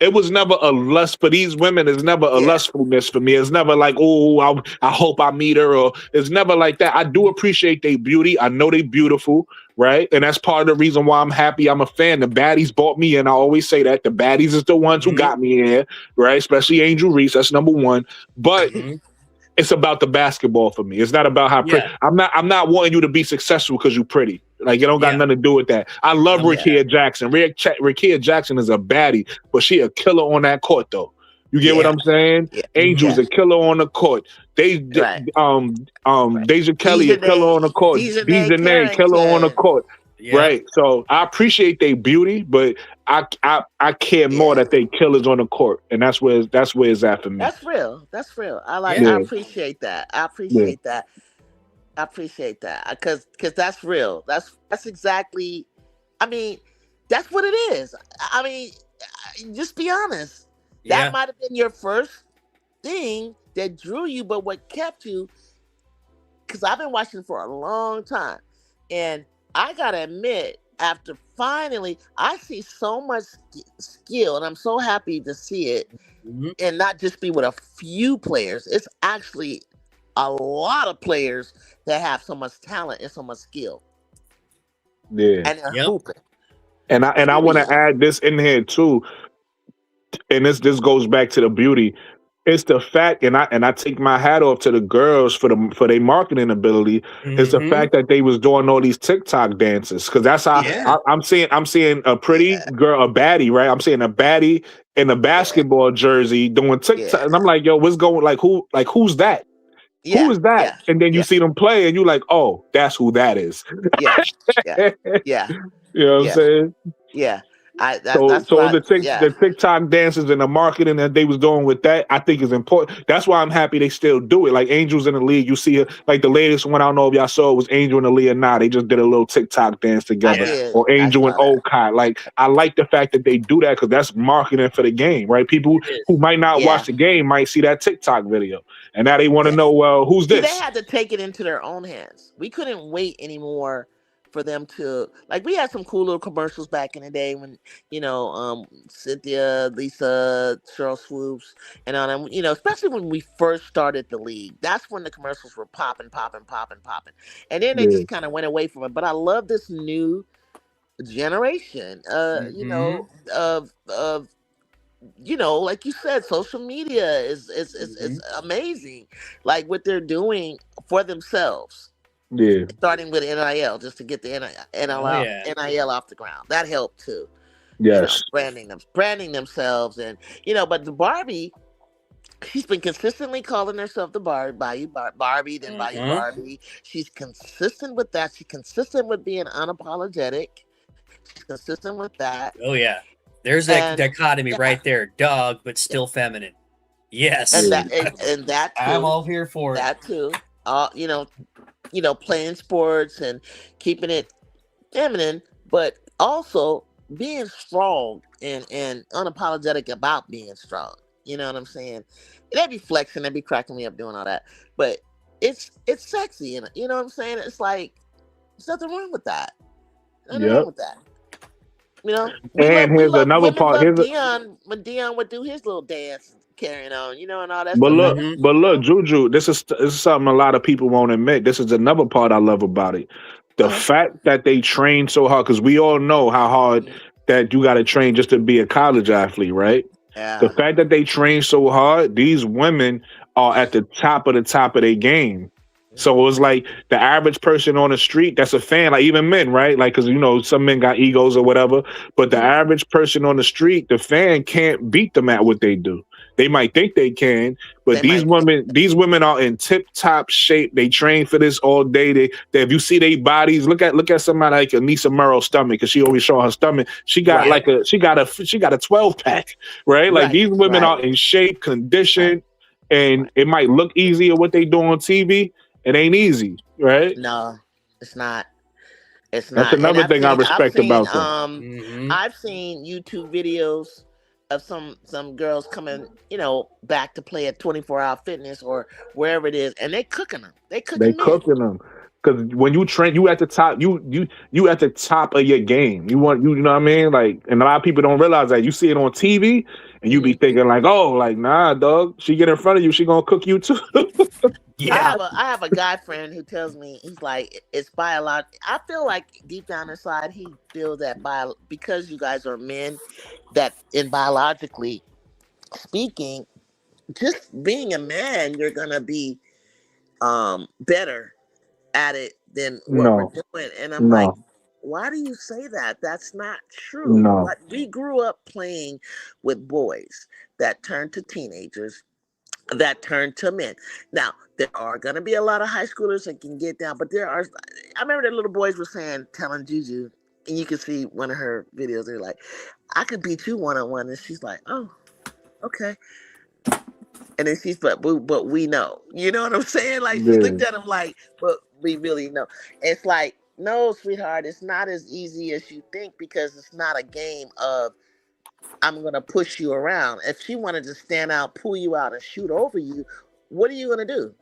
it was never a lust for these women. It's never a lustfulness for me. It's never like, oh, I hope I meet her, or it's never like that. I do appreciate their beauty. I know they beautiful, right? And that's part of the reason why I'm happy. I'm a fan. The baddies bought me in. I always say that the baddies is the ones who got me in, right? Especially Angel Reese. That's number one. But it's about the basketball for me. It's not about how pretty. I'm not wanting you to be successful because you're pretty. Like, it don't got nothing to do with that. I love Rickea Jackson. Rickea Jackson is a baddie, but she a killer on that court, though. You get what I'm saying? Yeah. Angel's a killer on the court. Deja Kelly a killer on the court. Dejanay killer on the court. Yeah. Right. So I appreciate their beauty, but I care more that they killers on the court, and that's where it's at for me. That's real. I appreciate that. I appreciate that because that's real. That's exactly. I mean, that's what it is. I mean, just be honest. That might have been your first thing that drew you, but what kept you? Because I've been watching for a long time, and I gotta admit, after finally, I see so much skill, and I'm so happy to see it, and not just be with a few players. It's actually a lot of players that have so much talent and so much skill. Yeah, and they're hooping. And I want to add this in here too, and this goes back to the beauty. It's the fact, and I take my hat off to the girls for their marketing ability. It's the fact that they was doing all these TikTok dances, because that's how I'm seeing a pretty girl, a baddie, right? I'm seeing a baddie in a basketball jersey doing TikTok, and I'm like, yo, what's going? Who's that? Who is that? Yeah. And then you see them play, and you like, oh, that's who that is. Yeah. You know what I'm saying? Yeah. The TikTok dances and the marketing that they was doing with that, I think is important. That's why I'm happy they still do it. Like Angel's in the league, you see her, like the latest one, I don't know if y'all saw it, was Angel and Aaliyah. Nah, they just did a little TikTok dance together. Or Angel and Okai. Like, I like the fact that they do that because that's marketing for the game, right? People who might not watch the game might see that TikTok video, and now they want to know, well, who's this? They had to take it into their own hands. We couldn't wait anymore for them to, like, we had some cool little commercials back in the day when, Cynthia, Lisa, Cheryl Swoops, and all them, especially when we first started the league. That's when the commercials were popping. And then they just kind of went away from it. But I love this new generation, of like you said, social media is amazing. Like what they're doing for themselves. Yeah, starting with NIL just to get the NIL off the ground. That helped too. Yes, branding themselves, and but the Barbie, she's been consistently calling herself the Barbie, then Barbie. She's consistent with that. She's consistent with being unapologetic. She's consistent with that. Oh yeah, there's that dichotomy right there. Dog, but still feminine. Yes, and that too, I'm all here for it. That too. Playing sports and keeping it feminine, but also being strong and unapologetic about being strong. You know what I'm saying? They'd be flexing, they'd be cracking me up doing all that, but it's sexy, and you know what I'm saying? It's like there's nothing wrong with that. Nothing wrong with that. Here's another part. When Dion would do his little dance. Carrying on, and all that. But look, Juju, this is something a lot of people won't admit. This is another part I love about it. The fact that they train so hard, because we all know how hard that you got to train just to be a college athlete, right? Yeah. The fact that they train so hard, these women are at the top of their game. So it was like the average person on the street that's a fan, like even men, right? Like, because, you know, some men got egos or whatever, but the average person on the street, the fan can't beat them at what they do. They might think they can, but these women are in tip top shape. They train for this all day. They if you see their bodies, look at somebody like Anissa Murrow's stomach, because she always show her stomach. She got she got a 12 pack, right? Like these women are in shape, conditioned, and it might look easy at what they do on TV. It ain't easy, right? No, it's not. It's That's not. another thing I respect about them. I've seen YouTube videos of some girls coming, you know, back to play at 24-hour fitness or wherever it is, and they cooking them. They cooking them. Because when you train, you at the top. You at the top of your game. You know what I mean? Like, and a lot of people don't realize that. You see it on TV, and you be thinking like, oh, like nah, dog. She get in front of you, she gonna cook you too. Yeah. I have a guy friend who tells me, he's like, it's biological. I feel like deep down inside he feels that because you guys are men, that in biologically speaking, just being a man, you're gonna be better at it than what we're doing. And I'm like, why do you say that? That's not true. But we grew up playing with boys that turned to teenagers, that turned to men. Now, there are going to be a lot of high schoolers that can get down, but I remember the little boys were telling Juju, and you can see one of her videos, they're like, I could beat you one-on-one. And she's like, oh, okay. And then she's, but we know. You know what I'm saying? Like, she looked at him like, but we really know. It's like, no, sweetheart, it's not as easy as you think, because it's not a game of, I'm going to push you around. If she wanted to stand out, pull you out, and shoot over you, what are you going to do?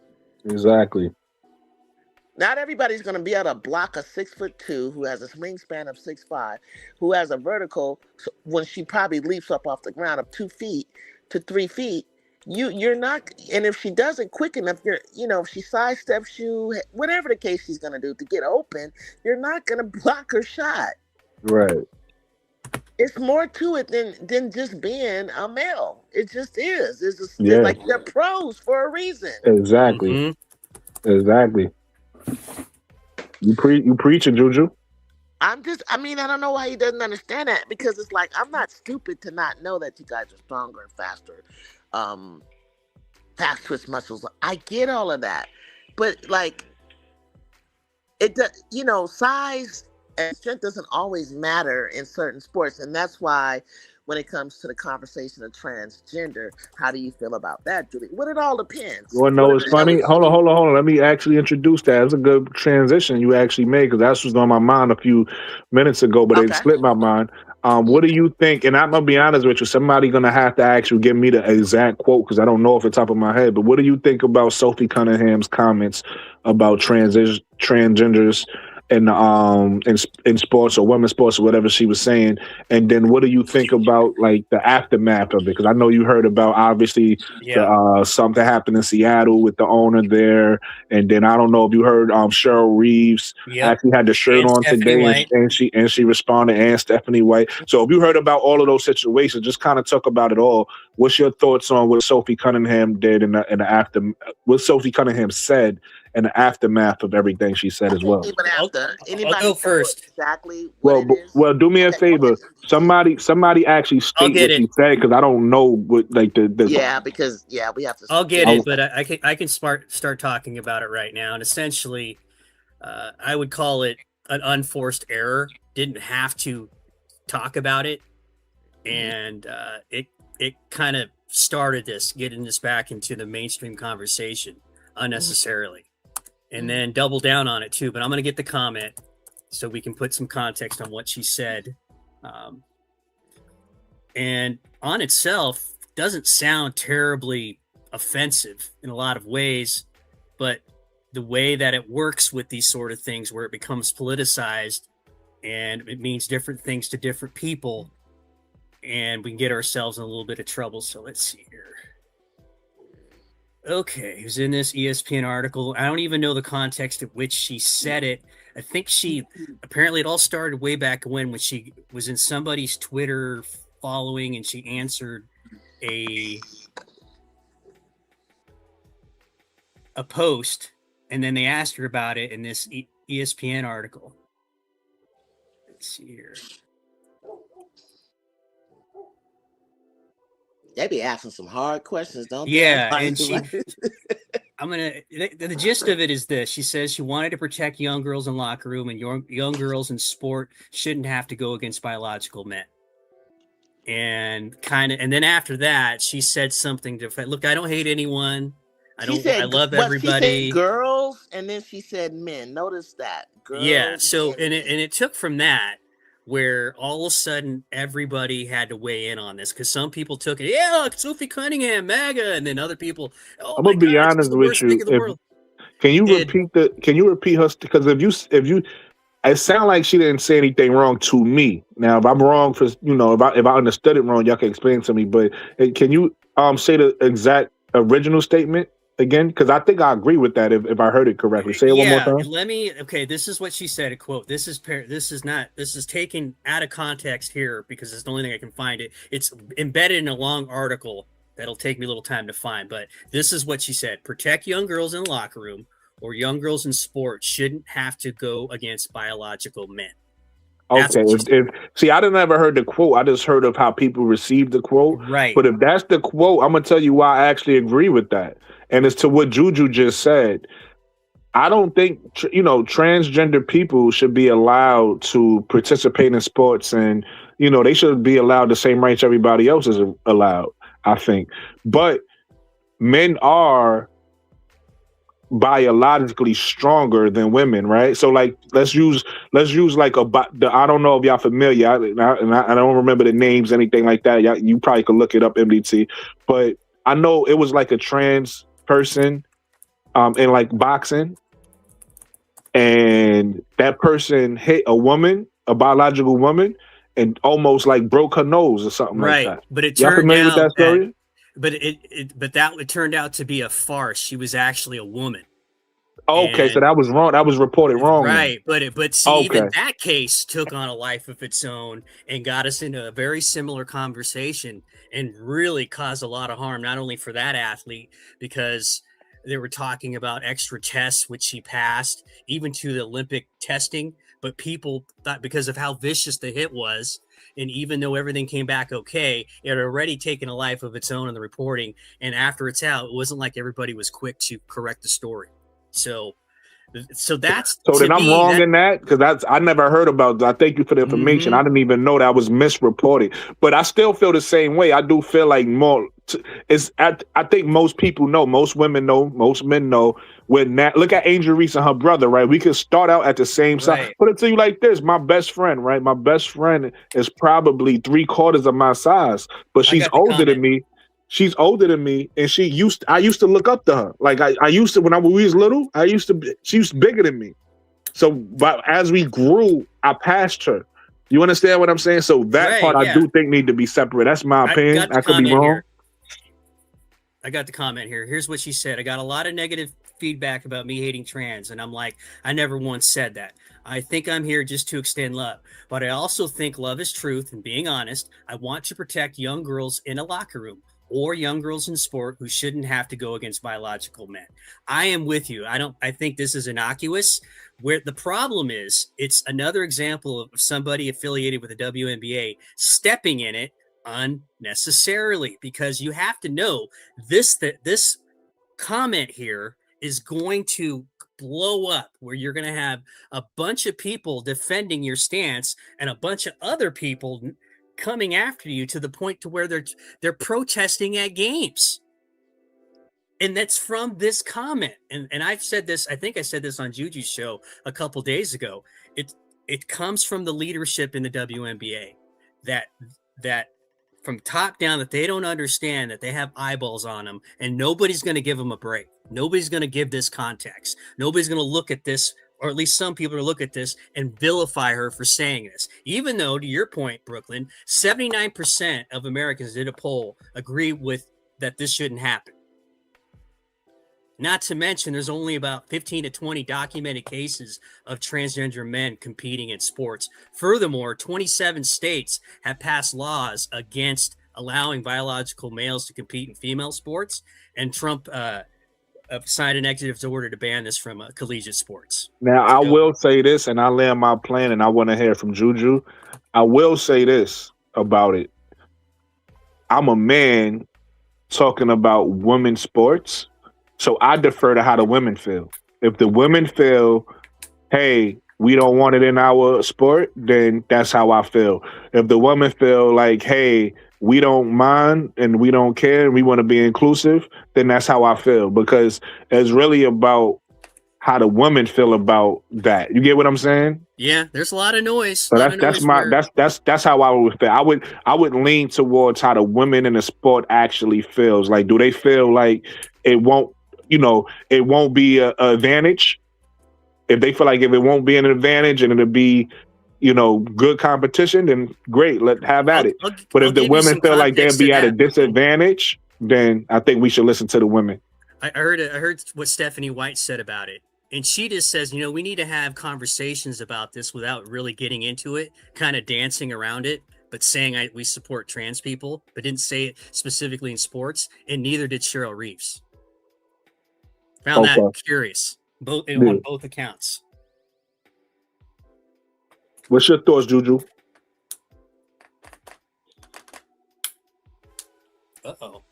Exactly. Not everybody's going to be able to block a 6'2" who has a wingspan of 6'5", who has a vertical when she probably leaps up off the ground of 2 feet to 3 feet. You're not, and if she does it quick enough, if she sidesteps you, whatever the case she's going to do to get open, you're not going to block her shot. Right. It's more to it than just being a male. It just is. It's just like they're pros for a reason. Exactly. Exactly. You preaching, Juju. I don't know why he doesn't understand that, because it's like, I'm not stupid to not know that you guys are stronger and faster. Fast twitch muscles. I get all of that. But like, it does, size and strength doesn't always matter in certain sports. And that's why when it comes to the conversation of transgender, how do you feel about that, Julie? Well, it all depends. You want to know what's funny? Hold on. Let me actually introduce that. It's a good transition you actually made, because that was on my mind a few minutes ago, but it slipped my mind. What do you think? And I'm gonna be honest with you. Somebody gonna have to actually give me the exact quote, because I don't know off the top of my head. But what do you think about Sophie Cunningham's comments about transgenders in sports or women's sports or whatever she was saying? And then what do you think about like the aftermath of it? Because I know you heard about obviously something happened in Seattle with the owner there, and then I don't know if you heard Cheryl Reeves actually had the shirt on today, and she responded, and Stephanie White. So if you heard about all of those situations, just kind of talk about it all. What's your thoughts on what Sophie Cunningham did in the after? What Sophie Cunningham said in the aftermath of everything she said as well? I'll go first. Exactly. Well, do me a favor. Somebody actually state what she said, because I don't know what like the. Because we have to. I'll get it, but I can start talking about it right now. And essentially, I would call it an unforced error. Didn't have to talk about it, and it kind of started getting this back into the mainstream conversation unnecessarily. And then double down on it too. But I'm going to get the comment so we can put some context on what she said. And on itself, doesn't sound terribly offensive in a lot of ways, but the way that it works with these sort of things, where it becomes politicized and it means different things to different people, and we can get ourselves in a little bit of trouble. So let's see here. Okay, it was in this ESPN article. I don't even know the context at which she said it. I think apparently it all started way back when she was in somebody's Twitter following, and she answered a post, And then they asked her about it in this ESPN article. Let's see here. They be asking some hard questions, don't they? Yeah, and the gist of it is this. She says she wanted to protect young girls in locker room, and young girls in sport shouldn't have to go against biological men. And then after that, she said something different. Look, I don't hate anyone. I love everybody. She said girls, and then she said men. Notice that. Girls, yeah. So and it took from that where all of a sudden everybody had to weigh in on this because some people took it, look, Sophie Cunningham, MAGA, and then other people. Oh, I'm gonna be honest with you. Can you repeat her? Because if you, it sounded like she didn't say anything wrong to me. Now, if I'm wrong for if I understood it wrong, y'all can explain it to me. But can you say the exact original statement again? Because I think I agree with that if I heard it correctly. Say it one more time. This is what she said, a quote. This is taken out of context here because it's the only thing I can find it. It's embedded in a long article that'll take me a little time to find, but this is what she said. Protect young girls in the locker room or young girls in sports shouldn't have to go against biological men. Okay. See, I didn't ever heard the quote. I just heard of how people received the quote. Right. But if that's the quote, I'm gonna tell you why I actually agree with that. And it's to what Juju just said. I don't think transgender people should be allowed to participate in sports, and they should be allowed the same rights everybody else is allowed. I think, but men are biologically stronger than women, right? So like let's use like I don't know if y'all familiar, I don't remember the names, anything like that. You probably could look it up, MDT, but I know it was like a trans person in like boxing, and that person hit a biological woman, and almost like broke her nose or something like that. But it y'all turned familiar out with that story? It turned out to be a farce. She was actually a woman. Okay, so that was wrong. That was reported wrong. Right, but even that case took on a life of its own and got us into a very similar conversation and really caused a lot of harm, not only for that athlete, because they were talking about extra tests, which she passed, even to the Olympic testing, but people thought because of how vicious the hit was, and even though everything came back okay, it had already taken a life of its own in the reporting, and after it's out, it wasn't like everybody was quick to correct the story. So that's then I'm wrong in that because I never heard about that. I thank you for the information. I didn't even know that was misreported, but I still feel the same way. I do feel like more. I think most people know, most women know, most men know. Look at Angel Reese and her brother, right? We could start out at the same size. Put it to you like this: my best friend, right? My best friend is probably 3/4 of my size, but she's older than me. She's older than me, and I used to look up to her. Like I used to when we was little. She was bigger than me. So, but as we grew, I passed her. You understand what I'm saying? So that part I do think need to be separate. That's my opinion. I could be wrong. I got the comment here. Here's what she said. I got a lot of negative feedback about me hating trans, and I'm like, I never once said that. I think I'm here just to extend love, but I also think love is truth and being honest. I want to protect young girls in a locker room or young girls in sport who shouldn't have to go against biological men. I am with you. I think this is innocuous. Where the problem is, it's another example of somebody affiliated with the WNBA stepping in it unnecessarily, because you have to know that this comment here is going to blow up, where you're going to have a bunch of people defending your stance and a bunch of other people coming after you to the point to where they're protesting at games. And that's from this comment. And I've said this, I think I said this on Juju's show a couple days ago. It comes from the leadership in the WNBA that from top down, that they don't understand that they have eyeballs on them, and nobody's going to give them a break. Nobody's going to give this context. Nobody's going to look at this, or at least some people will look at this and vilify her for saying this. Even though, to your point, Brooklyn, 79% of Americans did a poll agree with that this shouldn't happen. Not to mention, there's only about 15 to 20 documented cases of transgender men competing in sports. Furthermore, 27 states have passed laws against allowing biological males to compete in female sports. And Trump signed an executive order to ban this from collegiate sports. Now, I will say this, and I land my plane, and I want to hear from Juju. I will say this about it. I'm a man talking about women's sports, so I defer to how the women feel. If the women feel, hey, we don't want it in our sport, then that's how I feel. If the women feel like, hey, we don't mind and we don't care and we want to be inclusive, then that's how I feel, because it's really about how the women feel about that. You get what I'm saying? Yeah, there's a lot of noise. So that's how I would feel. I would lean towards how the women in the sport actually feels. Like, do they feel like it won't be an advantage? If they feel like if it won't be an advantage and it'll be, good competition, then great, let's have at it. But if the women feel like they'll be at a disadvantage, then I think we should listen to the women. I heard what Stephanie White said about it. And she just says, we need to have conversations about this without really getting into it, kind of dancing around it, but saying we support trans people, but didn't say it specifically in sports. And neither did Cheryl Reeves. Found that curious, on both accounts. What's your thoughts, Juju? Uh-oh.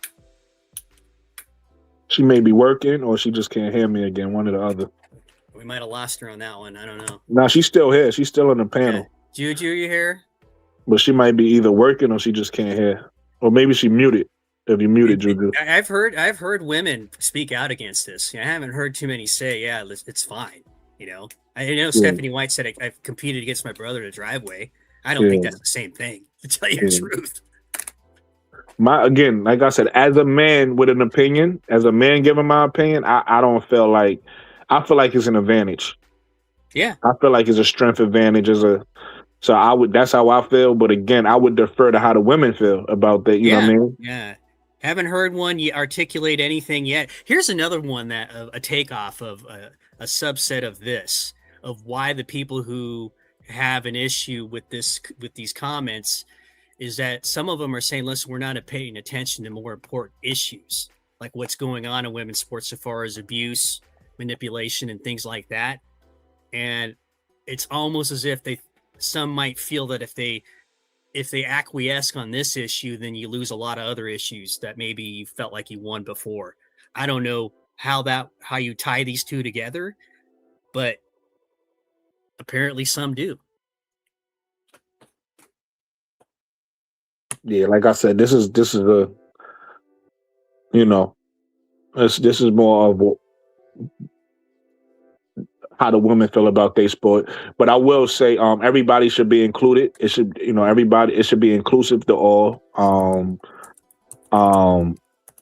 She may be working, or she just can't hear me again. One or the other. We might have lost her on that one. I don't know. No, she's still here. She's still on the panel. Okay. Juju, you here? But she might be either working or she just can't hear. Or maybe she muted. If you muted, Juju. I've heard women speak out against this. I haven't heard too many say, yeah, it's fine. I know Stephanie White said I've competed against my brother in a driveway. I don't think that's the same thing, to tell you the truth. Again, like I said, as a man with an opinion, as a man giving my opinion, I don't feel like, I feel like it's an advantage. Yeah. I feel like it's a strength advantage that's how I feel. But again, I would defer to how the women feel about that. You know what I mean? Yeah. Haven't heard one articulate anything yet. Here's another one that a takeoff of a subset of this, of why the people who have an issue with these comments is that some of them are saying, listen, we're not paying attention to more important issues, like what's going on in women's sports so far as abuse, manipulation, and things like that. And it's almost as if some might feel that if they acquiesce on this issue, then you lose a lot of other issues that maybe you felt like you won before. I don't know how you tie these two together, but apparently some do. Yeah, like I said, this is this is more of how the women feel about their sport. But I will say, everybody should be included. It should, it should be inclusive to all.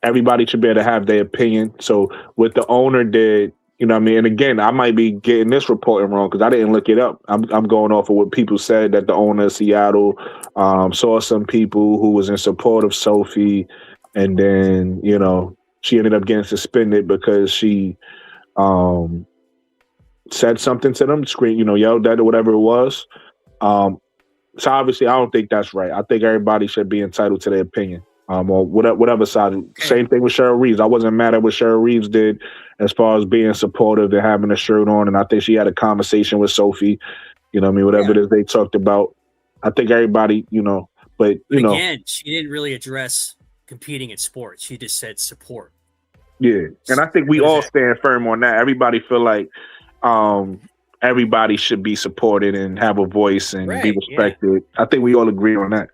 Everybody should be able to have their opinion. So what the owner did, and again, I might be getting this reporting wrong because I didn't look it up. I'm going off of what people said, that the owner of Seattle saw some people who was in support of Sophie, and then, she ended up getting suspended because she said something to them, yelled at or whatever it was. So obviously, I don't think that's right. I think everybody should be entitled to their opinion. Or whatever side. Same thing with Cheryl Reeves. I wasn't mad at what Cheryl Reeves did as far as being supportive and having a shirt on. And I think she had a conversation with Sophie. Whatever it is they talked about. I think everybody, but again, she didn't really address competing in sports. She just said support. Yeah, and I think we all stand firm on that. Everybody feel like everybody should be supported and have a voice and be respected. Yeah. I think we all agree on that.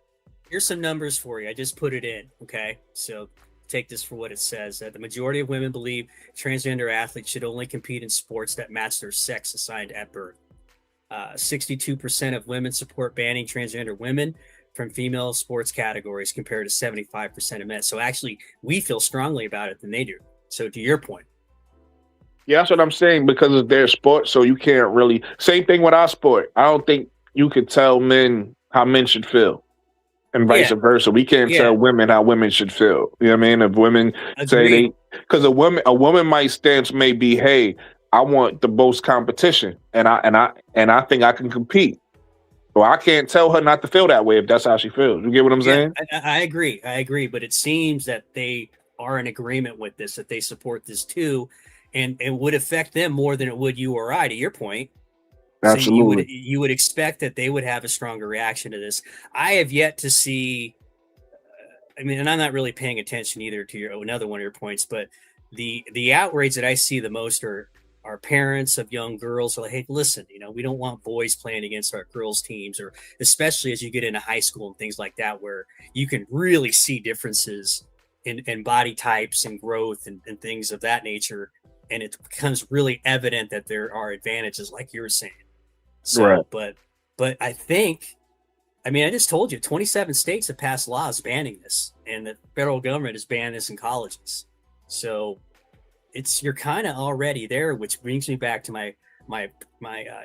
Here's some numbers for you. I just put it in. Okay. So take this for what it says. That the majority of women believe transgender athletes should only compete in sports that match their sex assigned at birth. 62% of women support banning transgender women from female sports categories compared to 75% of men. So actually, we feel strongly about it than they do. So to your point. Yeah, that's what I'm saying, because it's their sport, so you can't really. Same thing with our sport. I don't think you could tell men how men should feel, and vice versa. We can't tell women how women should feel. You know what I mean? If women say because a woman might stance may be, hey, I want the most competition, and I think I can compete. Well, I can't tell her not to feel that way if that's how she feels. You get what I'm saying? I agree. But it seems that they are in agreement with this, that they support this too, and it would affect them more than it would you or I, to your point. Absolutely. So you would expect that they would have a stronger reaction to this. I have yet to see. I mean, and I'm not really paying attention either to another one of your points, but the outrage that I see the most are parents of young girls are like, hey, listen, we don't want boys playing against our girls teams, or especially as you get into high school and things like that, where you can really see differences in body types and growth and things of that nature. And it becomes really evident that there are advantages, like you were saying. So, right. but I think, I just told you, 27 states have passed laws banning this, and the federal government has banned this in colleges. So you're kind of already there, which brings me back to my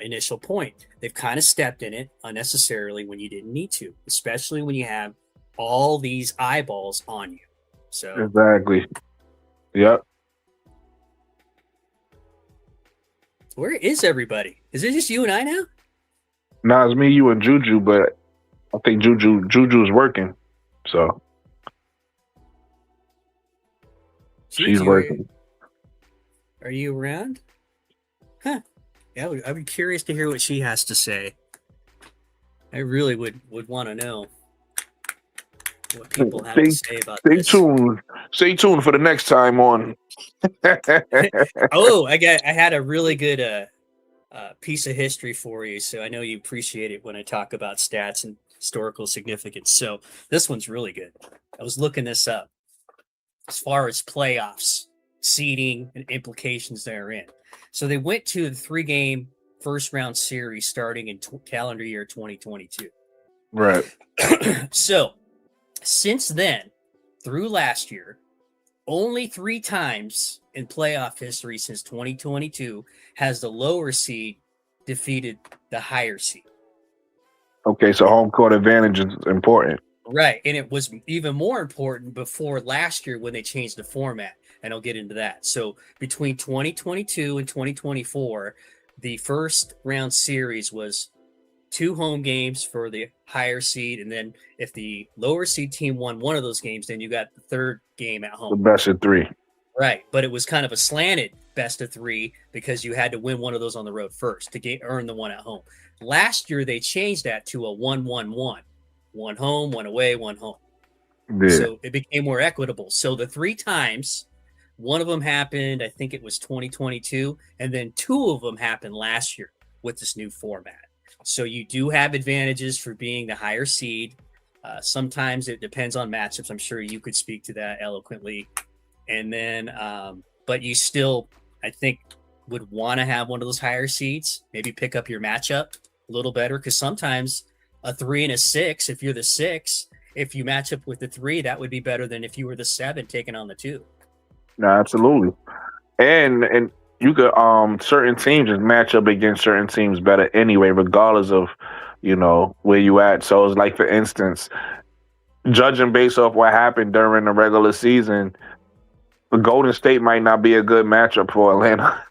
initial point. They've kind of stepped in it unnecessarily when you didn't need to, especially when you have all these eyeballs on you. So exactly. Yep. Where is everybody? Is it just you and I now? No, it's me, you, and Juju, but I think Juju's working. So she's working. Are you around? Huh. Yeah, I'd be curious to hear what she has to say. I really would want to know what people have to say about this. Stay tuned for the next time on. Oh, I had a really good piece of history for you, so I know you appreciate it when I talk about stats and historical significance. So this one's really good. I was looking this up as far as playoffs, seeding, and implications therein. So they went to the 3-game first-round series starting in calendar year 2022. Right. So since then, through last year, only 3 times in playoff history since 2022 has the lower seed defeated the higher seed. Okay, so home court advantage is important. Right, and it was even more important before last year when they changed the format, and I'll get into that. So between 2022 and 2024, the first round series was 2 home games for the higher seed, and then if the lower seed team won one of those games, then you got the third game at home. The best of 3. Right, but it was kind of a slanted best of 3 because you had to win one of those on the road first to earn the one at home. Last year, they changed that to a 1-1-1. 1 home, 1 away, 1 home. Yeah. So it became more equitable. So the 3 times, one of them happened, I think it was 2022, and then 2 of them happened last year with this new format. So you do have advantages for being the higher seed. Sometimes it depends on matchups. I'm sure you could speak to that eloquently. And then, but you still, I think, would want to have one of those higher seeds, maybe pick up your matchup a little better, because sometimes a 3 and a 6, if you're the 6, if you match up with the 3, that would be better than if you were the 7 taking on the 2. No, absolutely. And you could certain teams just match up against certain teams better anyway, regardless of where you at. So it's like, for instance, judging based off what happened during the regular season, the Golden State might not be a good matchup for Atlanta.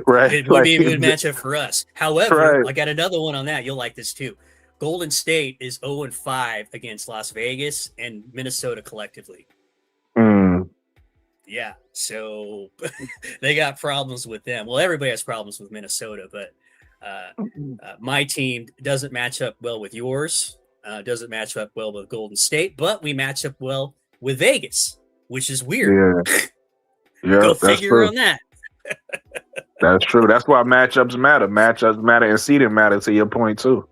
Right? It would be a good matchup for us. However, I got another one on that. You'll like this too. Golden State is 0-5 against Las Vegas and Minnesota collectively. Yeah, so they got problems with them. Well, everybody has problems with Minnesota, but my team doesn't match up well with yours, doesn't match up well with Golden State, but we match up well with Vegas, which is weird. Yeah, go figure on that. That's true. That's why matchups matter. Matchups matter and seeding matter, to your point too.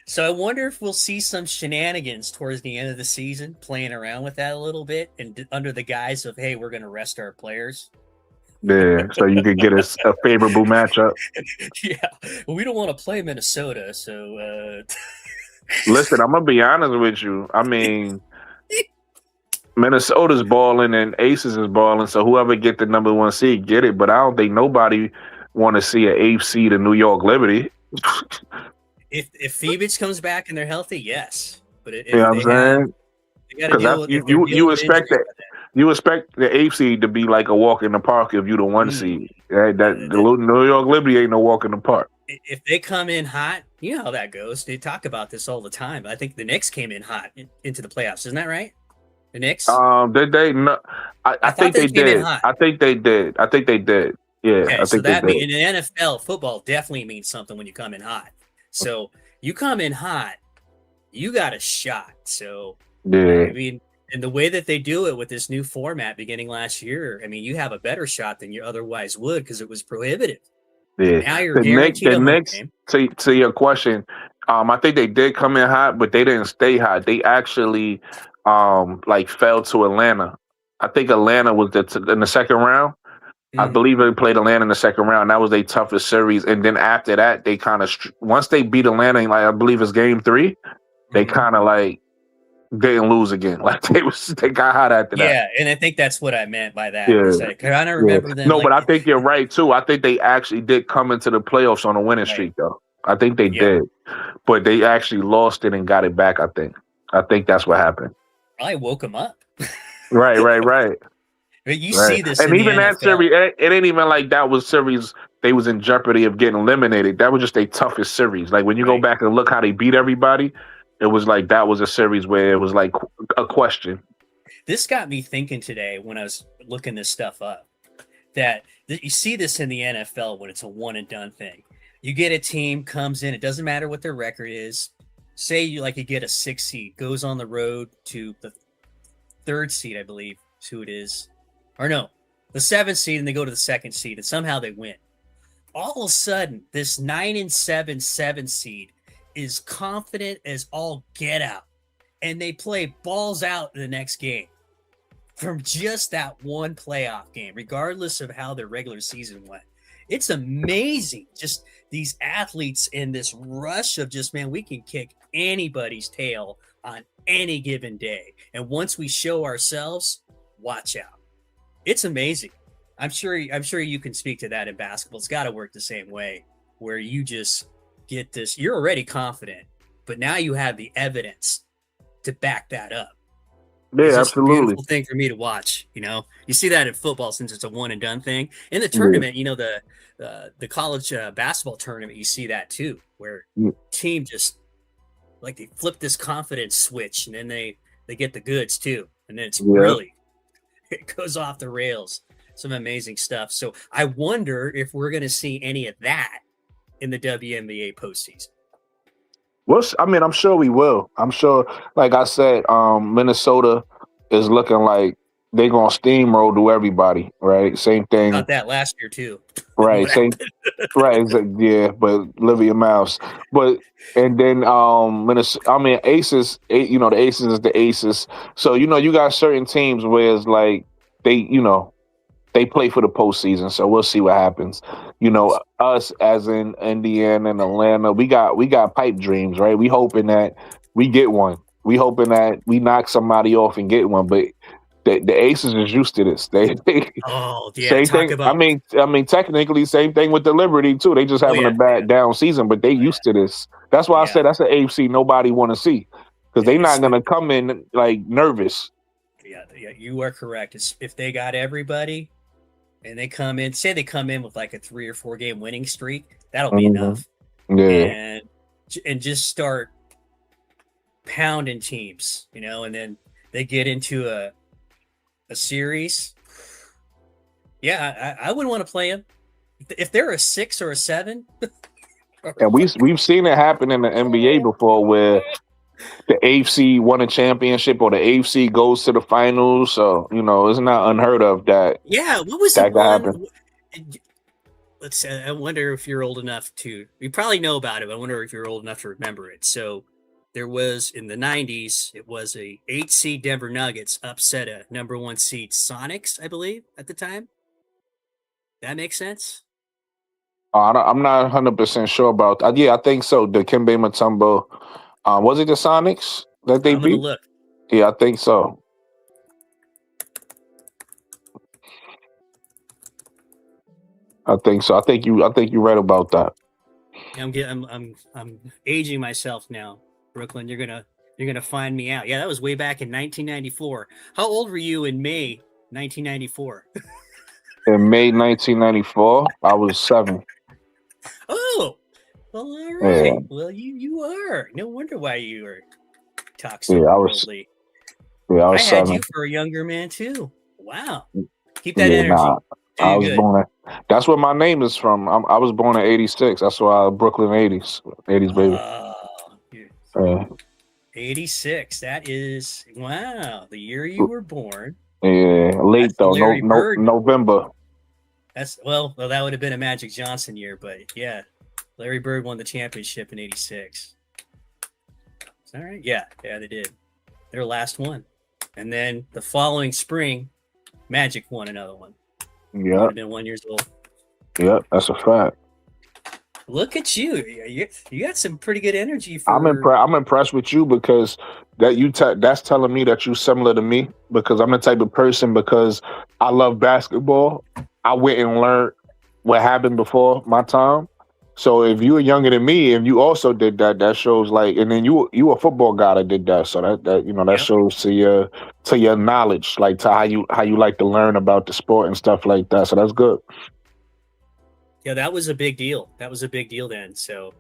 So I wonder if we'll see some shenanigans towards the end of the season, playing around with that a little bit, and under the guise of, hey, we're going to rest our players. Yeah, so you could get a favorable matchup. Yeah, well, we don't want to play Minnesota, so... Listen, I'm going to be honest with you. I mean, Minnesota's balling and Aces is balling, so whoever get the number 1 seed, get it. But I don't think nobody want to see an 8th seed in New York Liberty. If Phoenix comes back and they're healthy, yes. But if you know what I'm saying? You expect that. You expect the 8th seed to be like a walk in the park if you the 1 seed. The New York Liberty ain't no walk in the park. If they come in hot, you know how that goes. They talk about this all the time. I think the Knicks came in hot into the playoffs. Isn't that right? The Knicks? Did they? No, I think they came in did. hot. I think they did. I think they did. Yeah, Okay, I so think they that did. in the NFL, football definitely means something when you come in hot. So you come in hot, you got a shot. So Yeah. I mean, and the way that they do it with this new format beginning last year, I mean, you have a better shot than you otherwise would because it was prohibitive. Yeah. Now you're guaranteed a home game. To your question, I think they did come in hot, but they didn't stay hot. They actually like fell to Atlanta. I think Atlanta was in the second round. I believe they played Atlanta in the second round. That was their toughest series. And then after that, they kind of once they beat Atlanta, in, like I believe it's game 3, they kind of like didn't lose again. Like they got hot after that. Yeah, and I think that's what I meant by that. Yeah. I kind of remember them. No, like, but I think you're right too. I think they actually did come into the playoffs on a winning streak, though. I think they did, but they actually lost it and got it back. I think that's what happened. I woke them up. Right. But you see this, and in even the that NFL. series, it ain't even like that was series. They was in jeopardy of getting eliminated. That was just their toughest series. Like when you go back and look how they beat everybody, it was like that was a series where it was like a question. This got me thinking today when I was looking this stuff up. That you see this in the NFL when it's a one and done thing. You get a team comes in, it doesn't matter what their record is. Say you get a 6 seed, goes on the road to the 3rd seed, I believe, is who it is. Or no, the 7th seed, and they go to the 2nd seed, and somehow they win. All of a sudden, this 9-7 7 seed is confident as all get out, and they play balls out in the next game from just that one playoff game, regardless of how their regular season went. It's amazing, just these athletes in this rush of just, man, we can kick anybody's tail on any given day, and once we show ourselves, watch out. It's amazing. I'm sure you can speak to that in basketball. It's got to work the same way, where you just get this. You're already confident, but now you have the evidence to back that up. Yeah, it's absolutely. A beautiful thing for me to watch. You see that in football since it's a one and done thing. In the tournament, the college basketball tournament, you see that too, where team just like they flip this confidence switch, and then they get the goods too, and then it's really it goes off the rails. Some amazing stuff. So I wonder if we're going to see any of that in the WNBA postseason. Well, I mean, I'm sure we will. I'm sure, like I said, Minnesota is looking like they're going to steamroll to everybody, right? Same thing. Got that last year, too. Right. Same. Right. Yeah, but Olivia Mouse. And then Minnesota, I mean, Aces, the Aces is the Aces. So, you got certain teams where it's like they play for the postseason, so we'll see what happens. Us as in Indiana and Atlanta, we got pipe dreams, right? We hoping that we get one. We hoping that we knock somebody off and get one. But the Aces is used to this. Same thing. I mean, technically, same thing with the Liberty too. They just having a bad down season, but they used to this. That's why I said that's an AFC nobody want to see because they're not gonna come in like nervous. Yeah, you are correct. If they got everybody. And they come in with like a 3 or 4 game winning streak, that'll be enough. Yeah. And just start pounding teams, and then they get into a series. Yeah, I wouldn't want to play them. If they're a 6 or a 7. And we've seen it happen in the NBA before where the AFC won a championship or the AFC goes to the finals. So, it's not unheard of that. Yeah, what was that the one? happen. Let's say, I wonder if you're old enough to, you probably know about it, but I wonder if you're old enough to remember it. So there was in the 90s, it was a 8 seed Denver Nuggets upset a number 1 seed Sonics, I believe, at the time. That makes sense? I'm not 100% sure about that. Yeah, I think so. The Kembe Mutombo. Was it the Sonics that they beat? Look. Yeah, I think so. I think so. I think you right about that. I'm aging myself now, Brooklyn. You're gonna find me out. Yeah, that was way back in 1994. How old were you in May 1994? In May 1994, I was 7. Oh. Well, all right. Yeah. Well, you are. No wonder why you are talk so yeah, I worldly. Yeah, I was I had 7. you for a younger man too. Wow. Keep that Yeah, energy. nah. I was good. born. That's where my name is from. I was born in '86. That's why Brooklyn '80s baby. Oh, 86. That is wow. The year you were born. Yeah, late That's the though. Larry Bird. November. That's well, that would have been a Magic Johnson year, but yeah, Larry Bird won the championship in '86. All right, yeah, they did. Their last one, and then the following spring, Magic won another one. Yeah, would have been 1 year old. Yeah, that's a fact. Look at you! You got some pretty good energy. I'm impressed with you because that's telling me that you're similar to me because I'm the type of person because I love basketball. I went and learned what happened before my time. So if you were younger than me and you also did that, that shows like, and then you a football guy that did that. So that shows to your knowledge, like to how you like to learn about the sport and stuff like that. So that's good. Yeah, that was a big deal. That was a big deal then. So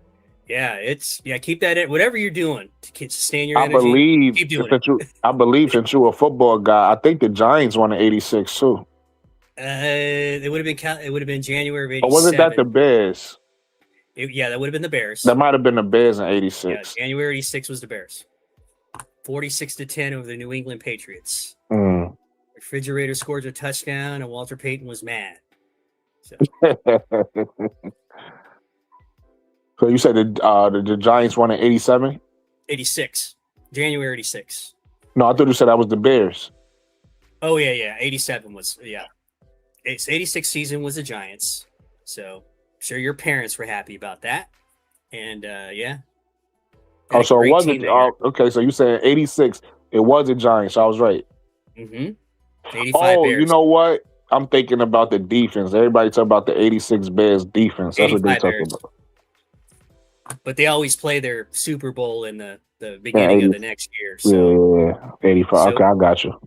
yeah, keep that in whatever you're doing to sustain your energy. Keep doing it. I believe since you're a football guy, I think the Giants won in '86 too. It would have been January of '87. Or wasn't that the Bears? That would have been the Bears. That might have been the Bears in '86. Yeah, January '86 was the Bears. 46-10 over the New England Patriots. Mm. Refrigerator scored a touchdown, and Walter Payton was mad. So, so you said the Giants won in '87? '86, January '86. No, I thought you said that was the Bears. Oh yeah. '87 was It's '86 season was the Giants. So I'm sure your parents were happy about that. And Oh, so it wasn't. Okay, so you said '86. It was the Giants. I was right. 85 Bears. You know what? I'm thinking about the defense. Everybody talk about the '86 Bears defense. That's what they talk about. But they always play their Super Bowl in the beginning of the next year. So. Yeah, 85. Okay, I got you.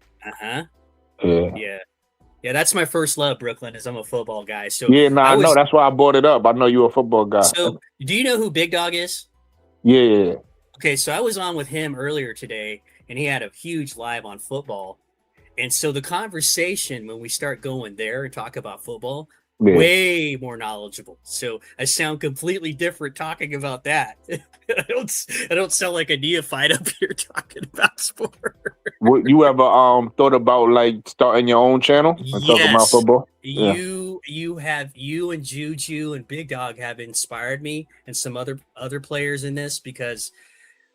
Yeah, that's my first love, Brooklyn, is I'm a football guy. So I know. That's why I brought it up. I know you're a football guy. So do you know who Big Dog is? Yeah. Okay, so I was on with him earlier today, and he had a huge live on football. And so the conversation, when we start going there and talk about football, way more knowledgeable. So I sound completely different talking about that. I don't sound like a neophyte up here talking about sport. Would you ever thought about like starting your own channel and talking about football? You and Juju and Big Dog have inspired me and some other players in this because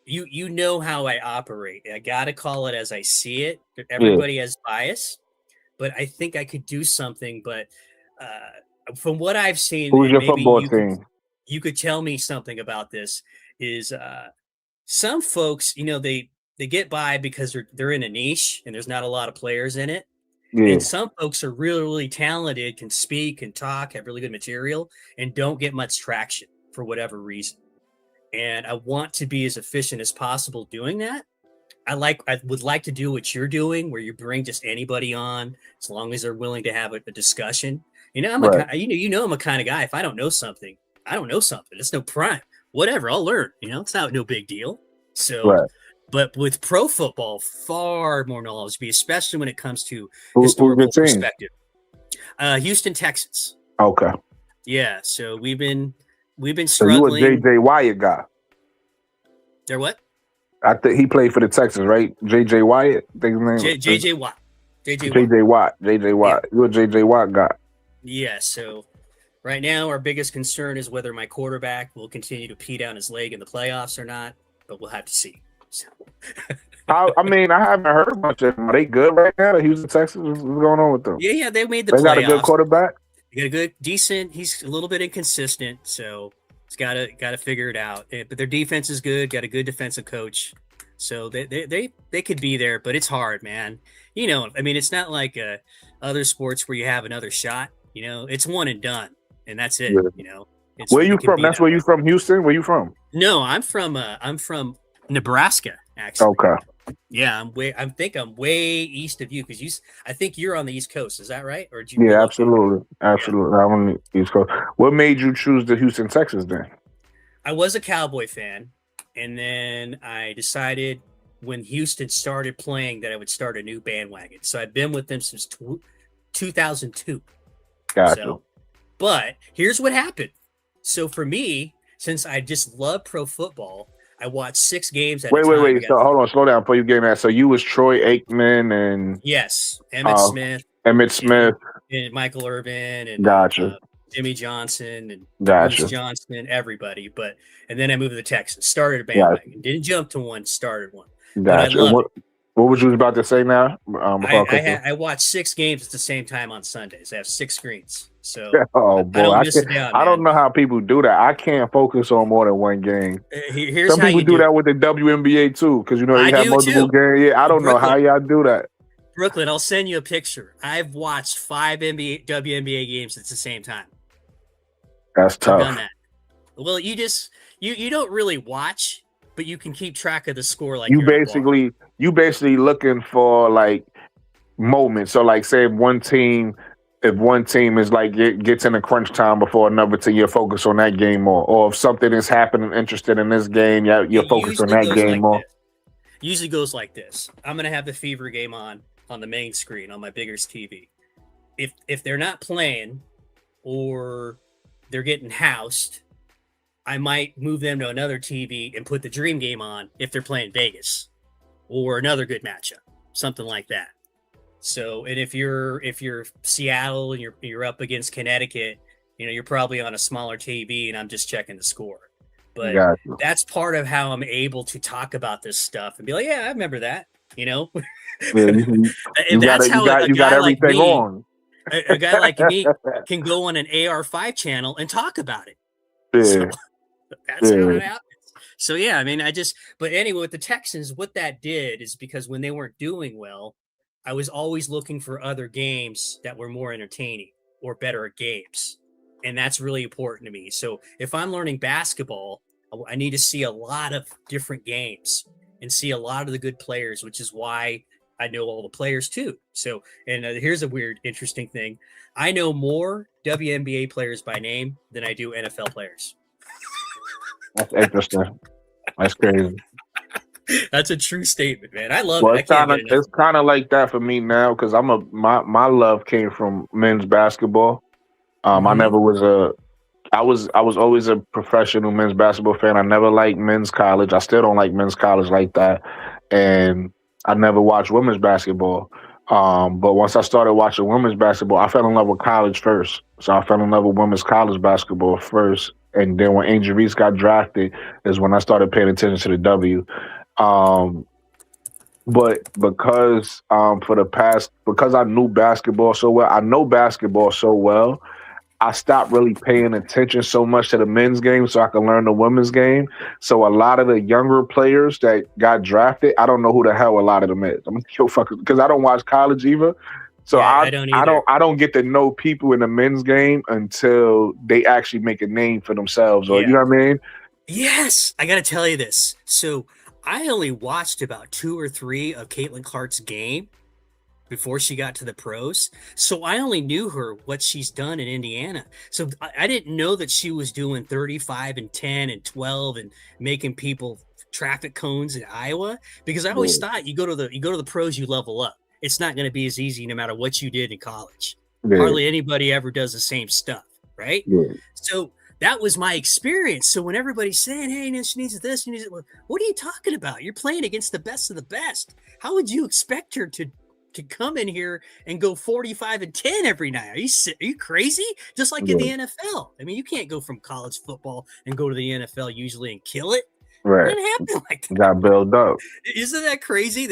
you know how I operate. I gotta call it as I see it. Everybody has bias, but I think I could do something. But from what I've seen, who's your football team? You could tell me something about this. Is some folks, they get by because they're in a niche and there's not a lot of players in it. Yeah. And some folks are really, really talented, can speak and talk, have really good material, and don't get much traction for whatever reason. And I want to be as efficient as possible doing that. I would like to do what you're doing, where you bring just anybody on, as long as they're willing to have a discussion. I'm I'm a kind of guy. If I don't know something, I don't know something. It's no prime. Whatever, I'll learn. It's not no big deal. So, but with pro football, far more knowledge, especially when it comes to historical perspective. Houston Texans. Okay. Yeah. So we've been struggling. So you a JJ Wyatt guy? They're what? I think he played for the Texans, right? JJ Wyatt. I think his name. JJ Watt. JJ Watt. Yeah. You're a JJ Watt guy. Yeah. So right now, our biggest concern is whether my quarterback will continue to pee down his leg in the playoffs or not, but we'll have to see. So. I haven't heard much of them. Are they good right now? Houston Texans, what's going on with them? Yeah, they made the playoffs. They got a good quarterback? They got a good, decent. He's a little bit inconsistent, so he's got to figure it out. But their defense is good. Got a good defensive coach, so they could be there. But it's hard, man. It's not like other sports where you have another shot. It's one and done, and that's it. Yeah. Where you from? That's where you from, Houston? Where you from? No, I'm from Nebraska, actually. Okay. Yeah, I think I'm way east of you because I think you're on the East Coast. Is that right? Or did you? Yeah, absolutely. Yeah. I'm on the East Coast. What made you choose the Houston Texans then? I was a Cowboy fan, and then I decided when Houston started playing that I would start a new bandwagon. So I've been with them since 2002. Gotcha. So, but here's what happened. So for me, since I just love pro football, I watched 6 games at a time. Wait. So hold on, slow down before you get in that. So you was Troy Aikman and yes, Emmett Smith, and Michael Irvin and gotcha. Jimmy Johnson and Gotcha. Bruce Johnson, everybody. And then I moved to the Texans, started a bandwagon, didn't jump to one, started one. Gotcha. What was you about to say now? I watched 6 games at the same time on Sundays. I have 6 screens. So oh boy, I don't miss it down. I don't know how people do that. I can't focus on more than one game. Here's some people do that with the WNBA too, because they have multiple games. Yeah, I don't know how y'all do that. Brooklyn, I'll send you a picture. I've watched 5 WNBA games at the same time. That's tough. I've done that. Well, you don't really watch, but you can keep track of the score. Like you basically looking for like moments. So like say if one team is like gets in a crunch time before another team, you're focused on that game more. Or if something is happening interested in this game, you're focused on that game more. Usually goes like this. I'm gonna have the Fever game on the main screen on my biggest TV. If they're not playing or they're getting housed, I might move them to another TV and put the Dream game on if they're playing Vegas or another good matchup, something like that. So, and if you're Seattle and you're up against Connecticut, you're probably on a smaller TV and I'm just checking the score. But that's part of how I'm able to talk about this stuff and be like, yeah, I remember that, Yeah, and that's how a guy like me, on. a guy like me can go on an AR5 channel and talk about it. Yeah. So that's how it happens. So yeah, I mean, but anyway, with the Texans, what that did is because when they weren't doing well, I was always looking for other games that were more entertaining or better games. And that's really important to me. So if I'm learning basketball, I need to see a lot of different games and see a lot of the good players, which is why I know all the players too. So, and here's a weird, interesting thing. I know more WNBA players by name than I do NFL players. That's interesting. That's crazy. That's a true statement, man. I love it. It's kind of like that for me now because my love came from men's basketball. I was always a professional men's basketball fan. I never liked men's college. I still don't like men's college like that, and I never watched women's basketball. But once I started watching women's basketball, I fell in love with college first. So I fell in love with women's college basketball first, and then when Angel Reese got drafted, is when I started paying attention to the W. But because I knew basketball so well, I know basketball so well, I stopped really paying attention so much to the men's game so I could learn the women's game. So a lot of the younger players that got drafted, I don't know who the hell a lot of them is. I'm gonna kill fuckers because I don't watch college either. So I don't get to know people in the men's game until they actually make a name for themselves. Or you know what I mean? Yes, I got to tell you this. So I only watched about 2 or 3 of Caitlin Clark's game before she got to the pros. So I only knew her, what she's done in Indiana. So I didn't know that she was doing 35 and 10 and 12 and making people traffic cones in Iowa, because I always thought you go to the pros, you level up. It's not going to be as easy no matter what you did in college. Yeah. Hardly anybody ever does the same stuff, right? Yeah. So that was my experience. So when everybody's saying, hey, she needs this, what are you talking about? You're playing against the best of the best. How would you expect her to come in here and go 45 and 10 every night? Are you crazy? Just like in the NFL. I mean, you can't go from college football and go to the NFL usually and kill it. Right. It didn't happen like that. Got built up. Isn't that crazy?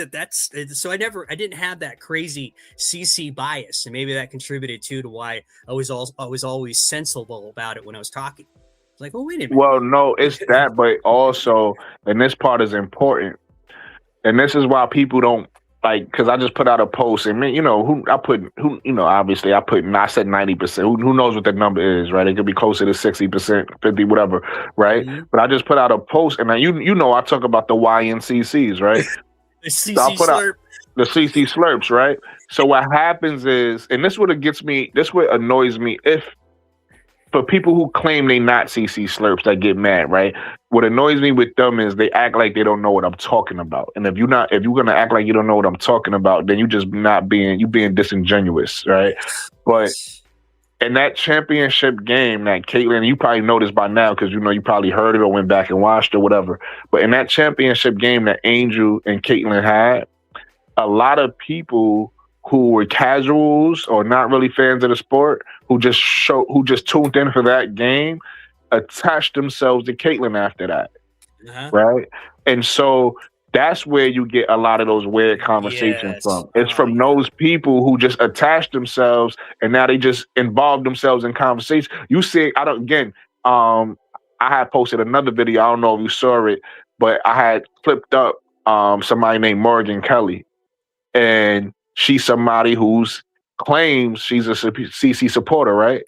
So I didn't have that crazy CC bias, and maybe that contributed to why I was always sensible about it when I was talking. It's like, well, wait a minute. Well, no, it's that, but also, and this part is important, and this is why people don't like, because I just put out a post, and man, obviously I said 90%. Who knows what the number is, right? It could be closer to 60%, 50, whatever, right? Mm-hmm. But I just put out a post, and I talk about the YNCCs, right? The CC slurp. The CC slurps, right? So what happens is, and this what annoys me, for people who claim they not CC slurps that get mad, right? What annoys me with them is they act like they don't know what I'm talking about. And if you're gonna act like you don't know what I'm talking about, then you being disingenuous, right? But in that championship game that Caitlyn, you probably know this by now because you probably heard it or went back and watched or whatever. But in that championship game that Angel and Caitlyn had, a lot of people who were casuals or not really fans of the sport, who just tuned in for that game, attached themselves to Caitlyn after that, right? And so that's where you get a lot of those weird conversations from. It's from those people who just attach themselves and now they just involve themselves in conversation. You see, I had posted another video. I don't know if you saw it, but I had flipped up somebody named Morgan Kelly, and she's somebody who's claims she's a CC supporter, right?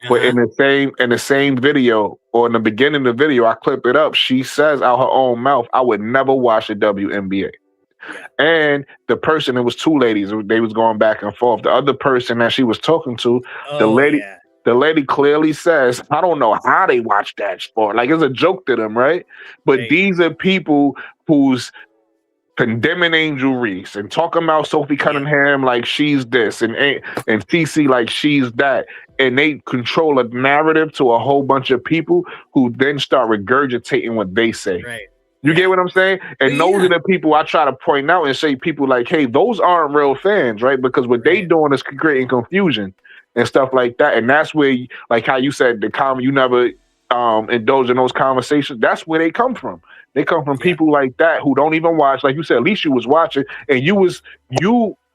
But in the same video, or in the beginning of the video, I clip it up. She says out her own mouth, "I would never watch the WNBA." And the person, it was two ladies, they was going back and forth. The other person that she was talking to, the lady clearly says, "I don't know how they watch that sport." Like, it's a joke to them, right? But these are people who's condemning Angel Reese and talking about Sophie Cunningham like she's this and TC like she's that. And they control a narrative to a whole bunch of people who then start regurgitating what they say. Right. You get what I'm saying? And those are the people I try to point out and say, people like, hey, those aren't real fans, right? Because what they doing is creating confusion and stuff like that. And that's where, like how you said, you never indulge in those conversations. That's where they come from. They come from people like that who don't even watch. Like you said, at least you was watching, and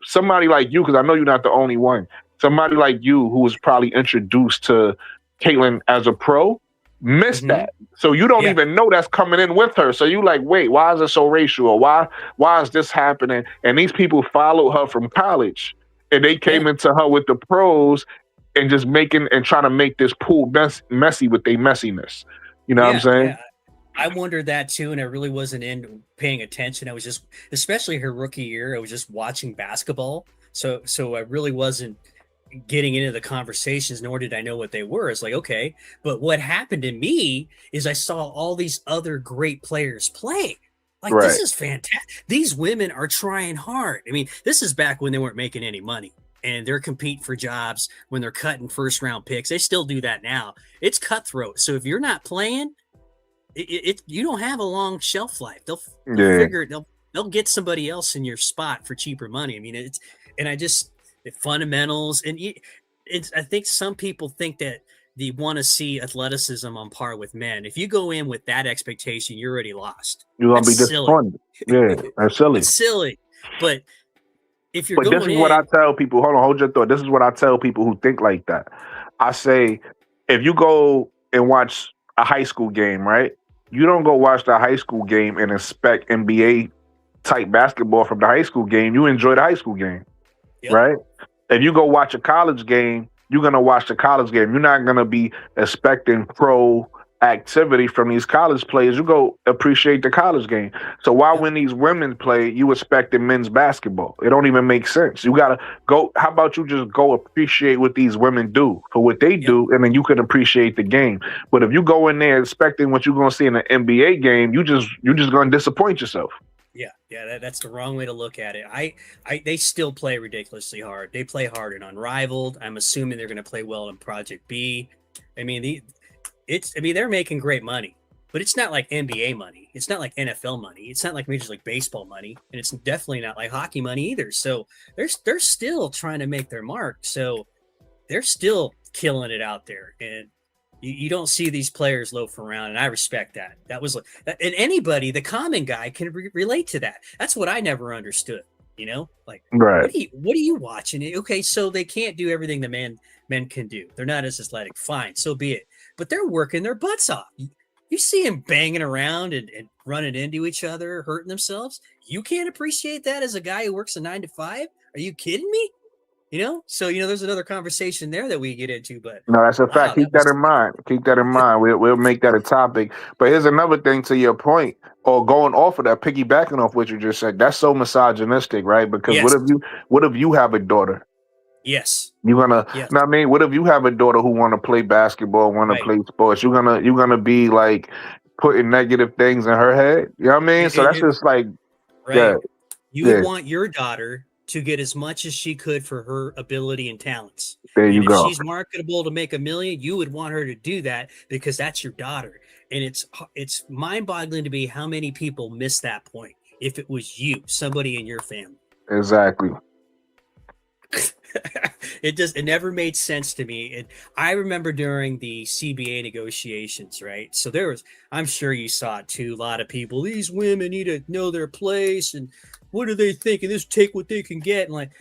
somebody like you, because I know you're not the only one. Somebody like you who was probably introduced to Caitlyn as a pro missed that. So you don't even know that's coming in with her. So you like, wait, why is it so racial? Or why is this happening? And these people followed her from college, and they came into her with the pros and just trying to make this pool messy with their messiness. You know what I'm saying? Yeah. I wondered that too, and I really wasn't paying attention. I was just, especially her rookie year, I was just watching basketball. So I really wasn't getting into the conversations, nor did I know what they were. It's like, okay, but what happened to me is I saw all these other great players play. Like, this is fantastic. These women are trying hard. I mean, this is back when they weren't making any money, and they're competing for jobs when they're cutting first round picks. They still do that now. It's cutthroat. So if you're not playing, you don't have a long shelf life. They'll figure they'll get somebody else in your spot for cheaper money. I mean, the fundamentals, and I think some people think that they want to see athleticism on par with men. If you go in with that expectation, you're already lost. You're gonna be disappointed. Yeah, that's silly. It's silly. But if you're this is what I tell people. Hold on, hold your thought. This is what I tell people who think like that. I say, if you go and watch a high school game, right? You don't go watch the high school game and expect NBA type basketball from the high school game. You enjoy the high school game, right? If you go watch a college game, you're going to watch the college game. You're not going to be expecting pro activity from these college players. You go appreciate the college game. So why when these women play, you expecting men's basketball? It don't even make sense. You got to go. How about you just go appreciate what these women do for what they do, and then you can appreciate the game. But if you go in there expecting what you're going to see in an NBA game, you're just going to disappoint yourself. Yeah, that's the wrong way to look at it. They still play ridiculously hard. They play hard in Unrivaled. I'm assuming they're going to play well in Project B. I mean, they're making great money, but it's not like NBA money. It's not like NFL money. It's not like Major League Baseball money, and it's definitely not like hockey money either. So they're still trying to make their mark. So they're still killing it out there, and you don't see these players loaf around, and I respect that. And anybody, the common guy, can relate to that. That's what I never understood. Like, right? What are you watching? Okay, so they can't do everything the men can do. They're not as athletic. Fine, so be it. But they're working their butts off. You see them banging around and running into each other, hurting themselves. You can't appreciate that as a guy who works a 9 to 5? Are you kidding me? So there's another conversation there that we get into. But no, that's a fact. Keep that in mind. Keep that in mind. We'll make that a topic. But here's another thing to your point, or going off of that, piggybacking off what you just said. That's so misogynistic, right? Because what if you have a daughter, Yes. You're gonna, Yes. you know what I mean? What if you have a daughter who want to play basketball, want to play sports? You're gonna be like putting negative things in her head. You know what I mean? So that's just like, right. You would yeah. want your daughter to get as much as she could for her ability and talents. There and you if go. she's marketable to make $1 million, you would want her to do that because that's your daughter. And it's mind-boggling to me how many people miss that point. If it was you, somebody in your family. Exactly. It never made sense to me. And I remember during the CBA negotiations, right? So I'm sure you saw it too. A lot of people, these women need to know their place and what are they thinking? Just take what they can get. And like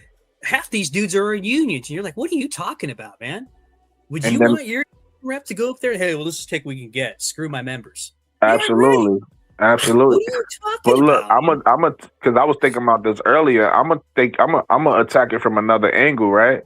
half these dudes are in unions. And you're like, what are you talking about, man? Would you want your rep to go up there and, hey, well, let's just take what we can get. Screw my members. Absolutely. Absolutely. What are you talking but look, about? I'm a because I was thinking about this earlier. I'm gonna attack it from another angle, right?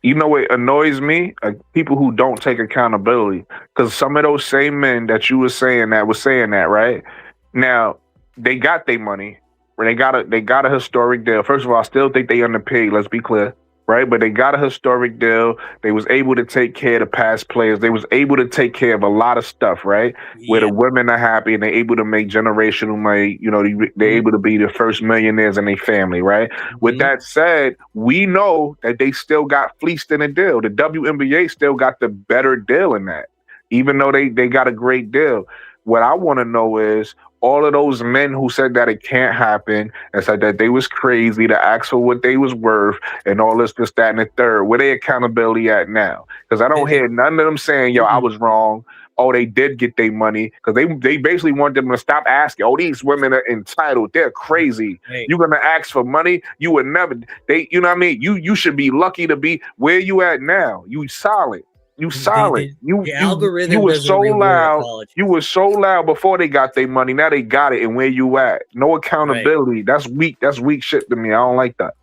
You know what annoys me? People who don't take accountability. Because some of those same men that you were saying that right? Now, they got their money. They got a historic deal. First of all, I still think they underpaid, let's be clear. Right? But they got a historic deal. They was able to take care of the past players. They was able to take care of a lot of stuff, right? Yeah. Where the women are happy and they're able to make generational money. You know, they're able to be the first millionaires in their family, right? With that said, we know that they still got fleeced in a deal. The WNBA still got the better deal in that, even though they got a great deal. What I want to know is all of those men who said that it can't happen and said that they was crazy to ask for what they was worth and all this, that, and the third. Where they accountability at now? Because I don't hear none of them saying, yo, I was wrong. Oh, they did get their money. Because they basically want them to stop asking. Oh, these women are entitled. They're crazy. Hey. You're going to ask for money? You would never. You know what I mean? You should be lucky to be where you at now. You solid. You solid. The algorithm you were so loud. You were so loud before they got their money. Now they got it, and where you at? No accountability. Right. That's weak. That's weak shit to me. I don't like that.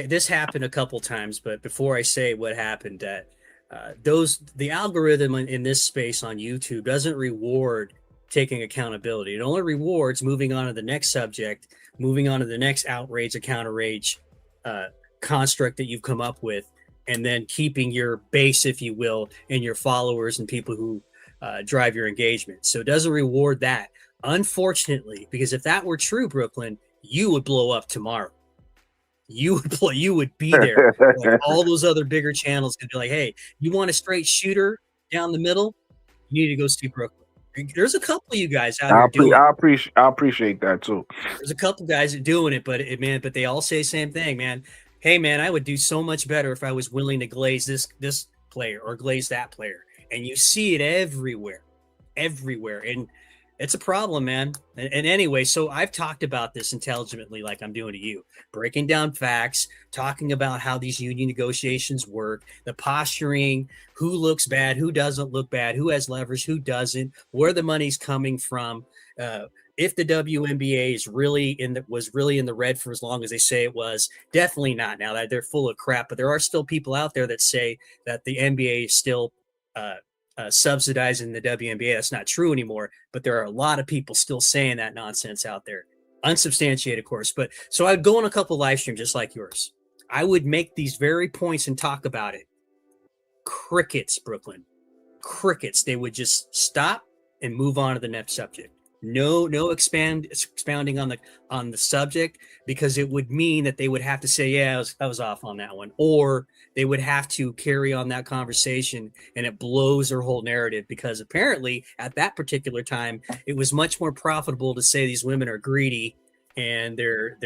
This happened a couple times, but before I say what happened, that the algorithm in this space on YouTube doesn't reward taking accountability. It only rewards moving on to the next subject, moving on to the next outrage or counterrage construct that you've come up with. And then keeping your base, if you will, and your followers and people who drive your engagement. So it doesn't reward that, unfortunately, because if that were true, Brooklyn, you would blow up tomorrow. You would be there. Like all those other bigger channels could be like, hey, you want a straight shooter down the middle? You need to go see Brooklyn. There's a couple of you guys out here doing it. I appreciate that too. There's a couple guys that doing it, but they all say the same thing, man. Hey man, I would do so much better if I was willing to glaze this player or glaze that player. And you see it everywhere. And it's a problem, man. And anyway, so I've talked about this intelligently like I'm doing to you, breaking down facts, talking about how these union negotiations work, the posturing, who looks bad, who doesn't look bad, who has leverage, who doesn't, where the money's coming from. If the WNBA was really in the red for as long as they say it was, definitely not now. That they're full of crap, but there are still people out there that say that the NBA is still subsidizing the WNBA. That's not true anymore, but there are a lot of people still saying that nonsense out there. Unsubstantiated, of course. But so I'd go on a couple live streams just like yours. I would make these very points and talk about it. Crickets, Brooklyn. Crickets. They would just stop and move on to the next subject. No expounding on the subject, because it would mean that they would have to say, yeah, I was off on that one, or they would have to carry on that conversation, and it blows their whole narrative, because apparently at that particular time it was much more profitable to say these women are greedy and they're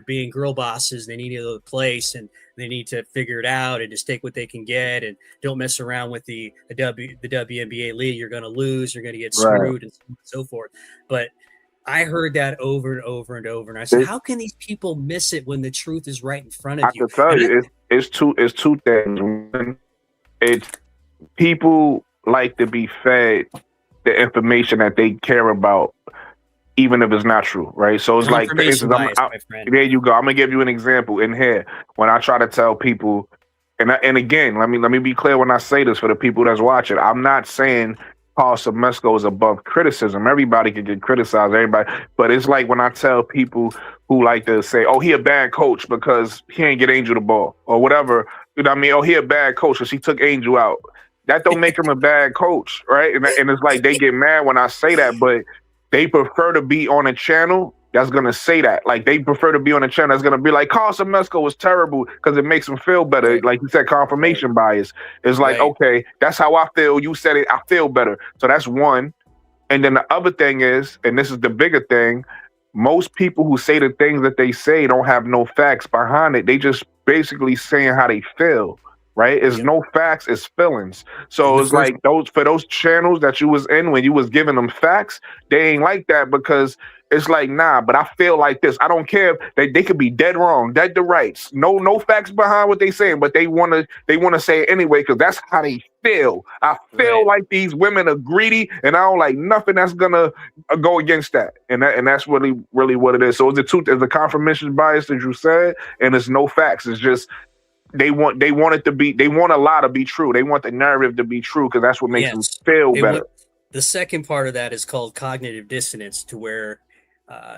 being girl bosses. They need another place and they need to figure it out and just take what they can get and don't mess around with the WNBA league. You're going to lose. You're going to get screwed, and so forth. But I heard that over and over and over. And I said, how can these people miss it when the truth is right in front of you? I can tell you, it's two things. It's people like to be fed the information that they care about, even if it's not true, right? So it's like, bias, there you go. I'm gonna give you an example in here. When I try to tell people, and again, let me be clear when I say this for the people that's watching. I'm not saying Paul Semesco is above criticism. Everybody can get criticized, everybody. But it's like when I tell people who like to say, "Oh, he a bad coach because he ain't get Angel the ball or whatever." You know what I mean? "Oh, he a bad coach because he took Angel out." That don't make him a bad coach, right? And it's like they get mad when I say that, but they prefer to be on a channel that's gonna say that. Like they prefer to be on a channel that's gonna be like, Carson Mesco was terrible because it makes them feel better. Right. Like you said, confirmation bias. It's like, Right. okay, that's how I feel. You said it, I feel better. So that's one. And then the other thing is, and this is the bigger thing, most people who say the things that they say don't have no facts behind it. They just basically saying how they feel. Right? It's no facts, it's feelings. So it's like those channels that you was in when you was giving them facts, they ain't like that because it's like, nah, but I feel like this. I don't care. They could be dead wrong, dead to rights. No facts behind what they saying, but they wanna say it anyway because that's how they feel. I feel like these women are greedy, and I don't like nothing that's gonna go against that. And that's really what it is. So it's the confirmation bias that you said, and it's no facts. It's just they want a lie to be true. They want the narrative to be true because that's what makes them feel better. The second part of that is called cognitive dissonance, to where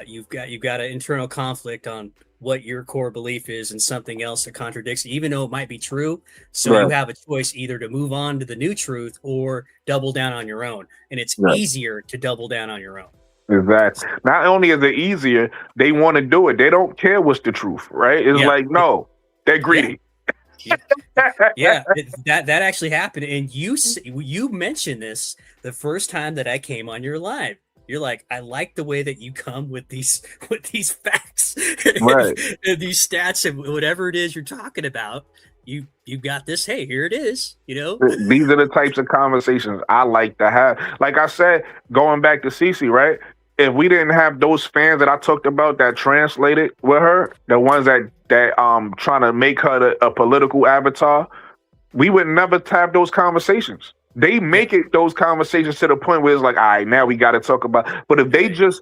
you've got an internal conflict on what your core belief is and something else that contradicts it, even though it might be true. So you have a choice either to move on to the new truth or double down on your own. And it's easier to double down on your own. Exactly. Not only is it easier, they want to do it. They don't care what's the truth, right? It's like, no, they're greedy. That actually happened, and you mentioned this the first time that I came on your live. You're like, I like the way that you come with these facts, right? and these stats and whatever it is you're talking about. You got this. Hey, here it is. You know, these are the types of conversations I like to have. Like I said, going back to Cece, right? If we didn't have those fans that I talked about that translated with her, the ones that trying to make her a political avatar, we would never have those conversations. They make it those conversations to the point where it's like, all right, now we got to talk about. But if they didn't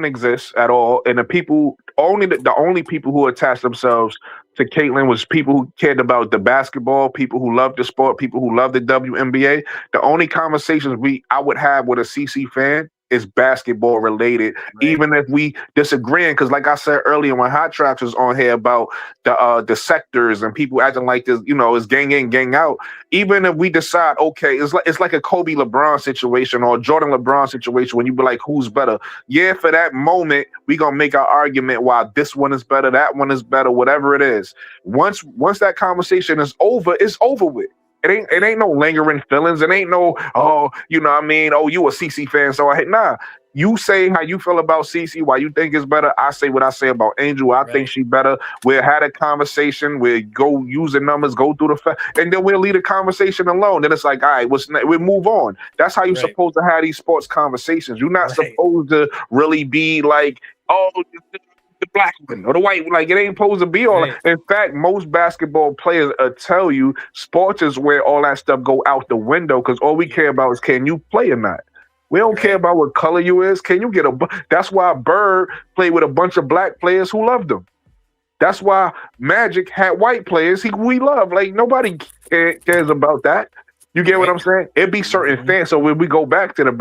exist at all, and the only people who attached themselves to Caitlyn was people who cared about the basketball, people who loved the sport, people who loved the WNBA. The only conversations I would have with a CC fan is basketball related, even if we disagreeing. Because like I said earlier when Hot Traps was on here about the sectors and people acting like this, it's gang in, gang out. Even if we decide, okay, it's like a Kobe LeBron situation or a Jordan LeBron situation when you be like, who's better? Yeah, for that moment, we gonna make our argument why this one is better, that one is better, whatever it is. Once that conversation is over, it's over with. It ain't no lingering feelings. It ain't no, you know what I mean? Oh, you a CC fan, so nah. You say how you feel about CC, why you think it's better. I say what I say about Angel. I think she better. We'll have a conversation. We'll go use the numbers, go through the fact, and then we'll leave the conversation alone. Then it's like, all right, we'll move on. That's how you're supposed to have these sports conversations. You're not supposed to really be like, oh, the black one or the white one. Like, it ain't supposed to be all that. In fact, most basketball players tell you sports is where all that stuff go out the window because all we care about is can you play or not. We don't care about what color you is. Can you get that's why Bird played with a bunch of black players who loved him. That's why Magic had white players we love. Like, nobody cares about that. You get what I'm saying? It'd be certain fans. So when we go back to the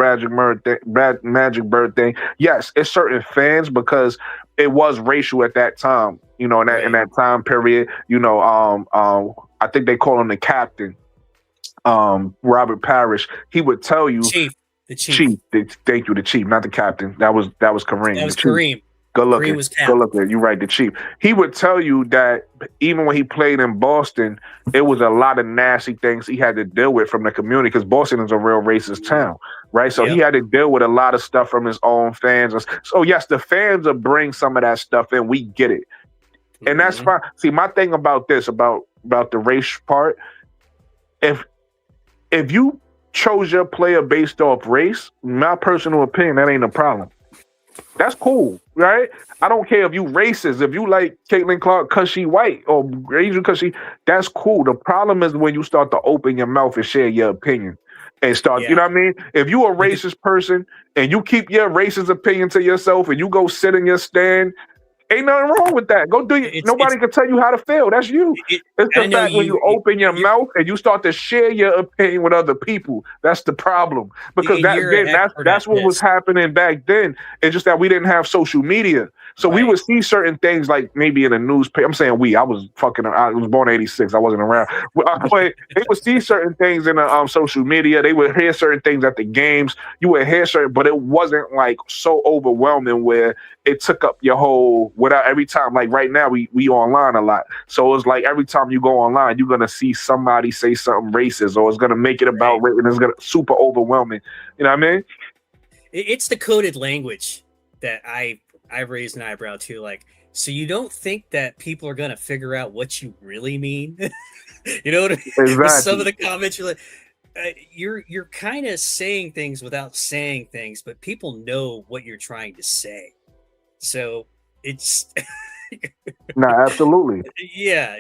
Magic Bird thing, yes, it's certain fans because it was racial at that time. In that time period. I think they call him the captain, Robert Parrish. He would tell you, the chief. Thank you, the chief, not the captain. That was Kareem. That was Kareem. Good looking. Good looking. You're right, the chief. He would tell you that even when he played in Boston, it was a lot of nasty things he had to deal with from the community because Boston is a real racist town, right? So he had to deal with a lot of stuff from his own fans. So yes, the fans will bring some of that stuff in. We get it. And that's fine. See, my thing about this, about the race part, if you chose your player based off race, my personal opinion, that ain't a problem. That's cool, right? I don't care if you racist. If you like Caitlin Clark because she white or Asian because that's cool. The problem is when you start to open your mouth and share your opinion and start, you know what I mean? If you a racist person and you keep your racist opinion to yourself and you go sit in your stand Ain't nothing wrong with that. Go do it. Nobody can tell you how to feel. That's you. It's the fact when you open your mouth and you start to share your opinion with other people. That's the problem. Because that's what was happening back then. It's just that we didn't have social media. So we would see certain things like maybe in the newspaper. I'm saying I was born in 86. I wasn't around. But they would see certain things in the social media. They would hear certain things at the games. You would hear certain, but it wasn't like so overwhelming where it took up your whole every time. Like right now we online a lot. So it's like every time you go online, you're gonna see somebody say something racist, or it's gonna make it about race, and it's gonna super overwhelming. You know what I mean? It's the coded language that I've raised an eyebrow to. Like, so you don't think that people are gonna figure out what you really mean? You know what I mean? Exactly. With some of the comments, you're like, you're kind of saying things without saying things, but people know what you're trying to say. So it's no, absolutely. Yeah,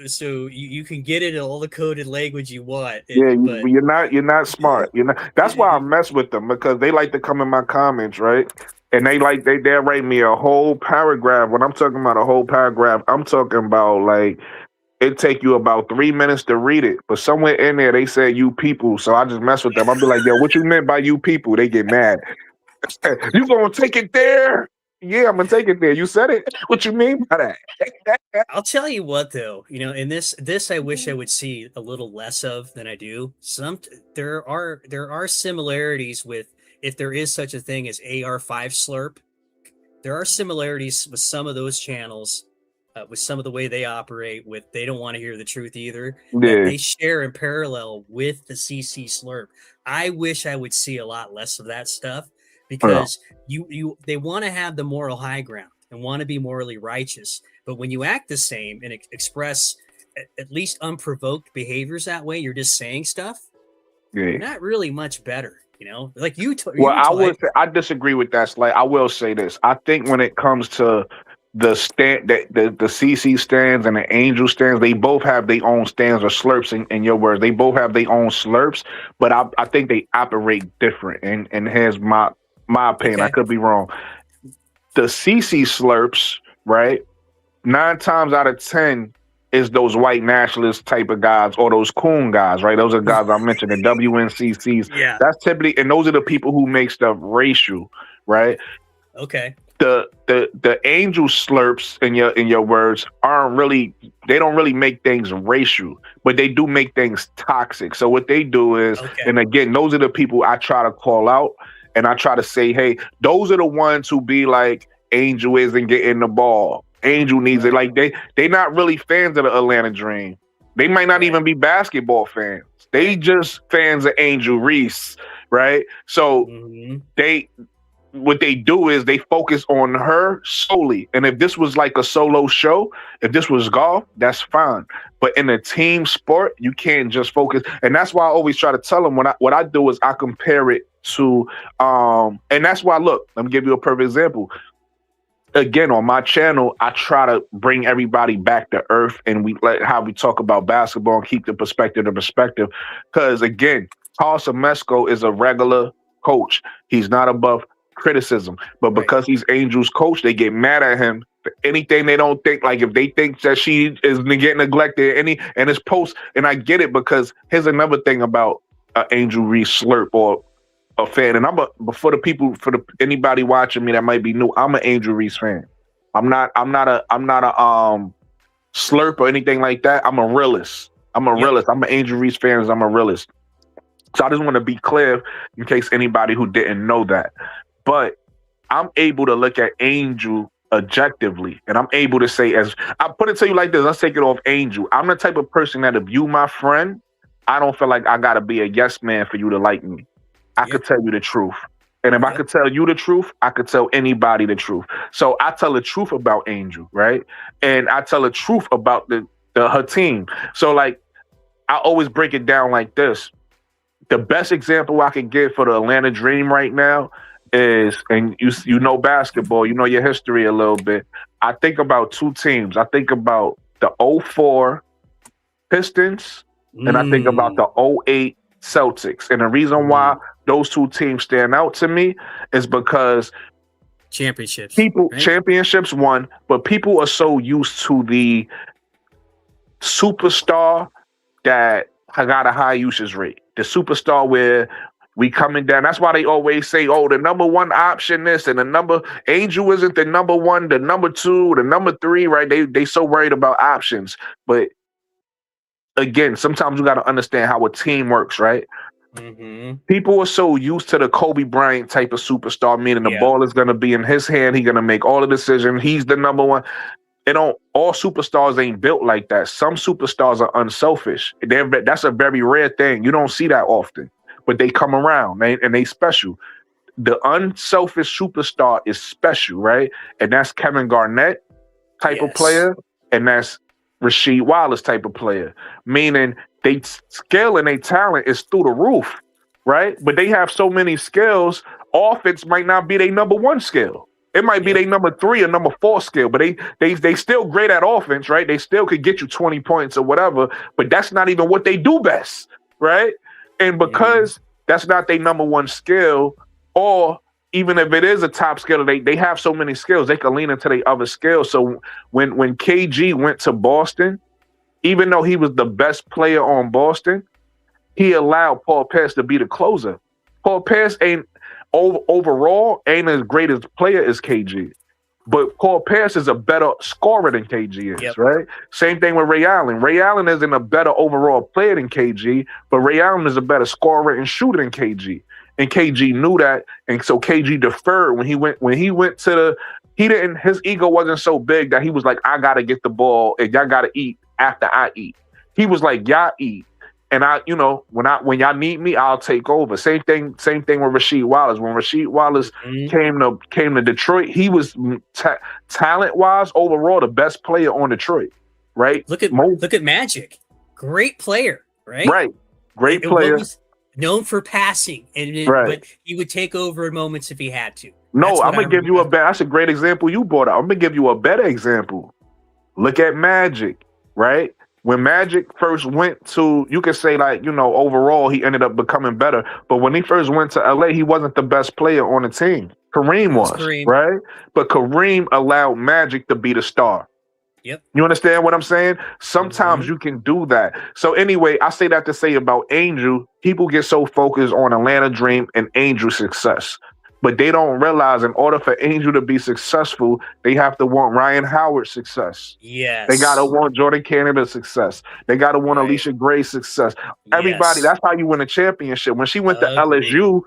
so you can get it in all the coded language you want. But you're not smart. That's why I mess with them, because they like to come in my comments, right? And they'll write me a whole paragraph. When I'm talking about a whole paragraph, I'm talking about like it take you about 3 minutes to read it. But somewhere in there they say you people. So I just mess with them. I'll be like, yo, what you meant by you people? They get mad. You gonna take it there? Yeah, I'm gonna take it there. You said it. What you mean by that? I'll tell you what, though. In this, I wish I would see a little less of than I do. There are similarities with, if there is such a thing as AR5 slurp. There are similarities with some of those channels, with some of the way they operate. With they don't want to hear the truth either. Yeah. They share in parallel with the CC slurp. I wish I would see a lot less of that stuff. Because they want to have the moral high ground and want to be morally righteous. But when you act the same and express at least unprovoked behaviors that way, you're just saying stuff. Yeah. You're not really much better, Like I disagree with that. Like, I will say this. I think when it comes to the CC stands and the Angel stands, they both have their own stands or slurps. In your words, they both have their own slurps. But I think they operate different. And here's my opinion. Okay. I could be wrong. The CC slurps, right? 9 times out of 10 is those white nationalist type of guys, or those coon guys, right? Those are guys I mentioned, the WNCCs. Yeah. That's typically, and those are the people who make stuff racial, right? Okay. The Angel slurps, in your words, they don't really make things racial, but they do make things toxic. So what they do is, and again, those are the people I try to call out. And I try to say, hey, those are the ones who be like, Angel isn't getting the ball. Angel needs it. Like they not really fans of the Atlanta Dream. They might not even be basketball fans. They just fans of Angel Reese, right? So what they do is they focus on her solely. And if this was like a solo show, if this was golf, that's fine. But in a team sport, you can't just focus. And that's why I always try to tell them what I do is I compare it to and that's why, look, let me give you a perfect example. Again, on my channel, I try to bring everybody back to earth, and how we talk about basketball and keep the perspective. Because again, Paul Semesco is a regular coach. He's not above criticism, but because he's Angel's coach, they get mad at him for anything they don't think. Like if they think that she is getting neglected, and his post, and I get it, because here's another thing about Angel Reese slurp or a fan, and for anybody watching me that might be new, I'm an Angel Reese fan. I'm not a slurp or anything like that. I'm a realist. I'm an Angel Reese fan. I'm a realist. So I just want to be clear in case anybody who didn't know that. But I'm able to look at Angel objectively, and I'm able to say, as I put it to you like this, let's take it off Angel. I'm the type of person that if you my friend, I don't feel like I gotta be a yes man for you to like me. I could tell you the truth. And if I could tell you the truth, I could tell anybody the truth. So I tell the truth about Angel, right? And I tell the truth about her team. So like, I always break it down like this. The best example I can give for the Atlanta Dream right now is, and you know basketball, you know your history a little bit. I think about 2 teams. I think about the 04 Pistons, and I think about the 08 Celtics. And the reason why those 2 teams stand out to me is because Championships. People right? championships won, but people are so used to the superstar that got a high usage rate. The superstar where we coming down. That's why they always say, "Oh, the number one option this and the number Angel isn't the number one, the number two, the number three." Right? They so worried about options, but again, sometimes you got to understand how a team works, right? Mm-hmm. People are so used to the Kobe Bryant type of superstar, meaning the ball is going to be in his hand. He's going to make all the decisions. He's the number one. All superstars ain't built like that. Some superstars are unselfish. That's a very rare thing. You don't see that often, but they come around and they special. The unselfish superstar is special, right? And that's Kevin Garnett type of player, and that's Rasheed Wallace type of player, meaning they skill and they talent is through the roof, right? But they have so many skills. Offense might not be their number one skill. It might be their number 3 or number 4 skill, but they still great at offense, right? They still could get you 20 points or whatever, but that's not even what they do best, right? And because that's not their number one skill, or even if it is a top skill, they have so many skills, they can lean into their other skills. So when KG went to Boston, even though he was the best player on Boston, he allowed Paul Pierce to be the closer. Paul Pierce overall ain't as great as player as KG, but Paul Pierce is a better scorer than KG is, right? Same thing with Ray Allen. Ray Allen isn't a better overall player than KG, but Ray Allen is a better scorer and shooter than KG. And KG knew that, and so KG deferred when he went to the. His ego wasn't so big that he was like, I gotta get the ball and y'all gotta eat after I eat. He was like, y'all eat. And when y'all need me, I'll take over. Same thing with Rasheed Wallace. When Rasheed Wallace came to Detroit, he was talent-wise overall the best player on Detroit. Right? Look at Magic. Great player, right? Right. Great player. Known for passing, but he would take over in moments if he had to. No, I'm gonna give you a better. That's a great example you brought up. I'm gonna give you a better example. Look at Magic, right? When Magic first went to, you could say overall he ended up becoming better. But when he first went to LA, he wasn't the best player on the team. Kareem was, right? But Kareem allowed Magic to be the star. Yep. You understand what I'm saying? Sometimes you can do that. So anyway, I say that to say about Angel, people get so focused on Atlanta Dream and Angel success. But they don't realize in order for Angel to be successful, they have to want Ryan Howard's success. Yes. They got to want Jordan Canada's success. They got to want Alicia Gray's success. Everybody, that's how you win a championship. When she went to LSU,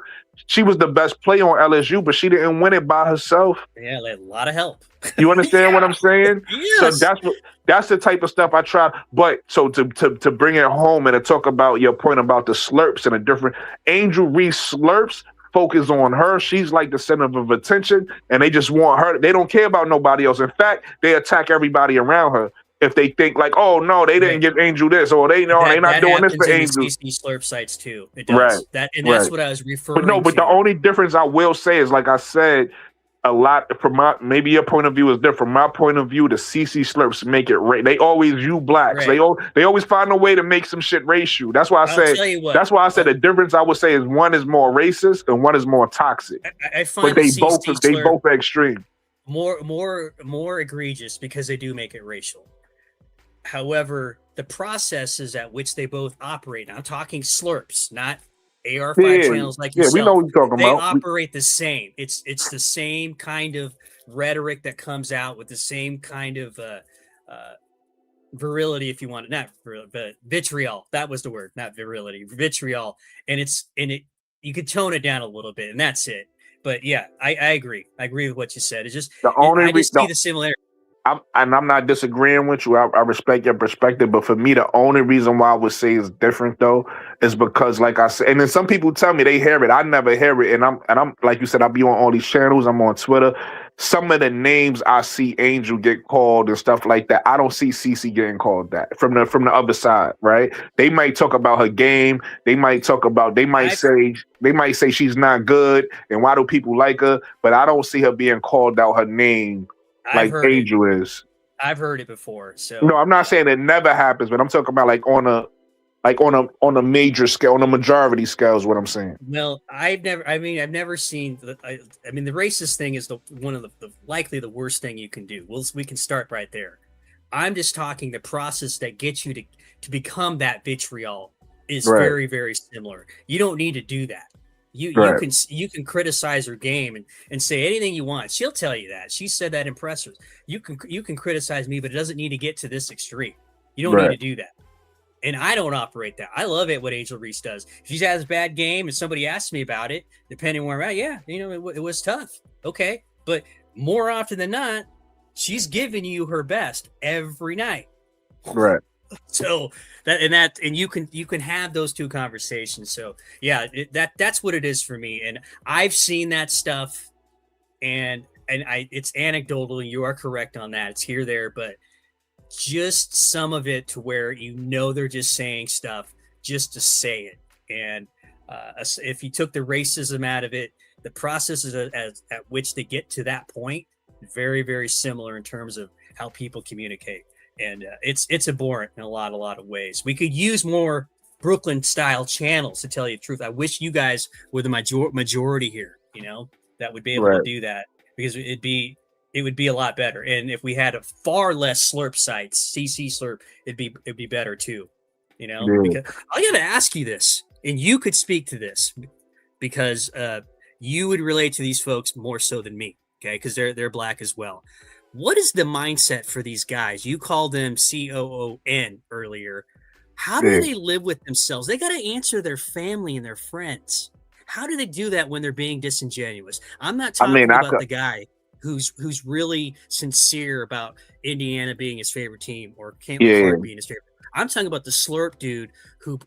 she was the best player on LSU, but she didn't win it by herself. Yeah, a lot of help. You understand what I'm saying? Yes. So that's the type of stuff I try. But so to bring it home and to talk about your point about the slurps and the different Angel Reese slurps, focus on her. She's like the center of attention, and they just want her. They don't care about nobody else. In fact, they attack everybody around her if they think like, oh no, they didn't give Angel this, or they're not doing this for Angel. CC slurp sites too. It does. That's what I was referring to. But the only difference I will say is, like I said, a lot from maybe your point of view is different. From my point of view, the CC slurps make it they always you blacks. Right. They always find a way to make some shit racial. That's why I say that's why I said the difference I would say is one is more racist and one is more toxic. I find but they both are extreme. More egregious because they do make it racial. However, the processes at which they both operate, I'm talking slurps, not AR5 channels like yourself. Yeah, we know what you're talking they about. They operate the same. It's the same kind of rhetoric that comes out with the same kind of virility, if you want it. Not virility, but vitriol. That was the word, not virility. Vitriol. And you could tone it down a little bit, and that's it. But yeah, I agree. I agree with what you said. It's just I just see the similarity. I'm not disagreeing with you. I respect your perspective, but for me, the only reason why I would say it's different though is because, like I said, and then some people tell me they hear it. I never hear it, and I'm like you said, I be on all these channels. I'm on Twitter. Some of the names I see Angel get called and stuff like that, I don't see CC getting called that from the other side, right? They might talk about her game. They might say she's not good, and why do people like her? But I don't see her being called out her name. Like Angel is. I've heard it before. So no, I'm not saying it never happens, but I'm talking about like on a Like on a major scale, on a majority scale is what I'm saying. Well, I've never seen. The racist thing is one of the likely the worst thing you can do. We can start right there. I'm just talking the process that gets you to become that vitriol is very, very similar. You don't need to do that. You can criticize her game and say anything you want. She'll tell you that. She said that in pressers. You can criticize me, but it doesn't need to get to this extreme. You don't need to do that. And I don't operate that. I love it what Angel Reese does. If she has a bad game and somebody asks me about it, depending where I'm at, it was tough. Okay. But more often than not, she's giving you her best every night. Right. So you can have those two conversations. So yeah, that's what it is for me. And I've seen that stuff and it's anecdotal. You are correct on that. It's here, there, but just some of it to where they're just saying stuff just to say it. And if you took the racism out of it, the processes at which they get to that point, very, very similar in terms of how people communicate. And it's abhorrent in a lot of ways. We could use more Brooklyn style channels, to tell you the truth. I wish you guys were the majority here, that would be able to do that, because it would be a lot better. And if we had a far less slurp sites, CC slurp, it'd be better too. Because I got to ask you this, and you could speak to this because you would relate to these folks more so than me. Okay. Cause they're black as well. What is the mindset for these guys? You called them COON earlier. How do they live with themselves? They got to answer their family and their friends. How do they do that when they're being disingenuous? I'm not talking about the guy who's really sincere about Indiana being his favorite team or Caitlin Clark being his favorite. I'm talking about the slurp dude who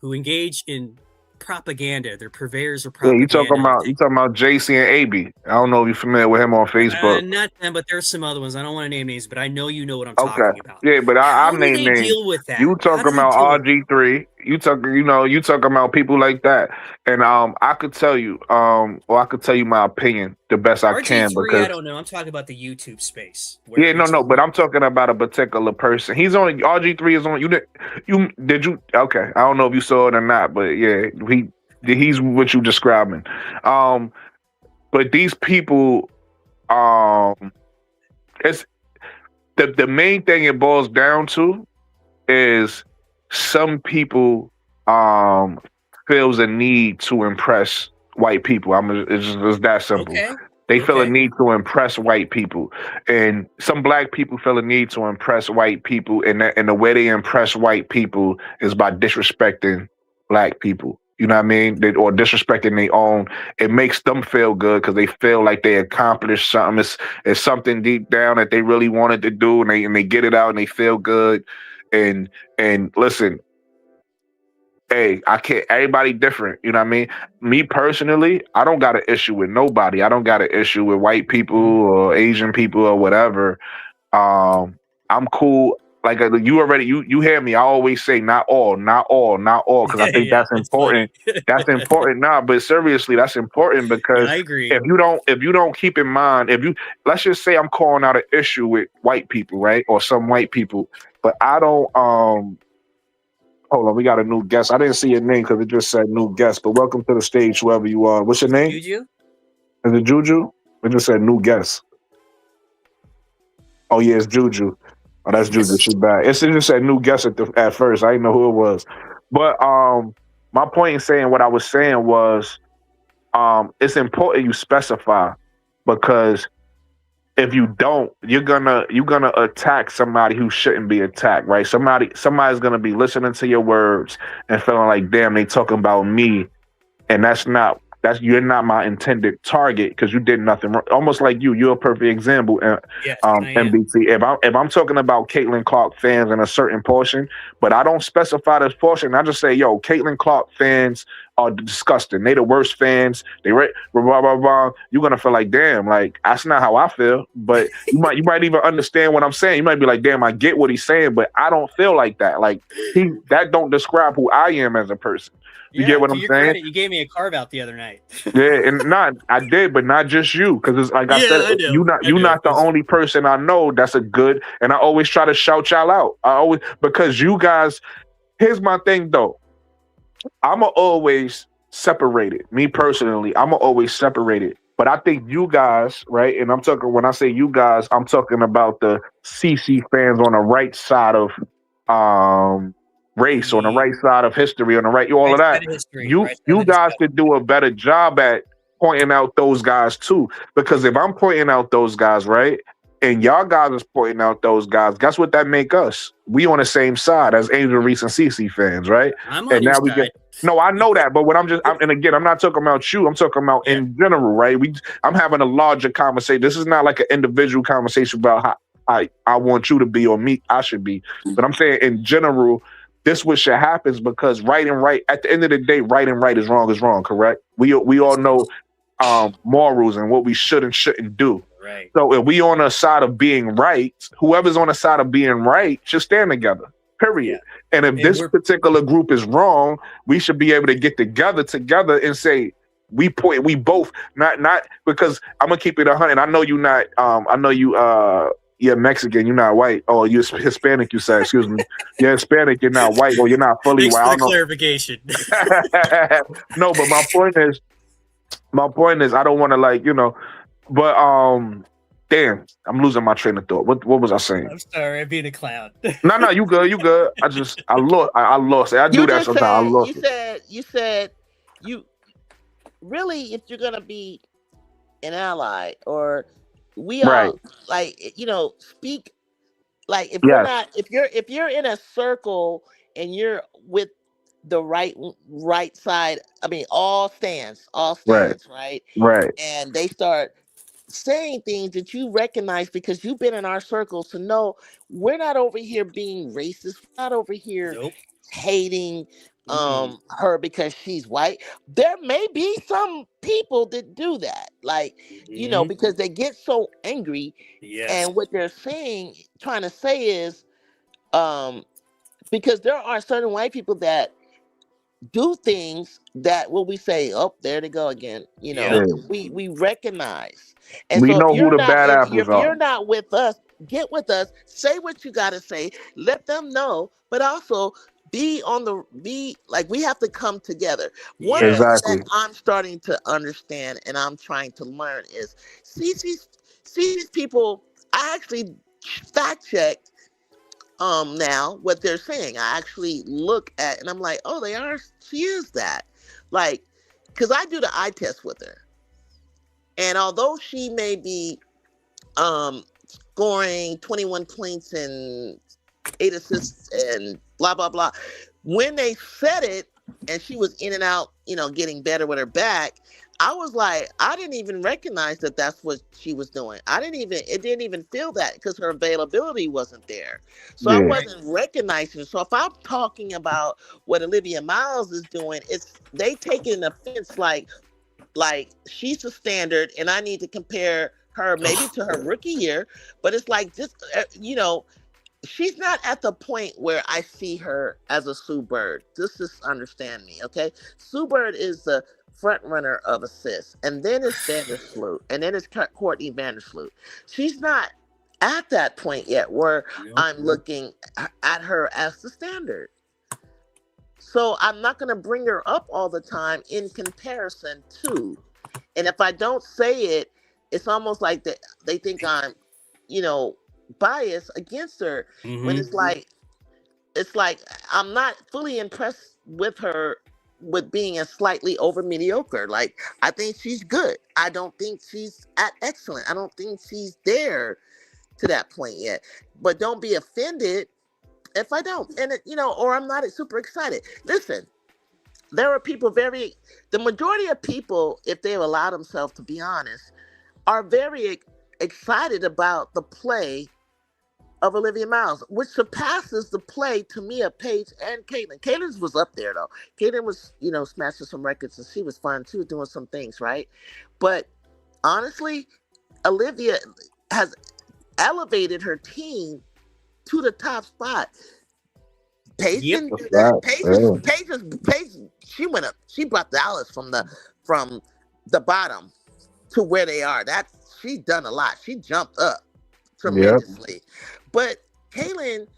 engage in propaganda. They're purveyors of propaganda. You talking about JC and AB. I don't know if you're familiar with him on Facebook. Not them, but there's some other ones. I don't want to name names, but I know you know what I'm talking about. Yeah, but I'm naming names. Deal with that? You talking about RG3. You talking about people like that. And I could tell you, I could tell you my opinion the best I can. Because I don't know. I'm talking about the YouTube space. But I'm talking about a particular person. He's on RG3 is on did you okay. I don't know if you saw it or not, but yeah, he's what you describing. But these people, it's the main thing it boils down to is some people feels a need to impress white people. It's that simple. Okay. They feel a need to impress white people, and some black people feel a need to impress white people, and the way they impress white people is by disrespecting black people. You know what I mean? Or disrespecting their own. It makes them feel good because they feel like they accomplished something. It's something deep down that they really wanted to do, and they get it out and they feel good. And listen, hey, I can't. Everybody different. You know what I mean? Me personally, I don't got an issue with nobody. I don't got an issue with white people or Asian people or whatever. I'm cool. Like you hear me. I always say not all, because I think that's important. That's important. Nah, but seriously, that's important because I agree. If you don't keep in mind, let's just say I'm calling out an issue with white people, right, or some white people, but I don't. Hold on, we got a new guest. I didn't see your name because it just said new guest. But welcome to the stage, whoever you are. What's your name? Juju. Is it Juju? It just said new guest. Oh yeah, it's Juju. Oh, that's Juju. She's bad. It just said new guest at first. I didn't know who it was. But my point in saying what I was saying was, it's important you specify, because if you don't, you're gonna attack somebody who shouldn't be attacked, right? Somebody's gonna be listening to your words and feeling like, damn, they talking about me, and you're not my intended target because you did nothing wrong. Almost like you're a perfect example. Yes, MBT. If I'm talking about Caitlin Clark fans in a certain portion, but I don't specify this portion, I just say, yo, Caitlin Clark fans are disgusting. They the worst fans. They blah blah blah. You're gonna feel like, damn, like that's not how I feel. But you might even understand what I'm saying. You might be like, damn, I get what he's saying, but I don't feel like that. Like that don't describe who I am as a person. You get what I'm saying? Credit, you gave me a carve out the other night. Yeah, and I did, but not just you, because it's like I said, you're not the only person I know that's a good, and I always try to shout y'all out. Because you guys, Here's my thing though. I'ma always separate it. Me personally, I'ma always separate it. But I think you guys, right? And I'm talking when I say you guys, I'm talking about the CC fans on the right side of race, on the right side of history, on the right, all of that. You guys could do a better job at pointing out those guys too. Because if I'm pointing out those guys, right? And y'all guys is pointing out those guys, guess what that make us? We on the same side as Angel Reese and CC fans, right? I'm on your side. No, I know that, but what and again, I'm not talking about you. I'm talking about in general, right? I'm having a larger conversation. This is not like an individual conversation about how I want you to be or me I should be. But I'm saying in general, this what should happen because right and right at the end of the day, right and right is wrong, correct? We all know morals and what we should and shouldn't do. Right. So if we on the side of being right, whoever's on the side of being right should stand together. Period. Yeah. And if this particular group is wrong, we should be able to get together and say we both not because I'm gonna keep it 100. I know you not. I know you. You're Mexican. You're not white. Oh, you're Hispanic. You said. Excuse me. You're Hispanic. You're not white. Or you're not fully Thanks white. for the clarification. No, but my point is, I don't want to but damn, I'm losing my train of thought. What was I saying? I'm sorry, I'm being a clown. No, you good. I lost. I do that sometimes. I lost. You said really, if you're gonna be an ally, or we all speak like if we're not, if you're in a circle and you're with the right side, I mean all stands, right? Right. And they start saying things that you recognize because you've been in our circles to know we're not over here being racist. We're not over here hating her because she's white. There may be some people that do that, because they get so angry. And what they're trying to say is because there are certain white people that do things that we say, oh, there they go again. We recognize. And we so know if you're who the not, bad apples if are. you're not with us, get with us, say what you got to say, let them know, but also we have to come together. One thing that I'm starting to understand and I'm trying to learn is these people, I actually fact checked now what they're saying. I actually look at and I'm like, oh, she is that. Because I do the eye test with her. And although she may be scoring 21 points and 8 assists and blah, blah, blah, when they said it and she was in and out, getting better with her back, I was like, I didn't even recognize that that's what she was doing. It didn't even feel that because her availability wasn't there. So I wasn't recognizing. So if I'm talking about what Olivia Miles is doing, they take an offense like she's the standard and I need to compare her maybe to her rookie year, but it's like just, she's not at the point where I see her as a Sue Bird. Just understand me, okay? Sue Bird is the front runner of assists, and then it's Vandersloot, and then it's Courtney Vandersloot. She's not at that point yet where I'm looking at her as the standard. So I'm not going to bring her up all the time in comparison to. And if I don't say it, it's almost like they think I'm, biased against her. When it's like I'm not fully impressed with her with being a slightly over mediocre. I think she's good. I don't think she's at excellent. I don't think she's there to that point yet. But don't be offended if I don't, or I'm not super excited. Listen, there are people the majority of people, if they allow themselves to be honest, are very excited about the play of Olivia Miles, which surpasses the play to me of Paige and Caitlin. Caitlin's was up there though. Caitlin was, smashing some records and she was fun. She was doing some things, right? But honestly, Olivia has elevated her team to the top spot. Paige, she went up. She brought Dallas from the bottom to where they are. She's done a lot. She jumped up tremendously. But Caitlin,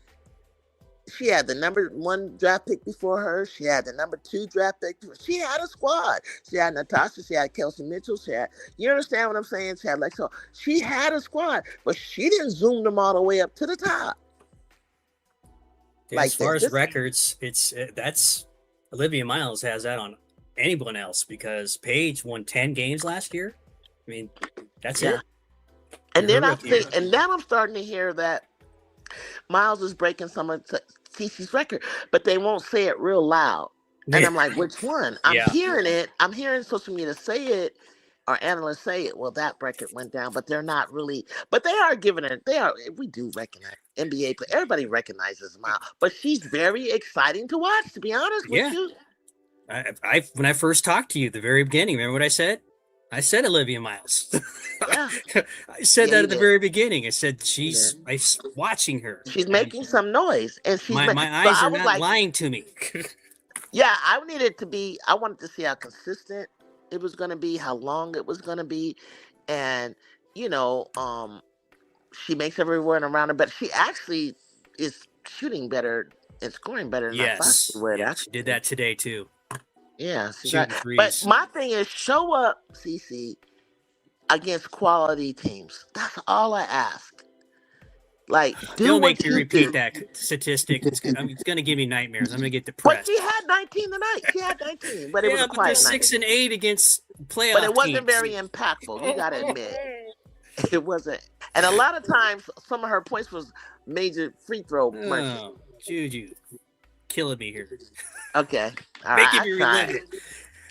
She had the number 1 draft pick before her. She had the number 2 draft pick. She had a squad. She had Natasha. She had Kelsey Mitchell. She had, you understand what I'm saying? She had so she had a squad, but she didn't zoom them all the way up to the top. As far as records, it's that's Olivia Miles has that on anyone else because Paige won 10 games last year. I mean, that's it. And then I'm starting to hear that Miles is breaking some of Cece's record, but they won't say it real loud. And I'm like, which one? I'm hearing it. I'm hearing social media say it, or analysts say it. Well, that record went down, but they're not really. But they are giving it. We do recognize NBA play. Everybody recognizes Miles, but she's very exciting to watch. To be honest with you, when I first talked to you at the very beginning, remember what I said? I said Olivia Miles. Yeah. I said that at the very beginning. I said I'm watching her. She's making some noise, and she's my eyes are not lying to me. Yeah, I wanted to see how consistent it was going to be, how long it was going to be, and she makes everyone around her, but she actually is shooting better and scoring better than I thought she would. She did that today too. Yeah, but my thing is, show up, CC, against quality teams. That's all I ask. Like, don't make me repeat that statistic. It's going to give me nightmares. I'm going to get depressed. But she had 19 tonight. She had 19, but it was a quiet night. 6 and 8 against playoff But it wasn't teams. very impactful. You got to admit, it wasn't. And a lot of times, some of her points was major free throw. Oh, Juju, killing me here. Okay, all right. Making me relive it.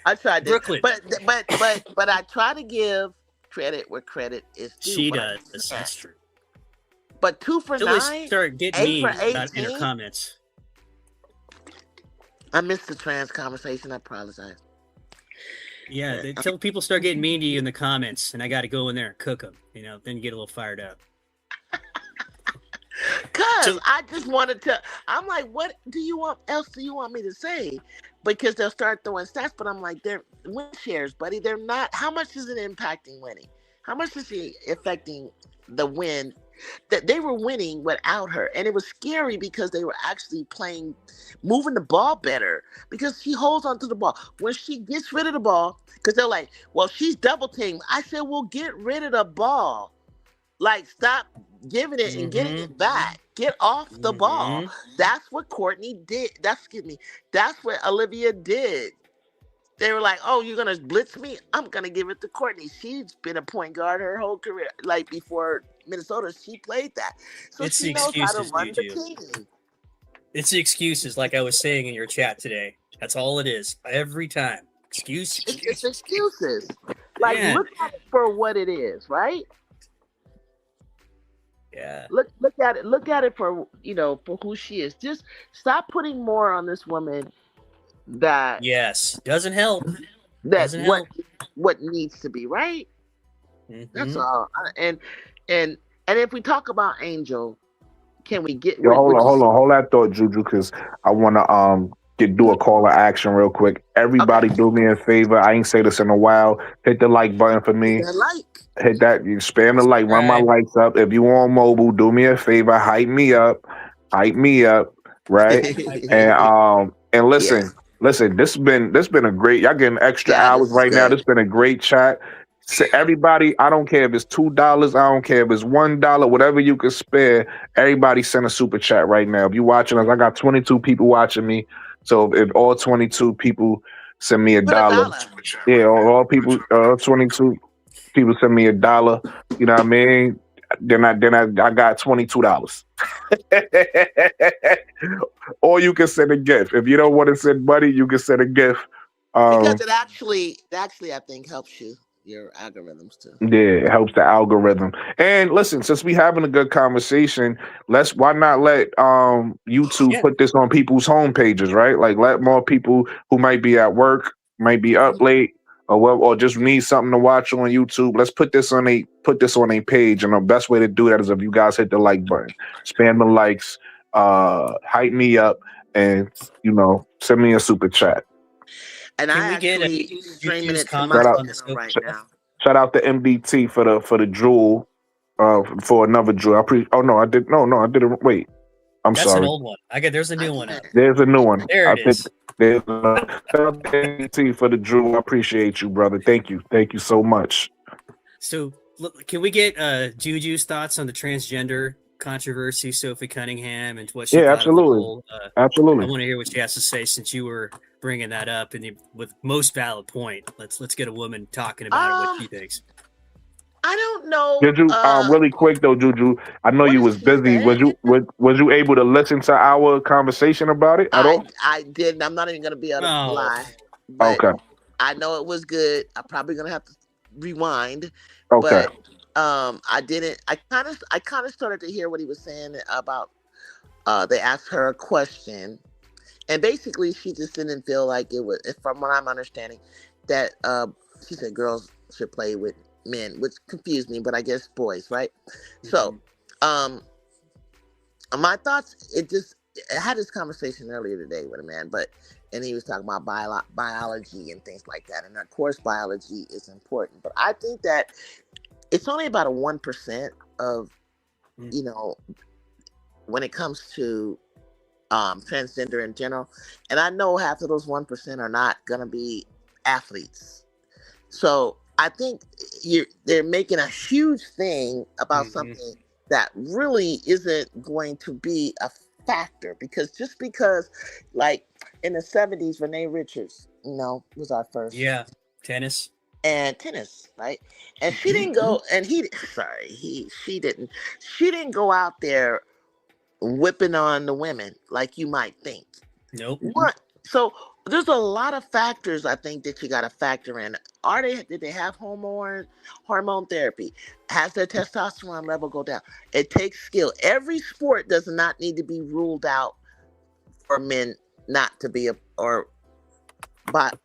I tried to, Brooklyn, but I try to give credit where credit is due. She does. That's true. But 2 for 9. Start getting me about in her comments. I missed the trans conversation. I apologize. Yeah, until people start getting mean to you in the comments, and I got to go in there and cook them. Then you get a little fired up. Cause I just wanted to. I'm like, what else do you want me to say? Because they'll start throwing stats, but I'm like, they're win shares, buddy. They're not. How much is it impacting winning? How much is it affecting the win? That they were winning without her, and it was scary because they were actually moving the ball better because she holds onto the ball. When she gets rid of the ball, because they're like, well, she's double teamed. I said, well, get rid of the ball. Like, stop giving it and getting it back. Get off the ball. That's what Courtney did. That's what Olivia did. They were like, oh, you're going to blitz me? I'm going to give it to Courtney. She's been a point guard her whole career. Like, before Minnesota, she played that. So it's she knows how to run the team. It's the excuses, like I was saying in your chat today. That's all it is. Every time. Excuses. It's excuses. Like, look at it for what it is, right? Yeah. Look at it. Look at it for for who she is. Just stop putting more on this woman. That doesn't help. That's what needs to be, right? That's all. And if we talk about Angel, can we get? Hold that thought, Juju, because I want to do a call to action real quick. Everybody, do me a favor. I ain't say this in a while. Hit the like button for me. Hit that. You spam the like. Run my likes up. If you on mobile, do me a favor. Hype me up. Right? And listen. Yes. Listen, this been a great. Y'all getting extra hours right now. This been a great chat. So everybody, I don't care if it's $2, I don't care if it's $1, whatever you can spare. Everybody send a super chat right now. If you watching us, I got 22 people watching me. So if all 22 people send me $1, all people, 22 people send me $1. You know what I mean? Then I got $22. Or you can send a gift. If you don't want to send money, you can send a gift. Because it actually I think helps your algorithms too. Yeah, it helps the algorithm. And listen, since we having a good conversation, why not let YouTube put this on people's home pages, right? Like, let more people who might be at work, might be up late, or just need something to watch on YouTube. Let's put this on a page, and the best way to do that is if you guys hit the like button, spam the likes, hype me up, and send me a super chat. And I actually streaming it to my channel right now. Shout out to MBT for the jewel, for another jewel. I didn't. Wait. I'm That's sorry. an old one. There's a new one up. There's a new one. There I it think is. there's thank you for the Drew. I appreciate you, brother. Thank you. Thank you so much. So, can we get Juju's thoughts on the transgender controversy, Sophie Cunningham, and what she Yeah, thought of the absolutely. whole? Absolutely. I want to hear what she has to say since you were bringing that up, and with most valid point. Let's get a woman talking about it, what she thinks. I don't know. Juju, really quick though, Juju. I know you was busy. Was you able to listen to our conversation about it at all? I didn't. I'm not even going to be able to lie. But Okay. I know it was good. I'm probably going to have to rewind. Okay. But I didn't. I kind of started to hear what he was saying about. They asked her a question, and basically she just didn't feel like it was. From what I'm understanding, that she said girls should play with men, which confused me, but I guess boys, right? Mm-hmm. So, my thoughts. I had this conversation earlier today with a man, and he was talking about biology and things like that, and of course biology is important, but I think that it's only about a 1% of, when it comes to transgender in general, and I know half of those 1% are not gonna be athletes. So I think they're making a huge thing about something that really isn't going to be a factor, because like in the 70s, Renee Richards, was our first. Yeah, tennis, right? And she didn't go, and she didn't go out there whipping on the women like you might think. Nope. So there's a lot of factors I think that you got to factor in. Did they have hormone therapy? Has their testosterone level go down? It takes skill. Every sport does not need to be ruled out for men not to be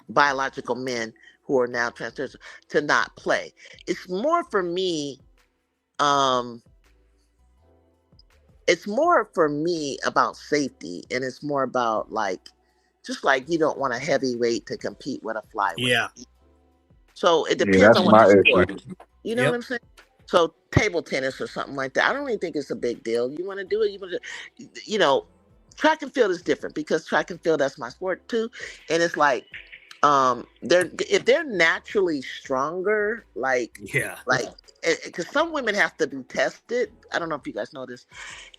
biological men who are now transgender to not play. It's more for me. It's more for me about safety, and it's more about just like you don't want a heavyweight to compete with a flyweight. Yeah. So it depends on what the sport. You know Yep. what I'm saying? So table tennis or something like that, I don't even think it's a big deal. You want to do it, you want to, track and field is different, because track and field, that's my sport too. And it's like, if they're naturally stronger, because some women have to be tested. I don't know if you guys know this,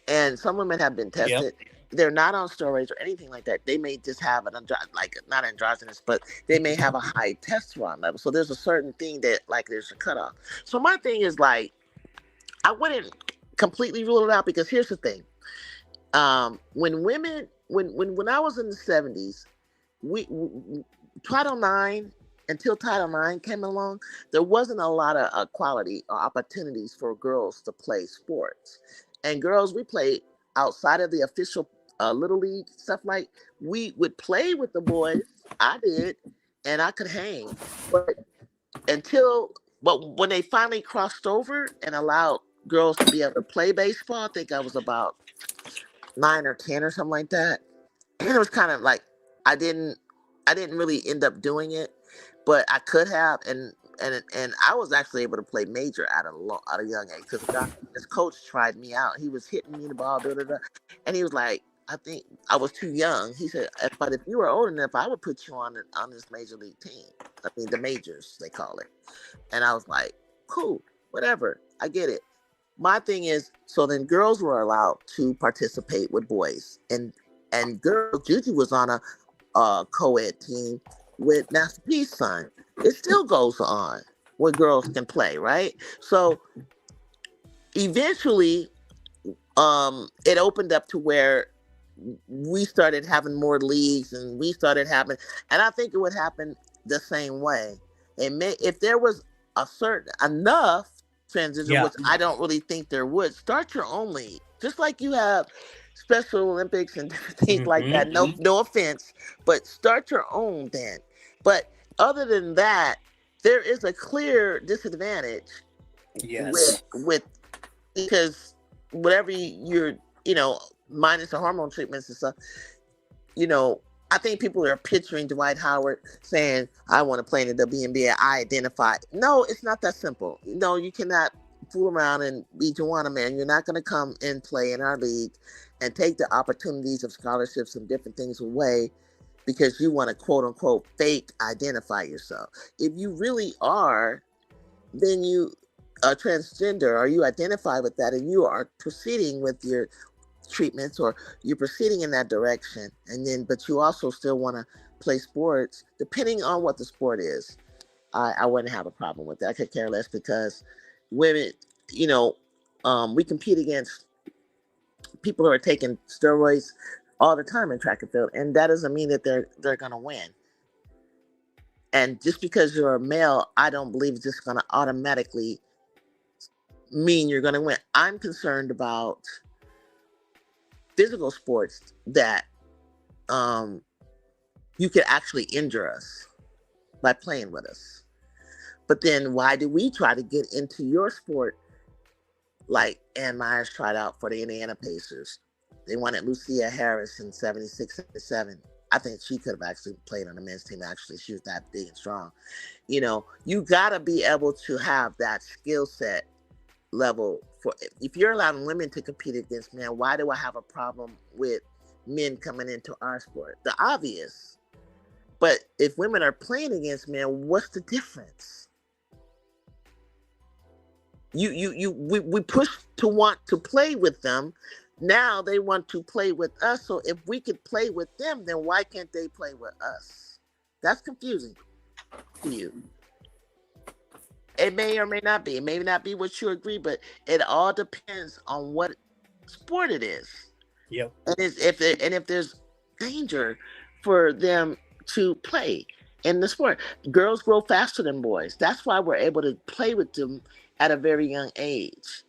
and some women have been tested. Yep. They're not on steroids or anything like that. They may just have not androgynous, but they may have a high testosterone level. So there's a certain thing that there's a cutoff. So my thing is I wouldn't completely rule it out, because here's the thing. When I was in the 70s, until Title IX came along, there wasn't a lot of equality or opportunities for girls to play sports. And girls, we played outside of the official little league stuff. We would play with the boys. I did, and I could hang. But when they finally crossed over and allowed girls to be able to play baseball, I think I was about 9 or 10 or something like that. And it was kind of I didn't really end up doing it, but I could have, and I was actually able to play major at a young age, because this coach tried me out. He was hitting me in the ball, and he was like, I think I was too young. He said, but if you were old enough, I would put you on this major league team. I mean, the majors, they call it. And I was like, cool, whatever, I get it. My thing is, so then girls were allowed to participate with boys, and girls. Juju was on a co-ed team with Master P's son. It still goes on where girls can play, right? So eventually, it opened up to where we started having more leagues, and and I think it would happen the same way. If there was enough transition, which I don't really think there would, start your own league, just like you have Special Olympics and things like that. No offense, but start your own then. But other than that, there is a clear disadvantage. Yes. With because whatever you're, minus the hormone treatments and stuff, I think people are picturing Dwight Howard saying, I want to play in the Wnba. I identify. No, it's not that simple. No, you cannot fool around and be Wnba, man. You're not going to come and play in our league and take the opportunities of scholarships and different things away because you want to quote unquote fake identify yourself. If you really are, then you are transgender or you identify with that and you are proceeding with your treatments or you're proceeding in that direction, and then but you also still want to play sports depending on what the sport is. I wouldn't have a problem with that. I could care less because women, we compete against people who are taking steroids all the time in track and field, and that doesn't mean that they're going to win. And just because you're a male, I don't believe it's just going to automatically mean you're going to win. I'm concerned about physical sports that you could actually injure us by playing with us. But then why do we try to get into your sport? Like Ann Myers tried out for the Indiana Pacers. They wanted Lucia Harris in 76, 77. I think she could have actually played on the men's team. Actually, she was that big and strong. You got to be able to have that skill set level. For if you're allowing women to compete against men, why do I have a problem with men coming into our sport? The obvious. But if women are playing against men, what's the difference? We push to want to play with them. Now they want to play with us. So if we could play with them, then why can't they play with us? That's confusing to you. It may or may not be. It may not be what you agree, but it all depends on what sport it is. Yep. And if there's danger for them to play in the sport. Girls grow faster than boys. That's why we're able to play with them at a very young age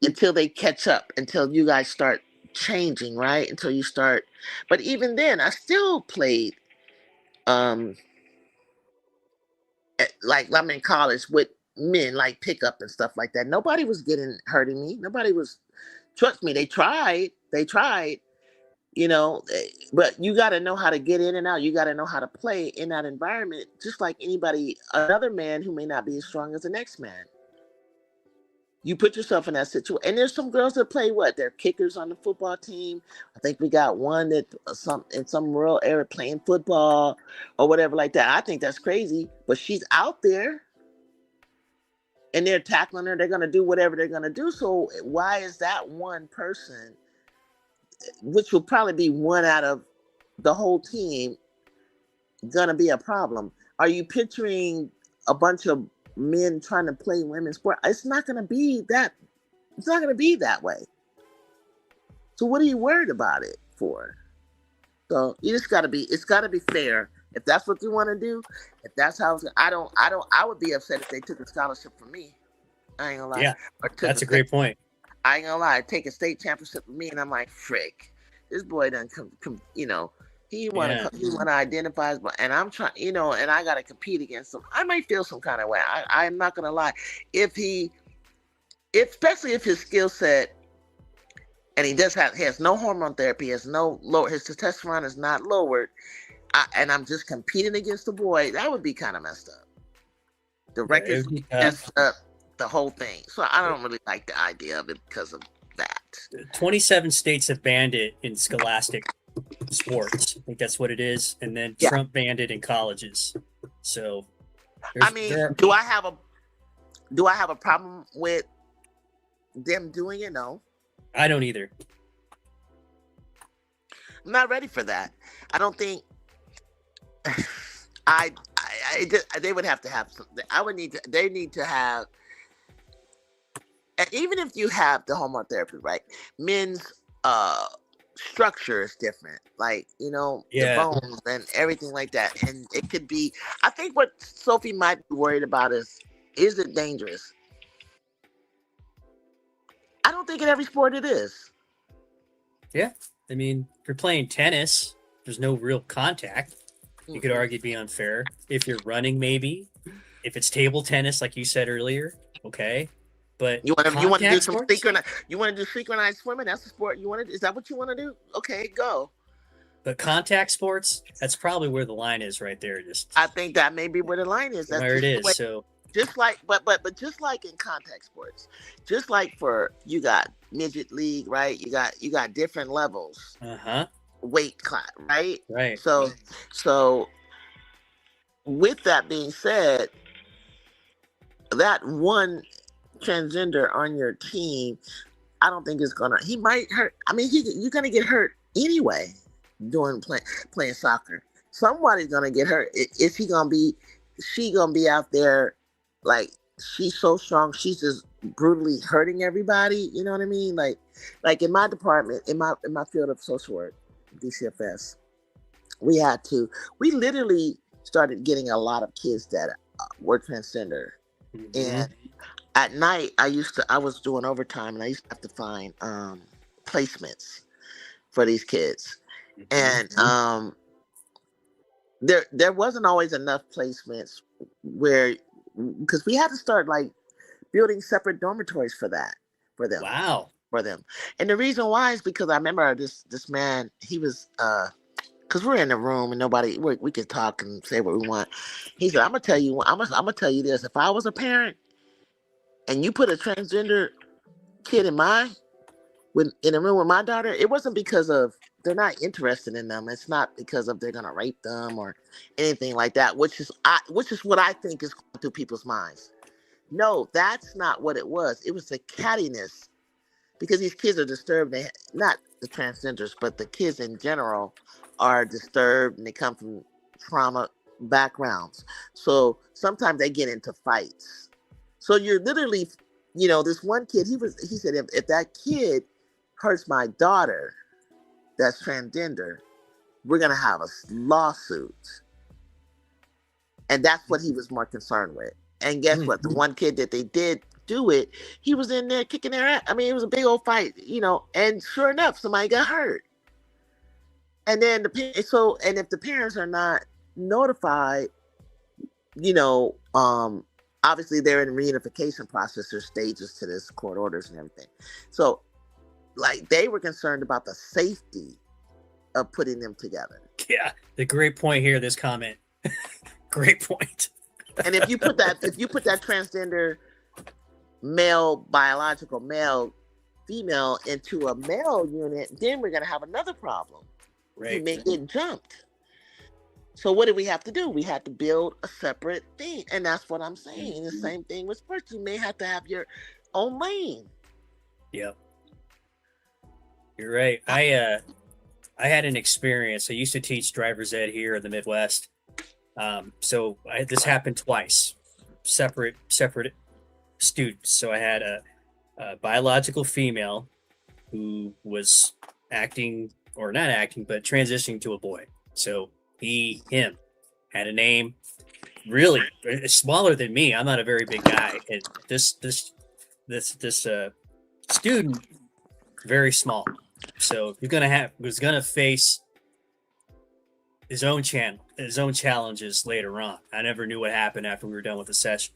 until they catch up, until you guys start changing, right? Until you start. But even then, I still played, like I'm in college with men, like pickup and stuff like that. Nobody was hurting me. Nobody was, trust me, they tried, but you got to know how to get in and out. You got to know how to play in that environment, just like another man who may not be as strong as the next man. You put yourself in that situation. And there's some girls that play they're kickers on the football team. I think we got one that in some rural area playing football or whatever like that. I think that's crazy, but she's out there and they're tackling her. They're going to do whatever they're going to do. So why is that one person, which will probably be one out of the whole team, going to be a problem? Are you picturing a bunch of men trying to play women's sport? It's not going to be that. It's not going to be that way. So what are you worried about it for? So you just got to be. It's got to be fair. If that's what you want to do, if that's how I would be upset if they took a scholarship from me. I ain't gonna lie. Yeah, that's a great point. I ain't gonna lie. Take a state championship with me, and I'm like, frick, this boy done come. He want to identify as, and I'm trying, and I got to compete against him. I might feel some kind of way. I'm not going to lie. Especially if his skill set, and he has no hormone therapy, his testosterone is not lowered, and I'm just competing against the boy, that would be kind of messed up. The records messed up the whole thing. So I don't really like the idea of it because of that. 27 states have banned it in scholastic sports. I think that's what it is. And then Trump banned it in colleges. So do I have a problem with them doing it? No. I don't either. I'm not ready for that. I don't think they would have to have something. They need to have, and even if you have the hormone therapy, right? Men's structure is different, like the bones and everything like that, and it could be. I think what Sophie might be worried about is it dangerous? I don't think in every sport it is. Yeah, I mean, if you're playing tennis, there's no real contact. You could argue it'd be unfair. If you're running, maybe. If it's table tennis, like you said earlier, okay. But you want to do some synchronized swimming? That's a sport you want to do. Is that what you want to do? Okay, go. But contact sports, that's probably where the line is right there. I think that may be where the line is. That's where it is. So just like but just like in contact sports, just like for you got midget league, right? You got different levels, weight class, right? Right. So with that being said, that one transgender on your team, I don't think is gonna. He might hurt. I mean, you're gonna get hurt anyway doing playing soccer. Somebody's gonna get hurt. Is he gonna be? She gonna be out there like she's so strong. She's just brutally hurting everybody. You know what I mean? Like in my department, in my field of social work, DCFS, we literally started getting a lot of kids that were transgender, and at night I was doing overtime, and I used to have to find placements for these kids, and there wasn't always enough placements because we had to start like building separate dormitories for them. Wow. For them, and the reason why is because I remember this man. He was because we're in the room and we can talk and say what we want. He said, "I'm gonna tell you this. If I was a parent and you put a transgender kid in a room with my daughter, it wasn't because of they're not interested in them. It's not because of they're gonna rape them or anything like that, which is what I think is going through people's minds. No, that's not what it was. It was the cattiness, because these kids are disturbed. Not the transgenders, but the kids in general are disturbed, and they come from trauma backgrounds. So sometimes they get into fights. So you're literally, this one kid, he said, if that kid hurts my daughter that's transgender, we're going to have a lawsuit. And that's what he was more concerned with. And guess what? The one kid that they did do it, he was in there kicking their ass. I mean, it was a big old fight, and sure enough, somebody got hurt. And then and if the parents are not notified, obviously they're in the reunification process. There's stages to this, court orders and everything. So like they were concerned about the safety of putting them together. Yeah, the great point here, this comment. Great point. And if you put that transgender biological male, female into a male unit, then we're gonna have another problem. Right. You may get jumped. So what do we have to do? We have to build a separate thing. And that's what I'm saying. The same thing with sports. You may have to have your own lane. Yep. You're right. I had an experience. I used to teach driver's ed here in the Midwest. So this happened twice. Separate students. So I had a biological female who was acting, or not acting, but transitioning to a boy. So him had a name really smaller than me. I'm not a very big guy, and this student very small. So was gonna face his own challenges later on. I never knew what happened after we were done with the session.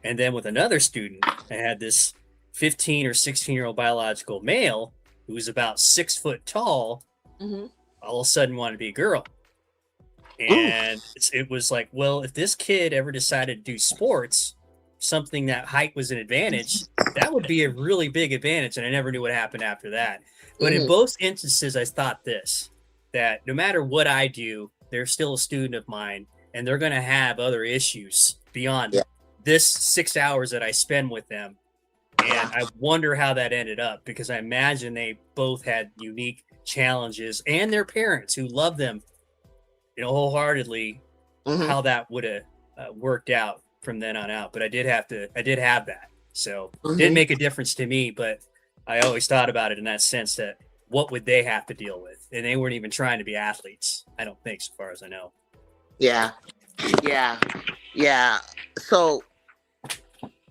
And then with another student, I had this 15 or 16-year-old biological male who was about 6 foot tall. All of a sudden wanted to be a girl. And it was like, well, if this kid ever decided to do sports, something that height was an advantage, that would be a really big advantage. And I never knew what happened after that. But in both instances, I thought that no matter what I do, they're still a student of mine, and they're going to have other issues beyond this 6 hours that I spend with them. And I wonder how that ended up, because I imagine they both had unique challenges, and their parents who love them, wholeheartedly, how that would have worked out from then on out. But I did have that. So it didn't make a difference to me, but I always thought about it in that sense that what would they have to deal with? And they weren't even trying to be athletes, I don't think, so far as I know. Yeah. So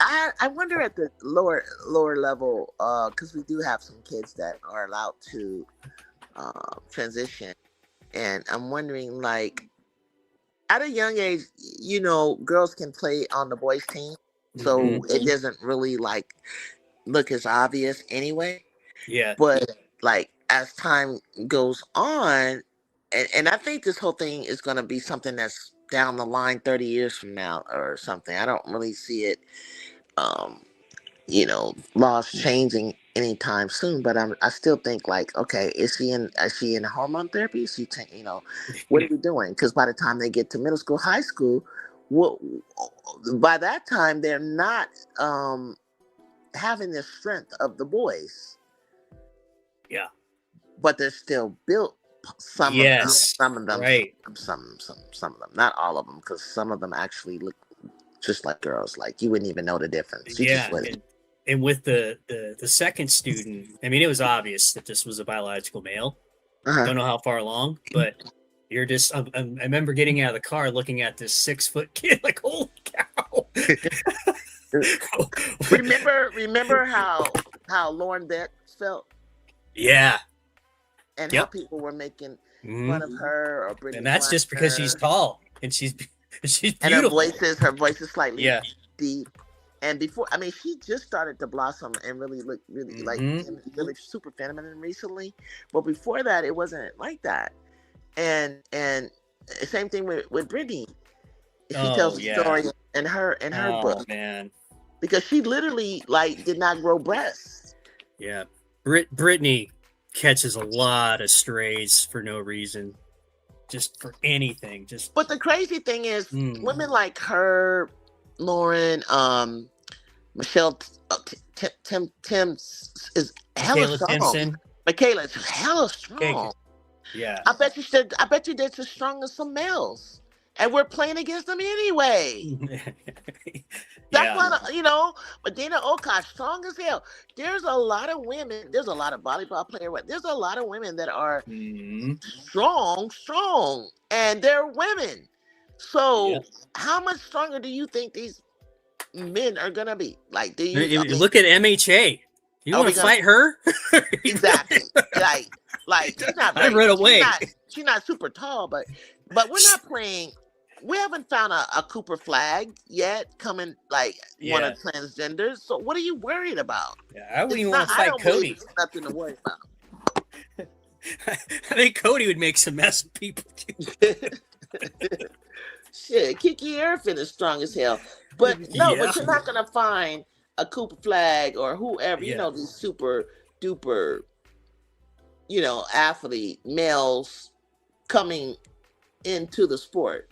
I wonder at the lower level, because we do have some kids that are allowed to transition. And I'm wondering, like, at a young age, girls can play on the boys' team. So it doesn't really, like, look as obvious anyway. Yeah. But, like, as time goes on, and I think this whole thing is going to be something that's down the line, 30 years from now or something. I don't really see it. Laws changing anytime soon. But I still think like, okay, is she in hormone therapy? Is she, what are we doing? Because by the time they get to middle school, high school, what by that time they're not having the strength of the boys. Yeah, but they're still built. Some of them, right. Some of them, not all of them, because some of them actually look just like girls. Like you wouldn't even know the difference. And with the second student, I mean, it was obvious that this was a biological male. Don't know how far along, but you're just. I remember getting out of the car, looking at this 6-foot kid, like, holy cow! remember how Lauren Beck felt? Yeah. And how people were making fun of her or Brittany, and that's just because she's tall and she's beautiful. And her voice is slightly deep. And before, I mean, she just started to blossom and really look really super feminine recently. But before that, it wasn't like that. And same thing with Brittany. She tells the story in her book, man, because she literally did not grow breasts. Yeah, Brittany catches a lot of strays for no reason, just for anything. But the crazy thing is, women like her, Lauren, Michelle, Tim is hella strong. Michaela's hella strong. Yeah, I bet you they're as strong as some males, and we're playing against them anyway. That's why, Medina Oka, strong as hell. There's a lot of women. There's a lot of volleyball players. There's a lot of women that are strong, and they're women. So, how much stronger do you think these men are gonna be? Like, do you look at MHA? You want to fight her? Exactly. Like she's not. I read away. She's not super tall, but we're not playing. We haven't found a Cooper flag yet coming one of transgenders. So what are you worried about? Yeah, I wouldn't even want to fight Cody. There's nothing to worry about. I think Cody would make some mess with people too. Shit, Kiki Airfin is strong as hell. But but you're not gonna find a Cooper flag or whoever, these super duper, athlete males coming into the sport.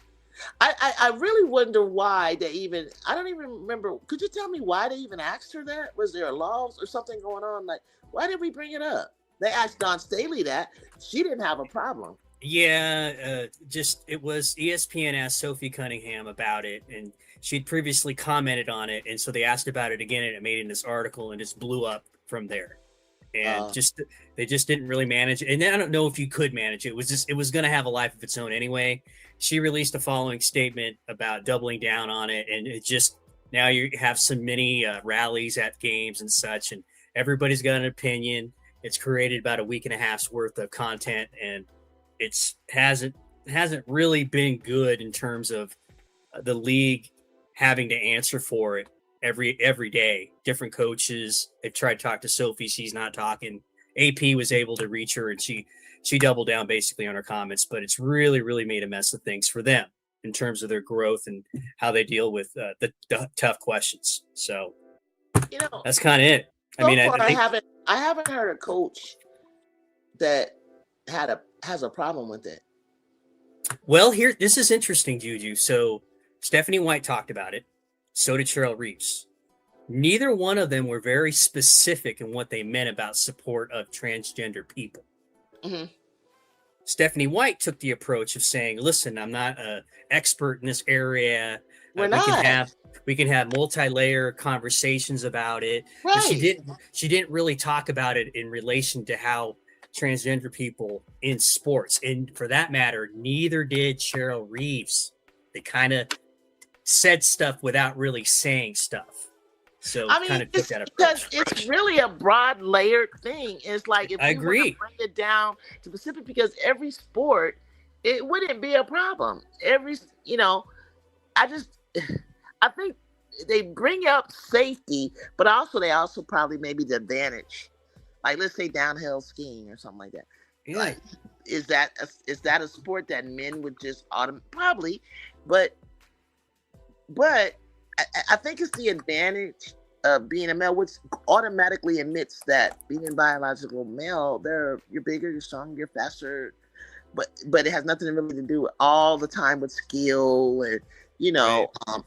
I really wonder why they even, I don't even remember. Could you tell me why they even asked her that? Was there a law or something going on? Like, why did we bring it up? They asked Dawn Staley that. She didn't have a problem. Yeah, it was ESPN asked Sophie Cunningham about it, and she'd previously commented on it, and so they asked about it again, and it made in this article, and just blew up from there. And they just didn't really manage it. And I don't know if you could manage it. It was going to have a life of its own anyway. She released a following statement about doubling down on it, and it just, now you have some mini rallies at games and such, and everybody's got an opinion. It's created about a week and a half's worth of content, and it hasn't really been good in terms of the league having to answer for it every day. Different coaches. They've tried to talk to Sophie. She's not talking. AP was able to reach her, and she doubled down basically on her comments, but it's really, really made a mess of things for them in terms of their growth and how they deal with the tough questions. So, that's kind of it. I haven't heard a coach that has a problem with it. Well, this is interesting, Juju. So Stephanie White talked about it. So did Cheryl Reeves. Neither one of them were very specific in what they meant about support of transgender people. Mm-hmm. Stephanie White took the approach of saying, listen, I'm not an expert in this area. We can have multi-layer conversations about it. Right. But she didn't really talk about it in relation to how transgender people in sports. And for that matter, neither did Cheryl Reeves. They kind of said stuff without really saying stuff. So kind of took that approach. Because it's really a broad layered thing. It's like if you bring it down to specific, because every sport, it wouldn't be a problem. I think they bring up safety, but they also probably maybe the advantage. Like let's say downhill skiing or something like that. Yeah. is that a sport that men would just probably, but I think it's the advantage of being a male, which automatically admits that being a biological male, you're bigger, you're stronger, you're faster, but it has nothing really to do all the time with skill and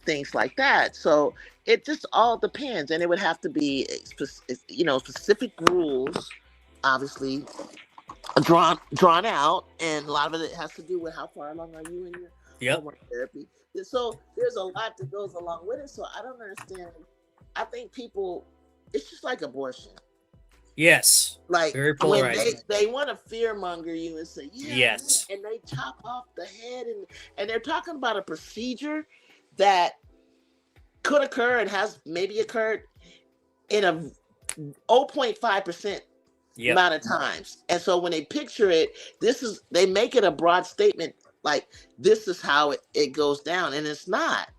things like that. So it just all depends, and it would have to be specific rules, obviously drawn out, and a lot of it has to do with how far along are you in your hormone therapy. So there's a lot that goes along with it. So I don't understand. I think people, it's just like abortion. Yes. Like very when polarizing. they want to fearmonger you and say, yes, and they chop off the head, and they're talking about a procedure that could occur and has maybe occurred in a 0.5% amount of times. And so when they picture it, they make it a broad statement, like this is how it goes down, and it's not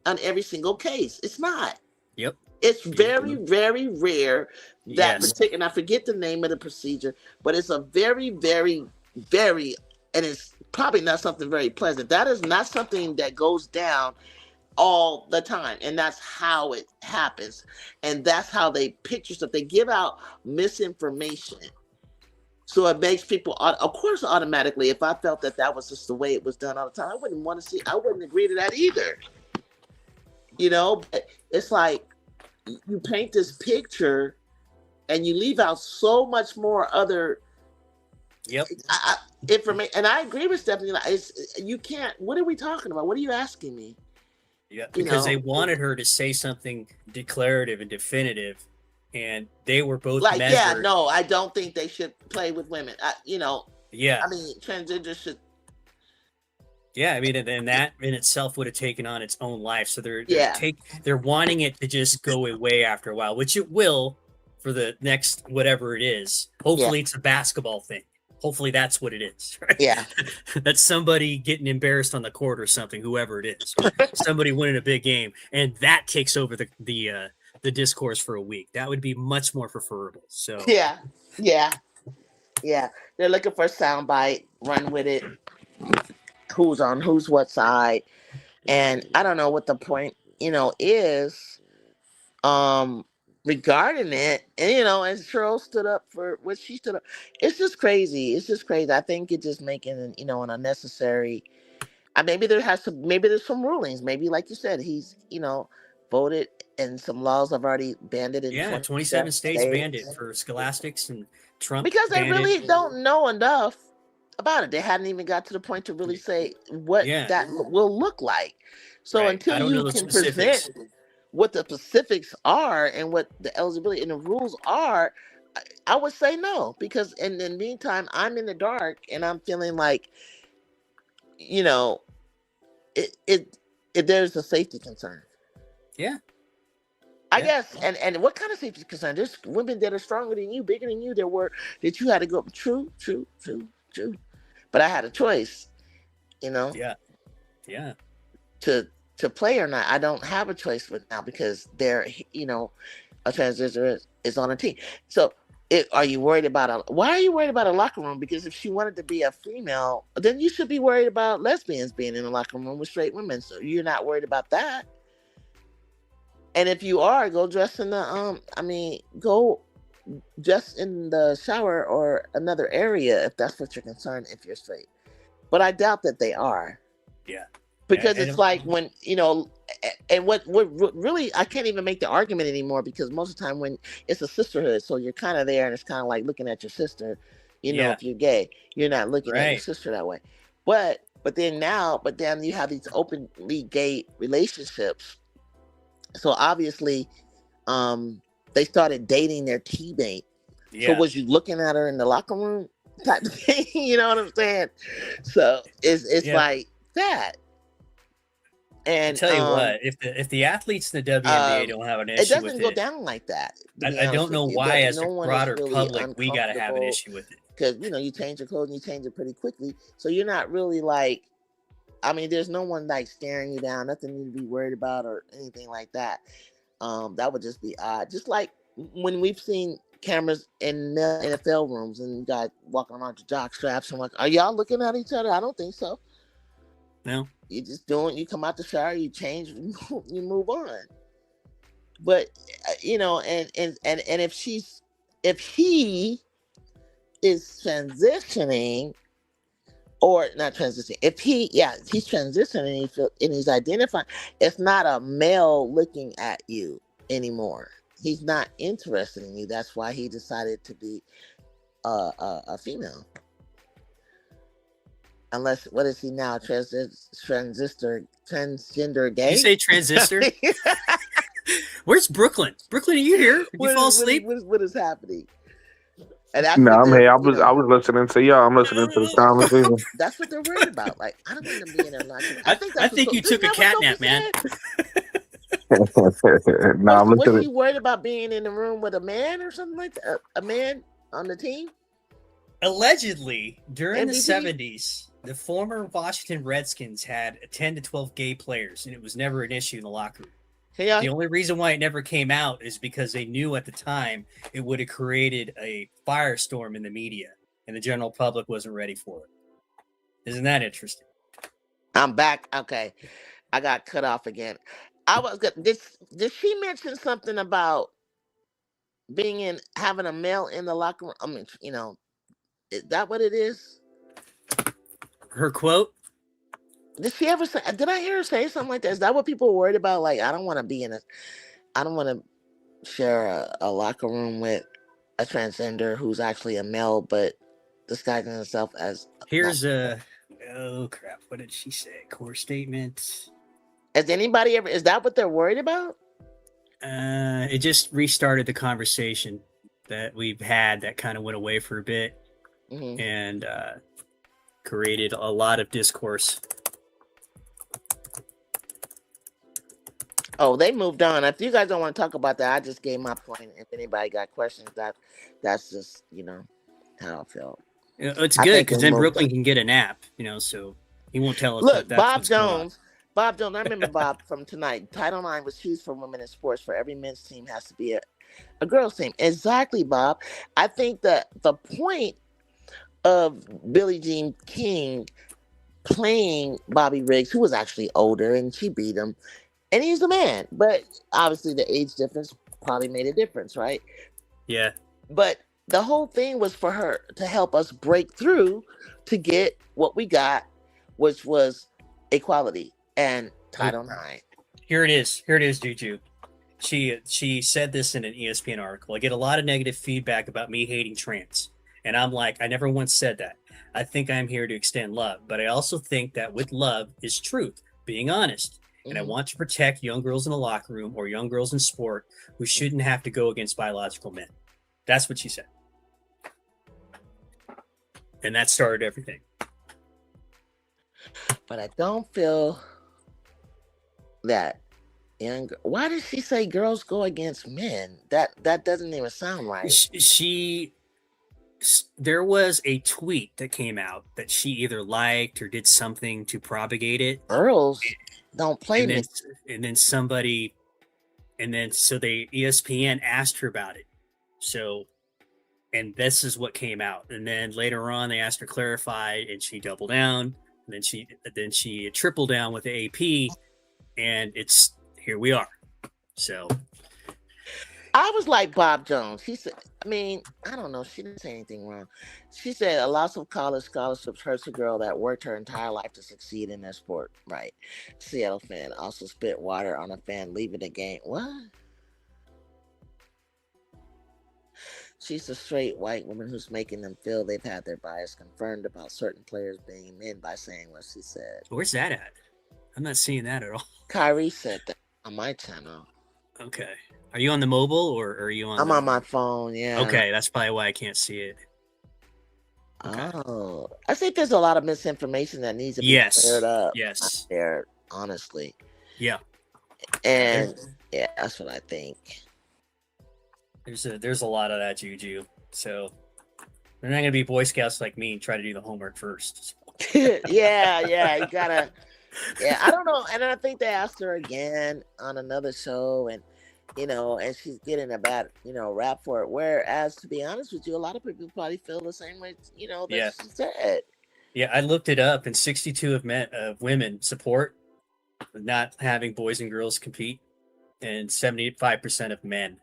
on every single case. It's not. Yep. It's very, very rare that particular, and I forget the name of the procedure, but it's a very, very, very, and it's probably not something very pleasant. That is not something that goes down all the time, and that's how it happens, and that's how they picture stuff. They give out misinformation, so it makes people, of course, automatically. If I felt that was just the way it was done all the time, I wouldn't agree to that either. It's like you paint this picture and you leave out so much more other information. And I agree with Stephanie. You can't. What are we talking about? What are you asking me? Yeah, because they wanted her to say something declarative and definitive, and they were both measured. No, I don't think they should play with women. I mean, transgender should. Yeah, I mean, and that in itself would have taken on its own life. So they're wanting it to just go away after a while, which it will for the next whatever it is. Hopefully, it's a basketball thing. Hopefully, that's what it is. Right? Yeah, that's somebody getting embarrassed on the court or something. Whoever it is, somebody winning a big game, and that takes over the discourse for a week. That would be much more preferable. So yeah. They're looking for a soundbite. Run with it. Who's on what side, and I don't know what the point is regarding it. And as Cheryl stood up for what she stood up, it's just crazy. I think it's just making an unnecessary. Maybe there's some rulings. Maybe like you said, he's voted, and some laws have already banned it in 27 states banned it for scholastics, and Trump because they really don't know enough about it. They hadn't even got to the point to really say what that will look like. So until you can present what the specifics are and what the eligibility and the rules are, I would say no, because in the meantime, I'm in the dark and I'm feeling like, there's a safety concern. Yeah. I guess, and what kind of safety concern? There's women that are stronger than you, bigger than you, that you had to go. True. But I had a choice, Yeah. To play or not. I don't have a choice with now because they're, a transgender is on a team. So, why are you worried about a locker room? Because if she wanted to be a female, then you should be worried about lesbians being in a locker room with straight women. So you're not worried about that. And if you are, go dress in go just in the shower or another area if that's what you're concerned, if you're straight. But I doubt that they are. Yeah. Because it's like when, and what really, I can't even make the argument anymore, because most of the time when it's a sisterhood, so you're kind of there and it's kind of like looking at your sister, if you're gay, you're not looking at your sister that way. But then you have these openly gay relationships. So obviously, they started dating their teammate. Yeah. So was you looking at her in the locker room type of thing? You know what I'm saying? So it's like that. And I tell you what, if the athletes in the WNBA don't have an issue with it, it doesn't go down like that. I don't know why, as a broader public, we got to have an issue with it. Because you change your clothes and you change it pretty quickly, so you're not really like. There's no one like staring you down, nothing you to be worried about or anything like that. That would just be odd. Just like when we've seen cameras in the NFL rooms and you got walking around your jock straps. I'm like, are y'all looking at each other? I don't think so. No. You just doing. You come out the shower, you change, you move on. But you know, and if he is transitioning, or not transitioning, if he's transitioning and he's identifying, it's not a male looking at you anymore. He's not interested in you. That's why he decided to be a female. Unless, what is he now? Transgender gay? Did you say transistor? Where's Brooklyn? Brooklyn, are you here? Did you fall asleep? What is happening? And that's No, I'm here. I was was listening to y'all. I'm listening to the conversation. That's what they're worried about. Like, I don't want to be in a I think you took a cat nap, man. No, I'm Was listening. she worried about being in the room with a man or something like that? A man on the team? Allegedly, during the MVP? 70s, the former Washington Redskins had 10 to 12 gay players, and it was never an issue in the locker room. Yeah. The only reason why it never came out is because they knew at the time it would have created a firestorm in the media, and the general public wasn't ready for it. Isn't that interesting? I'm back. Okay. I got cut off again. I was good. Did she mention something about having a male in the locker room? I mean, you know, is that what it is? Her quote? Did she ever say? Did I hear her say something like that? Is that what people were worried about? Like, I don't want to share a locker room with a transgender who's actually a male, but disguising himself as. Here's oh crap! What did she say? Core statement. Has anybody ever? Is that what they're worried about? It just restarted the conversation that we've had that kind of went away for a bit, and created a lot of discourse. Oh, they moved on. If you guys don't want to talk about that, I just gave my point. If anybody got questions, that's just, you know, how I feel. It's good because then Brooklyn can get a nap, you know, so he won't tell us. Look, that's Bob what's going on. Jones. Bob Jones, I remember Bob from tonight. Title IX was huge for women in sports. For every men's team has to be a girls' team. Exactly, Bob. I think that the point of Billie Jean King playing Bobby Riggs, who was actually older, and she beat him, and he's a man. But obviously the age difference probably made a difference, right? Yeah. But the whole thing was for her to help us break through to get what we got, which was equality and Title IX. Here it is, Juju. She said this in an ESPN article. I get a lot of negative feedback about me hating trans. And I'm like, I never once said that. I think I'm here to extend love. But I also think that with love is truth, being honest. And I want to protect young girls in the locker room or young girls in sport who shouldn't have to go against biological men. That's what she said. And that started everything. But I don't feel that why did she say girls go against men? That doesn't even sound right. There was a tweet that came out that she either liked or did something to propagate it. Girls don't play and me. Then so they ESPN asked her about it. So, and this is what came out. And then later on, they asked her to clarify, and she doubled down. And then she tripled down with the AP, and here we are. So I was like Bob Jones. He said, I mean, I don't know. She didn't say anything wrong. She said a loss of college scholarships hurts a girl that worked her entire life to succeed in their sport. Right. Seattle fan also spit water on a fan leaving the game. What? She's a straight white woman who's making them feel they've had their bias confirmed about certain players being men by saying what she said. Where's that at? I'm not seeing that at all. Kyrie said that on my channel. Okay. Are you on the mobile or are you on? I'm on my phone, yeah. Okay, that's probably why I can't see it. Okay. Oh, I think there's a lot of misinformation that needs to be cleared up. Yes. There, honestly. Yeah. And yeah, that's what I think. There's a lot of that, Juju. So they're not gonna be Boy Scouts like me and try to do the homework first. yeah, you gotta. Yeah, I don't know, and I think they asked her again on another show, and and she's getting a bad, rap for it. Whereas, to be honest with you, a lot of people probably feel the same way, Yeah. that she said. Yeah, I looked it up, and 62 of women support not having boys and girls compete, and 75% of men.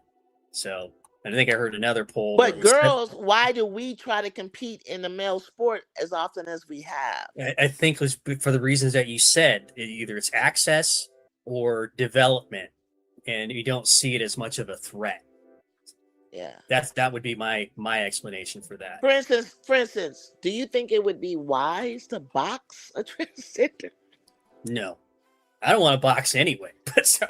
So I think I heard another poll. But girls, why do we try to compete in the male sport as often as we have? I think it was for the reasons that you said. Either it's access or development, and you don't see it as much of a threat. Yeah, that would be my explanation for that. For instance, do you think it would be wise to box a transgender? No, I don't want to box anyway. But so.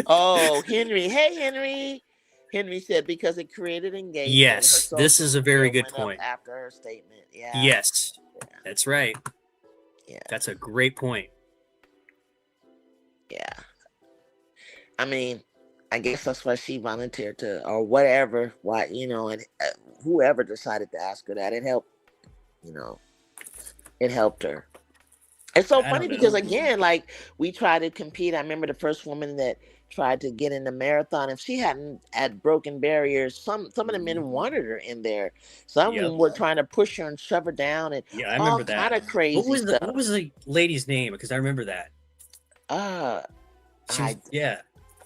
Oh, Henry! Hey, Henry! Henry said because it created engagement. Yes, this is a very good point. After her statement, yeah. Yes, that's right. Yeah, that's a great point. Yeah. I mean, I guess that's why she volunteered to, or whatever. Why, and whoever decided to ask her that, it helped. It helped her. It's so funny because again, like we tried to compete. I remember the first woman that tried to get in the marathon. If she hadn't had broken barriers, some of the men wanted her in there. Some of them were trying to push her and shove her down, and I remember that kind of crazy. What was the lady's name? Because I remember that.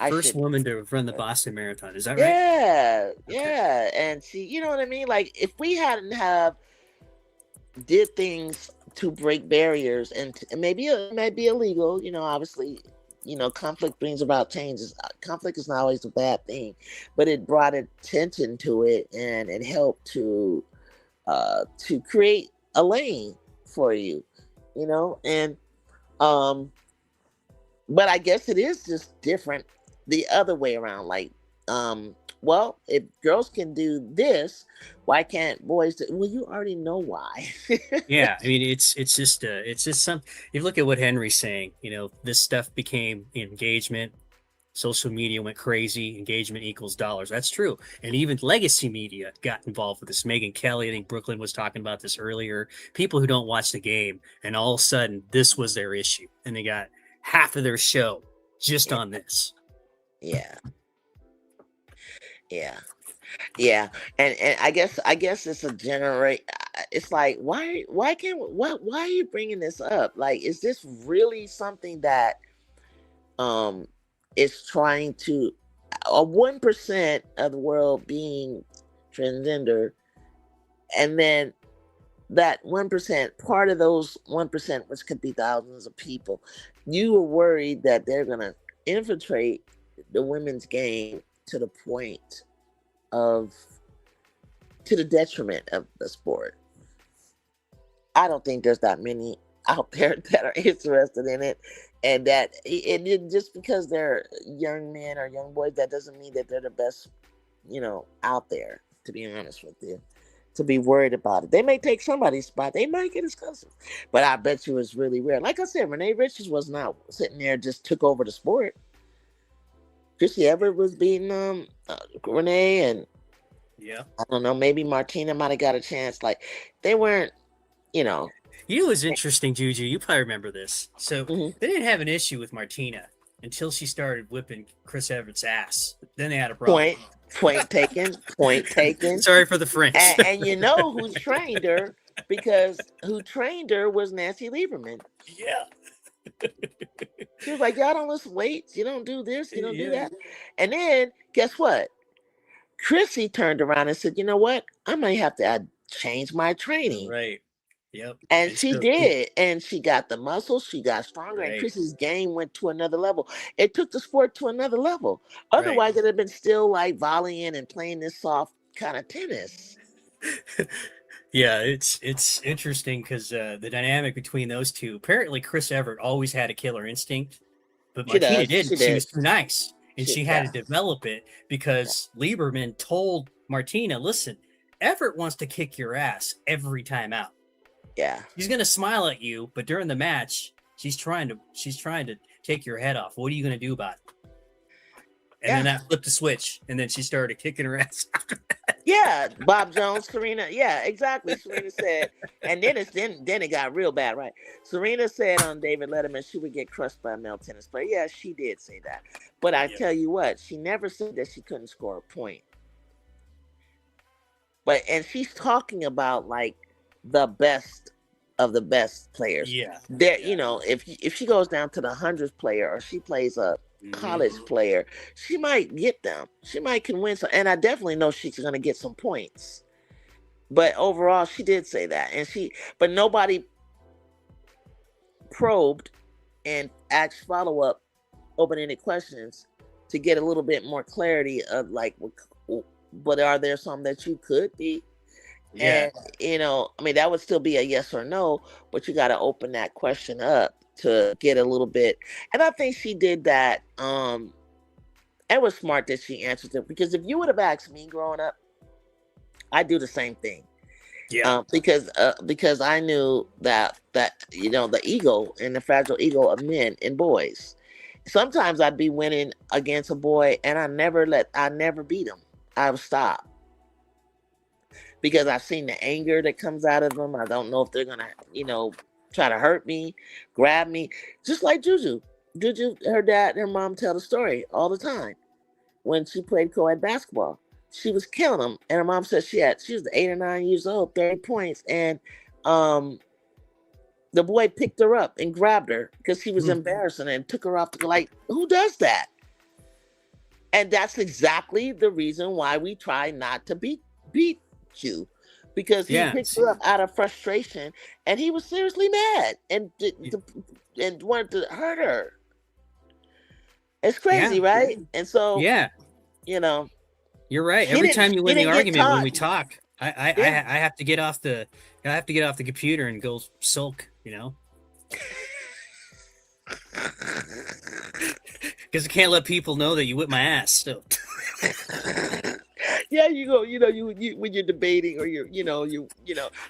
First woman to run the Boston Marathon. Is that right? Yeah, yeah. And she, you know what I mean? Like if we hadn't have did things to break barriers, and maybe it might be illegal, obviously, conflict brings about changes. Conflict is not always a bad thing, but it brought attention to it, and it helped to create a lane for you, and but I guess it is just different the other way around. Like, well, if girls can do this, why can't boys do? Well, you already know why. Yeah, I mean, it's just some. You look at what Henry's saying. This stuff became engagement. Social media went crazy. Engagement equals dollars. That's true. And even legacy media got involved with this. Megyn Kelly, I think Brooklyn was talking about this earlier. People who don't watch the game, and all of a sudden, this was their issue, and they got half of their show just on this. Yeah. Yeah. And I guess it's a it's like, why are you bringing this up? Like, is this really something that is trying to 1% of the world being transgender, and then that 1%, part of those 1%, which could be thousands of people, you were worried that they're gonna infiltrate the women's game to the point to the detriment of the sport. I don't think there's that many out there that are interested in it, and that just because they're young men or young boys, that doesn't mean that they're the best, out there, to be honest with you, to be worried about it. They may take somebody's spot. They might get exclusive, but I bet you it's really rare. Like I said, Renee Richards was not sitting there, just took over the sport. Chrissy Everett was beating Renee, and I don't know, maybe Martina might have got a chance. Like, they weren't, You know what's interesting, Juju? You probably remember this. So they didn't have an issue with Martina until she started whipping Chris Everett's ass. Then they had a problem. Point taken. Sorry for the French. And you know who trained her, because who trained her was Nancy Lieberman. Yeah. She was like, y'all don't listen weights. You don't do this. You don't do that. And then guess what? Chrissy turned around and said, you know what? I might have to change my training. Right. Yep. And she did. And she got the muscles. She got stronger. Right. And Chrissy's game went to another level. It took the sport to another level. Otherwise, it'd have been still like volleying and playing this soft kind of tennis. Yeah, it's interesting because the dynamic between those two. Apparently, Chris Everett always had a killer instinct, but Martina didn't. She was too nice, and she had to develop it because Lieberman told Martina, "Listen, Everett wants to kick your ass every time out. Yeah, he's gonna smile at you, but during the match, she's trying to take your head off. What are you gonna do about it?" And then that flipped the switch, and then she started kicking her ass after that. Yeah, Bob Jones, Serena. Yeah, exactly. Serena said, and then it got real bad, right? Serena said on David Letterman she would get crushed by a male tennis player. Yeah, she did say that. But I tell you what, she never said that she couldn't score a point. And she's talking about like the best of the best players. Yeah. There, you know, if she goes down to the 100th player or she plays a college player, she might get them. She might can win some, and I definitely know she's going to get some points. But overall, she did say that, but nobody probed and asked follow-up open-ended questions to get a little bit more clarity of like, but are there some that you could be? Yeah. And, you know, I mean, that would still be a yes or no, but you got to open that question up to get a little bit. And I think she did that. It was smart that she answered it, because if you would have asked me growing up, I'd do the same thing. Yeah. Because I knew that you know, the ego and the fragile ego of men and boys. Sometimes I'd be winning against a boy and I never beat him. I would stop. Because I've seen the anger that comes out of them. I don't know if they're gonna, you know, try to hurt me, grab me, just like Juju. Juju, her dad and her mom tell the story all the time. When she played co-ed basketball, she was killing them, and her mom said she was 8 or 9 years old, 30 points, and the boy picked her up and grabbed her because he was embarrassing and took her off. Like, who does that? And that's exactly the reason why we try not to beat you, because he picked her up out of frustration and he was seriously mad and wanted to hurt her. It's crazy, right? And so, you know, you're right. Every time you win the argument when we talk, I have to get off the computer and go sulk, you know, because I can't let people know that you whip my ass still. Yeah, you go. You know, you when you're debating or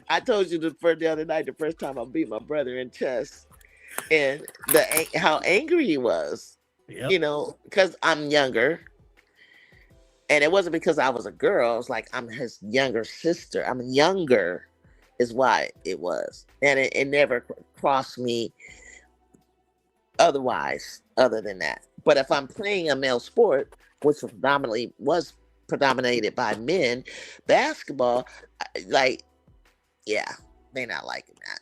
I told you the other night, the first time I beat my brother in chess, and how angry he was. Yep. You know, because I'm younger, and it wasn't because I was a girl. It was like I'm his younger sister. I'm younger, is why it was, and it never crossed me otherwise, other than that. But if I'm playing a male sport, which was predominated by men, basketball, like, yeah, they're not liking that.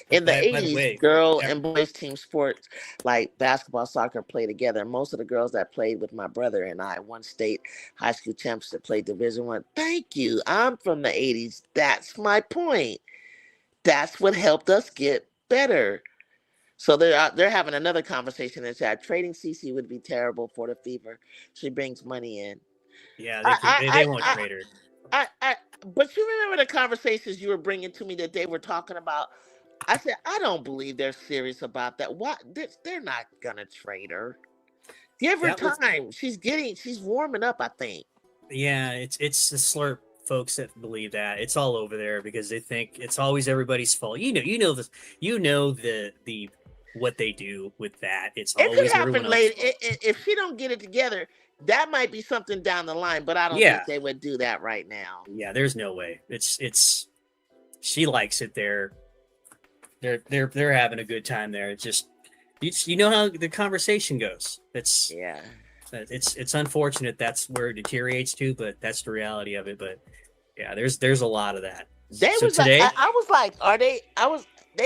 In the 80s, girl and boys team sports like basketball, soccer play together. Most of the girls that played with my brother and I won state high school champs that played Division I. Thank you. I'm from the 80s. That's my point. That's what helped us get better. So they're having another conversation in chat. Trading CC would be terrible for the Fever. She brings money in. Yeah, they won't trade her. But you remember the conversations you were bringing to me that they were talking about? I said, I don't believe they're serious about that. What? They're not gonna trade her. Give her time. She's warming up, I think. Yeah, it's the slurp folks that believe that. It's all over there because they think it's always everybody's fault. You know this. You know the what they do with that. It's always it could happen later. If she don't get it together, that might be something down the line. But I don't think they would do that right now. Yeah, there's no way. It's she likes it there. They're having a good time there. It's just you know how the conversation goes. It's unfortunate that's where it deteriorates to, but that's the reality of it. But yeah, there's a lot of that. They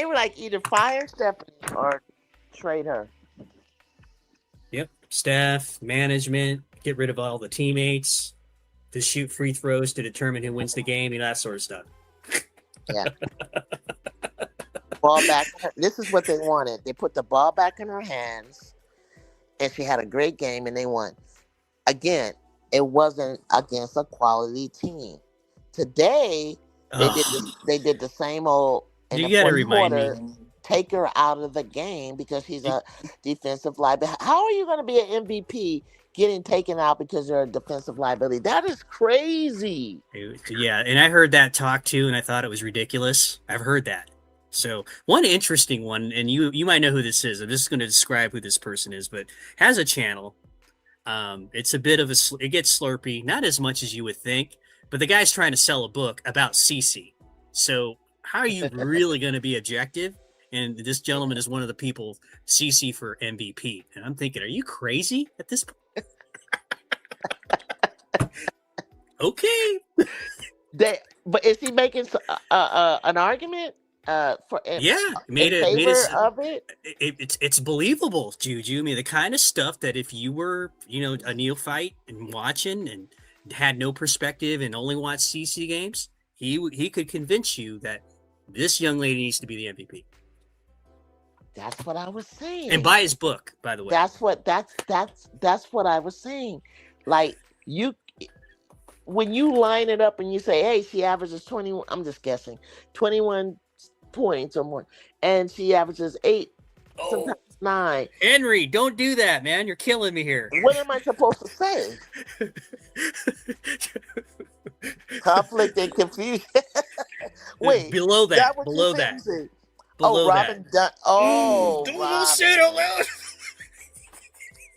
were like either fire Stephanie or trade her. Yep, staff, management, get rid of all the teammates, to shoot free throws to determine who wins the game, that sort of stuff. Yeah. Ball back. This is what they wanted. They put the ball back in her hands, and she had a great game, and they won. Again, it wasn't against a quality team. Today, they did the same old. You gotta remind me. Take her out of the game because she's a defensive liability. How are you going to be an MVP getting taken out because you're a defensive liability? That is crazy. Yeah, and I heard that talk too, and I thought it was ridiculous. I've heard that. So one interesting one, and you might know who this is. I'm just going to describe who this person is, but has a channel It's a bit of it gets slurpy, not as much as you would think, but the guy's trying to sell a book about CC. So how are you really going to be objective? And this gentleman is one of the people CC for MVP. And I'm thinking, are you crazy at this point? Okay. But is he making an argument for favor of it? It's believable, Juju. I mean, the kind of stuff that if you were, a neophyte and watching and had no perspective and only watched CC games, he could convince you that this young lady needs to be the MVP. That's what I was saying. And buy his book, by the way. That's what I was saying. Like when you line it up and you say, hey, she averages 21, I'm just guessing, 21 points or more, and she averages 8, sometimes 9. Henry, don't do that, man. You're killing me here. What am I supposed to say? Conflict and confusion. Wait, below that. Below that. Robin Dunn. Oh, don't say it out loud.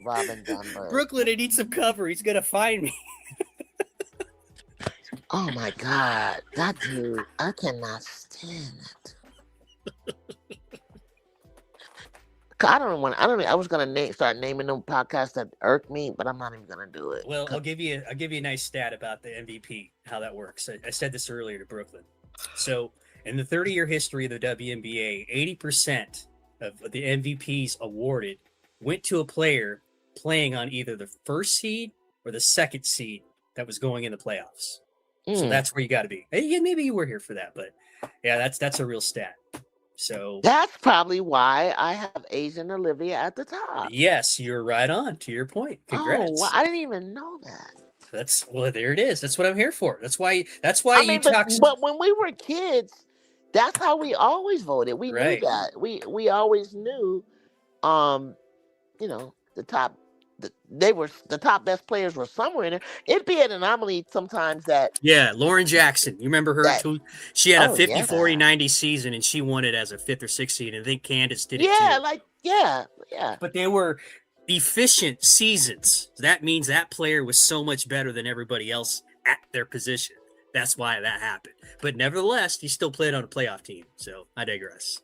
Robin Dunbar. Brooklyn, I need some cover. He's gonna find me. Oh my God, that dude! I cannot stand it. I was gonna start naming them podcasts that irk me, but I'm not even gonna do it. Well, I'll give you a nice stat about the MVP, how that works. I said this earlier to Brooklyn. So, in the 30-year history of the WNBA, 80% of the MVPs awarded went to a player playing on either the first seed or the second seed that was going in the playoffs. So that's where you got to be. Yeah, maybe you were here for that, but yeah, that's a real stat. So that's probably why I have Asian Olivia at the top. Yes, you're right on. To your point. Congrats. Oh, well, I didn't even know that. There it is. That's what I'm here for. That's why But when we were kids, that's how we always voted. We knew that. We always knew, the top. The top best players were somewhere in there. It'd be an anomaly sometimes that. Yeah, Lauren Jackson. You remember her too? She had a 50, 40, 90 season, and she won it as a 5th or 6th seed. And I think Candace did it too. Yeah. But they were efficient seasons. That means that player was so much better than everybody else at their position. That's why that happened. But nevertheless, he still played on a playoff team. So I digress.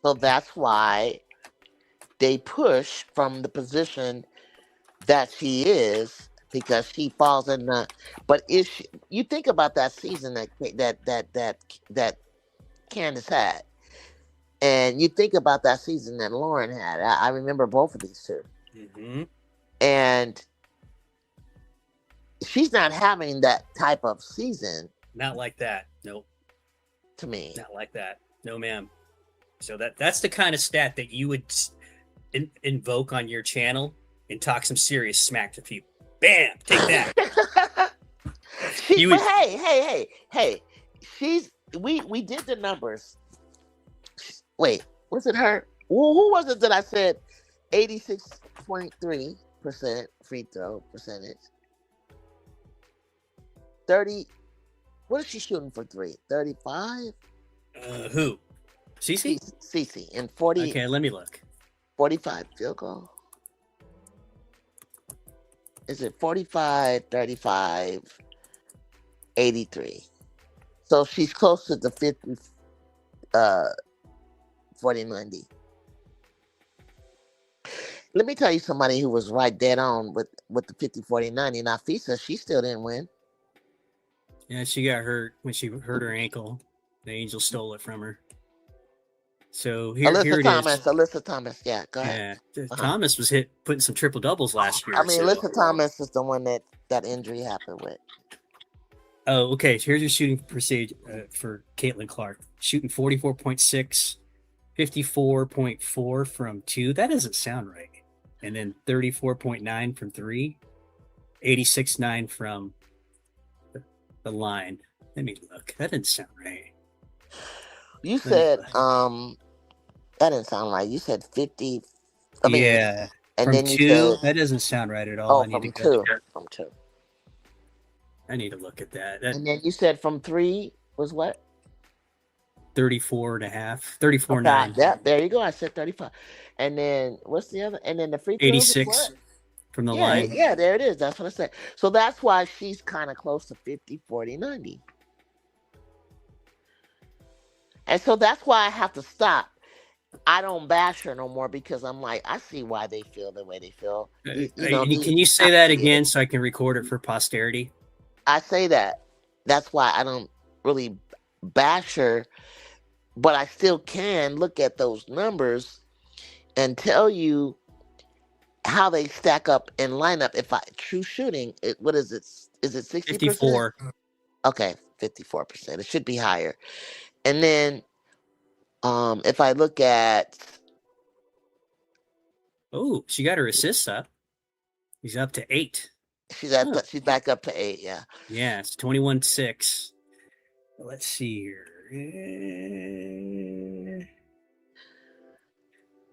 So that's why they push from the position that she is, because she falls in the. But you think about that season that Candace had, and you think about that season that Lauren had. I remember both of these two, and she's not having that type of season. Not like that. Nope. To me, not like that. No, ma'am. So that's the kind of stat that you would invoke on your channel and talk some serious smack to people. Bam, take that. Hey, we did the numbers. Wait, was it her? Who was it that I said 86.3% free throw percentage? 30. What is she shooting for three? 35? Who? Cece? Cece. And 40. Okay, let me look. 45 field goal. Is it 45, 35, 83? So she's close to the 50, 40, 90. Let me tell you somebody who was right dead on with the 50, 40, 90. Nafisa, she still didn't win. Yeah, she got hurt when she hurt her ankle. The Angels stole it from her. So here it is. Alyssa Thomas, yeah, go ahead. Yeah, Thomas was putting some triple doubles last year. I mean, Alyssa Thomas is the one that injury happened with. Oh, okay. So here's your shooting percentage for Caitlin Clark. Shooting 44.6, 54.4 from 2. That doesn't sound right. And then 34.9 from 3, 86.9 from the line. Let me look. That didn't sound right. You said that didn't sound right. You said 50. Yeah. And from then 2, you said, that doesn't sound right at all. From 2. I need to look at that. And then you said from 3 was what? 34.5, 34.9. Yeah, there you go. I said 35. And then what's the other? And then the free throws 86. was from the Yeah, line. yeah, there it is. That's what I said. So that's why she's kind of close to 50, 40, 90. And so that's why I have to stop. I don't bash her no more because I'm like, I see why they feel the way they feel. Can you say that again so I can record it for posterity? I say that. That's why I don't really bash her, but I still can look at those numbers and tell you how they stack up in lineup. If I true shooting, what is it? Is it 60%? 54. Okay, 54%. It should be higher. And then if I look at she got her assists up. He's up to 8. she's back up to 8, yeah. Yeah, it's 21-6. Let's see here.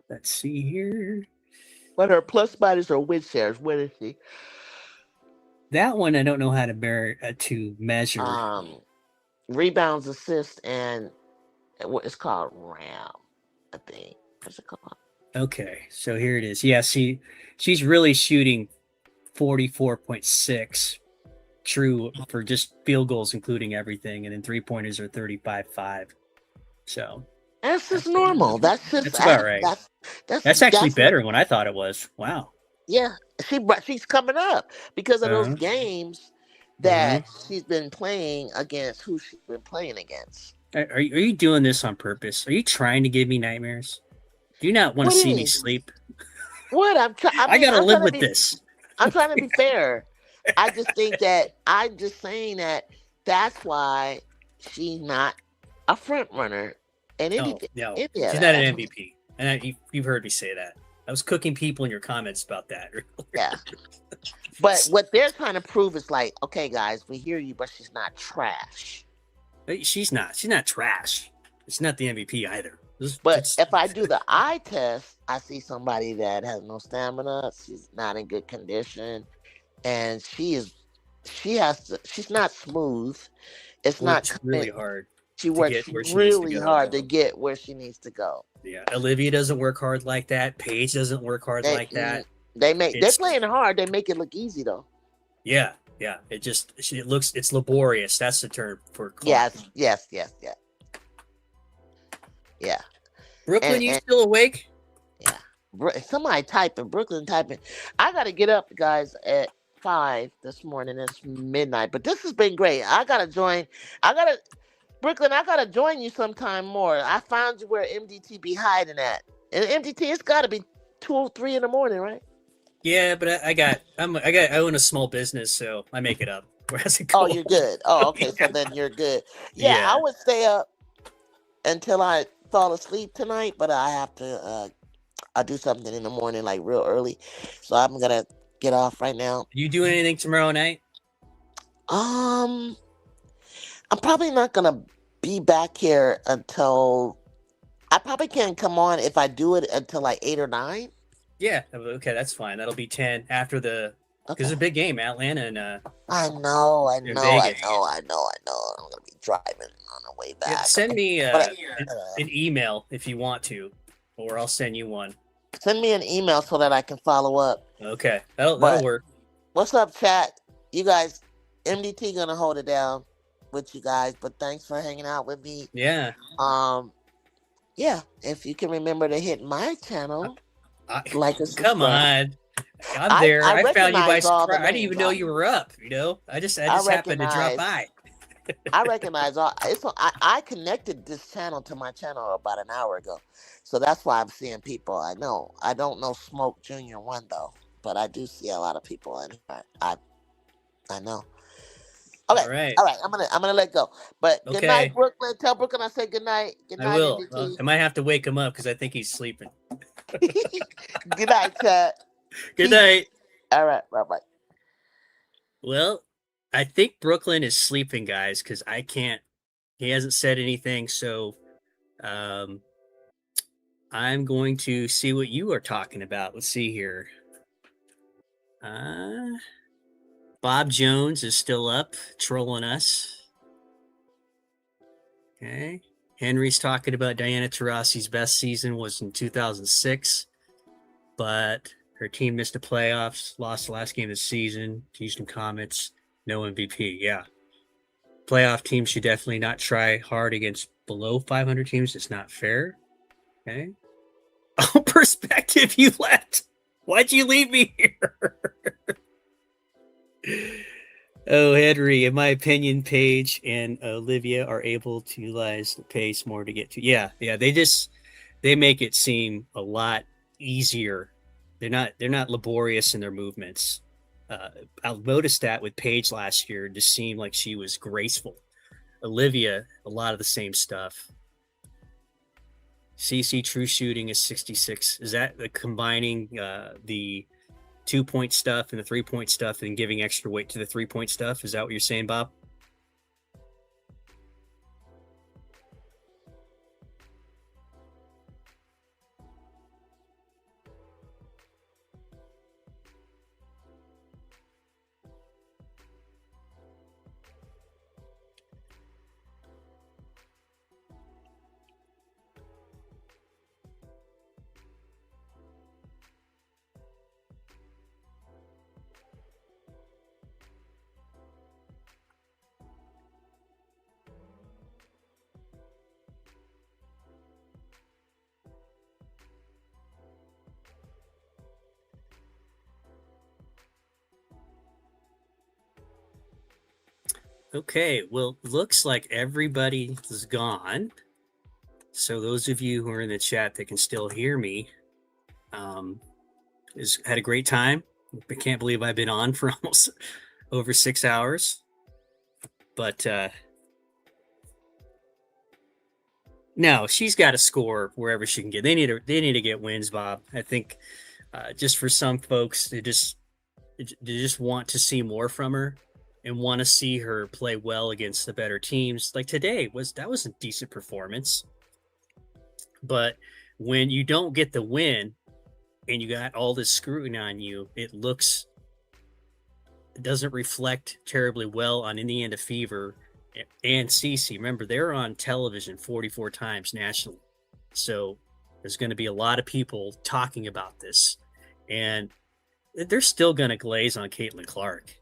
Let's see here. What her plus minus or win shares? What is she? That one I don't know how to measure. Rebounds, assists, and what it's called RAM, I think. What's it called? Okay, so here it is. Yeah, she's really shooting 44.6 true for just field goals, including everything, and then 3-pointers are 35.5. So that's just normal. That's about right. That's actually better than what I thought it was. Wow. Yeah, she's coming up because of those games that she's been playing against who she's been playing against. Are you doing this on purpose? Are you trying to give me nightmares? Do you not want to see me sleep? What I gotta live with this. I'm trying to be fair. I just think that I'm just saying that's why she's not a front runner. And no, she's not an MVP. And you've heard me say that. I was cooking people in your comments about that. Yeah. But what they're trying to prove is like, okay, guys, we hear you, but she's not trash. She's not trash. It's not the MVP either. But if I do the eye test, I see somebody that has no stamina. She's not in good condition, and she's not smooth. It's not really hard. She works really hard to get where she needs to go. Yeah, Olivia doesn't work hard like that. Paige doesn't work hard like that. They're playing hard. They make it look easy though. Yeah. It's laborious. That's the term for. Yes. Yeah. Brooklyn, you still awake? Yeah. Somebody typing. Brooklyn typing. I got to get up, guys, at 5 this morning. It's midnight, but this has been great. Brooklyn, I got to join you sometime more. I found you where MDT be hiding at. And MDT, it's got to be 2 or 3 in the morning, right? Yeah, but I own a small business, so I make it up. Whereas it goes. Oh, you're good. Oh, okay. So then you're good. Yeah, I would stay up until I fall asleep tonight, but I have to I'll do something in the morning, like real early. So I'm gonna get off right now. You doing anything tomorrow night? I'm probably not gonna be back here until I probably can't come on if I do it until like 8 or 9. Yeah, okay, that's fine. That'll be 10 after because it's a big game, Atlanta and I know. I'm gonna be driving on the way back. Yeah, send me an email if you want to, or I'll send you one. Send me an email so that I can follow up. Okay, that'll work. What's up, chat? You guys, MDT gonna hold it down with you guys, but thanks for hanging out with me. Yeah. Yeah. If you can remember to hit my channel, come on. I'm there. I found you by surprise. I didn't even know you were up. I just happened to drop by. I recognize all. I connected this channel to my channel about an hour ago, so that's why I'm seeing people. I know. I don't know Smoke Junior 1 though, but I do see a lot of people in here. I know. Okay. All right. I'm gonna let go. But good night, Brooklyn. Tell Brooklyn I said good night. Good night. I will. I might have to wake him up because I think he's sleeping. Good night, chat. Good night. All right. Bye. Well, I think Brooklyn is sleeping, guys, because I can't. He hasn't said anything, so I'm going to see what you are talking about. Let's see here. Bob Jones is still up, trolling us. Okay. Henry's talking about Diana Taurasi's best season was in 2006, but Her team missed the playoffs, lost the last game of the season. Houston Comets, no MVP. Yeah. Playoff teams should definitely not try hard against below 500 teams. It's not fair. Okay. Oh, perspective, you left. Why'd you leave me here? Oh, Henry, in my opinion, Paige and Olivia are able to utilize the pace more to get to. Yeah. They make it seem a lot easier. They're not laborious in their movements. I noticed that with Paige last year, it just seemed like she was graceful. Olivia, a lot of the same stuff. CC true shooting is 66. Is that combining the 2-point stuff and the 3-point stuff and giving extra weight to the 3-point stuff? Is that what you're saying, Bob? Okay, well, looks like everybody is gone. So those of you who are in the chat that can still hear me, had a great time. I can't believe I've been on for almost over 6 hours. But no, she's got to score wherever she can get. They need to get wins, Bob. I think just for some folks, they just want to see more from her and want to see her play well against the better teams. Like today was a decent performance. But when you don't get the win and you got all this scrutiny on you, it doesn't reflect terribly well on Indiana Fever and CC. Remember, they're on television 44 times nationally. So there's going to be a lot of people talking about this. And they're still going to glaze on Caitlin Clark.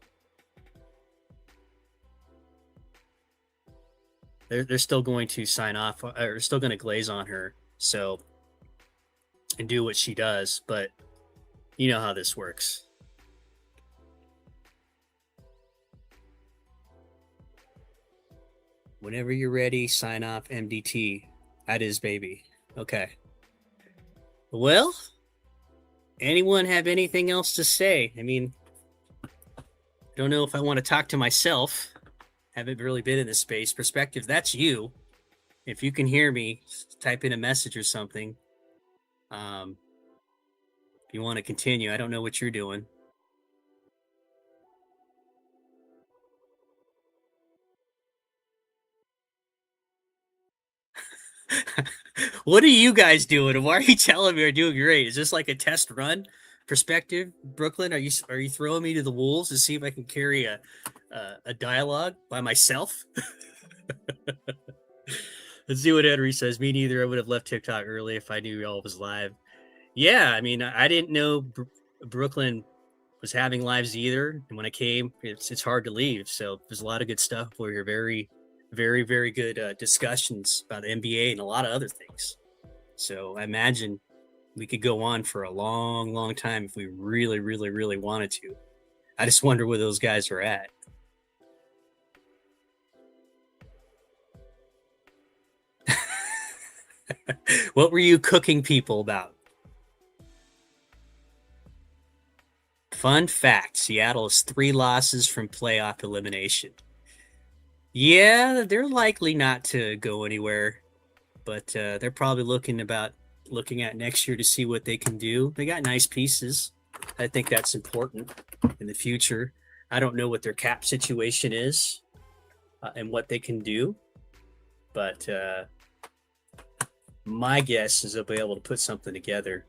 They're still going to sign off, or still going to glaze on her. So, and do what she does. But you know how this works. Whenever you're ready, sign off MDT. That is, baby. Okay. Well, anyone have anything else to say? I mean, I don't know if I want to talk to myself. Haven't really been in this space. Perspective, that's you. If you can hear me, type in a message or something. If you want to continue, I don't know what you're doing. What are you guys doing? Why are you telling me you're doing great? Is this like a test run? Perspective, Brooklyn, are you throwing me to the wolves to see if I can carry a dialogue by myself? Let's see what Henry says. Me neither. I would have left TikTok early if I knew y'all was live. Yeah, I mean, I didn't know Brooklyn was having lives either. And when I came, it's hard to leave. So there's a lot of good stuff where you're very, very, very good discussions about the NBA and a lot of other things. So I imagine we could go on for a long, long time if we really, really, really wanted to. I just wonder where those guys are at. What were you cooking people about? Fun fact, Seattle is 3 losses from playoff elimination. Yeah, they're likely not to go anywhere, but they're probably looking at next year to see what they can do. They got nice pieces. I think that's important in the future. I don't know what their cap situation is and what they can do, but my guess is they'll be able to put something together.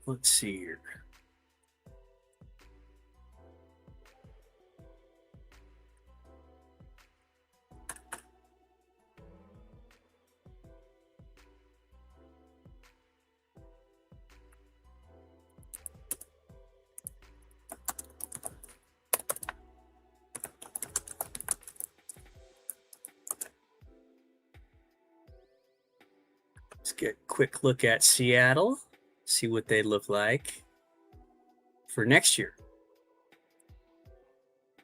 let's see here. Let's get a quick look at Seattle, see what they look like for next year.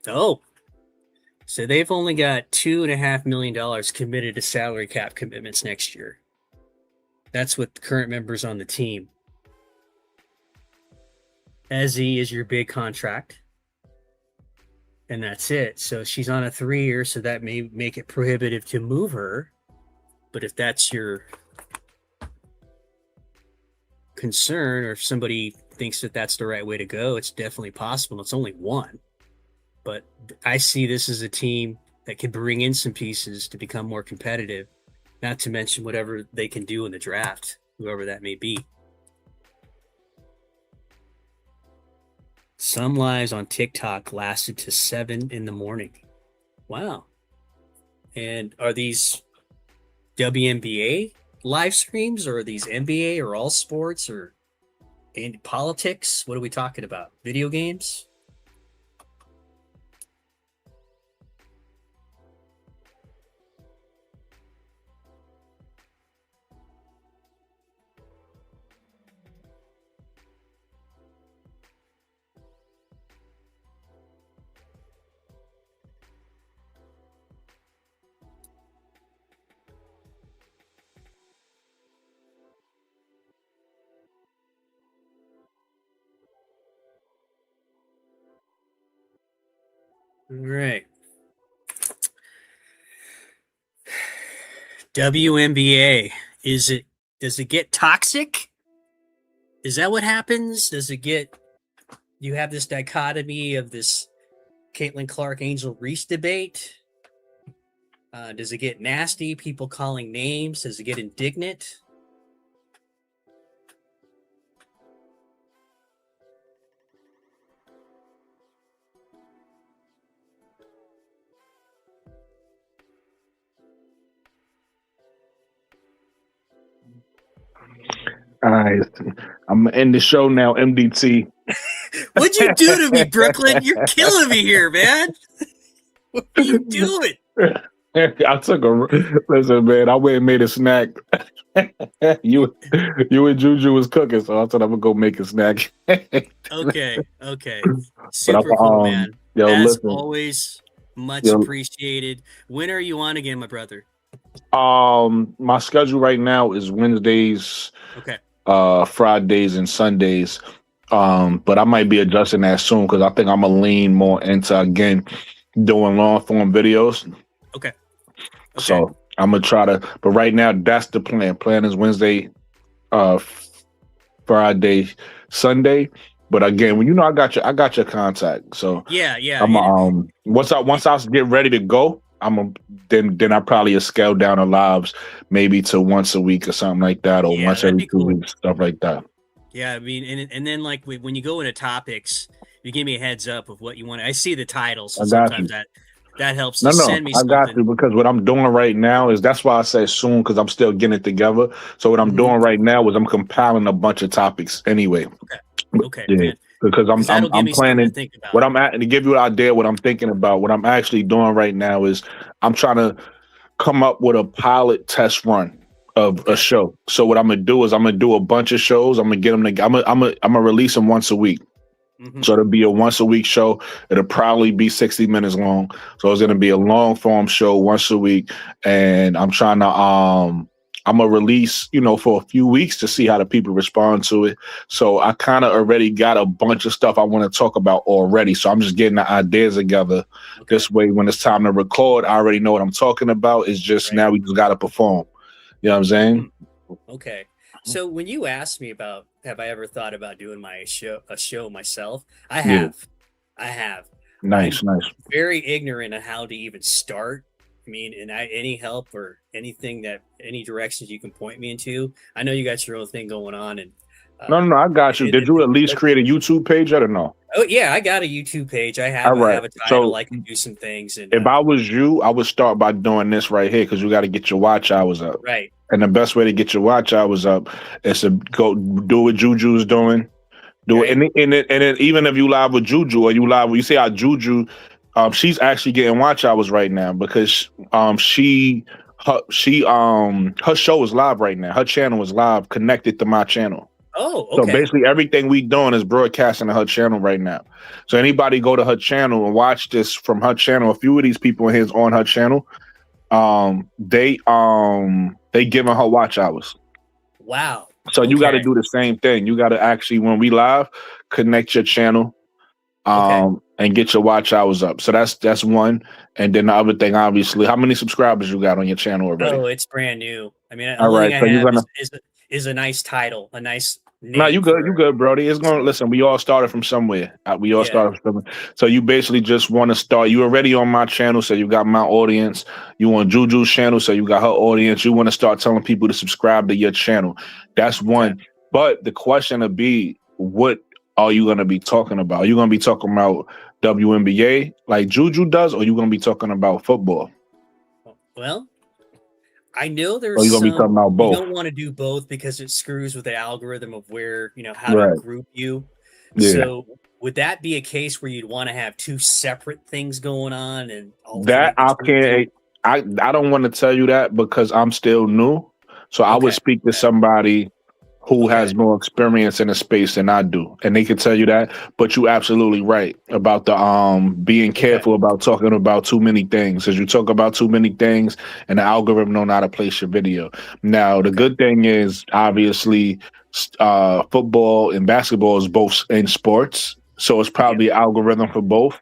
Oh, so they've only got $2.5 million committed to salary cap commitments next year. That's with the current members on the team. Ezzy is your big contract. And that's it. So she's on a 3-year, so that may make it prohibitive to move her. But if that's your concern, or if somebody thinks that that's the right way to go, it's definitely possible. It's only one. But I see this as a team that can bring in some pieces to become more competitive, not to mention whatever they can do in the draft, whoever that may be. Some lives on TikTok lasted to 7 a.m. Wow. And are these WNBA live streams, or are these NBA or all sports or in politics? What are we talking about? Video games? All right. WNBA. Does it get toxic? Is that what happens? You have this dichotomy of this Caitlin Clark, Angel Reese debate? Does it get nasty? People calling names? Does it get indignant? All right, I'm gonna end the show now. MDT. What'd you do to me, Brooklyn? You're killing me here, man. What are you doing? I took listen, man. I went and made a snack. you and Juju was cooking, so I thought I'm gonna go make a snack. Okay. Super cool, man. Yo, As listen, always, much appreciated. When are you on again, my brother? My schedule right now is Wednesdays, okay, Fridays, and Sundays. But I might be adjusting that soon because I think I'm gonna lean more into again doing long form videos. Okay. So I'm gonna try to, but right now that's the plan. Plan is Wednesday, Friday, Sunday. But again, when I got your contact. So yeah. I'm once I get ready to go, then I probably scale down the lives maybe to once a week or something like that, or once every 2 weeks, stuff like that. Yeah, I mean, and then like when you go into topics, you give me a heads up of what you want. I see the titles, so sometimes that helps to send me something. I got you, because what I'm doing right now is, that's why I say soon, because I'm still getting it together. So what I'm doing right now is I'm compiling a bunch of topics anyway. Okay, yeah, man. Because I'm planning what I'm at, and to give you an idea what I'm thinking about. What I'm actually doing right now is I'm trying to come up with a pilot test run of a show. So what I'm gonna do is I'm gonna do a bunch of shows. I'm gonna get them to. I'm gonna release them once a week. So it'll be a once a week show. It'll probably be 60 minutes long. So it's gonna be a long form show once a week, and I'm trying to I'm gonna release, for a few weeks to see how the people respond to it. So I kind of already got a bunch of stuff I want to talk about already. So I'm just getting the ideas together. This way, when it's time to record, I already know what I'm talking about. It's just now we just got to perform. You know what I'm saying? Okay. So when you asked me about, have I ever thought about doing a show myself? I have. Nice. Very ignorant of how to even start. I mean, and any help or any directions you can point me into. I know you got your own thing going on, and No, I got you. Did you at least create a YouTube page yet or no? Oh yeah, I got a YouTube page. I have, All right. I have a title. So I can do some things. And if I was you, I would start by doing this right here because you got to get your watch hours up. right. And the best way to get your watch hours up is to go do what Juju's doing. Do it, and then even if you live with Juju or you see how Juju, she's actually getting watch hours right now because her show is live right now. Her channel is live, connected to my channel. Oh, okay. So basically, everything we doing is broadcasting to her channel right now. So anybody go to her channel and watch this from her channel. A few of these people in here is on her channel. They giving her watch hours. Wow. So you got to do the same thing. You got to actually, when we live, connect your channel, and get your watch hours up. So that's one. And then the other thing, obviously, how many subscribers you got on your channel already? Oh, it's brand new. I mean, all right. So you're gonna is a nice title, a nice. No, you good, Brody. It's gonna listen. We all started from somewhere. Started from somewhere. So you basically just want to start. You already on my channel, so you got my audience. You on Juju's channel, so you got her audience. You want to start telling people to subscribe to your channel. That's one. Okay. But the question would be, what are you gonna be talking about? Are you gonna be talking about WNBA like Juju does, or are you gonna be talking about football? Well, I know there's or you gonna be talking about both. You don't want to do both because it screws with the algorithm of where, how to group you. Yeah. So would that be a case where you'd want to have two separate things going on? And that I can't. I don't want to tell you that because I'm still new. So I would speak to somebody who has more experience in the space than I do, and they can tell you that. But you're absolutely right about the being careful about talking about too many things. As you talk about too many things, and the algorithm don't know how to place your video. Now, the good thing is obviously football and basketball is both in sports, so it's probably an algorithm for both,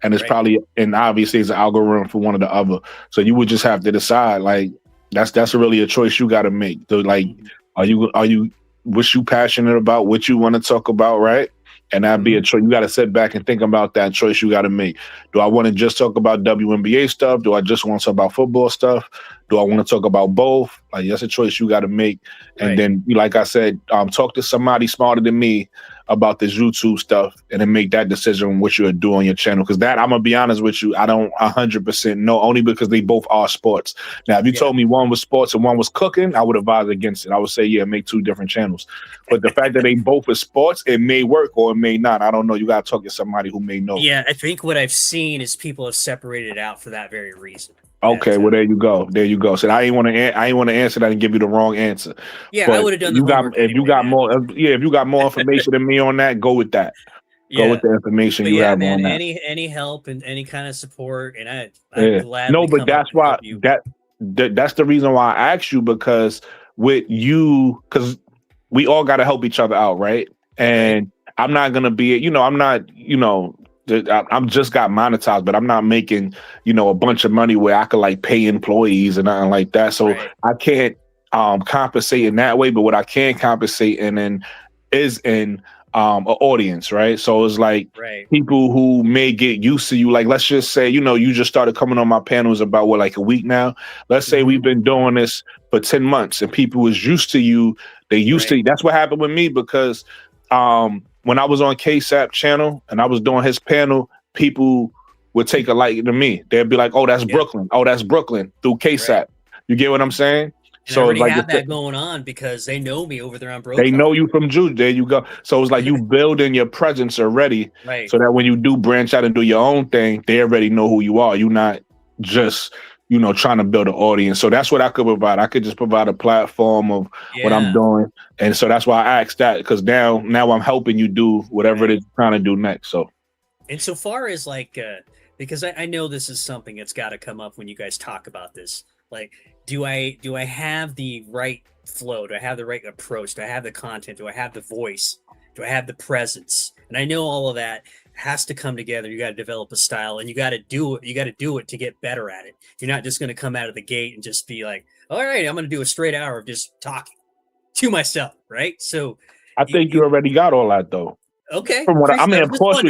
and it's probably obviously it's an algorithm for one or the other. So you would just have to decide. Like that's really a choice you got to make. So like, are you what you passionate about, what you want to talk about, right? And that'd be a choice. You got to sit back and think about that choice you got to make. Do I want to just talk about WNBA stuff? Do I just want to talk about football stuff? Do I want to talk about both? Like, that's a choice you got to make. And then, like I said, talk to somebody smarter than me about this YouTube stuff and then make that decision on what you'll do on your channel. Because that, I'm going to be honest with you, I don't 100% know, only because they both are sports. Now, if you told me one was sports and one was cooking, I would advise against it. I would say, yeah, make two different channels. But the fact that they both are sports, it may work or it may not. I don't know. You got to talk to somebody who may know. Yeah, I think what I've seen is people have separated it out for that very reason. Okay, well there you go. There you go. So I ain't want to answer that and give you the wrong answer. Yeah, but I would have done. If you got more information than me on that, go with that. Go with the information you have on that. Any help and any kind of support, and I'm glad. No, but that's why that's the reason why I asked you, because with you, because we all got to help each other out, right? And I'm not gonna be, I'm not, I'm just got monetized, but I'm not making, a bunch of money where I could like pay employees and nothing like that. So I can't compensate in that way. But what I can compensate is in an audience, right? So it's like people who may get used to you. Like, let's just say, you just started coming on my panels about like a week now. Let's say we've been doing this for 10 months and people was used to you. They used to. That's what happened with me because when I was on KSAP channel and I was doing his panel, people would take a liking to me. They'd be like, "Oh, that's Brooklyn. Oh, that's Brooklyn," through KSAP. You get what I'm saying? And so I already like have that going on because they know me over there on Brooklyn. They know you from Juju. There you go. So it's like you building your presence already, so that when you do branch out and do your own thing, they already know who you are. You're not just trying to build an audience. So that's what I could provide. I could just provide a platform of what I'm doing. And so that's why I asked that, because now I'm helping you do whatever it is you're trying to do next. So, and so far as like, because I know this is something that's got to come up when you guys talk about this. Like, do I have the right flow? Do I have the right approach? Do I have the content? Do I have the voice? Do I have the presence? And I know all of that has to come together. You got to develop a style, and you got to do it. You got to do it to get better at it. You're not just going to come out of the gate and just be like, all right, I'm going to do a straight hour of just talking to myself. Right. So I think you already got all that though. Okay. From what of course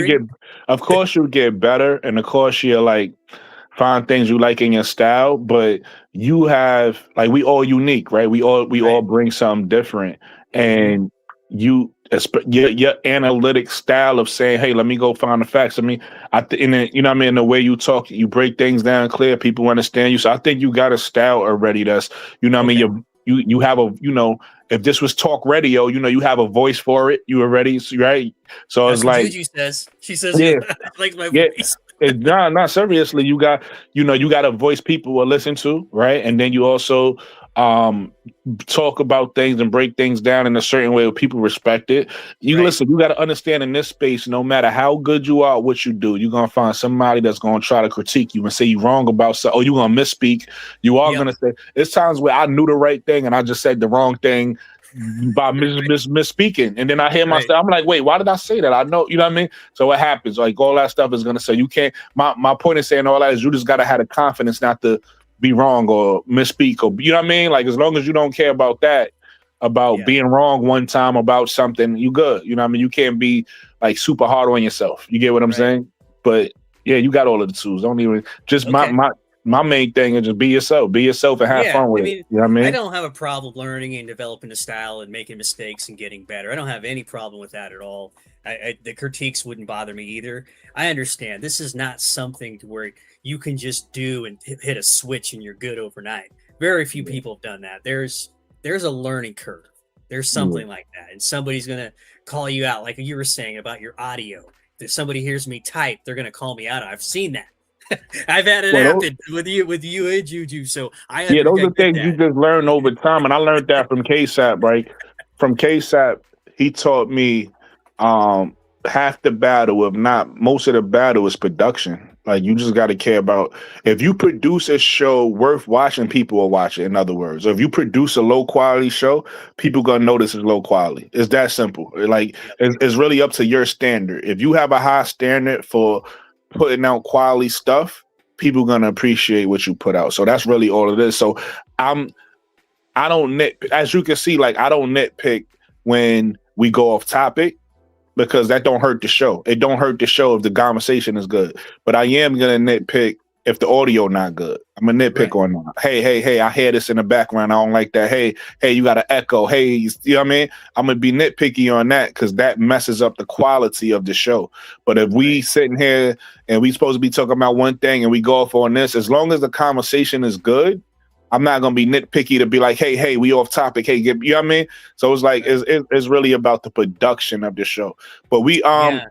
you get better. And of course you're like, find things you like in your style, but you have, like, we all unique, right? We all bring something different, and your analytic style of saying, "Hey, let me go find the facts." I mean, you know what I mean. The way you talk, you break things down clear. People understand you. So I think you got a style already. That's you know what I mean. You have a if this was talk radio, you have a voice for it. You already right. So That's it's what like Juju says. She says, yeah, like my yeah. voice. Not seriously. You got a voice people will listen to, right? And then you also talk about things and break things down in a certain way where people respect it. Listen, you got to understand in this space, no matter how good you are, what you do, you're gonna find somebody that's gonna try to critique you and say you wrong about something. Or you're gonna misspeak. You are gonna say it's times where I knew the right thing and I just said the wrong thing by misspeaking, and then I hear myself. I'm like, wait, why did I say that? I know, you know what I mean. So what happens? Like all that stuff is gonna say you can't. My point in saying all that is you just gotta have the confidence not to be wrong or misspeak, or you know what I mean. Like as long as you don't care about that, about being wrong one time about something, you good. You know what I mean. You can't be like super hard on yourself. You get what I'm saying? But yeah, you got all of the tools. Don't even just my main thing is just be yourself and have fun with it. You know what I mean? I don't have a problem learning and developing a style and making mistakes and getting better. I don't have any problem with that at all. The critiques wouldn't bother me either. I understand this is not something to where you can just do and hit a switch and you're good overnight. Very few people have done that. There's a learning curve. There's something like that. And somebody's going to call you out. Like you were saying about your audio. If somebody hears me type, they're going to call me out. I've seen that. I've had it happen with you and Juju. So those are things you just learn over time, and I learned that from KSAP. Right, from KSAP, he taught me half the battle, if not most of the battle, is production. Like you just got to care about if you produce a show worth watching, people will watch it. In other words, if you produce a low quality show, people gonna notice it's low quality. It's that simple. Like it's really up to your standard. If you have a high standard for putting out quality stuff, people gonna appreciate what you put out. So that's really all it is. So I don't nitpick, as you can see, like I don't nitpick when we go off topic because that don't hurt the show. It don't hurt the show if the conversation is good. But I am gonna nitpick if the audio not good. I'm gonna nitpick on that. Hey, I hear this in the background. I don't like that. Hey, you got an echo. Hey, you know what I mean? I'm gonna be nitpicky on that because that messes up the quality of the show. But if we sitting here and we supposed to be talking about one thing and we go off on this, as long as the conversation is good, I'm not gonna be nitpicky to be like, hey, we off topic. Hey, you know what I mean? So it's like it's really about the production of the show. But I'm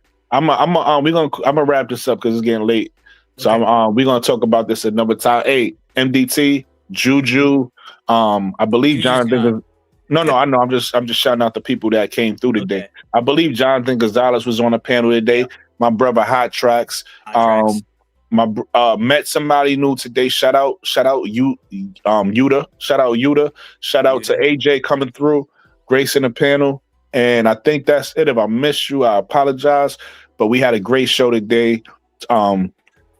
gonna wrap this up because it's getting late. So we're gonna talk about this at number 8. MDT, Juju. I believe Jonathan. No, I know. I'm just shouting out the people that came through today. I believe Jonathan Gonzalez was on the panel today. My brother Hot Tracks. Met somebody new today. Shout out you, Yuda. Shout out Yuda. Shout out to AJ coming through. Grace in the panel. And I think that's it. If I missed you, I apologize. But we had a great show today.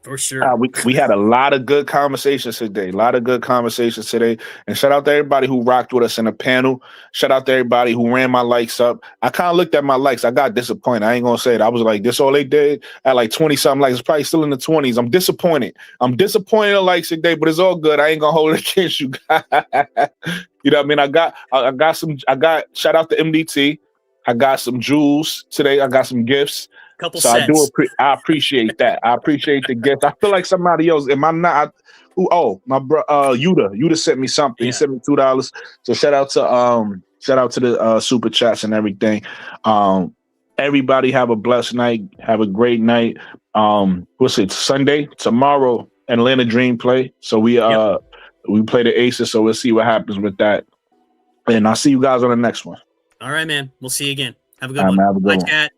For sure. We had a lot of good conversations today. And shout out to everybody who rocked with us in the panel. Shout out to everybody who ran my likes up. I kind of looked at my likes. I got disappointed. I ain't going to say it. I was like, this all they did at like 20-something likes. It's probably still in the 20s. I'm disappointed. In the likes today, but it's all good. I ain't going to hold it against you guys. You know what I mean? I got shout out to MDT. I got some jewels today. I got some gifts. Couple cents. I appreciate that. I appreciate the gift. I feel like somebody else. Am I not? My bro, Yuda sent me something. He sent me $2. So shout out to the super chats and everything. Everybody have a blessed night. Have a great night. What's it? Sunday tomorrow. Atlanta Dream play. So we play the Aces. So we'll see what happens with that. And I'll see you guys on the next one. All right, man. We'll see you again. Have a good one. Have a good Bye, one. chat.